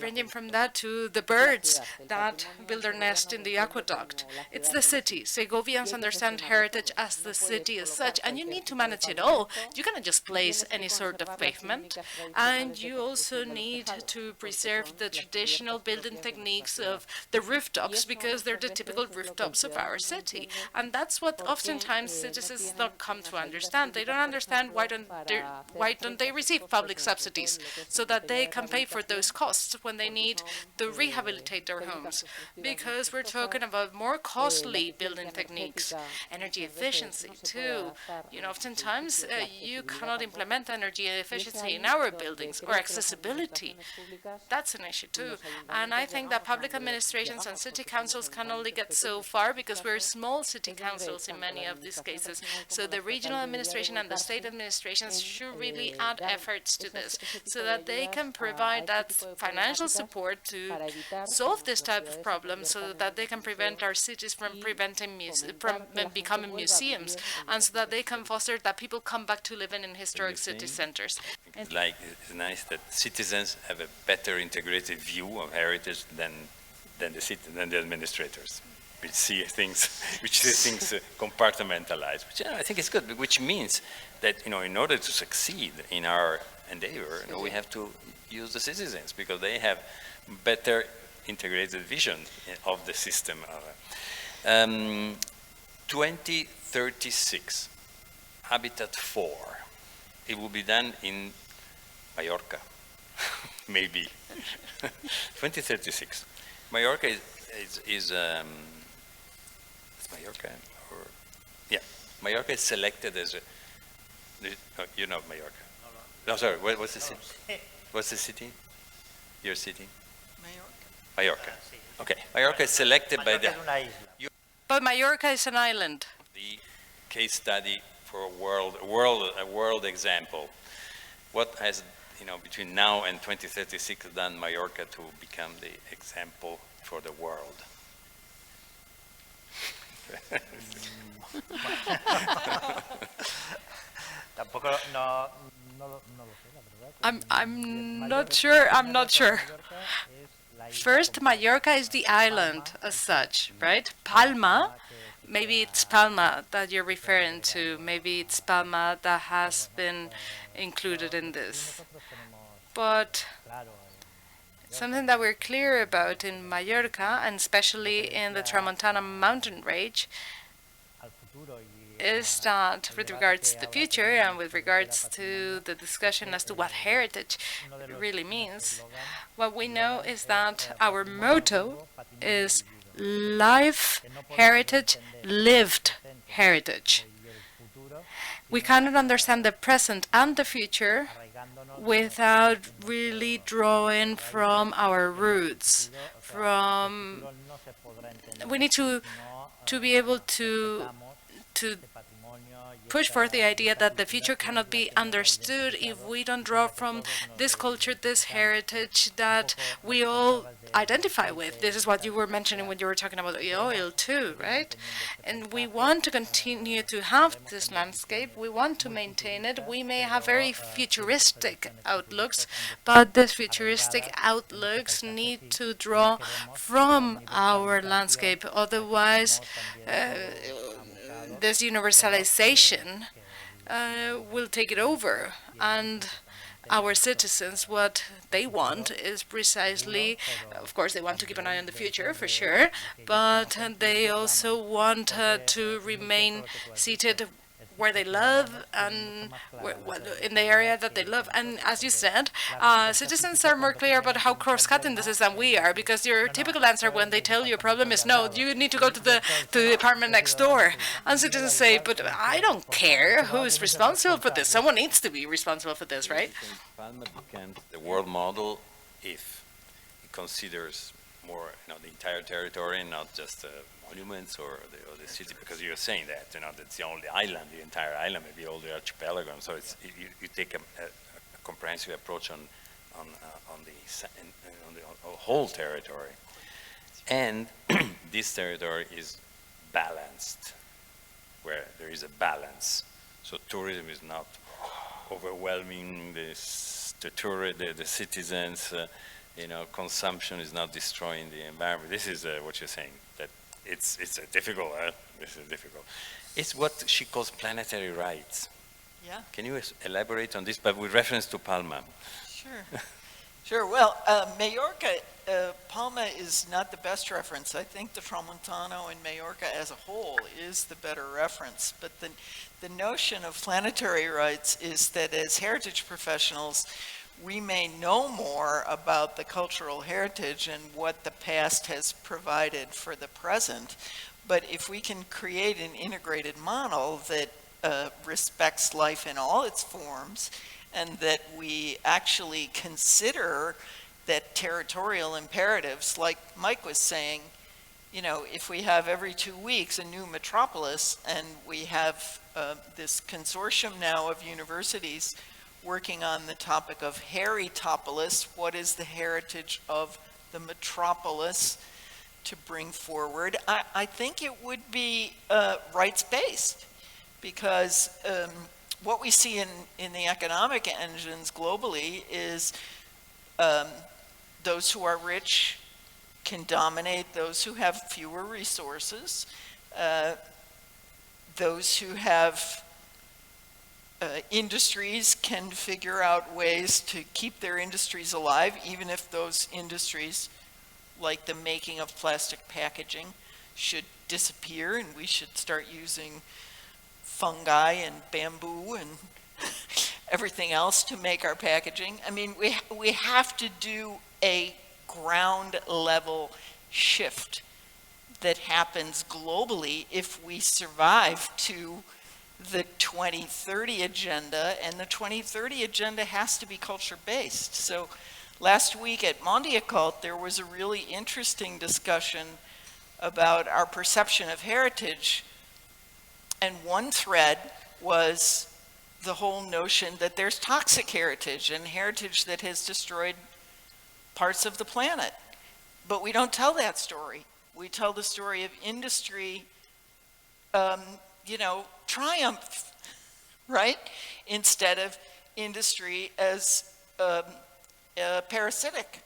ranging from that to the birds that build their nest in the aqueduct. It's the city. Segovians understand heritage as the city as such, and you need to manage it all. You cannot just place any sort of pavement, and you also need to preserve the traditional building techniques of the rooftops, because they're the typical rooftops of our city. And that's what oftentimes citizens don't come to understand. They don't understand why don't they receive public subsidies so that they can pay for those costs when they need to rehabilitate their homes, because we're talking about more costly building techniques. Energy efficiency too. Oftentimes you cannot implement energy efficiency in our buildings, or accessibility. That's an issue too. And I think that public administrations and city councils can only get so far, because we're small city councils in many of these cases. So the regional administration and the state administrations should really add efforts to this, so that they can provide that financial support to solve this type of problem, so that they can prevent our cities from becoming museums, and so that they can foster that people come back to living in historic city centers. It's nice that citizens have a better integrated view of heritage than the administrators, which see things compartmentalized, which I think is good, which means that in order to succeed in our endeavor, we have to use the citizens, because they have better integrated vision of the system. 2036, Habitat 4. It will be done in Mallorca. maybe. 2036. Mallorca is it's Mallorca, or yeah, Mallorca is selected as a. You know Mallorca. No, sorry. What's the city? What's the city? Your city? Mallorca. Okay. Mallorca is selected by the. But Mallorca is an island. The case study for a world example. What has, between now and 2036 done Mallorca to become the example for the world? I'm not sure. I'm not sure. First, Mallorca is the island as such, right? Palma, maybe it's Palma that you're referring to. Maybe it's Palma that has been included in this. But something that we're clear about in Mallorca, and especially in the Tramontana mountain range, is that with regards to the future and with regards to the discussion as to what heritage really means, what we know is that our motto is life, heritage, lived heritage. We cannot understand the present and the future without really drawing from our roots. We need to be able to push forth the idea that the future cannot be understood if we don't draw from this culture, this heritage that we all identify with. This is what you were mentioning when you were talking about the oil too, right? And we want to continue to have this landscape. We want to maintain it. We may have very futuristic outlooks, but these futuristic outlooks need to draw from our landscape. Otherwise, this universalization will take it over, and our citizens, what they want is precisely, of course, they want to keep an eye on the future, for sure, but they also want to remain seated where they love and in the area that they love. And as you said, citizens are more clear about how cross-cutting this is than we are, because your typical answer when they tell you a problem is, no, you need to go to the apartment next door. And citizens say, but I don't care who's responsible for this. Someone needs to be responsible for this, right? Palma becomes the world model if it considers more, the entire territory, and not just monuments or the city, because you're saying that, that's the only island, the entire island, maybe all the archipelago. So it's you take a comprehensive approach on the whole territory, and this territory is balanced, where there is a balance. So tourism is not overwhelming the citizens. Consumption is not destroying the environment. This is what you're saying, that it's difficult. This is difficult. It's what she calls planetary rights. Yeah. Can you elaborate on this, but with reference to Palma? Sure. Sure. Well, Mallorca, Palma is not the best reference. I think the Tramontano and Mallorca as a whole is the better reference. But the notion of planetary rights is that as heritage professionals, we may know more about the cultural heritage and what the past has provided for the present, but if we can create an integrated model that respects life in all its forms, and that we actually consider that territorial imperatives, like Mike was saying, if we have every 2 weeks a new metropolis, and we have this consortium now of universities working on the topic of Heritopolis, what is the heritage of the metropolis to bring forward? I think it would be rights-based, because what we see in the economic engines globally is those who are rich can dominate those who have fewer resources. Those who have industries can figure out ways to keep their industries alive, even if those industries, like the making of plastic packaging, should disappear, and we should start using fungi and bamboo and everything else to make our packaging. I mean, we have to do a ground level shift that happens globally if we survive to the 2030 agenda, and the 2030 agenda has to be culture-based. So last week at Mondiacult, there was a really interesting discussion about our perception of heritage, and one thread was the whole notion that there's toxic heritage and heritage that has destroyed parts of the planet. But we don't tell that story. We tell the story of industry, triumph, right? Instead of industry as parasitic,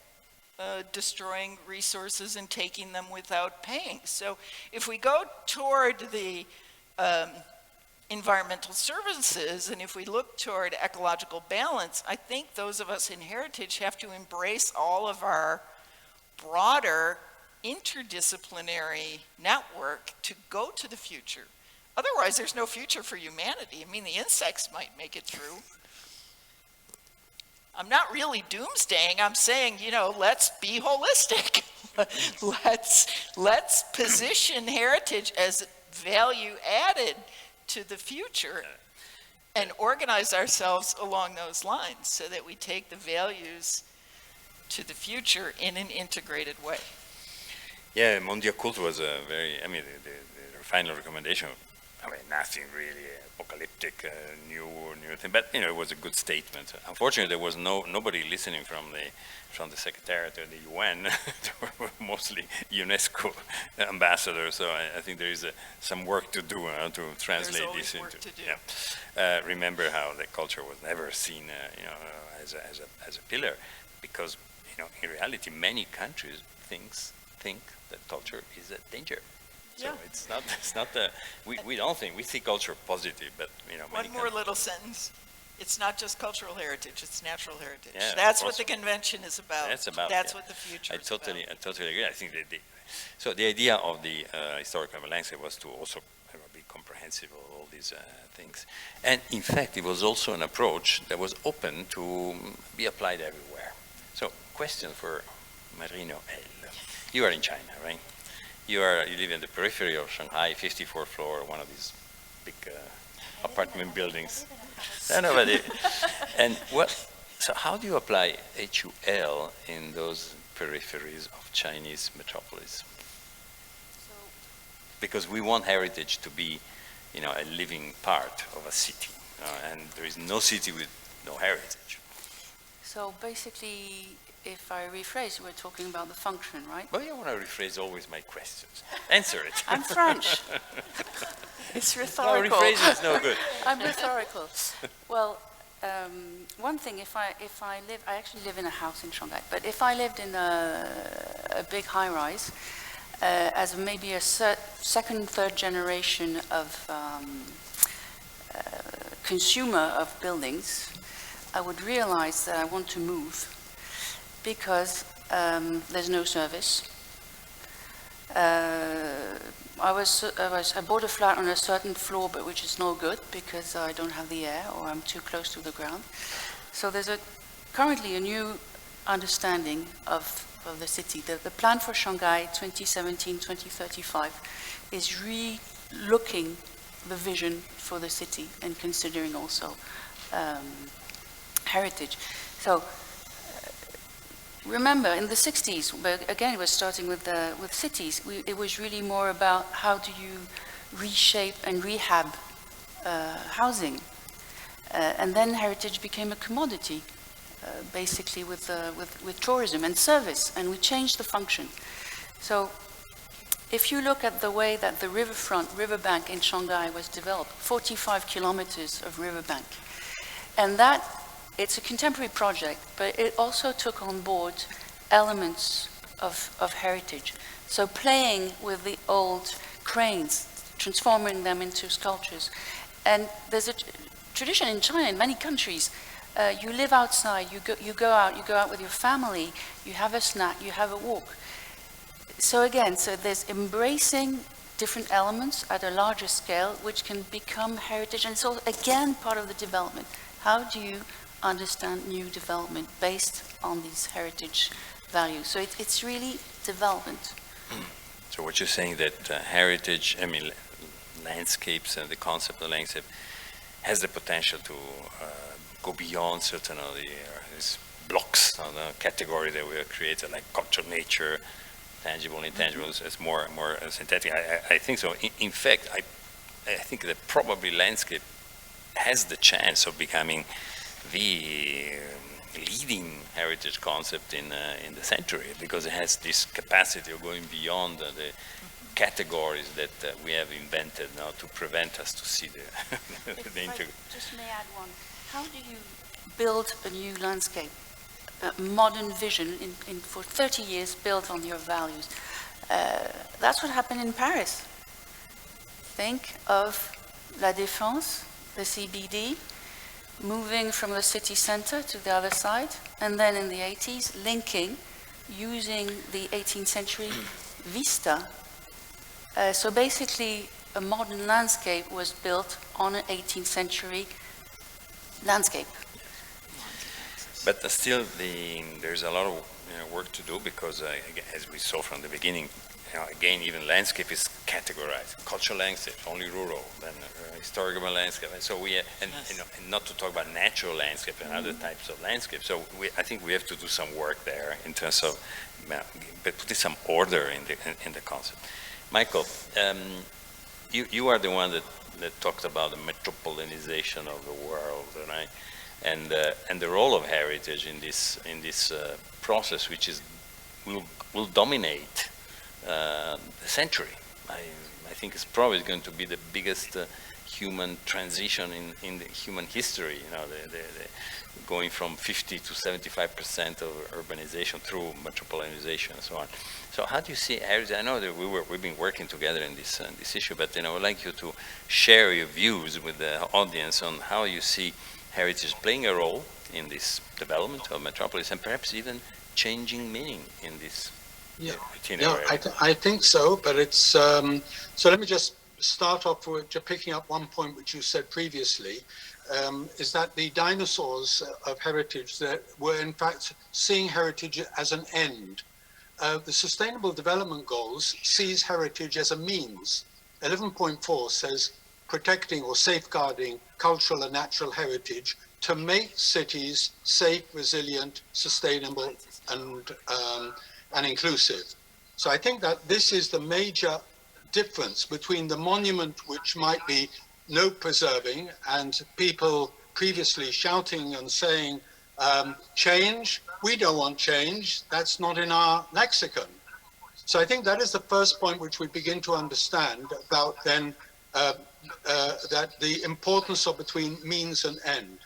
destroying resources and taking them without paying. So if we go toward the environmental services, and if we look toward ecological balance, I think those of us in heritage have to embrace all of our broader interdisciplinary network to go to the future. Otherwise, there's no future for humanity. I mean, the insects might make it through. I'm not really doomsdaying. I'm saying, let's be holistic. let's position heritage as value added to the future and organize ourselves along those lines so that we take the values to the future in an integrated way. Yeah, Mondiacult was a very, the final recommendation, nothing really apocalyptic, new thing, but it was a good statement. Unfortunately, there was nobody listening from the Secretariat or the UN. They were mostly UNESCO ambassadors, so I think there is some work to do to translate this into. Remember how the culture was never seen, as a pillar, because in reality, many countries think that culture is a danger. So it's not we don't think, we see culture positive, but One more little sentence. It's not just cultural heritage, it's natural heritage. Yeah, that's what the convention is about. That's what the future is I totally agree. I think so the idea of the historical landscape was to also be comprehensive of all these things. And in fact, it was also an approach that was open to be applied everywhere. So question for Marino L. You are in China, right? You live in the periphery of Shanghai, 54th floor, one of these big apartment buildings. So how do you apply HUL in those peripheries of Chinese metropolis? Because we want heritage to be, a living part of a city, and there is no city with no heritage. So basically, if I rephrase, we're talking about the function, right? Well, I want to rephrase always my questions. Answer it. I'm French. It's rhetorical. No, rephrasing is no good. I'm rhetorical. Well, one thing, if I actually live in a house in Shanghai, but if I lived in a big high-rise, as maybe a second, third generation of consumer of buildings, I would realize that I want to move because there's no service. I bought a flat on a certain floor, but which is no good because I don't have the air or I'm too close to the ground. So there's currently a new understanding of the city. The plan for Shanghai 2017-2035 is re-looking the vision for the city and considering also heritage. So remember, in the 60s, but again, we're starting with cities. It was really more about how do you reshape and rehab housing, and then heritage became a commodity, basically with tourism and service, and we changed the function. So, if you look at the way that the riverbank in Shanghai was developed, 45 kilometers of riverbank, and that. It's a contemporary project, but it also took on board elements of heritage. So playing with the old cranes, transforming them into sculptures. And there's a tradition in China, in many countries, you live outside, you go out with your family, you have a snack, you have a walk. So again, there's embracing different elements at a larger scale, which can become heritage, and it's all, again, part of the development. How do you understand new development based on these heritage values? So it's really development. So what you're saying that heritage, landscapes and the concept of landscape has the potential to go beyond certain of these blocks on the category that we have created, like culture, nature, tangible, intangible, as more synthetic. I think so. In fact, I think that probably landscape has the chance of becoming the leading heritage concept in the century, because it has this capacity of going beyond the categories that we have invented now to prevent us to see the I just may add one. How do you build a new landscape, a modern vision for 30 years built on your values? That's what happened in Paris. Think of La Défense, the CBD, moving from the city center to the other side, and then in the 80s, linking, using the 18th century vista. So basically, a modern landscape was built on an 18th century landscape. But still, there's a lot of work to do, because as we saw from the beginning, again, even landscape is categorized. Cultural landscape, only rural, then historical landscape. And so and not to talk about natural landscape and other types of landscape. So I think we have to do some work there in terms of putting some order in the concept. Michael, you are the one that talked about the metropolitanization of the world, right? And the role of heritage in this process, which will dominate the century. I think it's probably going to be the biggest human transition in the human history. Going from 50 to 75% of urbanization through metropolitanization and so on. So how do you see heritage? I know that we've been working together in this issue, but I would like you to share your views with the audience on how you see heritage playing a role in this development of metropolis, and perhaps even changing meaning in this. Yeah, I think so, but it's so let me just start off with just picking up one point which you said previously, is that the dinosaurs of heritage that were in fact seeing heritage as an end. The Sustainable Development Goals sees heritage as a means. 11.4 says protecting or safeguarding cultural and natural heritage to make cities safe, resilient, sustainable, and inclusive. So I think that this is the major difference between the monument, which might be no preserving, and people previously shouting and saying, change, we don't want change, that's not in our lexicon. So I think that is the first point which we begin to understand about then that the importance of between means and end.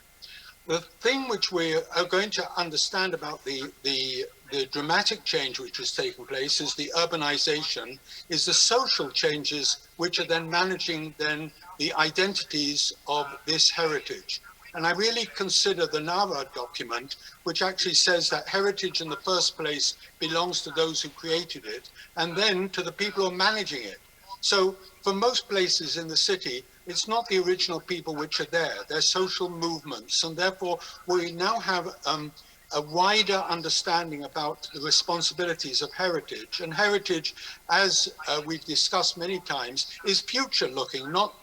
The thing which we are going to understand about the dramatic change which is taking place is the urbanization, is the social changes which are then managing then the identities of this heritage. And I really consider the NARA document, which actually says that heritage in the first place belongs to those who created it, and then to the people who are managing it. So for most places in the city, it's not the original people which are there, they're social movements. And therefore, we now have a wider understanding about the responsibilities of heritage. And heritage, as we've discussed many times, is future looking, not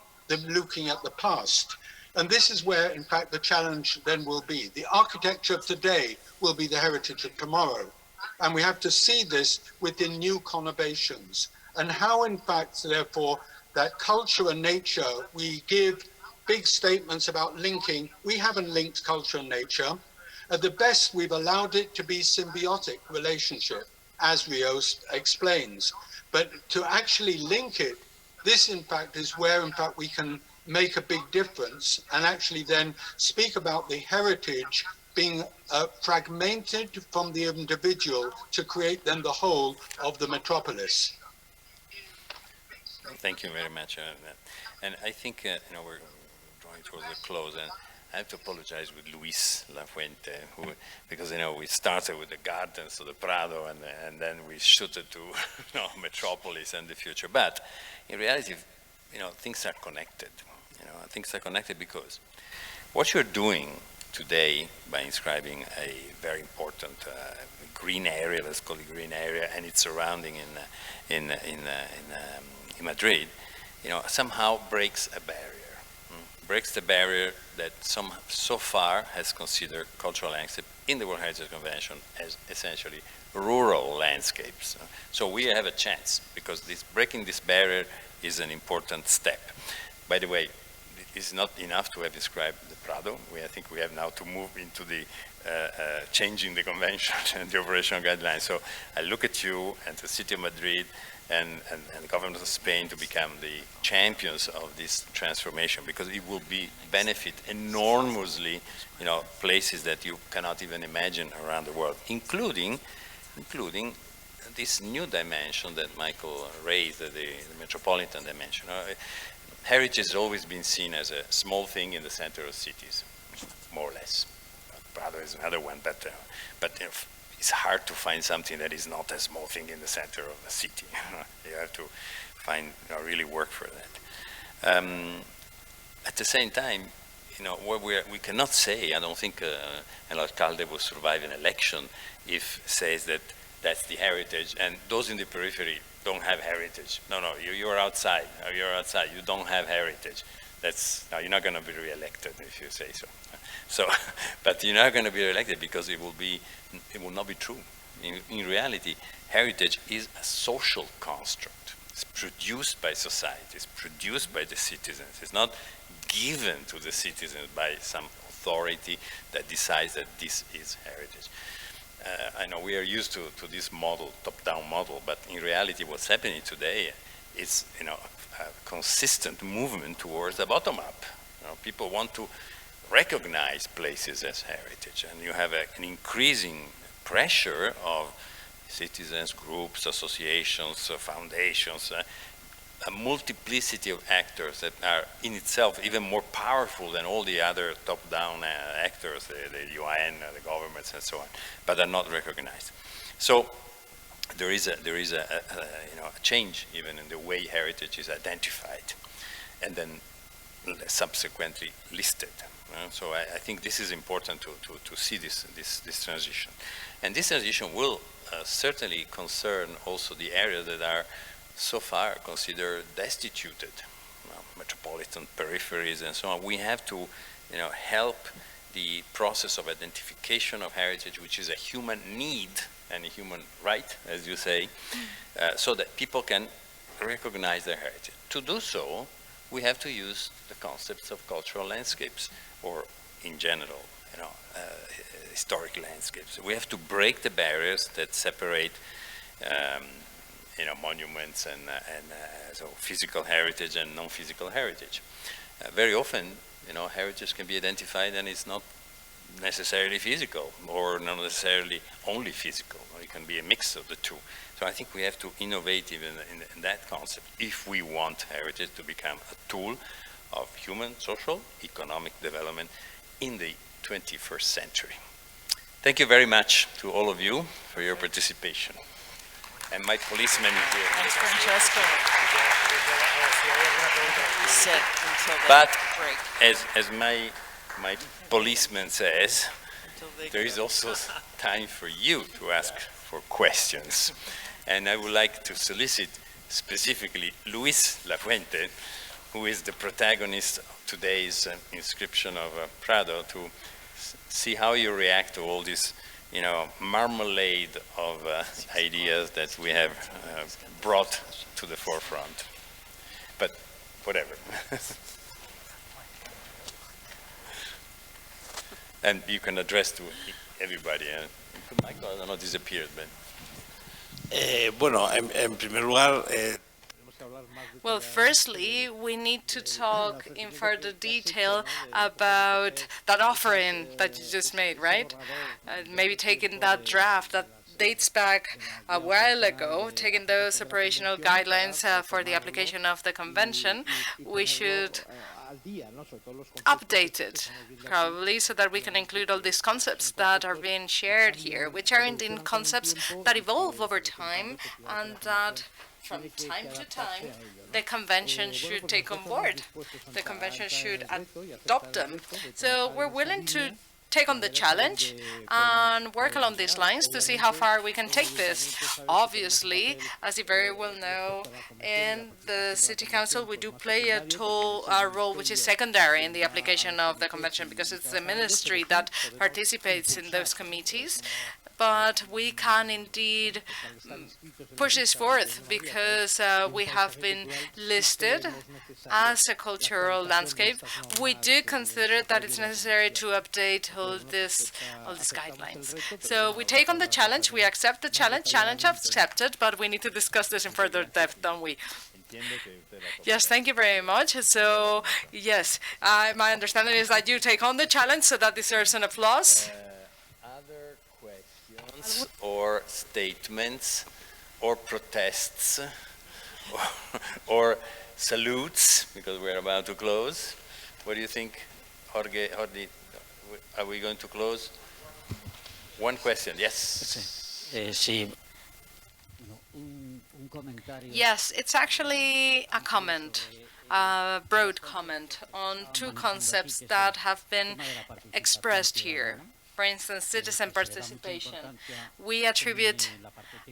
looking at the past. And this is where, in fact, the challenge then will be. The architecture of today will be the heritage of tomorrow. And we have to see this within new connotations. And how, in fact, therefore, that culture and nature, we give big statements about linking. We haven't linked culture and nature. At the best, we've allowed it to be symbiotic relationship, as Rio explains. But to actually link it, this, in fact, is where, in fact, we can make a big difference and actually then speak about the heritage being fragmented from the individual to create then the whole of the metropolis. Thank you very much. And I think we're drawing towards the close, and I have to apologize with Luis Lafuente, because we started with the gardens of the Prado, and then we shooted to metropolis and the future. But in reality, things are connected. Things are connected because What you're doing today by inscribing a very important green area, let's call it green area, and its surrounding in Madrid, somehow breaks a barrier. Breaks the barrier that so far has considered cultural landscape in the World Heritage Convention as essentially rural landscapes. So we have a chance, because breaking this barrier is an important step. By the way, it is not enough to have inscribed the Prado. I think we have now to move into the changing the convention and the operational guidelines. So I look at you and the City of Madrid and the government of Spain to become the champions of this transformation, because it will benefit enormously, places that you cannot even imagine around the world, including this new dimension that Michael raised, the metropolitan dimension. Heritage has always been seen as a small thing in the center of cities, more or less. Prado is another one, but it's hard to find something that is not a small thing in the center of a city. You have to really work for that. At the same time, what we cannot say, I don't think an alcalde will survive an election if says that that's the heritage, and those in the periphery don't have heritage. No, you're outside. You're outside. You don't have heritage. You're not going to be re-elected if you say so. But you're not going to be re-elected because it will not be true. In reality, heritage is a social construct. It's produced by society. It's produced by the citizens. It's not given to the citizens by some authority that decides that this is heritage. I know we are used to this model, top-down model, but in reality what's happening today is a consistent movement towards the bottom-up. People want to recognize places as heritage, and you have an increasing pressure of citizens, groups, associations, foundations, a multiplicity of actors that are in itself even more powerful than all the other top-down actors, the UN, the governments, and so on, but are not recognized. So there is a change even in the way heritage is identified, and then subsequently listed. So I think this is important to see this transition, and this transition will certainly concern also the areas that are so far considered destituted, metropolitan peripheries and so on. We have to help the process of identification of heritage, which is a human need and a human right, as you say, so that people can recognize their heritage. To do so, we have to use the concepts of cultural landscapes, or in general, historic landscapes. We have to break the barriers that separate monuments and so physical heritage and non-physical heritage. Very often, heritage can be identified and it's not necessarily physical, or not necessarily only physical, or it can be a mix of the two. So I think we have to innovate even in that concept if we want heritage to become a tool of human, social, economic development in the 21st century. Thank you very much to all of you for your participation. And my policeman is here. Thanks, Francesco. But as my policeman says, there is also time for you to ask for questions. And I would like to solicit specifically Luis Lafuente, who is the protagonist of today's inscription of Prado, to see how you react to all this marmalade of ideas that we have brought to the forefront. But whatever. And you can address to everybody. Michael, I don't know, disappeared, but. Bueno, en primer lugar, well, firstly, we need to talk in further detail about that offering that you just made, right? Maybe taking that draft, that dates back a while ago, taking those operational guidelines for the application of the convention, we should update it, probably, so that we can include all these concepts that are being shared here, which are indeed concepts that evolve over time and that from time to time the convention should take on board. The convention should adopt them. So we're willing to take on the challenge and work along these lines to see how far we can take this. Obviously, as you very well know, in the City Council we do play a role which is secondary in the application of the convention, because it's the ministry that participates in those committees. But we can indeed push this forth because we have been listed as a cultural landscape. We do consider that it's necessary to update all these guidelines. So we take on the challenge, we accept the challenge accepted, but we need to discuss this in further depth, don't we? Yes, thank you very much. So, yes, my understanding is that you take on the challenge, so that deserves an applause. Or statements, or protests, or salutes, because we're about to close. What do you think, Jorge? Are we going to close? One question, yes. Yes, it's actually a comment, a broad comment on two concepts that have been expressed here. For instance, citizen participation. We attribute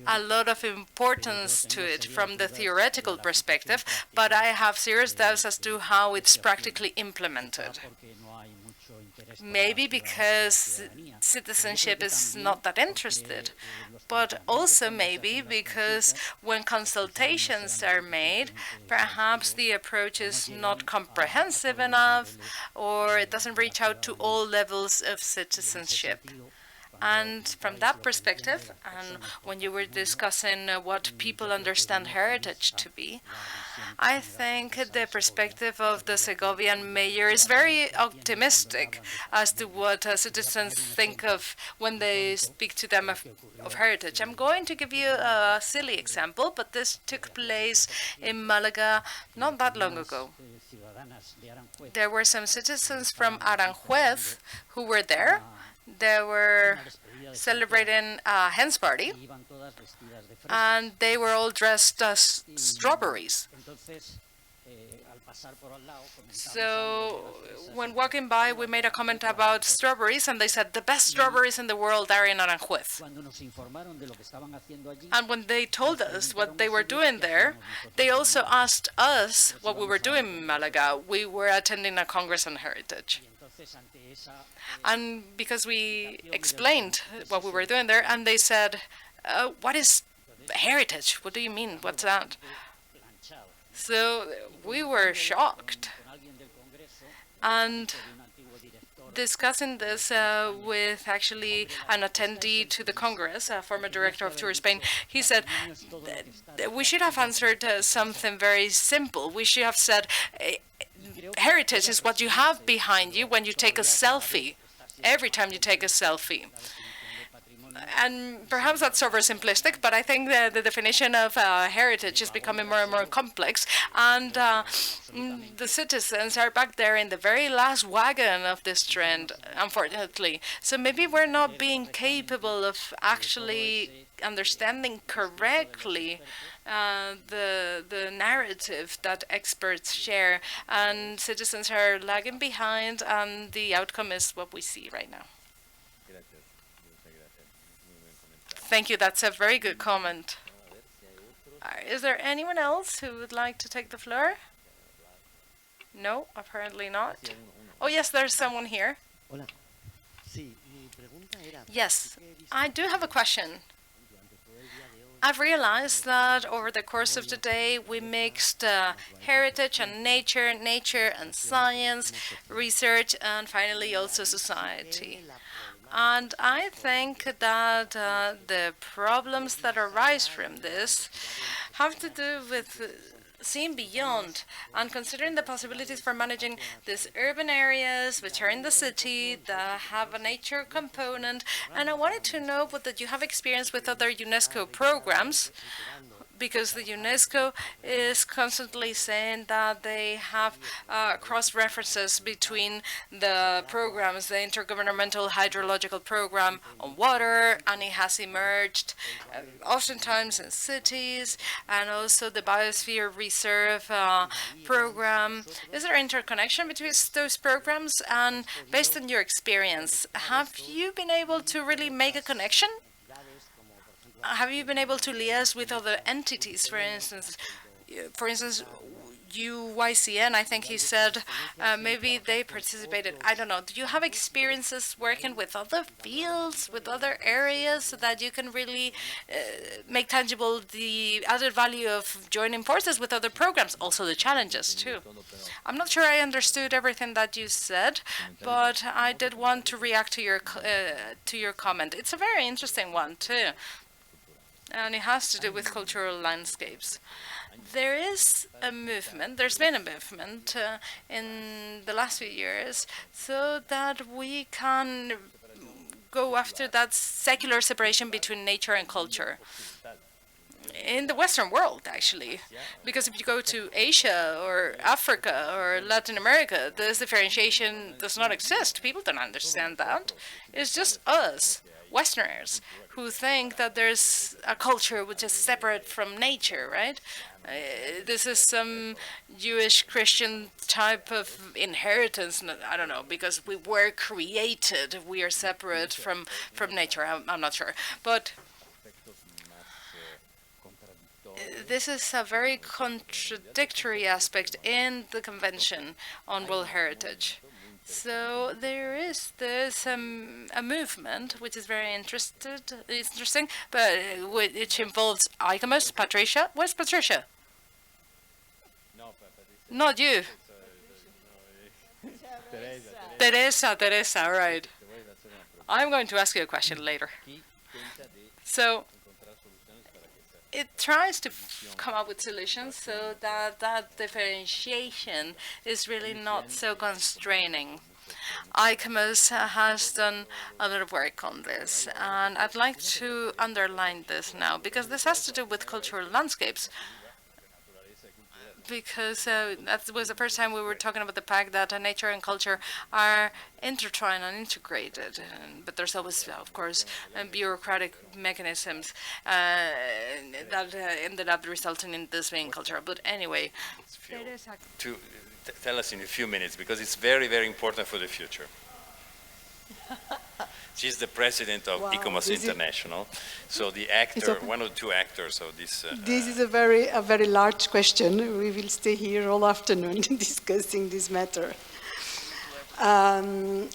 a lot of importance to it from the theoretical perspective, but I have serious doubts as to how it's practically implemented. Maybe because citizenship is not that interested, but also maybe because when consultations are made, perhaps the approach is not comprehensive enough, or it doesn't reach out to all levels of citizenship. And from that perspective, and when you were discussing what people understand heritage to be, I think the perspective of the Segovian mayor is very optimistic as to what citizens think of when they speak to them of heritage. I'm going to give you a silly example, but this took place in Malaga not that long ago. There were some citizens from Aranjuez who were there. They were celebrating a hen's party, and they were all dressed as strawberries. So when walking by, we made a comment about strawberries, and they said the best strawberries in the world are in Aranjuez. And when they told us what they were doing there, they also asked us what we were doing in Malaga. We were attending a Congress on Heritage. And because we explained what we were doing there, and they said, what is heritage? What do you mean? What's that? So we were shocked. And discussing this with actually an attendee to the Congress, a former director of Tour Spain, he said, we should have answered something very simple. We should have said, heritage is what you have behind you when you take a selfie, every time you take a selfie. And perhaps that's oversimplistic, but I think the definition of heritage is becoming more and more complex, and the citizens are back there in the very last wagon of this trend, unfortunately. So maybe we're not being capable of actually understanding correctly the narrative that experts share, and citizens are lagging behind, and the outcome is what we see right now. Thank you. That's a very good comment. Is there anyone else who would like to take the floor? No, apparently not. Oh, yes, there's someone here. Yes, I do have a question. I've realized that over the course of the day, we mixed heritage and nature and science, research, and finally also society. And I think that the problems that arise from this have to do with seeing beyond and considering the possibilities for managing these urban areas which are in the city that have a nature component. And I wanted to know whether you have experience with other UNESCO programs, because the UNESCO is constantly saying that they have cross-references between the programs, the Intergovernmental Hydrological Program on water, and it has emerged oftentimes in cities, and also the Biosphere Reserve Program. Is there interconnection between those programs? And based on your experience, have you been able to really make a connection? Have you been able to liaise with other entities, for instance, UYCN, I think he said, maybe they participated, I don't know. Do you have experiences working with other fields, with other areas, so that you can really make tangible the added value of joining forces with other programs, also the challenges too? I'm not sure I understood everything that you said, but I did want to react to your comment. It's a very interesting one too. And it has to do with cultural landscapes. There is a movement, there's been a movement in the last few years so that we can go after that secular separation between nature and culture. In the Western world, actually, because if you go to Asia or Africa or Latin America, this differentiation does not exist. People don't understand that. It's just us, Westerners, who think that there's a culture which is separate from nature, right? This is some Jewish Christian type of inheritance, I don't know, because we were created, we are separate from nature, I'm not sure. But this is a very contradictory aspect in the Convention on World Heritage. So there is this a movement which is very interesting, but which involves ICOMOS. Patricia, where's Patricia? Not you. Teresa, right. I'm going to ask you a question later. So it tries to come up with solutions so that that differentiation is really not so constraining. ICOMOS has done a lot of work on this, and I'd like to underline this now, because this has to do with cultural landscapes. Because that was the first time we were talking about the fact that nature and culture are intertwined and integrated. But there's always, of course, bureaucratic mechanisms that ended up resulting in this being cultural. But anyway, to tell us in a few minutes, because it's very, very important for the future. She's the president of ICOMOS International, so the actor, one of the two actors of this. This is a very large question. We will stay here all afternoon discussing this matter.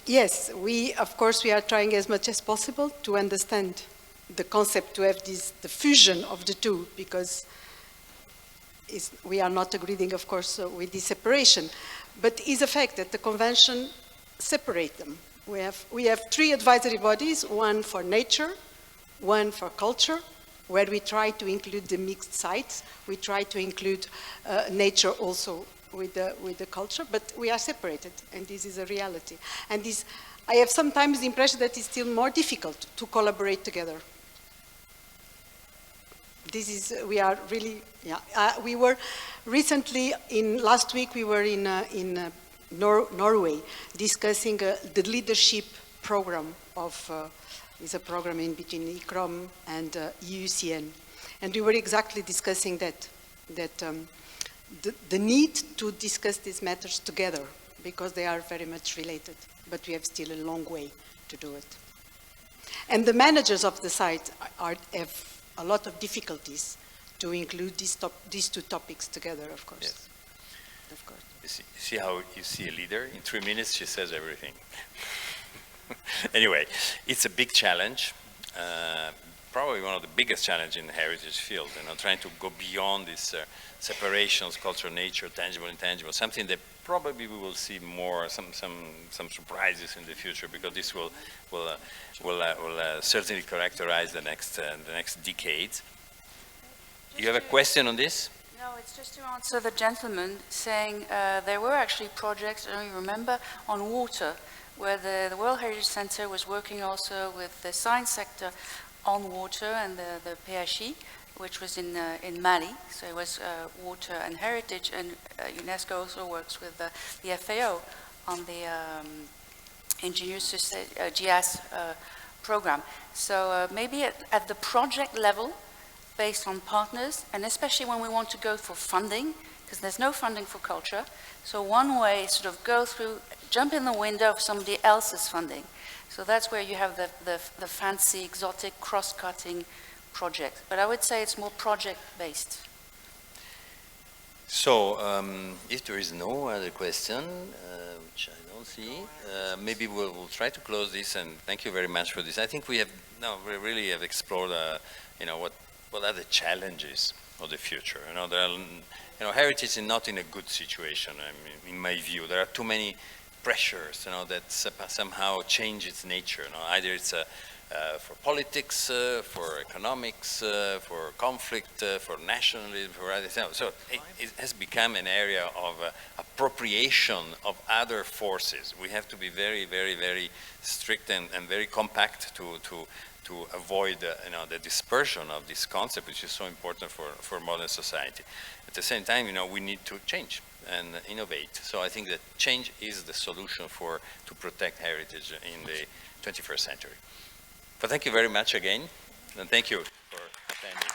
Yes, of course, we are trying as much as possible to understand the concept, to have the fusion of the two, because we are not agreeing, of course, with this separation. But it's a fact that the convention separates them. We have three advisory bodies, one for nature, one for culture, where we try to include the mixed sites. We try to include nature also with the culture, but we are separated, and this is a reality. And I have sometimes the impression that it's still more difficult to collaborate together. We are really, we were recently, last week we were in Norway, discussing the leadership program is a program in between ICROM and UCN. And we were exactly discussing that the need to discuss these matters together, because they are very much related, but we have still a long way to do it. And the managers of the site have a lot of difficulties to include these two topics together, of course. Yes. Of course. See how you see a leader? In 3 minutes, she says everything. Anyway, it's a big challenge, probably one of the biggest challenges in the heritage field, trying to go beyond these separations, culture, nature, tangible, intangible, something that probably we will see more, some surprises in the future, because this will certainly characterize the next decades. You have a question on this? No, it's just to answer the gentleman saying there were actually projects, I don't even remember, on water, where the World Heritage Center was working also with the science sector on water and the PHI, which was in Mali. So it was water and heritage, and UNESCO also works with the FAO on the Ingenious GIS program. So maybe at the project level, based on partners, and especially when we want to go for funding, because there's no funding for culture. So one way is sort of go through, jump in the window of somebody else's funding. So that's where you have the fancy, exotic, cross-cutting project. But I would say it's more project-based. So, if there is no other question, which I don't see, maybe we'll try to close this, and thank you very much for this. I think we really have explored, what are the challenges of the future. Heritage is not in a good situation, in my view. There are too many pressures, that somehow change its nature. Either it's for politics, for economics, for conflict, for nationalism, for other things. So it has become an area of appropriation of other forces. We have to be very, very, very strict and very compact to avoid the dispersion of this concept, which is so important for modern society. At the same time, we need to change and innovate. So I think that change is the solution to protect heritage in the 21st century. But thank you very much again, and thank you for attending.